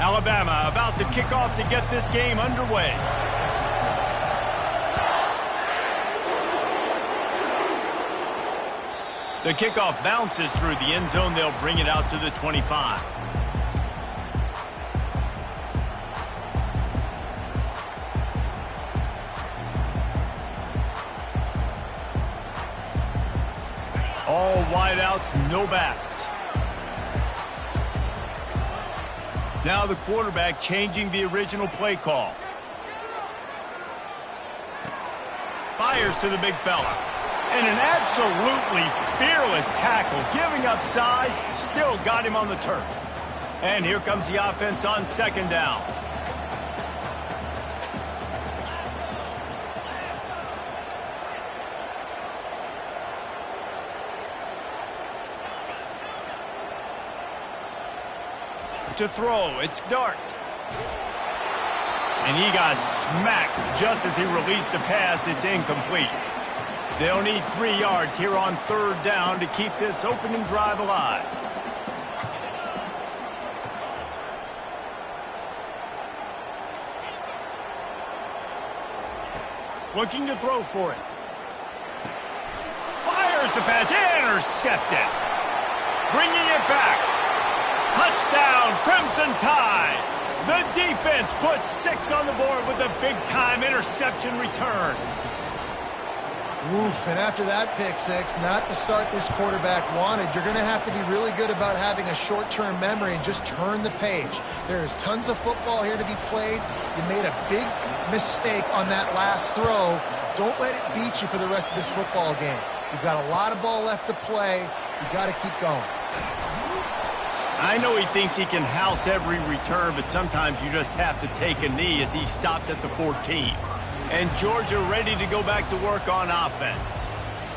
Alabama about to kick off to get this game underway. The kickoff bounces through the end zone. They'll bring it out to the 25. All wideouts, no backs. Now the quarterback changing the original play call. Fires to the big fella. And an absolutely fearless tackle, giving up size, still got him on the turf. And here comes the offense on second down. To throw, it's Dart. And he got smacked just as he released the pass. It's incomplete. They'll need 3 yards here on third down to keep this opening drive alive. Looking to throw for it. Fires the pass, intercepted. Bringing it back. Touchdown, Crimson Tide. The defense puts 6 on the board with a big-time interception return. Oof, and after that pick six, not the start this quarterback wanted. You're going to have to be really good about having a short-term memory and just turn the page. There is tons of football here to be played. You made a big mistake on that last throw. Don't let it beat you for the rest of this football game. You've got a lot of ball left to play. You've got to keep going. I know he thinks he can house every return, but sometimes you just have to take a knee as he stopped at the 14. And Georgia ready to go back to work on offense.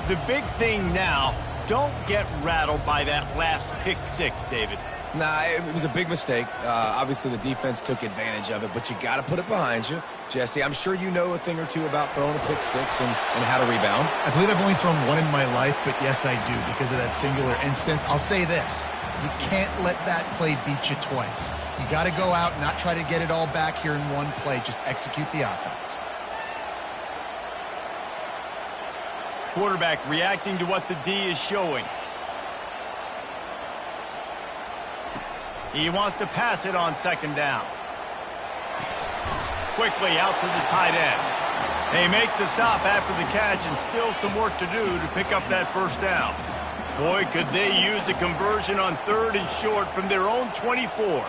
The big thing now, don't get rattled by that last pick six, David. Nah, it was a big mistake. Obviously, the defense took advantage of it, but you got to put it behind you. Jesse, I'm sure you know a thing or two about throwing a pick six and how to rebound. I believe I've only thrown one in my life, but yes, I do because of that singular instance. I'll say this. You can't let that play beat you twice. You got to go out and not try to get it all back here in one play. Just execute the offense. Quarterback reacting to what the D is showing. He wants to pass it on second down. Quickly out to the tight end. They make the stop after the catch and still some work to do to pick up that first down. Boy, could they use a conversion on third and short from their own 24.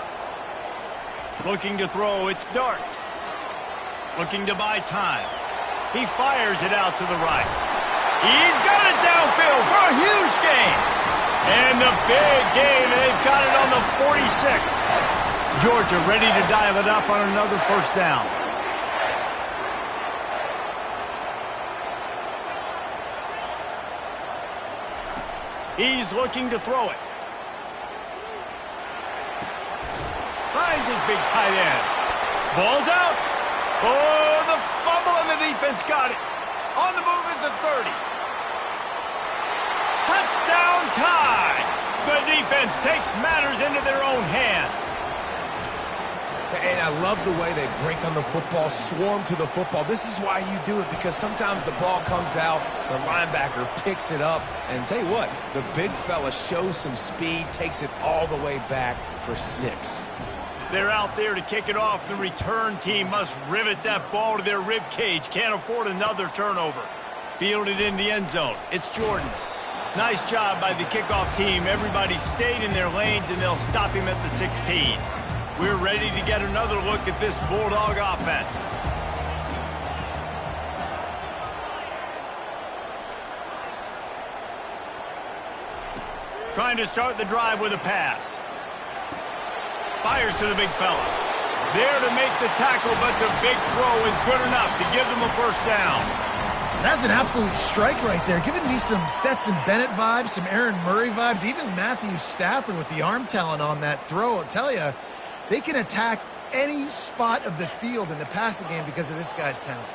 Looking to throw, it's Dart. Looking to buy time. He fires it out to the right. He's got it downfield for a huge gain. And the big gain, they've got it on the 46. Georgia ready to dial it up on another first down. He's looking to throw it. Finds his big tight end. Ball's out. Oh, the fumble and the defense got it. On the move at the 30. Touchdown tie. The defense takes matters into their own hands. And I love the way they break on the football, swarm to the football. This is why you do it, because sometimes the ball comes out, the linebacker picks it up, and tell you what, the big fella shows some speed, takes it all the way back for 6. They're out there to kick it off. The return team must rivet that ball to their rib cage. Can't afford another turnover. Fielded in the end zone. It's Jordan. Nice job by the kickoff team. Everybody stayed in their lanes, and they'll stop him at the 16. We're ready to get another look at this Bulldog offense. Trying to start the drive with a pass. Fires to the big fella. There to make the tackle, but the big throw is good enough to give them a first down. That's an absolute strike right there. Giving me some Stetson Bennett vibes, some Aaron Murray vibes, even Matthew Stafford with the arm talent on that throw. I'll tell you, they can attack any spot of the field in the passing game because of this guy's talent.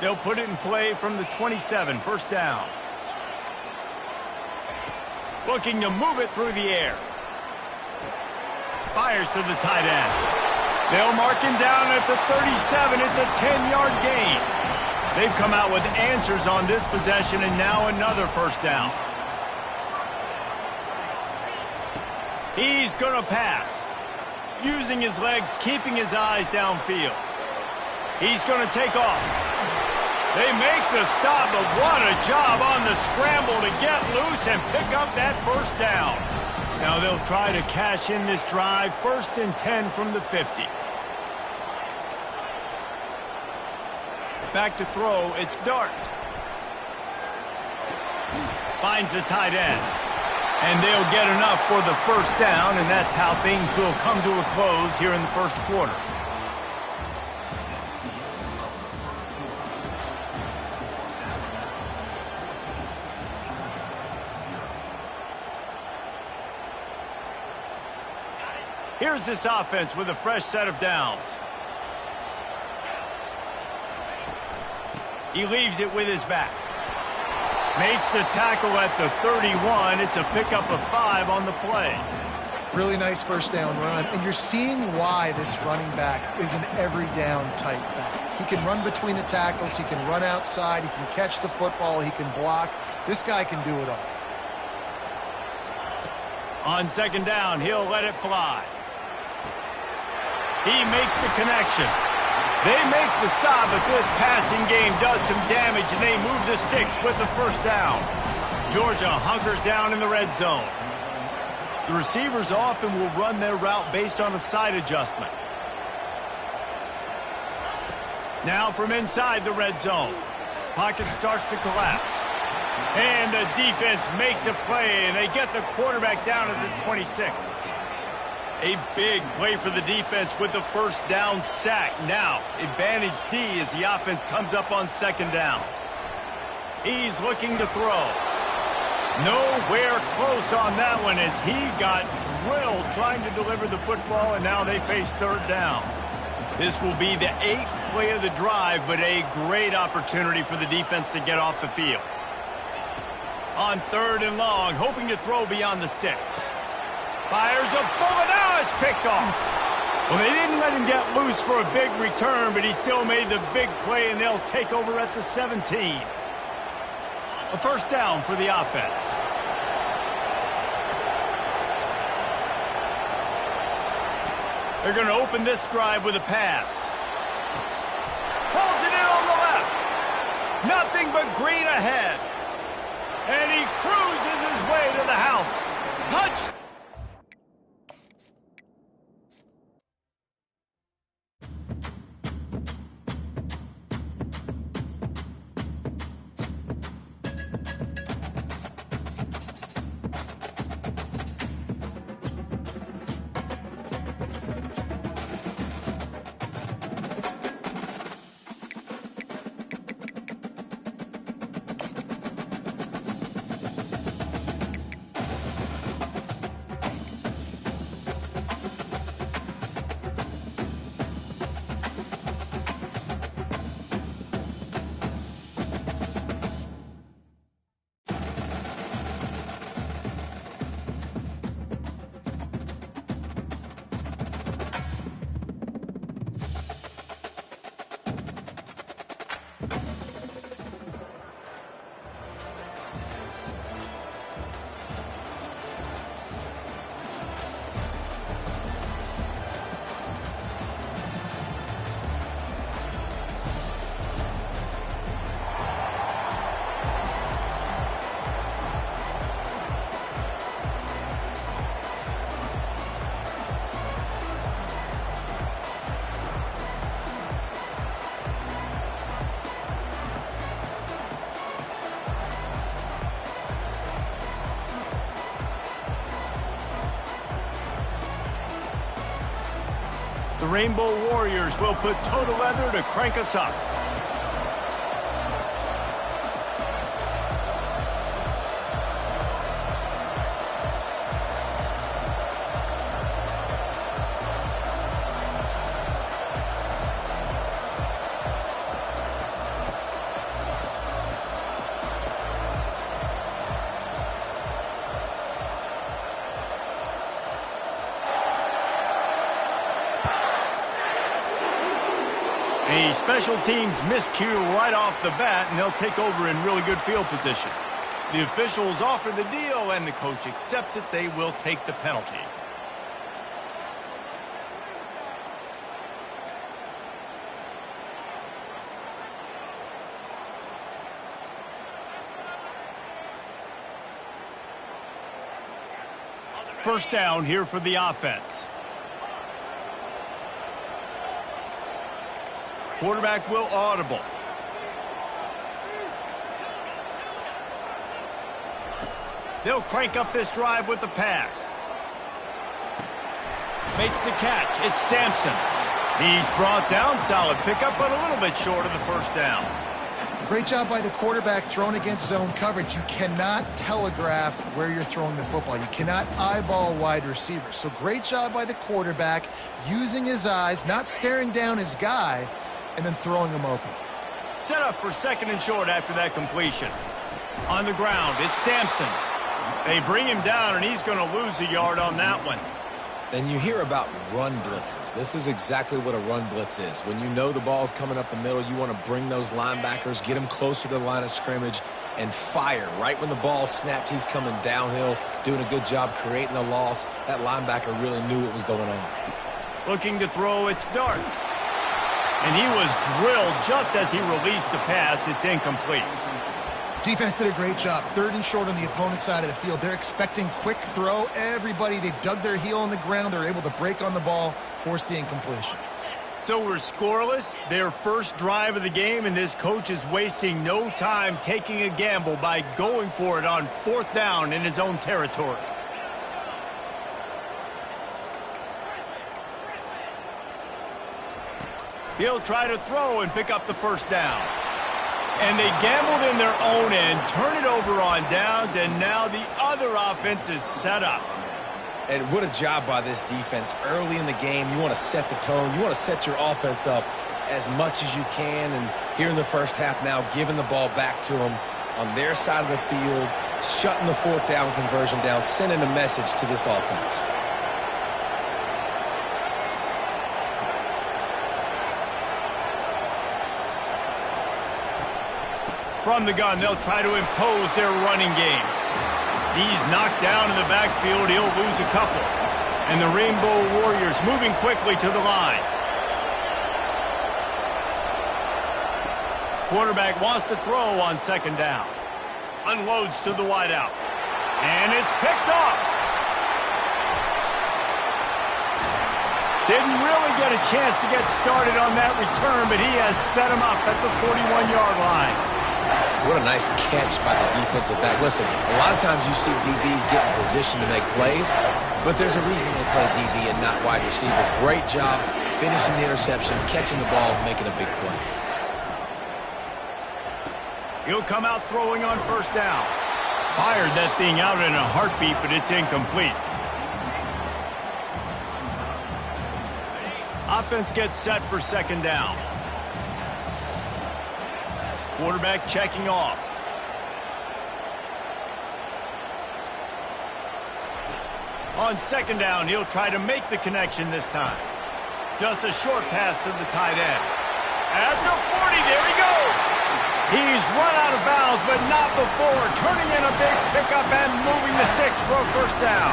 They'll put it in play from the 27, first down. Looking to move it through the air. Fires to the tight end. They'll mark him down at the 37. It's a 10-yard gain. They've come out with answers on this possession, and now another first down. He's going to pass. Using his legs, keeping his eyes downfield. He's going to take off. They make the stop, but what a job on the scramble to get loose and pick up that first down. Now they'll try to cash in this drive. 1st and 10 from the 50. Back to throw, it's Dart. Finds the tight end. And they'll get enough for the first down, and that's how things will come to a close here in the first quarter. Here's this offense with a fresh set of downs. He leaves it with his back. Makes the tackle at the 31. It's a pickup of 5 on the play. Really nice first down run, and you're seeing why this running back is an every down type back. He can run between the tackles, he can run outside, he can catch the football, he can block. This guy can do it all. On 2nd down, he'll let it fly. He makes the connection. They make the stop, but this passing game does some damage, and they move the sticks with the first down. Georgia hunkers down in the red zone. The receivers often will run their route based on a side adjustment. Now from inside the red zone. Pocket starts to collapse. And the defense makes a play, and they get the quarterback down at the 26. A big play for the defense with the first down sack. Now, advantage D as the offense comes up on 2nd down. He's looking to throw. Nowhere close on that one as he got drilled trying to deliver the football, and now they face 3rd down. This will be the 8th play of the drive, but a great opportunity for the defense to get off the field. On 3rd and long, hoping to throw beyond the sticks. Fires a bullet. Now it's picked off. Well, they didn't let him get loose for a big return, but he still made the big play, and they'll take over at the 17. A first down for the offense. They're going to open this drive with a pass. Pulls it in on the left. Nothing but green ahead. And he cruises his way to the house. Touch. The Rainbow Warriors will put total leather to crank us up. A special teams miscue right off the bat, and they'll take over in really good field position. The officials offer the deal, and the coach accepts it. They will take the penalty. First down here for the offense. Quarterback will audible. They'll crank up this drive with the pass. Makes the catch. It's Sampson. He's brought down. Solid pickup, but a little bit short of the first down. Great job by the quarterback thrown against zone coverage. You cannot telegraph where you're throwing the football. You cannot eyeball wide receivers. So great job by the quarterback using his eyes, not staring down his guy, and then throwing him open. Set up for second and short after that completion. On the ground, it's Sampson. They bring him down, and he's going to lose a yard on that one. And you hear about run blitzes. This is exactly what a run blitz is. When you know the ball's coming up the middle, you want to bring those linebackers, get them closer to the line of scrimmage, and fire. Right when the ball snapped, he's coming downhill, doing a good job creating the loss. That linebacker really knew what was going on. Looking to throw, it's Dart. And he was drilled just as he released the pass. It's incomplete. Defense did a great job. Third and short on the opponent's side of the field. They're expecting quick throw. Everybody, they dug their heel on the ground. They're able to break on the ball, force the incompletion. So we're scoreless. Their first drive of the game, and this coach is wasting no time taking a gamble by going for it on fourth down in his own territory. He'll try to throw and pick up the first down. And they gambled in their own end, turn it over on downs, and now the other offense is set up. And what a job by this defense. Early in the game, you want to set the tone. You want to set your offense up as much as you can. And here in the first half now, giving the ball back to them on their side of the field, shutting the fourth down conversion down, sending a message to this offense. From the gun, they'll try to impose their running game. He's knocked down in the backfield. He'll lose a couple. And the Rainbow Warriors moving quickly to the line. Quarterback wants to throw on second down. Unloads to the wideout. And it's picked off. Didn't really get a chance to get started on that return, but he has set him up at the 41-yard line. What a nice catch by the defensive back. Listen, a lot of times you see DBs get in position to make plays, but there's a reason they play DB and not wide receiver. Great job finishing the interception, catching the ball, making a big play. He'll come out throwing on first down. Fired that thing out in a heartbeat, but it's incomplete. Offense gets set for second down. Quarterback checking off. On second down, he'll try to make the connection this time. Just a short pass to the tight end. At the 40, there he goes. He's run out of bounds, but not before turning in a big pickup and moving the sticks for a first down.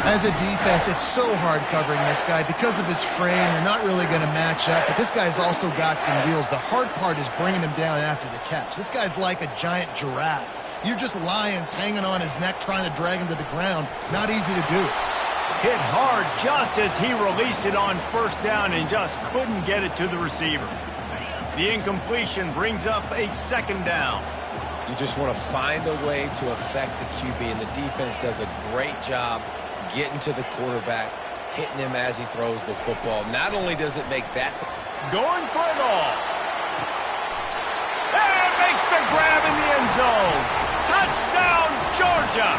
As a defense, it's so hard covering this guy. Because of his frame, you're not really going to match up, but this guy's also got some wheels. The hard part is bringing him down after the catch. This guy's like a giant giraffe. You're just lions hanging on his neck trying to drag him to the ground. Not easy to do. Hit hard just as he released it on first down and just couldn't get it to the receiver. The incompletion brings up a second down. You just want to find a way to affect the QB, and the defense does a great job getting to the quarterback, hitting him as he throws the football. Not only does it make that... Going for it all. And it makes the grab in the end zone. Touchdown, Georgia.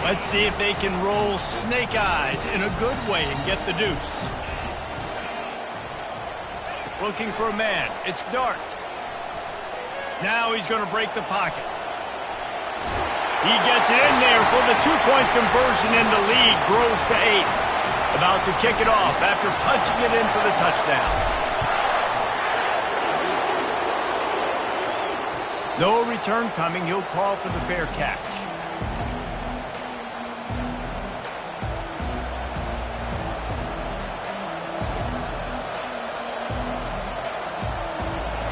Let's see if they can roll snake eyes in a good way and get the deuce. Looking for a man. It's Dart. Now he's going to break the pocket. He gets it in there for the two-point conversion, and the lead grows to 8. About to kick it off after punching it in for the touchdown. No return coming. He'll call for the fair catch.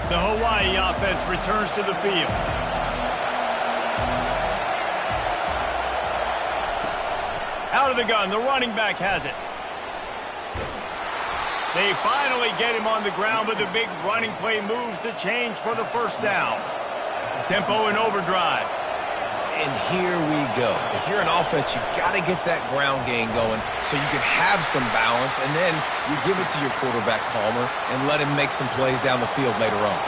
The Hawaii offense returns to the field. Out of the gun, the running back has it. They finally get him on the ground, but the big running play moves the change for the first down. Tempo and overdrive. And here we go. If you're an offense, you got to get that ground game going so you can have some balance, and then you give it to your quarterback, Palmer, and let him make some plays down the field later on.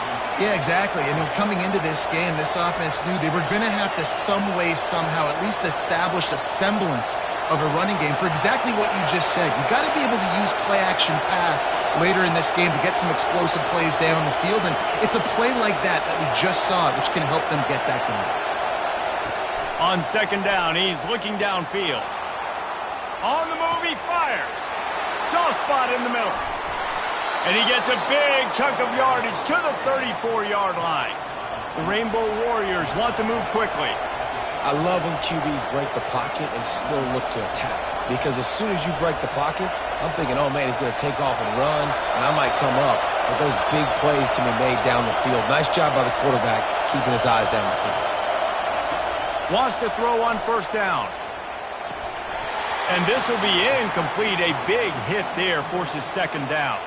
Yeah, exactly. And then coming into this game, this offense knew they were going to have to some way, somehow, at least establish a semblance of a running game for exactly what you just said. You got to be able to use play-action pass later in this game to get some explosive plays down the field, and it's a play like that we just saw, which can help them get that going. On second down, he's looking downfield. On the move, he fires. Soft spot in the middle. And he gets a big chunk of yardage to the 34-yard line. The Rainbow Warriors want to move quickly. I love when QBs break the pocket and still look to attack. Because as soon as you break the pocket, I'm thinking, oh, man, he's going to take off and run, and I might come up. But those big plays can be made down the field. Nice job by the quarterback keeping his eyes down the field. Wants to throw on first down. And this will be incomplete. A big hit there forces second down.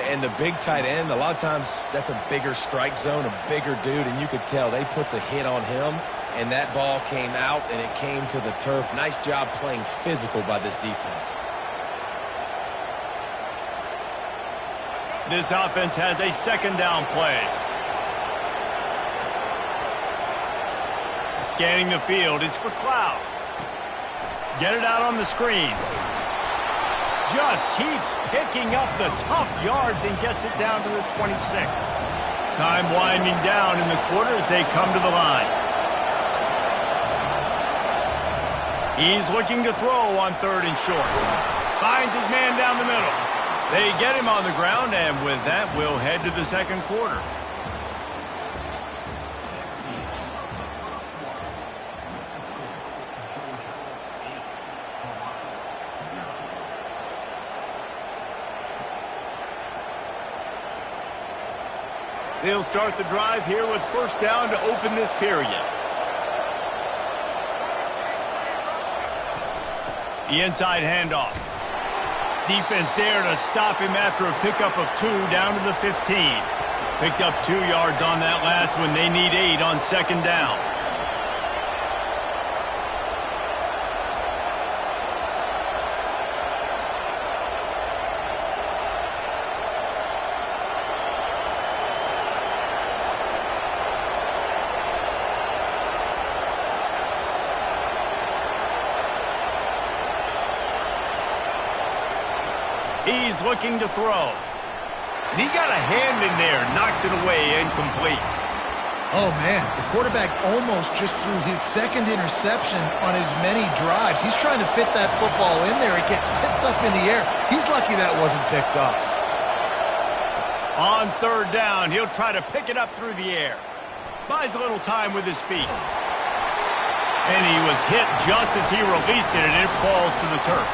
And the big tight end, a lot of times that's a bigger strike zone, a bigger dude, and you could tell they put the hit on him, and that ball came out, and it came to the turf. Nice job playing physical by this defense. This offense has a second down play. Scanning the field, it's McLeod. Get it out on the screen. Just keeps picking up the tough yards and gets it down to the 26. Time winding down in the quarter as they come to the line. He's looking to throw on third and short. Finds his man down the middle. They get him on the ground, and with that, we'll head to the second quarter. They'll start the drive here with first down to open this period. The inside handoff. Defense there to stop him after a pickup of 2 down to the 15. Picked up 2 yards on that last one. They need 8 on second down. He's looking to throw. And he got a hand in there, knocks it away, incomplete. Oh, man, the quarterback almost just threw his second interception on as many drives. He's trying to fit that football in there. It gets tipped up in the air. He's lucky that wasn't picked off. On third down, he'll try to pick it up through the air. Buys a little time with his feet. And he was hit just as he released it, and it falls to the turf.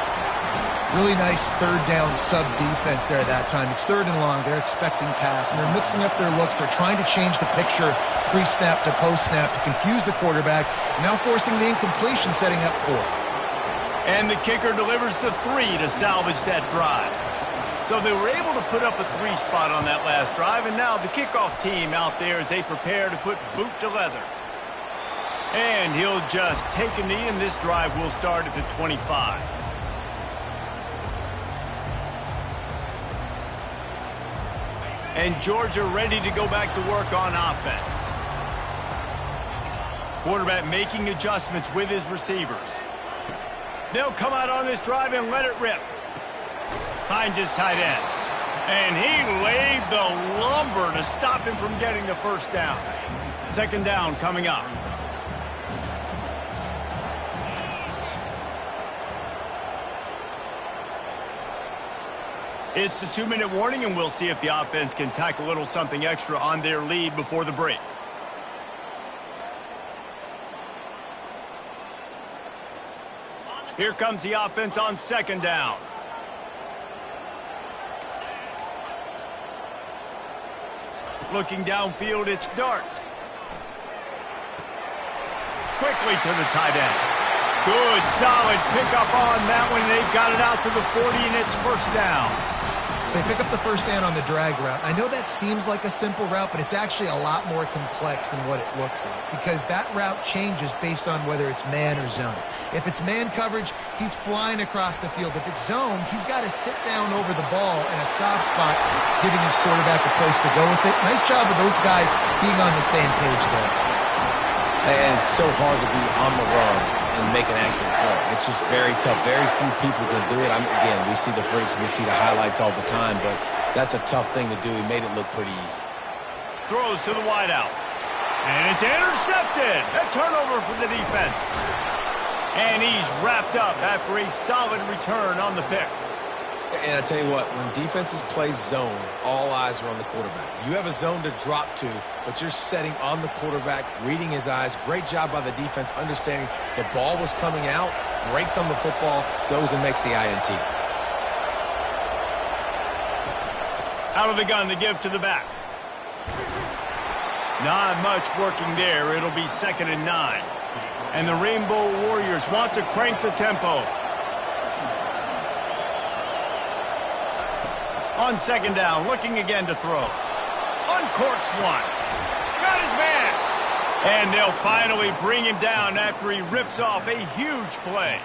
Really nice third down sub-defense there that time. It's third and long. They're expecting pass, and they're mixing up their looks. They're trying to change the picture pre-snap to post-snap to confuse the quarterback, now forcing the incompletion, setting up fourth. And the kicker delivers the 3 to salvage that drive. So they were able to put up a 3 spot on that last drive, and now the kickoff team out there as they prepare to put boot to leather. And he'll just take a knee, and this drive will start at the 25. And Georgia ready to go back to work on offense. Quarterback making adjustments with his receivers. They'll come out on this drive and let it rip. Finds his tight end. And he laid the lumber to stop him from getting the first down. Second down coming up. It's the 2-minute warning, and we'll see if the offense can tack a little something extra on their lead before the break. Here comes the offense on 2nd down. Looking downfield, it's Dart. Quickly to the tight end. Good, solid pickup on that one. They've got it out to the 40, and it's 1st down. They pick up the 1st down on the drag route. I know that seems like a simple route, but it's actually a lot more complex than what it looks like because that route changes based on whether it's man or zone. If it's man coverage, he's flying across the field. If it's zone, he's got to sit down over the ball in a soft spot, giving his quarterback a place to go with it. Nice job of those guys being on the same page there. And it's so hard to be on the run and make an accurate throw. It's just very tough. Very few people can do it. Again, we see the freaks, we see the highlights all the time, but that's a tough thing to do. He made it look pretty easy. Throws to the wideout. And it's intercepted. A turnover for the defense. And he's wrapped up after a solid return on the pick. And I tell you what, when defenses play zone, all eyes are on the quarterback. You have a zone to drop to, but you're setting on the quarterback, reading his eyes. Great job by the defense, understanding the ball was coming out, breaks on the football, goes and makes the INT. Out of the gun to give to the back. Not much working there. It'll be 2nd and 9. And the Rainbow Warriors want to crank the tempo. On 2nd down, looking again to throw. Uncorks one. Got his man. And they'll finally bring him down after he rips off a huge play.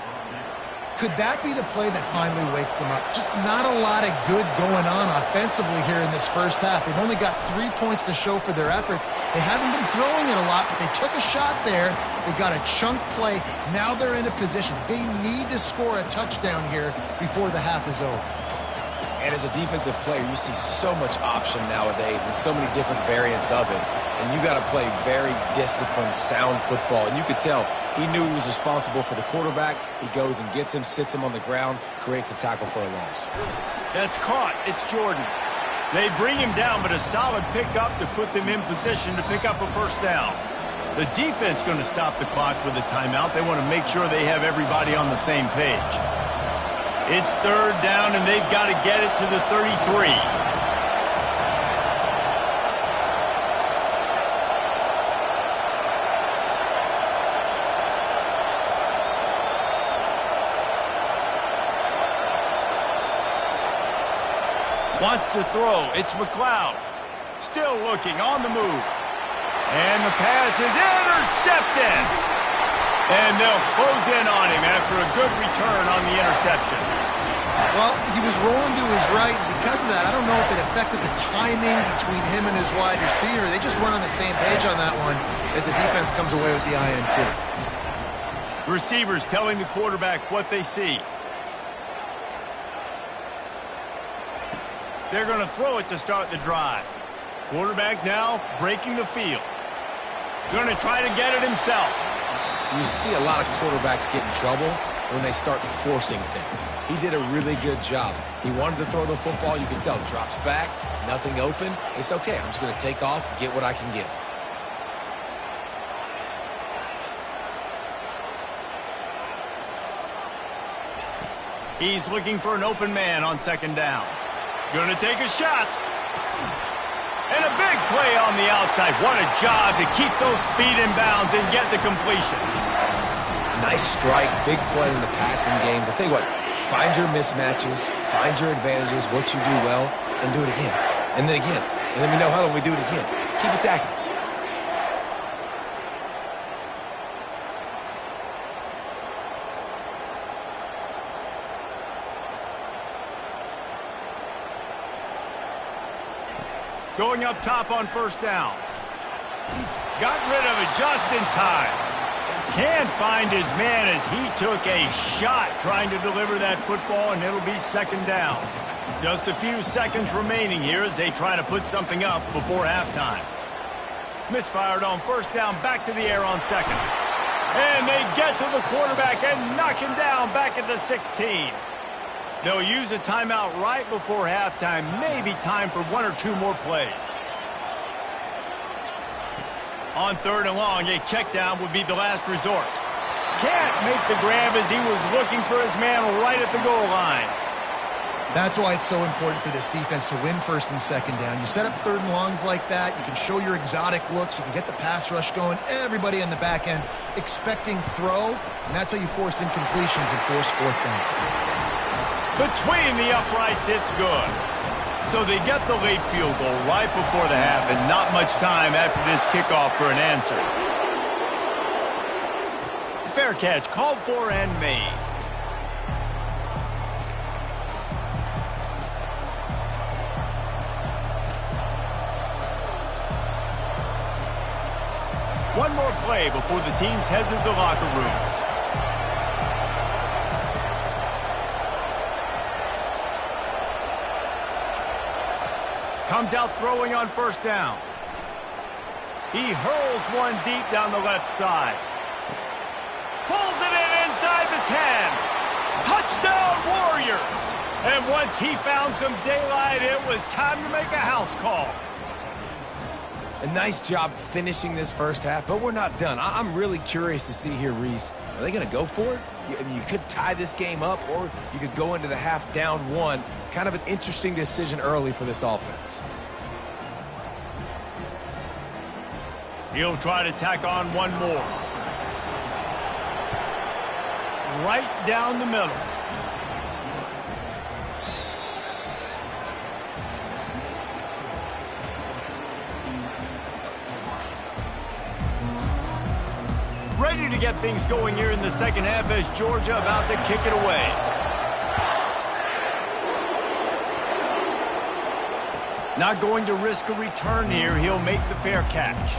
Could that be the play that finally wakes them up? Just not a lot of good going on offensively here in this 1st half. They've only got 3 points to show for their efforts. They haven't been throwing it a lot, but they took a shot there. They got a chunk play. Now they're in a position. They need to score a touchdown here before the half is over. And as a defensive player, you see so much option nowadays and so many different variants of it. And you got to play very disciplined, sound football. And you could tell he knew he was responsible for the quarterback. He goes and gets him, sits him on the ground, creates a tackle for a loss. That's caught. It's Jordan. They bring him down, but a solid pickup to put them in position to pick up a 1st down. The defense going to stop the clock with a timeout. They want to make sure they have everybody on the same page. It's 3rd down, and they've got to get it to the 33. Wants to throw. It's McLeod. Still looking on the move. And the pass is intercepted. And they'll close in on him after a good return on the interception. Well, he was rolling to his right. Because of that, I don't know if it affected the timing between him and his wide receiver. They just weren't on the same page on that one as the defense comes away with the INT. Receivers telling the quarterback what they see. They're going to throw it to start the drive. Quarterback now breaking the field. Going to try to get it himself. You see a lot of quarterbacks get in trouble when they start forcing things. He did a really good job. He wanted to throw the football. You can tell. Drops back, nothing open. It's okay. I'm just going to take off, get what I can get. He's looking for an open man on 2nd down. Going to take a shot. And a big play on the outside. What a job to keep those feet in bounds and get the completion. Nice strike, big play in the passing games. I'll tell you what, find your mismatches, find your advantages, what you do well, and do it again. And then again. And then we know how we do it again. Keep attacking. Going up top on 1st down. Got rid of it just in time. Can't find his man as he took a shot trying to deliver that football, and it'll be 2nd down. Just a few seconds remaining here as they try to put something up before halftime. Misfired on 1st down, back to the air on 2nd. And they get to the quarterback and knock him down back at the 16. They'll use a timeout right before halftime. Maybe time for 1 or 2 more plays. On 3rd and long, a check down would be the last resort. Can't make the grab as he was looking for his man right at the goal line. That's why it's so important for this defense to win 1st and 2nd down. You set up 3rd and longs like that. You can show your exotic looks. You can get the pass rush going. Everybody on the back end expecting throw, and that's how you force incompletions and force 4th downs. Between the uprights, it's good. So they get the late field goal right before the half, and not much time after this kickoff for an answer. Fair catch called for and made. One more play before the teams head to the locker rooms. Comes out throwing on 1st down. He hurls one deep down the left side. Pulls it in inside the 10. Touchdown, Warriors! And once he found some daylight, it was time to make a house call. A nice job finishing this first half, but we're not done. I'm really curious to see here, Reese. Are they going to go for it? You could tie this game up, or you could go into the half down 1. Kind of an interesting decision early for this offense. He'll try to tack on one more. Right down the middle. Ready to get things going here in the 2nd half as Georgia about to kick it away. Not going to risk a return here. He'll make the fair catch.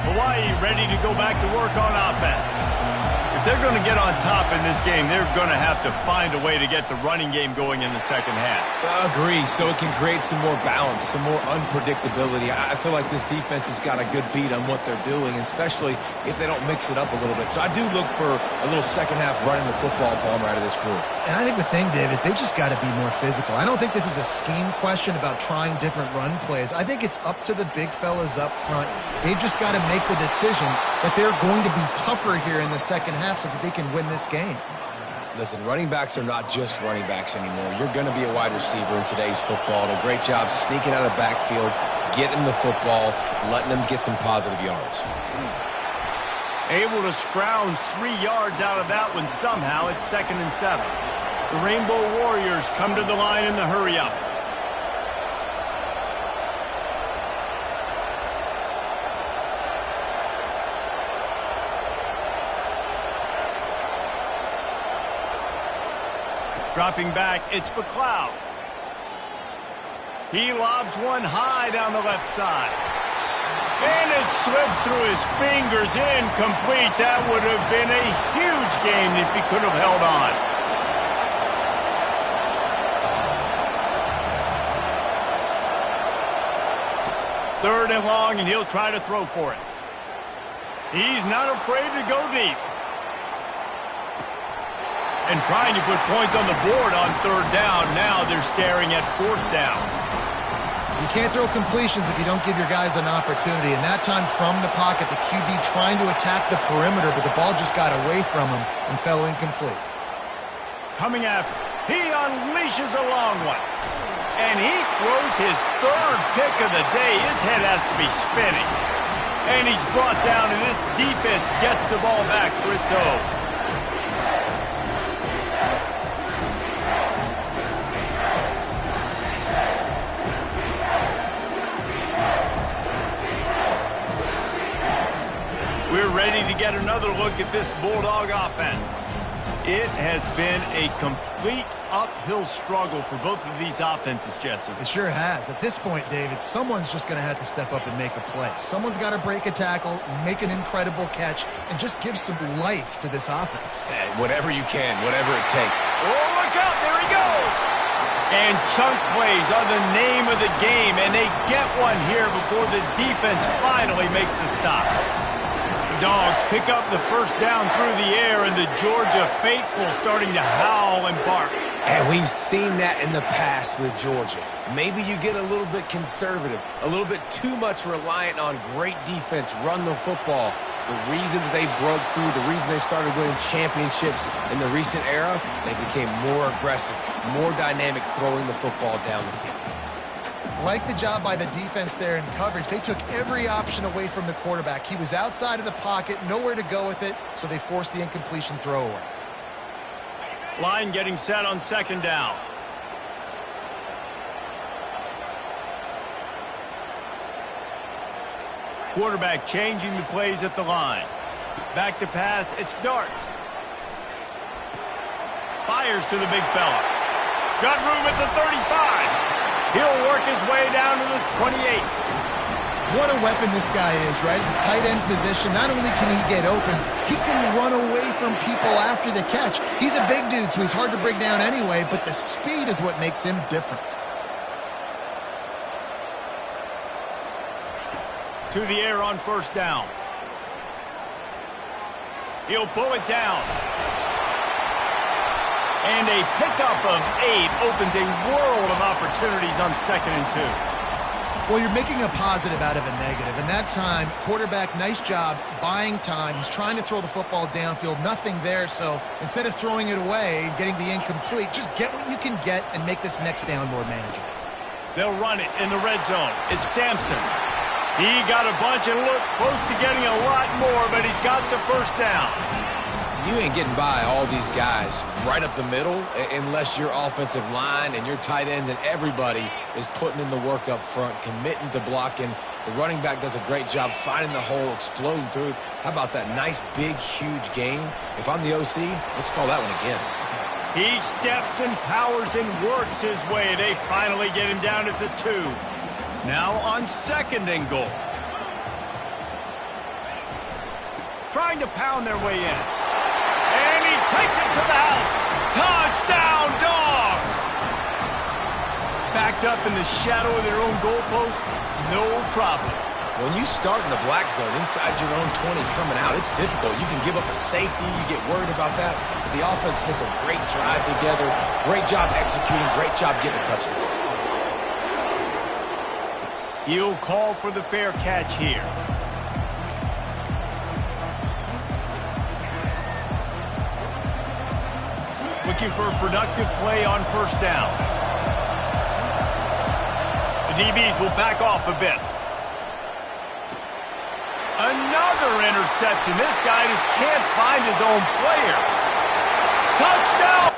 Hawaii ready to go back to work on offense. If they're going to get on top in this game, they're going to have to find a way to get the running game going in the 2nd half. Agree, so it can create some more balance, some more unpredictability. I feel like this defense has got a good beat on what they're doing, especially if they don't mix it up a little bit. So I do look for a little 2nd half running the football palm right of this group. And I think the thing, Dave, is they just got to be more physical. I don't think this is a scheme question about trying different run plays. I think it's up to the big fellas up front. They've just got to make the decision that they're going to be tougher here in the 2nd half so that they can win this game. Listen, running backs are not just running backs anymore. You're going to be a wide receiver in today's football. And a great job sneaking out of the backfield, getting the football, letting them get some positive yards. Able to scrounge 3 yards out of that one somehow. It's 2nd and 7. The Rainbow Warriors come to the line in the hurry-up. Dropping back, it's McLeod. He lobs one high down the left side. And it slips through his fingers, incomplete. That would have been a huge game if he could have held on. Third and long, and he'll try to throw for it. He's not afraid to go deep. And trying to put points on the board on 3rd down. Now they're staring at 4th down. You can't throw completions if you don't give your guys an opportunity. And that time from the pocket, the QB trying to attack the perimeter, but the ball just got away from him and fell incomplete. Coming after, he unleashes a long one. And he throws his 3rd pick of the day. His head has to be spinning. And he's brought down, and this defense gets the ball back for its own. We're ready to get another look at this Bulldog offense. It has been a complete uphill struggle for both of these offenses, Jesse. It sure has. At this point, David, someone's just going to have to step up and make a play. Someone's got to break a tackle, make an incredible catch, and just give some life to this offense. Whatever you can, whatever it takes. Oh, look out. There he goes. And chunk plays are the name of the game, and they get one here before the defense finally makes the stop. The Dogs pick up the first down through the air, and the Georgia faithful starting to howl and bark. And we've seen that in the past with Georgia. Maybe you get a little bit conservative, a little bit too much reliant on great defense, run the football. The reason that they broke through, the reason they started winning championships in the recent era, they became more aggressive, more dynamic throwing the football down the field. Like the job by the defense there in coverage. They took every option away from the quarterback. He was outside of the pocket, nowhere to go with it, so they forced the incompletion throwaway. Line getting set on second down. Quarterback changing the plays at the line. Back to pass, it's Dart. Fires to the big fella. Got room at the 35. He'll work his way down to the 28. What a weapon this guy is, right? The tight end position, not only can he get open, he can run away from people after the catch. He's a big dude, so he's hard to bring down anyway, but the speed is what makes him different. To the air on first down. He'll pull it down. And a pickup of 8 opens a world of opportunities on 2nd and 2. Well, you're making a positive out of a negative. And that time, quarterback, nice job buying time. He's trying to throw the football downfield. Nothing there. So instead of throwing it away and getting the incomplete, just get what you can get and make this next down more manageable. They'll run it in the red zone. It's Sampson. He got a bunch and looked close to getting a lot more, but he's got the first down. You ain't getting by all these guys right up the middle unless your offensive line and your tight ends and everybody is putting in the work up front, committing to blocking. The running back does a great job finding the hole, exploding through it. How about that nice, big, huge gain? If I'm the OC, let's call that one again. He steps and powers and works his way. They finally get him down at the 2. Now on 2nd and goal. Trying to pound their way in. And he takes it to the house. Touchdown, Dogs! Backed up in the shadow of their own goalpost, no problem. When you start in the black zone inside your own 20 coming out, it's difficult. You can give up a safety. You get worried about that. But the offense puts a great drive together. Great job executing. Great job getting a touchdown. He'll call for the fair catch here. Looking for a productive play on first down. The DBs will back off a bit. Another interception. This guy just can't find his own players. Touchdown!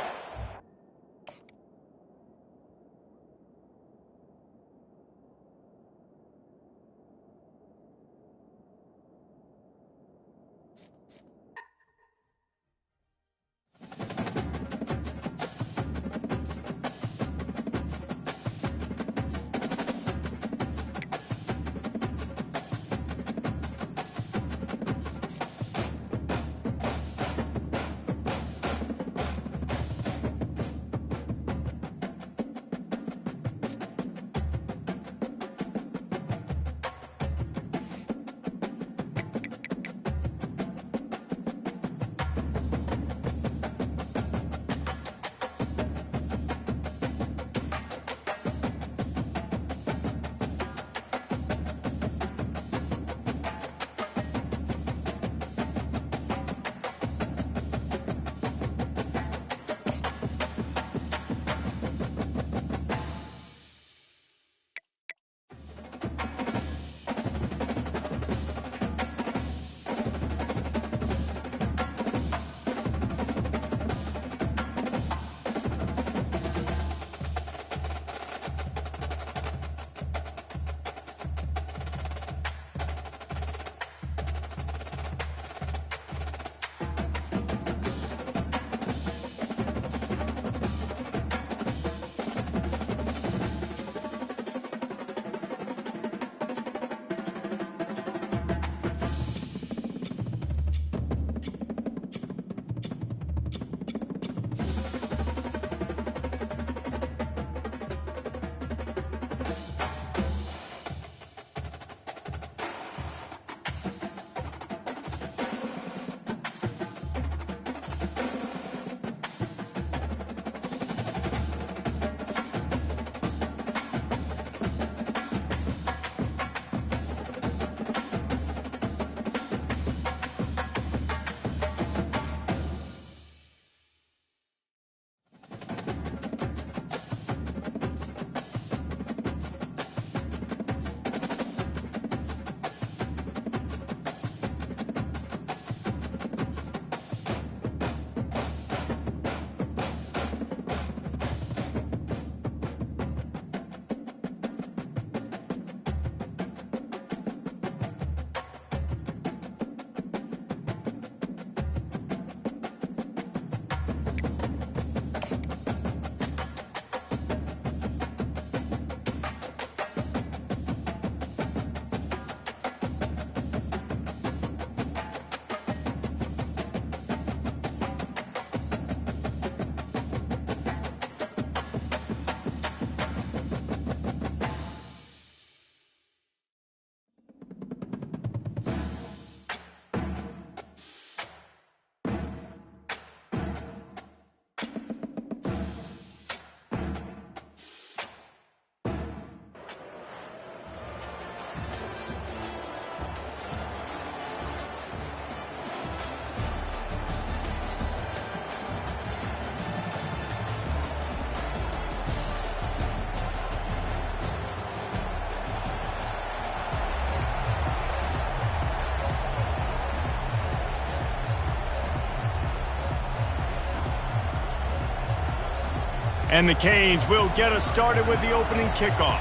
And the Canes will get us started with the opening kickoff.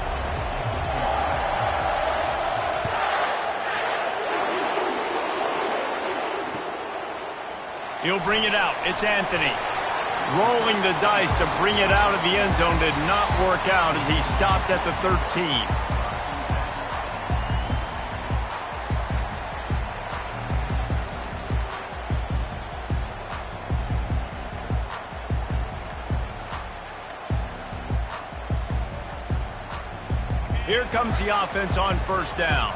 He'll bring it out. It's Anthony. Rolling the dice to bring it out of the end zone did not work out as he stopped at the 13. Here comes the offense on first down.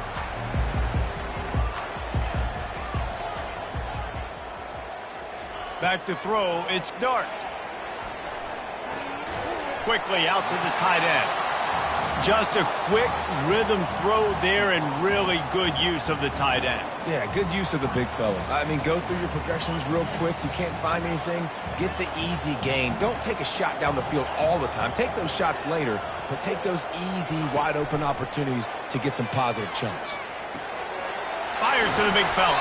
Back to throw, it's Dart. Quickly out to the tight end. Just a quick rhythm throw there and really good use of the tight end. Yeah, good use of the big fella. I mean, go through your progressions real quick. You can't find anything, get the easy gain. Don't take a shot down the field all the time. Take those shots later, but take those easy, wide-open opportunities to get some positive chunks. Fires to the big fella.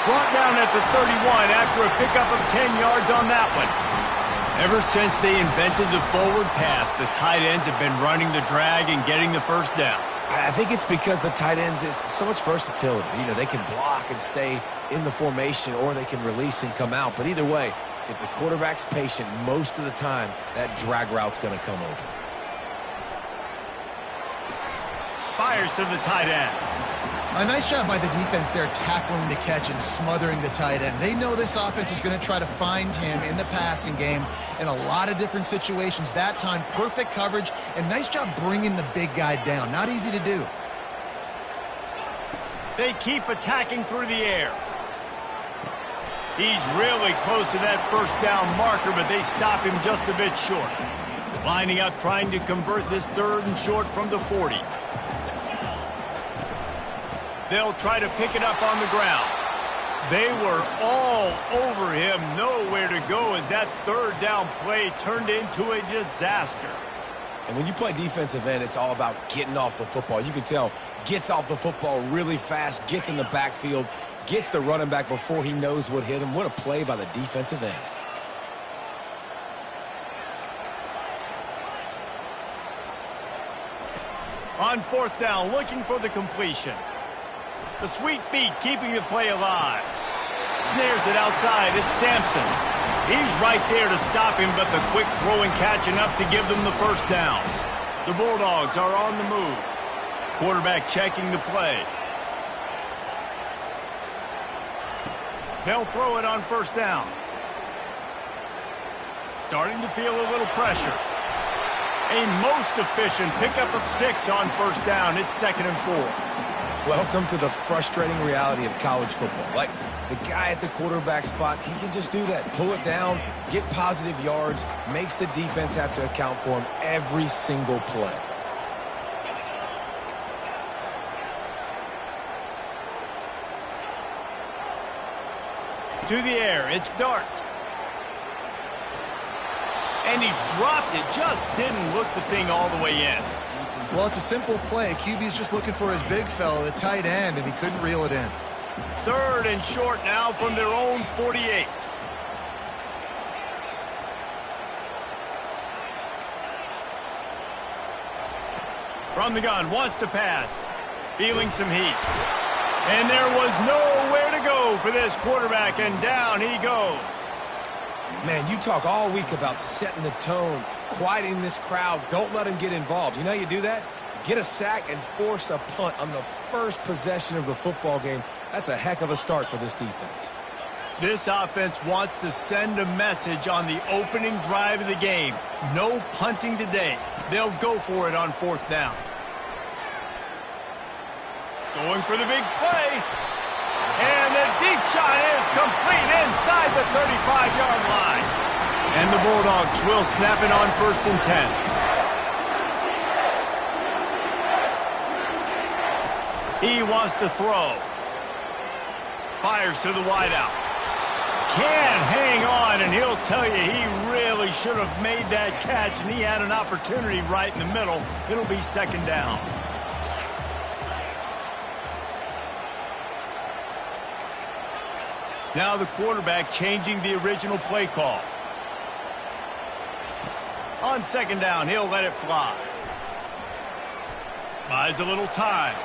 Brought down at the 31 after a pickup of 10 yards on that one. Ever since they invented the forward pass, the tight ends have been running the drag and getting the first down. I think it's because the tight ends is so much versatility. You know, they can block and stay in the formation, or they can release and come out. But either way, if the quarterback's patient, most of the time, that drag route's going to come open. Fires to the tight end. A nice job by the defense there tackling the catch and smothering the tight end. They know this offense is going to try to find him in the passing game in a lot of different situations. That time, perfect coverage, and nice job bringing the big guy down. Not easy to do. They keep attacking through the air. He's really close to that first down marker, but they stop him just a bit short. Lining up, trying to convert this 3rd and short from the 40. They'll try to pick it up on the ground. They were all over him, nowhere to go as that 3rd down play turned into a disaster. And when you play defensive end, it's all about getting off the football. You can tell, gets off the football really fast, gets in the backfield, gets the running back before he knows what hit him. What a play by the defensive end. On 4th down, looking for the completion. The sweet feet keeping the play alive. Snares it outside. It's Sampson. He's right there to stop him, but the quick throw and catch enough to give them the first down. The Bulldogs are on the move. Quarterback checking the play. They'll throw it on first down. Starting to feel a little pressure. A most efficient pickup of 6 on first down. It's 2nd and 4. Welcome to the frustrating reality of college football. Like, the guy at the quarterback spot, he can just do that. Pull it down, get positive yards, makes the defense have to account for him every single play. To the air, it's Dart. And he dropped it, just didn't look the thing all the way in. Well, it's a simple play. QB's just looking for his big fella, the tight end, and he couldn't reel it in. 3rd and short now from their own 48. From the gun, wants to pass. Feeling some heat. And there was nowhere to go for this quarterback, and down he goes. Man, you talk all week about setting the tone, quieting this crowd. Don't let him get involved. You know how you do that? Get a sack and force a punt on the first possession of the football game. That's a heck of a start for this defense. This offense wants to send a message on the opening drive of the game. No punting today. They'll go for it on 4th down. Going for the big play. And the deep shot is complete inside the 35-yard line. And the Bulldogs will snap it on 1st and 10. He wants to throw. Fires to the wideout. Can't hang on, and he'll tell you he really should have made that catch, and he had an opportunity right in the middle. It'll be 2nd down. Now the quarterback changing the original play call. On second down, he'll let it fly. Buys a little time.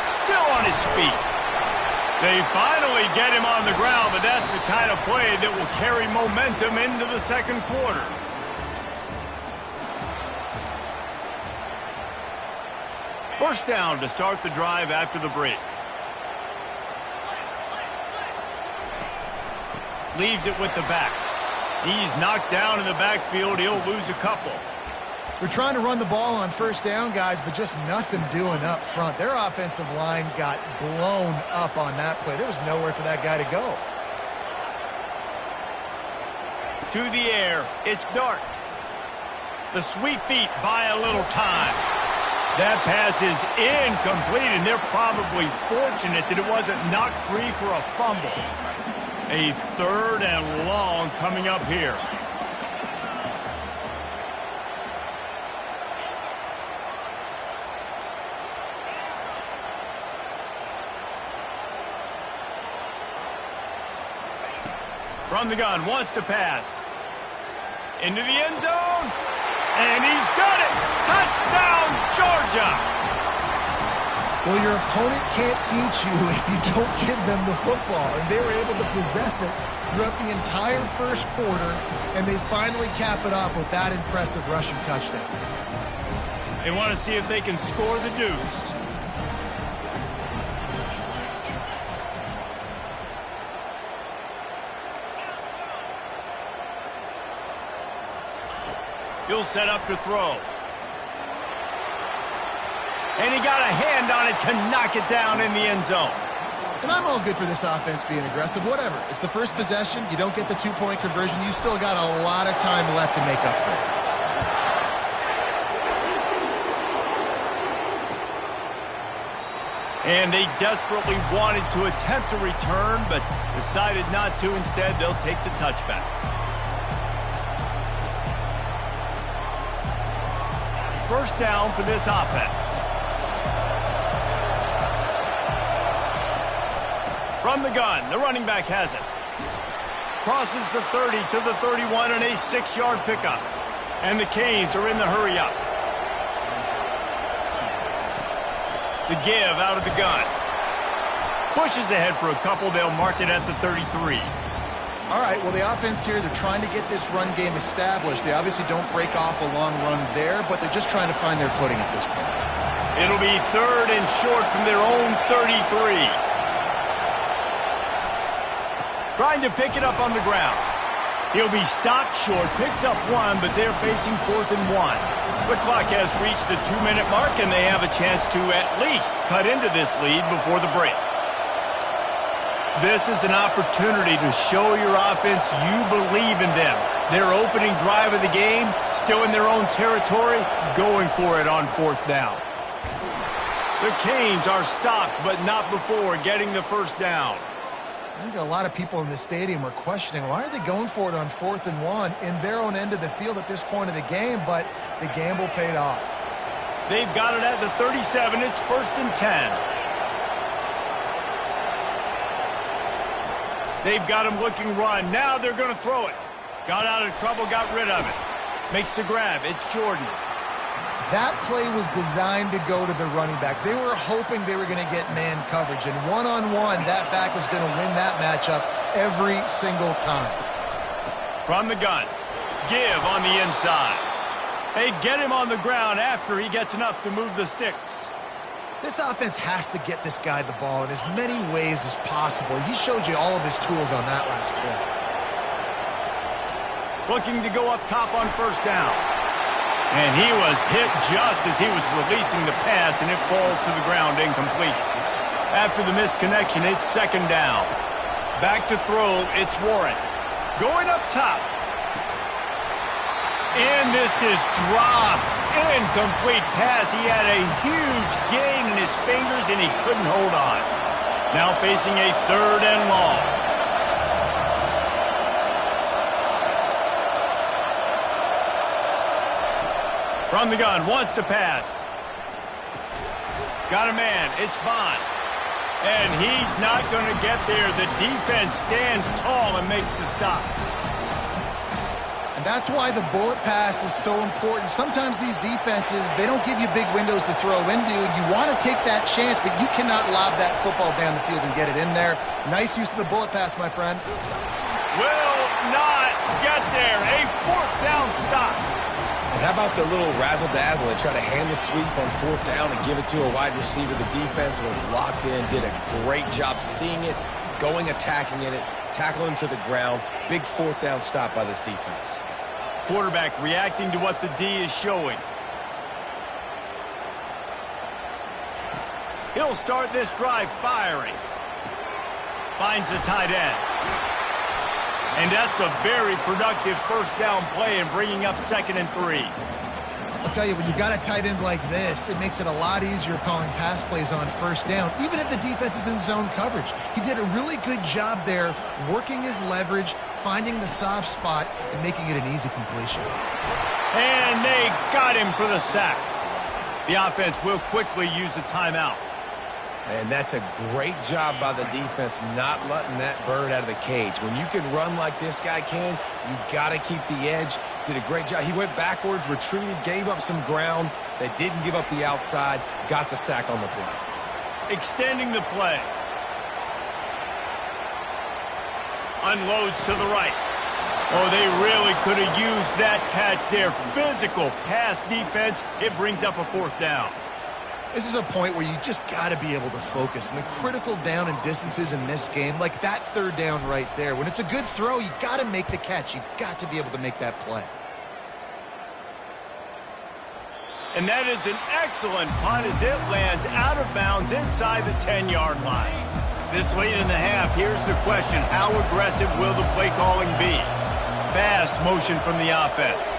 Still on his feet. They finally get him on the ground, but that's the kind of play that will carry momentum into the second quarter. First down to start the drive after the break. Leaves it with the back. He's knocked down in the backfield. He'll lose a couple. We're trying to run the ball on first down, guys, but just nothing doing up front. Their offensive line got blown up on that play. There was nowhere for that guy to go. To the air. It's Dart. The sweet feet buy a little time. That pass is incomplete, and they're probably fortunate that it wasn't knocked free for a fumble. A third and long coming up here. From the gun, wants to pass. Into the end zone. And he's got it. Touchdown, Georgia. Well, your opponent can't beat you if you don't give them the football. And they were able to possess it throughout the entire first quarter, and they finally cap it off with that impressive rushing touchdown. They want to see if they can score the deuce. He'll set up to throw. And he got a hand on it to knock it down in the end zone. And I'm all good for this offense being aggressive. Whatever. It's the first possession. You don't get the two-point conversion. You still got a lot of time left to make up for it. And they desperately wanted to attempt a return, but decided not to. Instead, they'll take the touchback. First down for this offense. From the gun, the running back has it. Crosses the 30 to the 31 and a 6-yard pickup. And the Canes are in the hurry-up. The give out of the gun. Pushes ahead for a couple. They'll mark it at the 33. All right, well, the offense here, they're trying to get this run game established. They obviously don't break off a long run there, but they're just trying to find their footing at this point. It'll be third and short from their own 33. Trying to pick it up on the ground. He'll be stopped short, picks up one, but they're facing 4th and 1. The clock has reached the 2-minute mark, and they have a chance to at least cut into this lead before the break. This is an opportunity to show your offense you believe in them. Their opening drive of the game, still in their own territory, going for it on 4th down. The Canes are stopped, but not before getting the first down. I think a lot of people in the stadium are questioning, why are they going for it on 4th and 1 in their own end of the field at this point of the game, but the gamble paid off. They've got it at the 37. It's 1st and 10. They've got him looking run. Now they're going to throw it. Got out of trouble, got rid of it. Makes the grab. It's Jordan. That play was designed to go to the running back. They were hoping they were going to get man coverage. And one-on-one, that back is going to win that matchup every single time. From the gun. Give on the inside. They get him on the ground after he gets enough to move the sticks. This offense has to get this guy the ball in as many ways as possible. He showed you all of his tools on that last play. Looking to go up top on first down. And he was hit just as he was releasing the pass, and it falls to the ground incomplete. After the misconnection, it's second down. Back to throw, it's Warren. Going up top. And this is dropped. Incomplete pass. He had a huge gain in his fingers, and he couldn't hold on. Now facing a 3rd and long. From the gun, wants to pass. Got a man. It's Bond. And he's not going to get there. The defense stands tall and makes the stop. And that's why the bullet pass is so important. Sometimes these defenses, they don't give you big windows to throw into. You want to take that chance, but you cannot lob that football down the field and get it in there. Nice use of the bullet pass, my friend. Will not get there. A fourth down stop. And how about the little razzle-dazzle? They try to hand the sweep on fourth down and give it to a wide receiver. The defense was locked in, did a great job seeing it, going, attacking it, tackling him to the ground. Big fourth down stop by this defense. Quarterback reacting to what the D is showing. He'll start this drive firing. Finds the tight end. And that's a very productive first down play and bringing up 2nd and 3. I'll tell you, when you've got a tight end like this, it makes it a lot easier calling pass plays on first down, even if the defense is in zone coverage. He did a really good job there, working his leverage, finding the soft spot, and making it an easy completion. And they got him for the sack. The offense will quickly use a timeout. And that's a great job by the defense not letting that bird out of the cage. When you can run like this guy can, you got to keep the edge. Did a great job. He went backwards, retreated, gave up some ground. They didn't give up the outside, got the sack on the play. Extending the play. Unloads to the right. Oh, they really could have used that catch there. Physical pass defense. It brings up a 4th down. This is a point where you just got to be able to focus. And the critical down and distances in this game, like that 3rd down right there, when it's a good throw, you got to make the catch. You've got to be able to make that play. And that is an excellent punt as it lands out of bounds inside the 10-yard line. This late in the half, here's the question. How aggressive will the play calling be? Fast motion from the offense.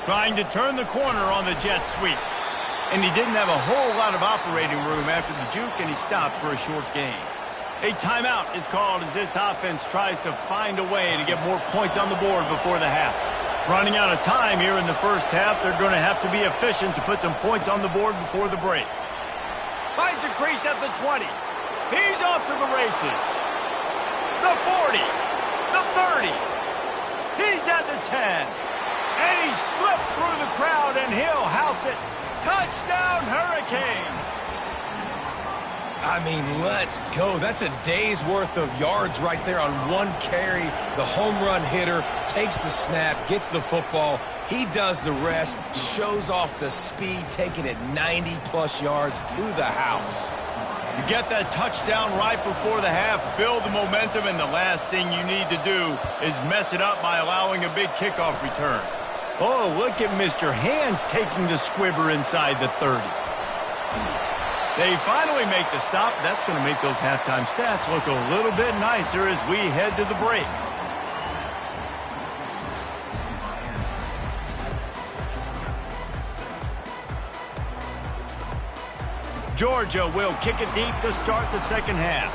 Trying to turn the corner on the jet sweep. And he didn't have a whole lot of operating room after the juke, and he stopped for a short gain. A timeout is called as this offense tries to find a way to get more points on the board before the half. Running out of time here in the first half, they're going to have to be efficient to put some points on the board before the break. Finds a crease at the 20. He's off to the races. The 40. The 30. He's at the 10. And he slipped through the crowd, and he'll house it. Touchdown, Hurricanes! I mean, let's go. That's a day's worth of yards right there on one carry. The home run hitter takes the snap, gets the football. He does the rest, shows off the speed, taking it 90-plus yards to the house. You get that touchdown right before the half, build the momentum, and the last thing you need to do is mess it up by allowing a big kickoff return. Oh, look at Mr. Hands taking the squibber inside the 30. They finally make the stop. That's going to make those halftime stats look a little bit nicer as we head to the break. Georgia will kick it deep to start the second half.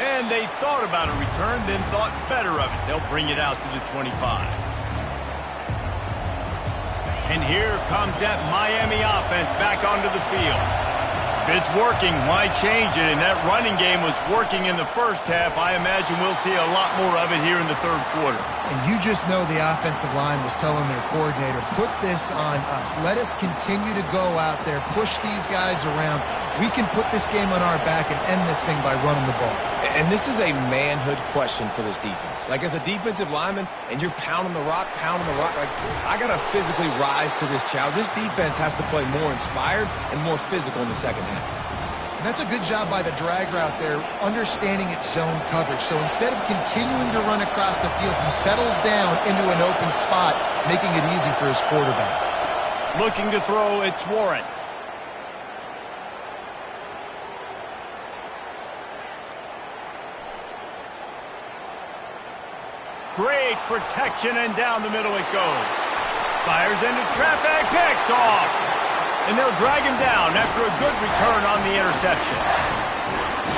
And they thought about a return, then thought better of it. They'll bring it out to the 25. And here comes that Miami offense back onto the field. If it's working, why change it? And that running game was working in the first half. I imagine we'll see a lot more of it here in the third quarter. And you just know the offensive line was telling their coordinator, put this on us. Let us continue to go out there, push these guys around. We can put this game on our back and end this thing by running the ball. And this is a manhood question for this defense. Like, as a defensive lineman, and you're pounding the rock, like, I got to physically rise to this challenge. This defense has to play more inspired and more physical in the second half. And that's a good job by the drag route there, understanding its zone coverage. So instead of continuing to run across the field, he settles down into an open spot, making it easy for his quarterback. Looking to throw, it's Warren. Great protection, and down the middle it goes. Fires into traffic, picked off. And they'll drag him down after a good return on the interception.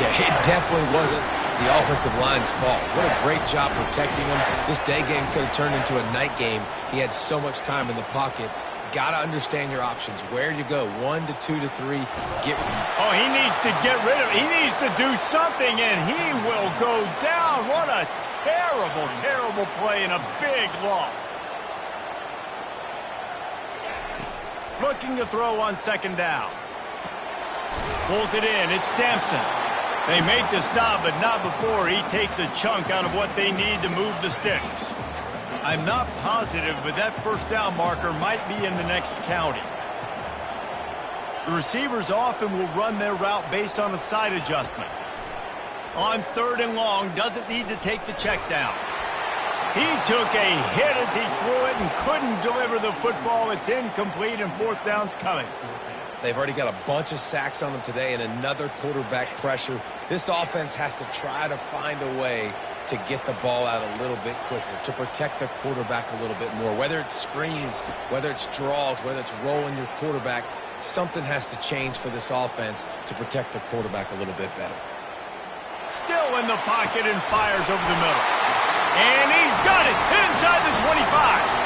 Yeah, it definitely wasn't the offensive line's fault. What a great job protecting him. This day game could have turned into a night game. He had so much time in the pocket. got to understand your options, where you go, 1 to 2 to 3. Oh, he needs to get rid of it. He needs to do something, and he will go down. What a terrible, terrible play and a big loss. Looking to throw on second down. Pulls it in. It's Sampson. They make the stop, but not before he takes a chunk out of what they need to move the sticks. I'm not positive, but that first down marker might be in the next county. The receivers often will run their route based on a side adjustment. On 3rd and long, doesn't need to take the check down. He took a hit as he threw it and couldn't deliver the football. It's incomplete, and 4th down's coming. They've already got a bunch of sacks on them today and another quarterback pressure. This offense has to try to find a way to get the ball out a little bit quicker, to protect the quarterback a little bit more. Whether it's screens, whether it's draws, whether it's rolling your quarterback, something has to change for this offense to protect the quarterback a little bit better. Still in the pocket and fires over the middle. And he's got it inside the 25.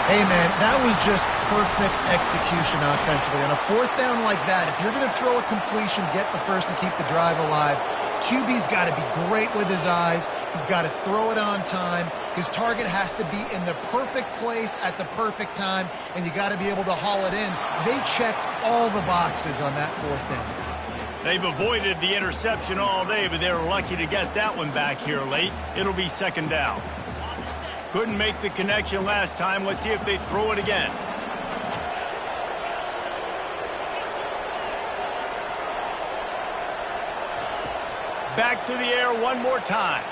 Hey, man, that was just perfect execution offensively. On a 4th down like that, if you're going to throw a completion, get the first and keep the drive alive, QB's got to be great with his eyes. He's got to throw it on time. His target has to be in the perfect place at the perfect time, and you got to be able to haul it in. They checked all the boxes on that 4th down. They've avoided the interception all day, but they were lucky to get that one back here late. It'll be 2nd down. Couldn't make the connection last time. Let's see if they throw it again. Back to the air one more time.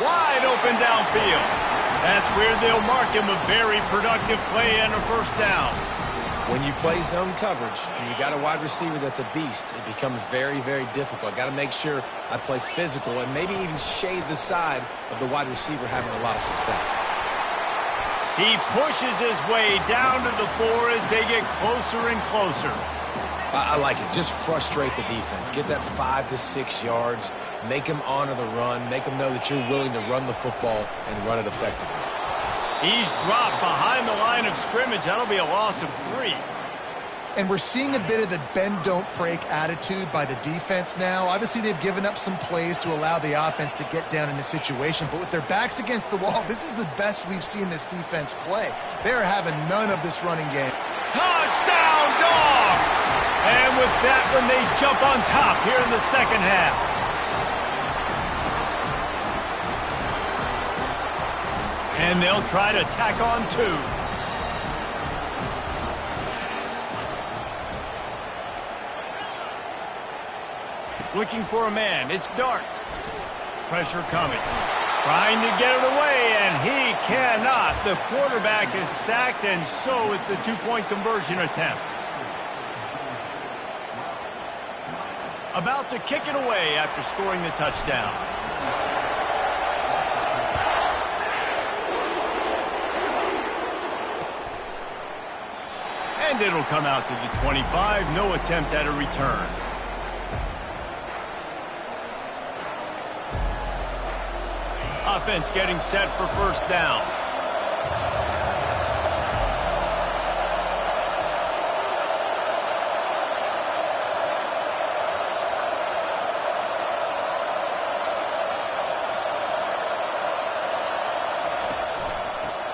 Wide open downfield. That's where they'll mark him. A very productive play and a 1st down. When you play zone coverage and you got a wide receiver that's a beast, it becomes very, very difficult. Got to make sure I play physical and maybe even shade the side of the wide receiver having a lot of success. He pushes his way down to the 4 as they get closer and closer. I like it. Just frustrate the defense. Get that 5 to 6 yards. Make them honor the run. Make them know that you're willing to run the football and run it effectively. He's dropped behind the line of scrimmage. That'll be a loss of 3. And we're seeing a bit of the bend-don't-break attitude by the defense now. Obviously, they've given up some plays to allow the offense to get down in the situation. But with their backs against the wall, this is the best we've seen this defense play. They are having none of this running game. Touchdown, Dogs! And with that one, they jump on top here in the 2nd half. And they'll try to tack on 2. Looking for a man. It's Dart. Pressure coming. Trying to get it away, and he cannot. The quarterback is sacked, and so it's a 2-point conversion attempt. About to kick it away after scoring the touchdown. And it'll come out to the 25. No attempt at a return. Offense getting set for 1st down.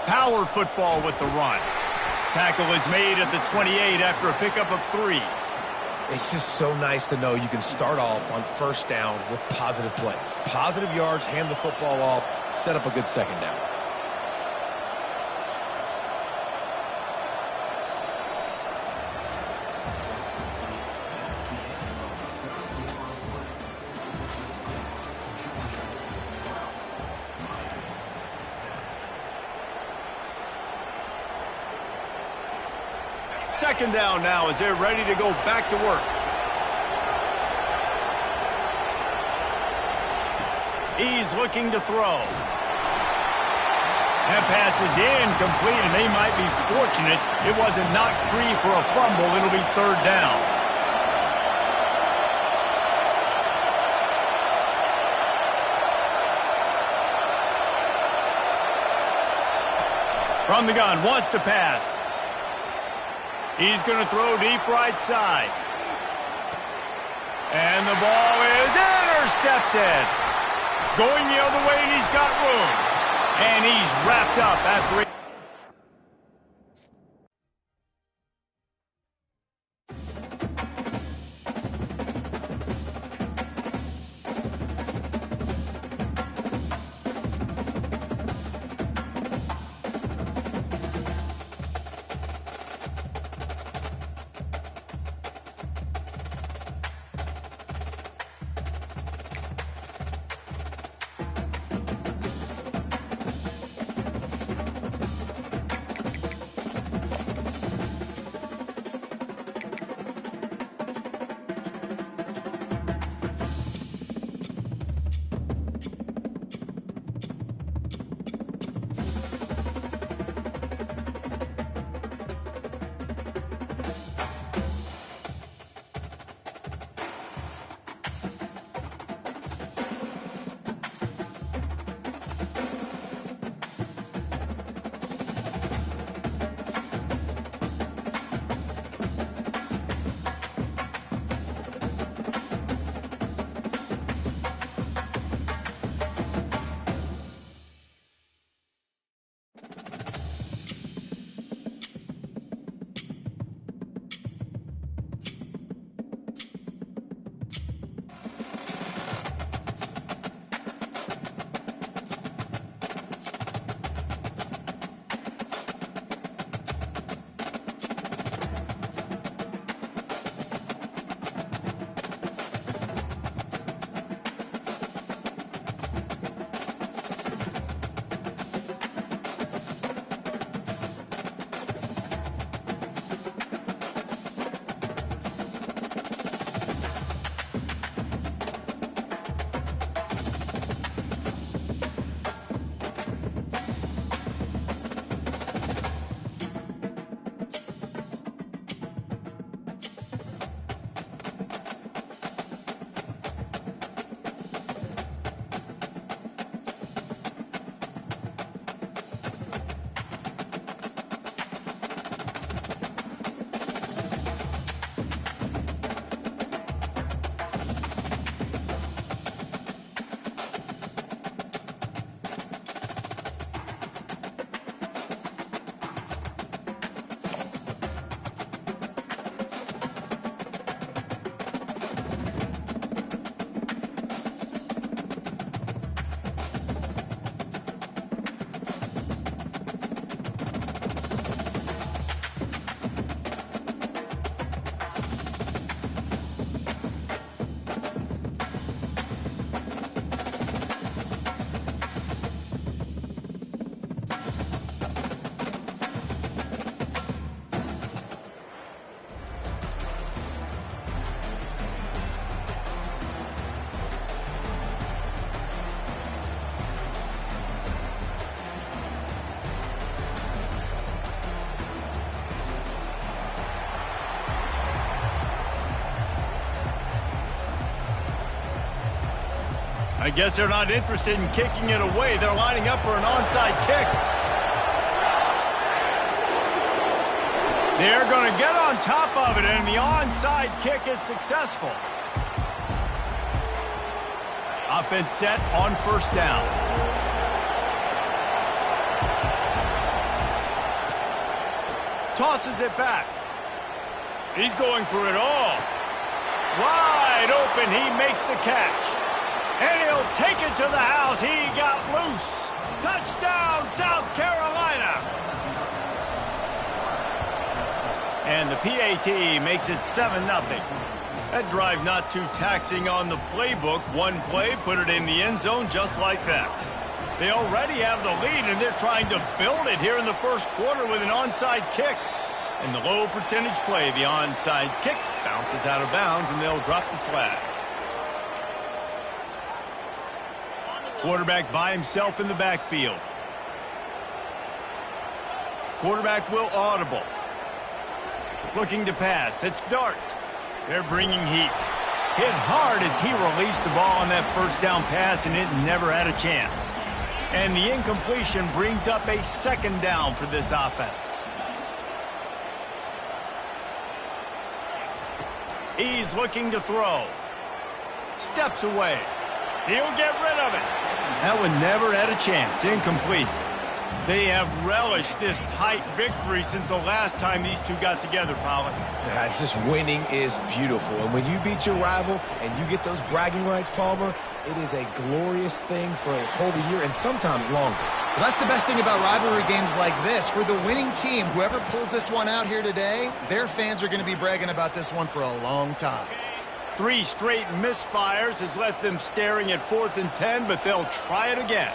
Power football with the run. Tackle is made at the 28 after a pickup of 3. It's just so nice to know you can start off on 1st down with positive plays. Positive yards, hand the football off, set up a good 2nd down. Second down now as they're ready to go back to work. He's looking to throw. That pass is incomplete, and they might be fortunate it wasn't knocked free for a fumble. It'll be 3rd down. From the gun, wants to pass. He's going to throw deep right side. And the ball is intercepted. Going the other way, and he's got room. And he's wrapped up after it. I guess they're not interested in kicking it away. They're lining up for an onside kick. They're going to get on top of it, and the onside kick is successful. Offense set on first down. Tosses it back. He's going for it all. Wide open, he makes the catch. And he'll take it to the house. He got loose. Touchdown, South Carolina. And the PAT makes it 7-0. That drive not too taxing on the playbook. One play, put it in the end zone just like that. They already have the lead, and they're trying to build it here in the first quarter with an onside kick. And the low percentage play, the onside kick, bounces out of bounds, and they'll drop the flag. Quarterback by himself in the backfield. Quarterback will audible. Looking to pass. It's Dart. They're bringing heat. Hit hard as he released the ball on that first down pass, and it never had a chance. And the incompletion brings up a second down for this offense. He's looking to throw. Steps away. He'll get rid of it. That one never had a chance. Incomplete. They have relished this tight victory since the last time these two got together, Pollard. Yeah, it's just winning is beautiful. And when you beat your rival and you get those bragging rights, Palmer, it is a glorious thing for a whole year and sometimes longer. Well, that's the best thing about rivalry games like this. For the winning team, whoever pulls this one out here today, their fans are going to be bragging about this one for a long time. 3 straight misfires has left them staring at 4th and 10, but they'll try it again.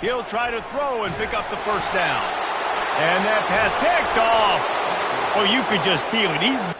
He'll try to throw and pick up the first down. And that pass picked off. Oh, you could just feel it.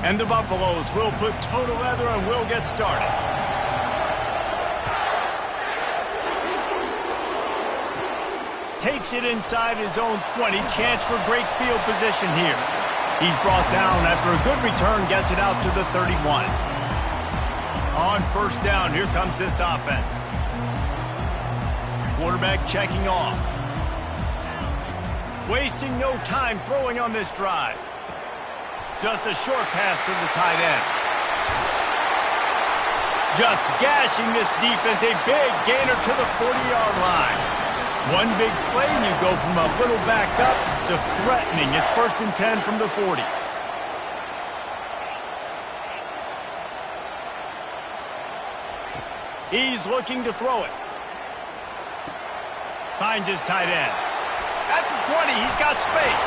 And the Buffaloes will put toe to leather and will get started. Takes it inside his own 20. Chance for great field position here. He's brought down after a good return, gets it out to the 31. On first down, here comes this offense. Quarterback checking off. Wasting no time throwing on this drive. Just a short pass to the tight end. Just gashing this defense. A big gainer to the 40-yard line. One big play and you go from a little back up to threatening. It's 1st and 10 from the 40. He's looking to throw it. Finds his tight end. At the 20, he's got space.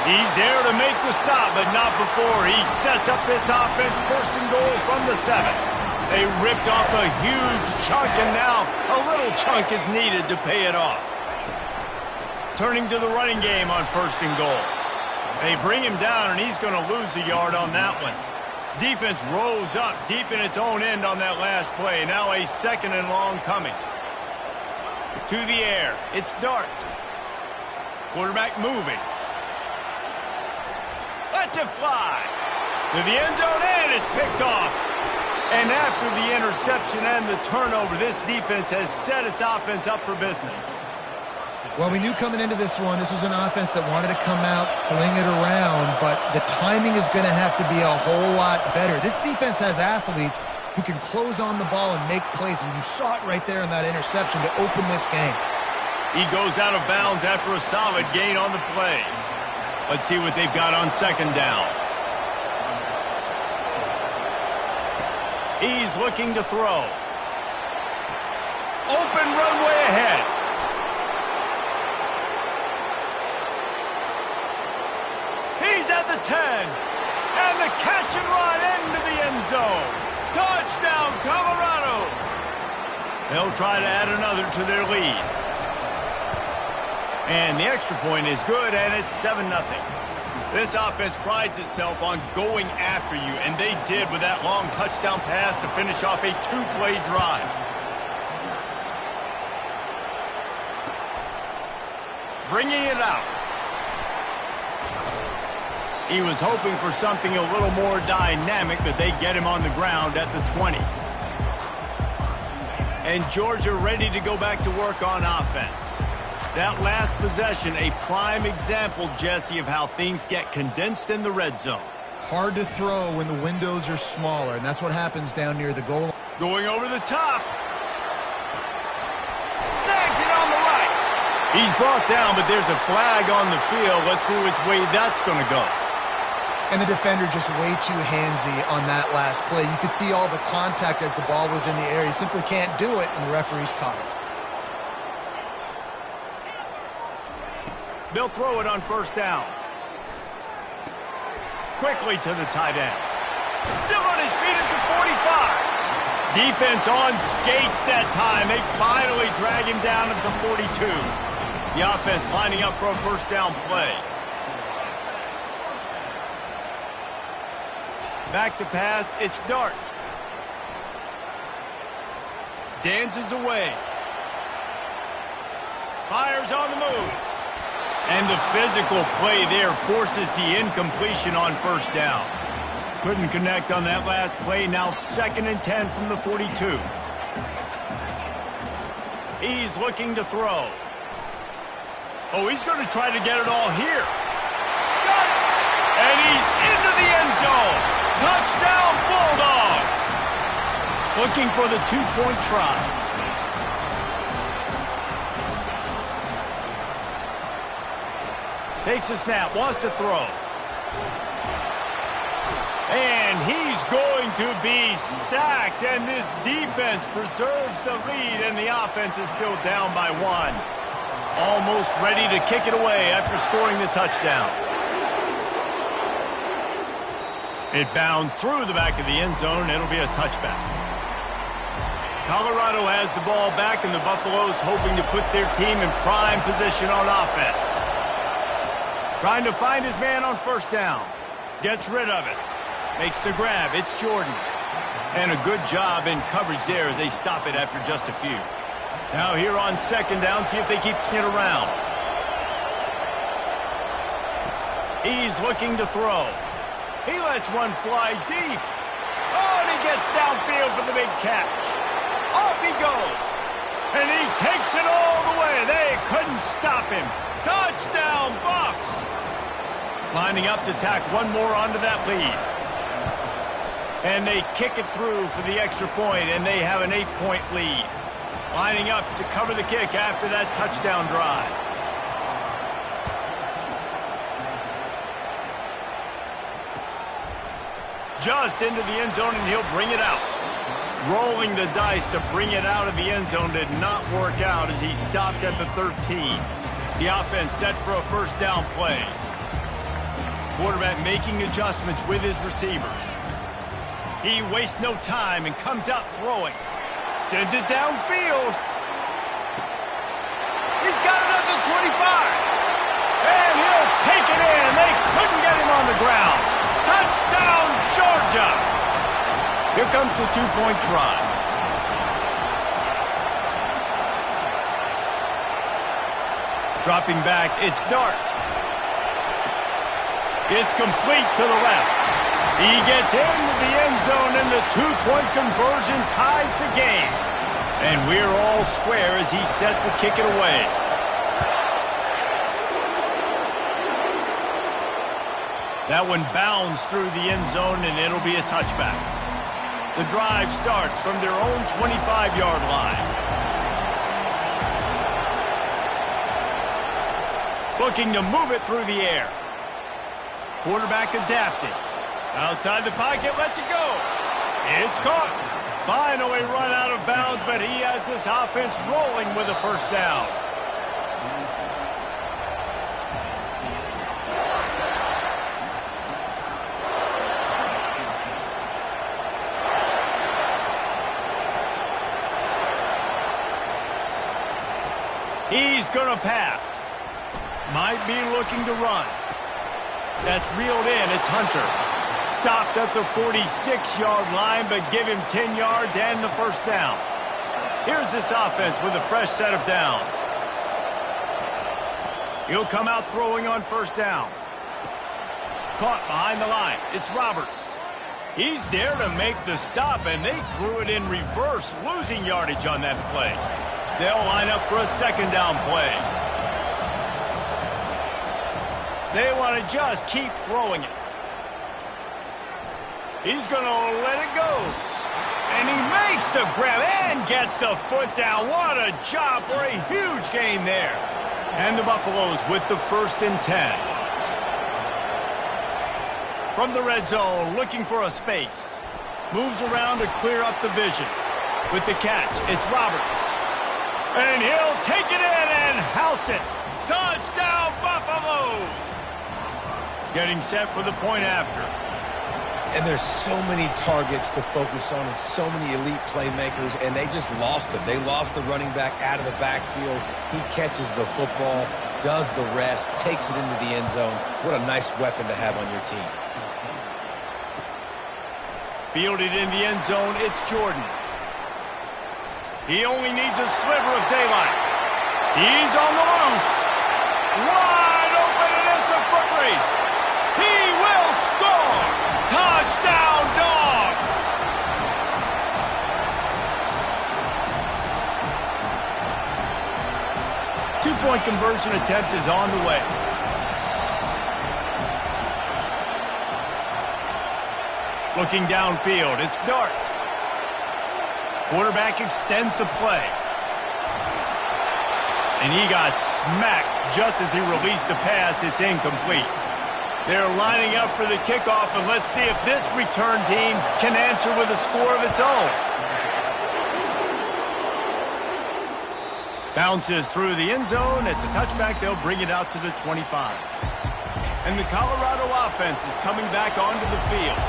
He's there to make the stop, but not before he sets up this offense. 1st and goal from the 7. They ripped off a huge chunk, and now a little chunk is needed to pay it off. Turning to the running game on 1st and goal. They bring him down, and he's going to lose a yard on that one. Defense rose up deep in its own end on that last play. Now a 2nd and long coming. To the air. It's Dart. Quarterback moving. Lets it fly. To the end zone, and it's picked off. And after the interception and the turnover, this defense has set its offense up for business. Well, we knew coming into this one, this was an offense that wanted to come out, sling it around, but the timing is going to have to be a whole lot better. This defense has athletes who can close on the ball and make plays, and you saw it right there in that interception to open this game. He goes out of bounds after a solid gain on the play. Let's see what they've got on 2nd down. He's looking to throw. Open runway ahead. He's at the 10. And the catch and run into the end zone. Touchdown, Colorado. They'll try to add another to their lead. And the extra point is good, and it's 7-0. This offense prides itself on going after you, and they did with that long touchdown pass to finish off a 2-play drive. Bringing it out. He was hoping for something a little more dynamic, but they get him on the ground at the 20. And Georgia ready to go back to work on offense. That last possession, a prime example, Jesse, of how things get condensed in the red zone. Hard to throw when the windows are smaller, and that's what happens down near the goal line. Going over the top. Snags it on the right. He's brought down, but there's a flag on the field. Let's see which way that's going to go. And the defender just way too handsy on that last play. You could see all the contact as the ball was in the air. He simply can't do it, and the referee's caught it. They'll throw it on 1st down. Quickly to the tight end. Still on his feet at the 45. Defense on skates that time. They finally drag him down at the 42. The offense lining up for a 1st down play. Back to pass. It's Dart. Dances away. Fires on the move. And the physical play there forces the incompletion on 1st down. Couldn't connect on that last play. Now 2nd and 10 from the 42. He's looking to throw. Oh, he's going to try to get it all here. Got it! And he's into the end zone. Touchdown, Bulldogs! Looking for the 2-point try. Takes a snap, wants to throw. And he's going to be sacked, and this defense preserves the lead, and the offense is still down by 1. Almost ready to kick it away after scoring the touchdown. It bounds through the back of the end zone, and it'll be a touchback. Colorado has the ball back, and the Buffaloes hoping to put their team in prime position on offense. Trying to find his man on 1st down. Gets rid of it. Makes the grab. It's Jordan. And a good job in coverage there as they stop it after just a few. Now here on second down, see if they keep it around. He's looking to throw. He lets one fly deep. Oh, and he gets downfield for the big catch. Off he goes. And he takes it all the way. They couldn't stop him. Touchdown, Bucks! Lining up to tack one more onto that lead. And they kick it through for the extra point, and they have an 8-point lead. Lining up to cover the kick after that touchdown drive. Just into the end zone, and he'll bring it out. Rolling the dice to bring it out of the end zone did not work out as he stopped at the 13. The offense set for a first down play. Quarterback making adjustments with his receivers. He wastes no time and comes out throwing. Sends it downfield. He's got it at the 25. And he'll take it in. They couldn't get him on the ground. Touchdown, Georgia! Here comes the two-point try. Dropping back, it's Dart. It's complete to the left. He gets into the end zone, and the two-point conversion ties the game. And we're all square as he's set to kick it away. That one bounds through the end zone, and it'll be a touchback. The drive starts from their own 25-yard line. Looking to move it through the air. Quarterback adapting. Outside the pocket, lets it go. It's caught. Finally run out of bounds, but he has this offense rolling with a first down. He's going to pass. Might be looking to run. That's reeled in. It's Hunter. Stopped at the 46-yard line, but give him 10 yards and the first down. Here's this offense with a fresh set of downs. He'll come out throwing on first down. Caught behind the line. It's Roberts. He's there to make the stop, and they threw it in reverse, losing yardage on that play. They'll line up for a second down play. They want to just keep throwing it. He's going to let it go. And he makes the grab and gets the foot down. What a job for a huge gain there. And the Buffaloes with the 1st and 10. From the red zone, looking for a space. Moves around to clear up the vision. With the catch, it's Roberts. And he'll take it in and house it. Touchdown, Buffaloes! Getting set for the point after. And there's so many targets to focus on and so many elite playmakers, and they just lost him. They lost the running back out of the backfield. He catches the football, does the rest, takes it into the end zone. What a nice weapon to have on your team. Fielded in the end zone, it's Jordan. He only needs a sliver of daylight. He's on the loose. Wide open, and it's a foot race. He will score. Touchdown, Dogs. Two-point conversion attempt is on the way. Looking downfield, it's Dart. Quarterback extends the play. And he got smacked just as he released the pass. It's incomplete. They're lining up for the kickoff, and let's see if this return team can answer with a score of its own. Bounces through the end zone. It's a touchback. They'll bring it out to the 25. And the Colorado offense is coming back onto the field.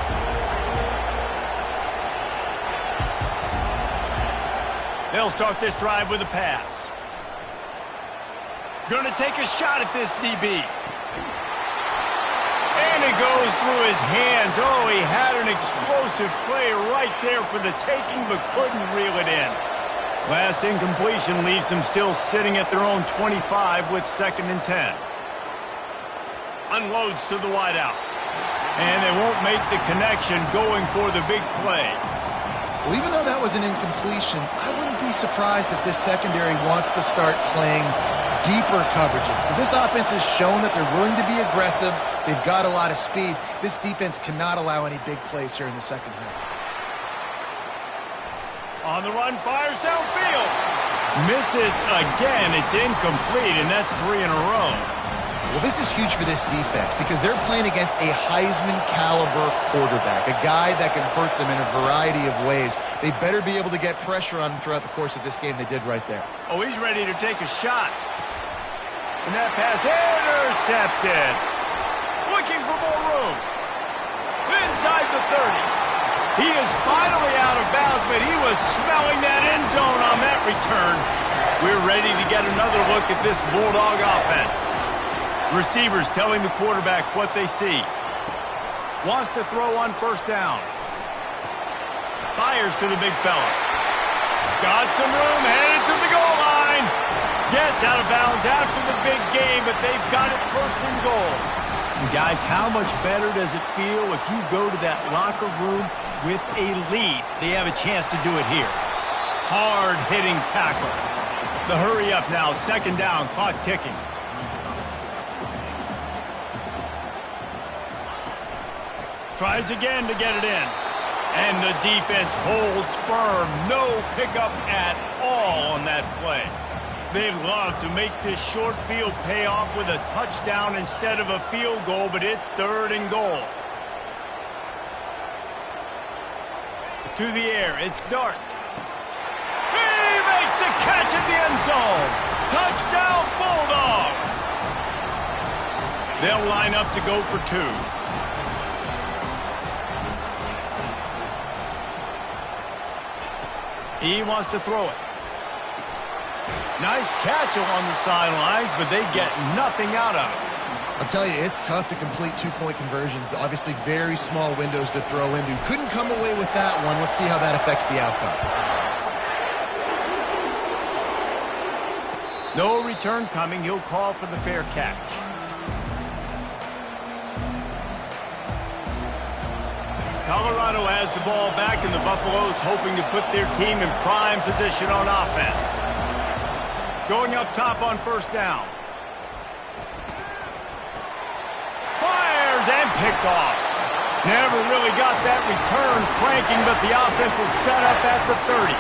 They'll start this drive with a pass. Gonna take a shot at this DB. And it goes through his hands. Oh, he had an explosive play right there for the taking, but couldn't reel it in. Last incompletion leaves them still sitting at their own 25 with 2nd and 10. Unloads to the wideout. And they won't make the connection going for the big play. Well, even though that was an incompletion, I wouldn't be surprised if this secondary wants to start playing deeper coverages, because this offense has shown that they're willing to be aggressive. They've got a lot of speed. This defense cannot allow any big plays here in the second half. On the run, fires downfield. Misses again. It's incomplete, and that's 3 in a row. Well, this is huge for this defense because they're playing against a Heisman-caliber quarterback, a guy that can hurt them in a variety of ways. They better be able to get pressure on him throughout the course of this game. They did right there. Oh, he's ready to take a shot. And that pass intercepted. Looking for more room. Inside the 30. He is finally out of bounds, but he was smelling that end zone on that return. We're ready to get another look at this Bulldog offense. Receivers telling the quarterback what they see. Wants to throw on 1st down. Fires to the big fella. Got some room, headed to the goal line. Gets out of bounds after the big game, but they've got it 1st and goal. And guys, how much better does it feel if you go to that locker room with a lead? They have a chance to do it here. Hard-hitting tackle. The hurry up now, 2nd down, clock ticking. Tries again to get it in. And the defense holds firm. No pickup at all on that play. They'd love to make this short field pay off with a touchdown instead of a field goal, but it's 3rd and goal. To the air, it's Dart. He makes a catch in the end zone. Touchdown, Bulldogs. They'll line up to go for 2. He wants to throw it. Nice catch along the sidelines, but they get nothing out of it. I'll tell you, it's tough to complete 2-point conversions. Obviously, very small windows to throw into. Couldn't come away with that one. Let's see how that affects the outcome. No return coming. He'll call for the fair catch. Colorado has the ball back, and the Buffaloes hoping to put their team in prime position on offense. Going up top on 1st down. Fires and picked off. Never really got that return cranking, but the offense is set up at the 30.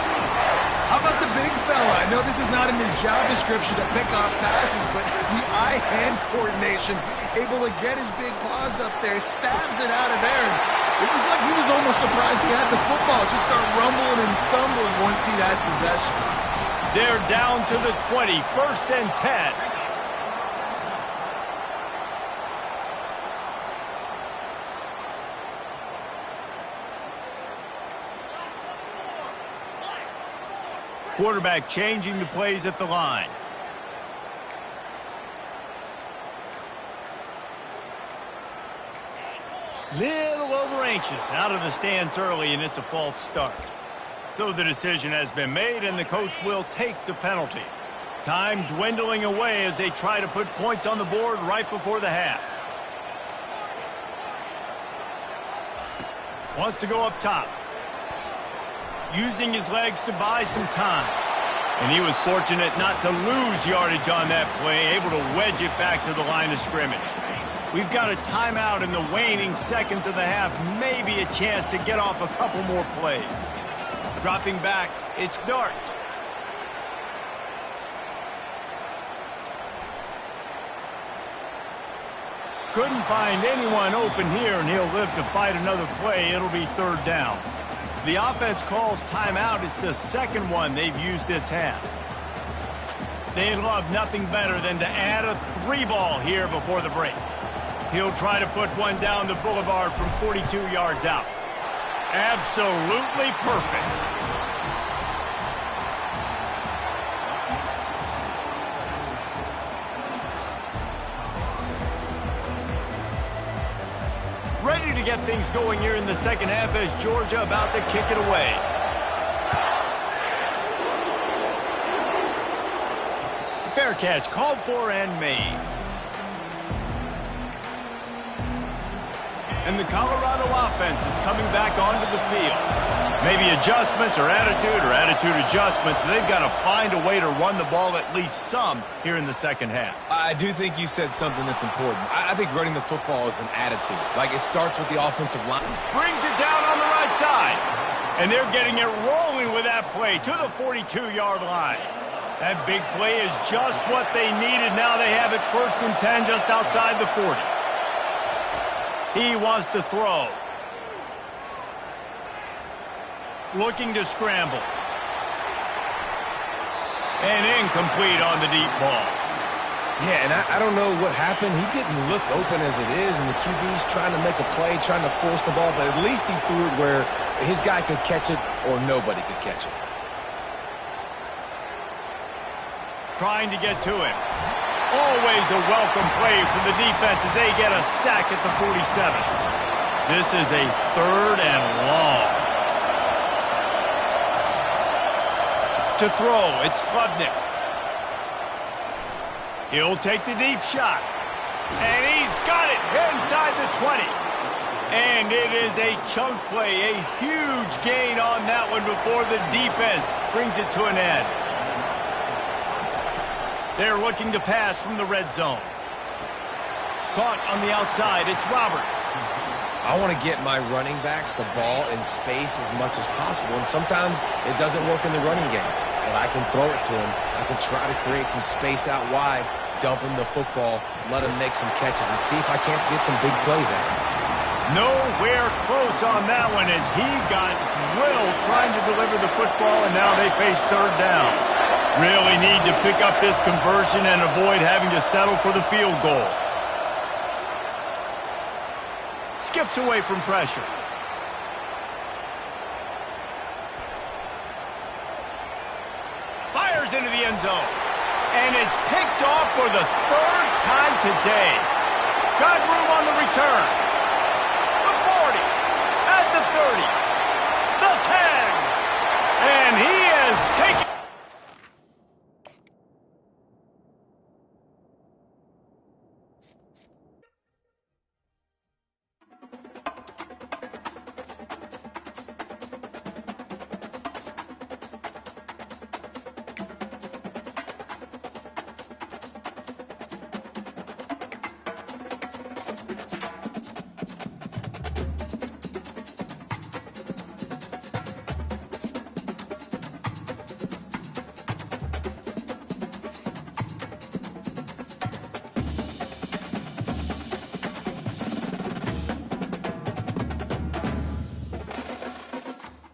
How about the big fella? I know this is not in his job description to pick off passes, but the eye-hand coordination, able to get his big paws up there, stabs it out of there. It was like he was almost surprised he had the football. Just start rumbling and stumbling once he had possession. They're down to the 20, 1st and 10. Quarterback changing the plays at the line. Little over anxious out of the stance early, and it's a false start. So the decision has been made, and the coach will take the penalty. Time dwindling away as they try to put points on the board right before the half. Wants to go up top. Using his legs to buy some time. And he was fortunate not to lose yardage on that play, able to wedge it back to the line of scrimmage. We've got a timeout in the waning seconds of the half, maybe a chance to get off a couple more plays. Dropping back, it's Dart. Couldn't find anyone open here, and he'll live to fight another play. It'll be 3rd down. The offense calls timeout. It's the 2nd one they've used this half. They'd love nothing better than to add a 3-ball here before the break. He'll try to put one down the boulevard from 42 yards out. Absolutely perfect. get things going here in the second half as Georgia about to kick it away. Fair catch, called for and made. And the Colorado offense is coming back onto the field. Maybe adjustments or attitude adjustments, but they've got to find a way to run the ball at least some here in the second half. I do think you said something that's important. I think running the football is an attitude. Like, it starts with the offensive line. Brings it down on the right side. And they're getting it rolling with that play to the 42-yard line. That big play is just what they needed. Now they have it 1st and 10 just outside the 40. He wants to throw. Looking to scramble. And incomplete on the deep ball. Yeah, and I don't know what happened. He didn't look open as it is, and the QB's trying to make a play, trying to force the ball, but at least he threw it where his guy could catch it or nobody could catch it. Trying to get to him. Always a welcome play for the defense as they get a sack at the 47. This is a 3rd and long. To throw, it's Klubnik. He'll take the deep shot. And he's got it inside the 20. And it is a chunk play, a huge gain on that one before the defense brings it to an end. They're looking to pass from the red zone. Caught on the outside, it's Roberts. I want to get my running backs the ball in space as much as possible, and sometimes it doesn't work in the running game. But I can throw it to him. I can try to create some space out wide, dump him the football, let him make some catches, and see if I can't get some big plays at him. Nowhere close on that one as he got drilled trying to deliver the football, and now they face 3rd down. Really need to pick up this conversion and avoid having to settle for the field goal. Skips away from pressure. Fires into the end zone. And it's picked off for the 3rd time today. Got room on the return.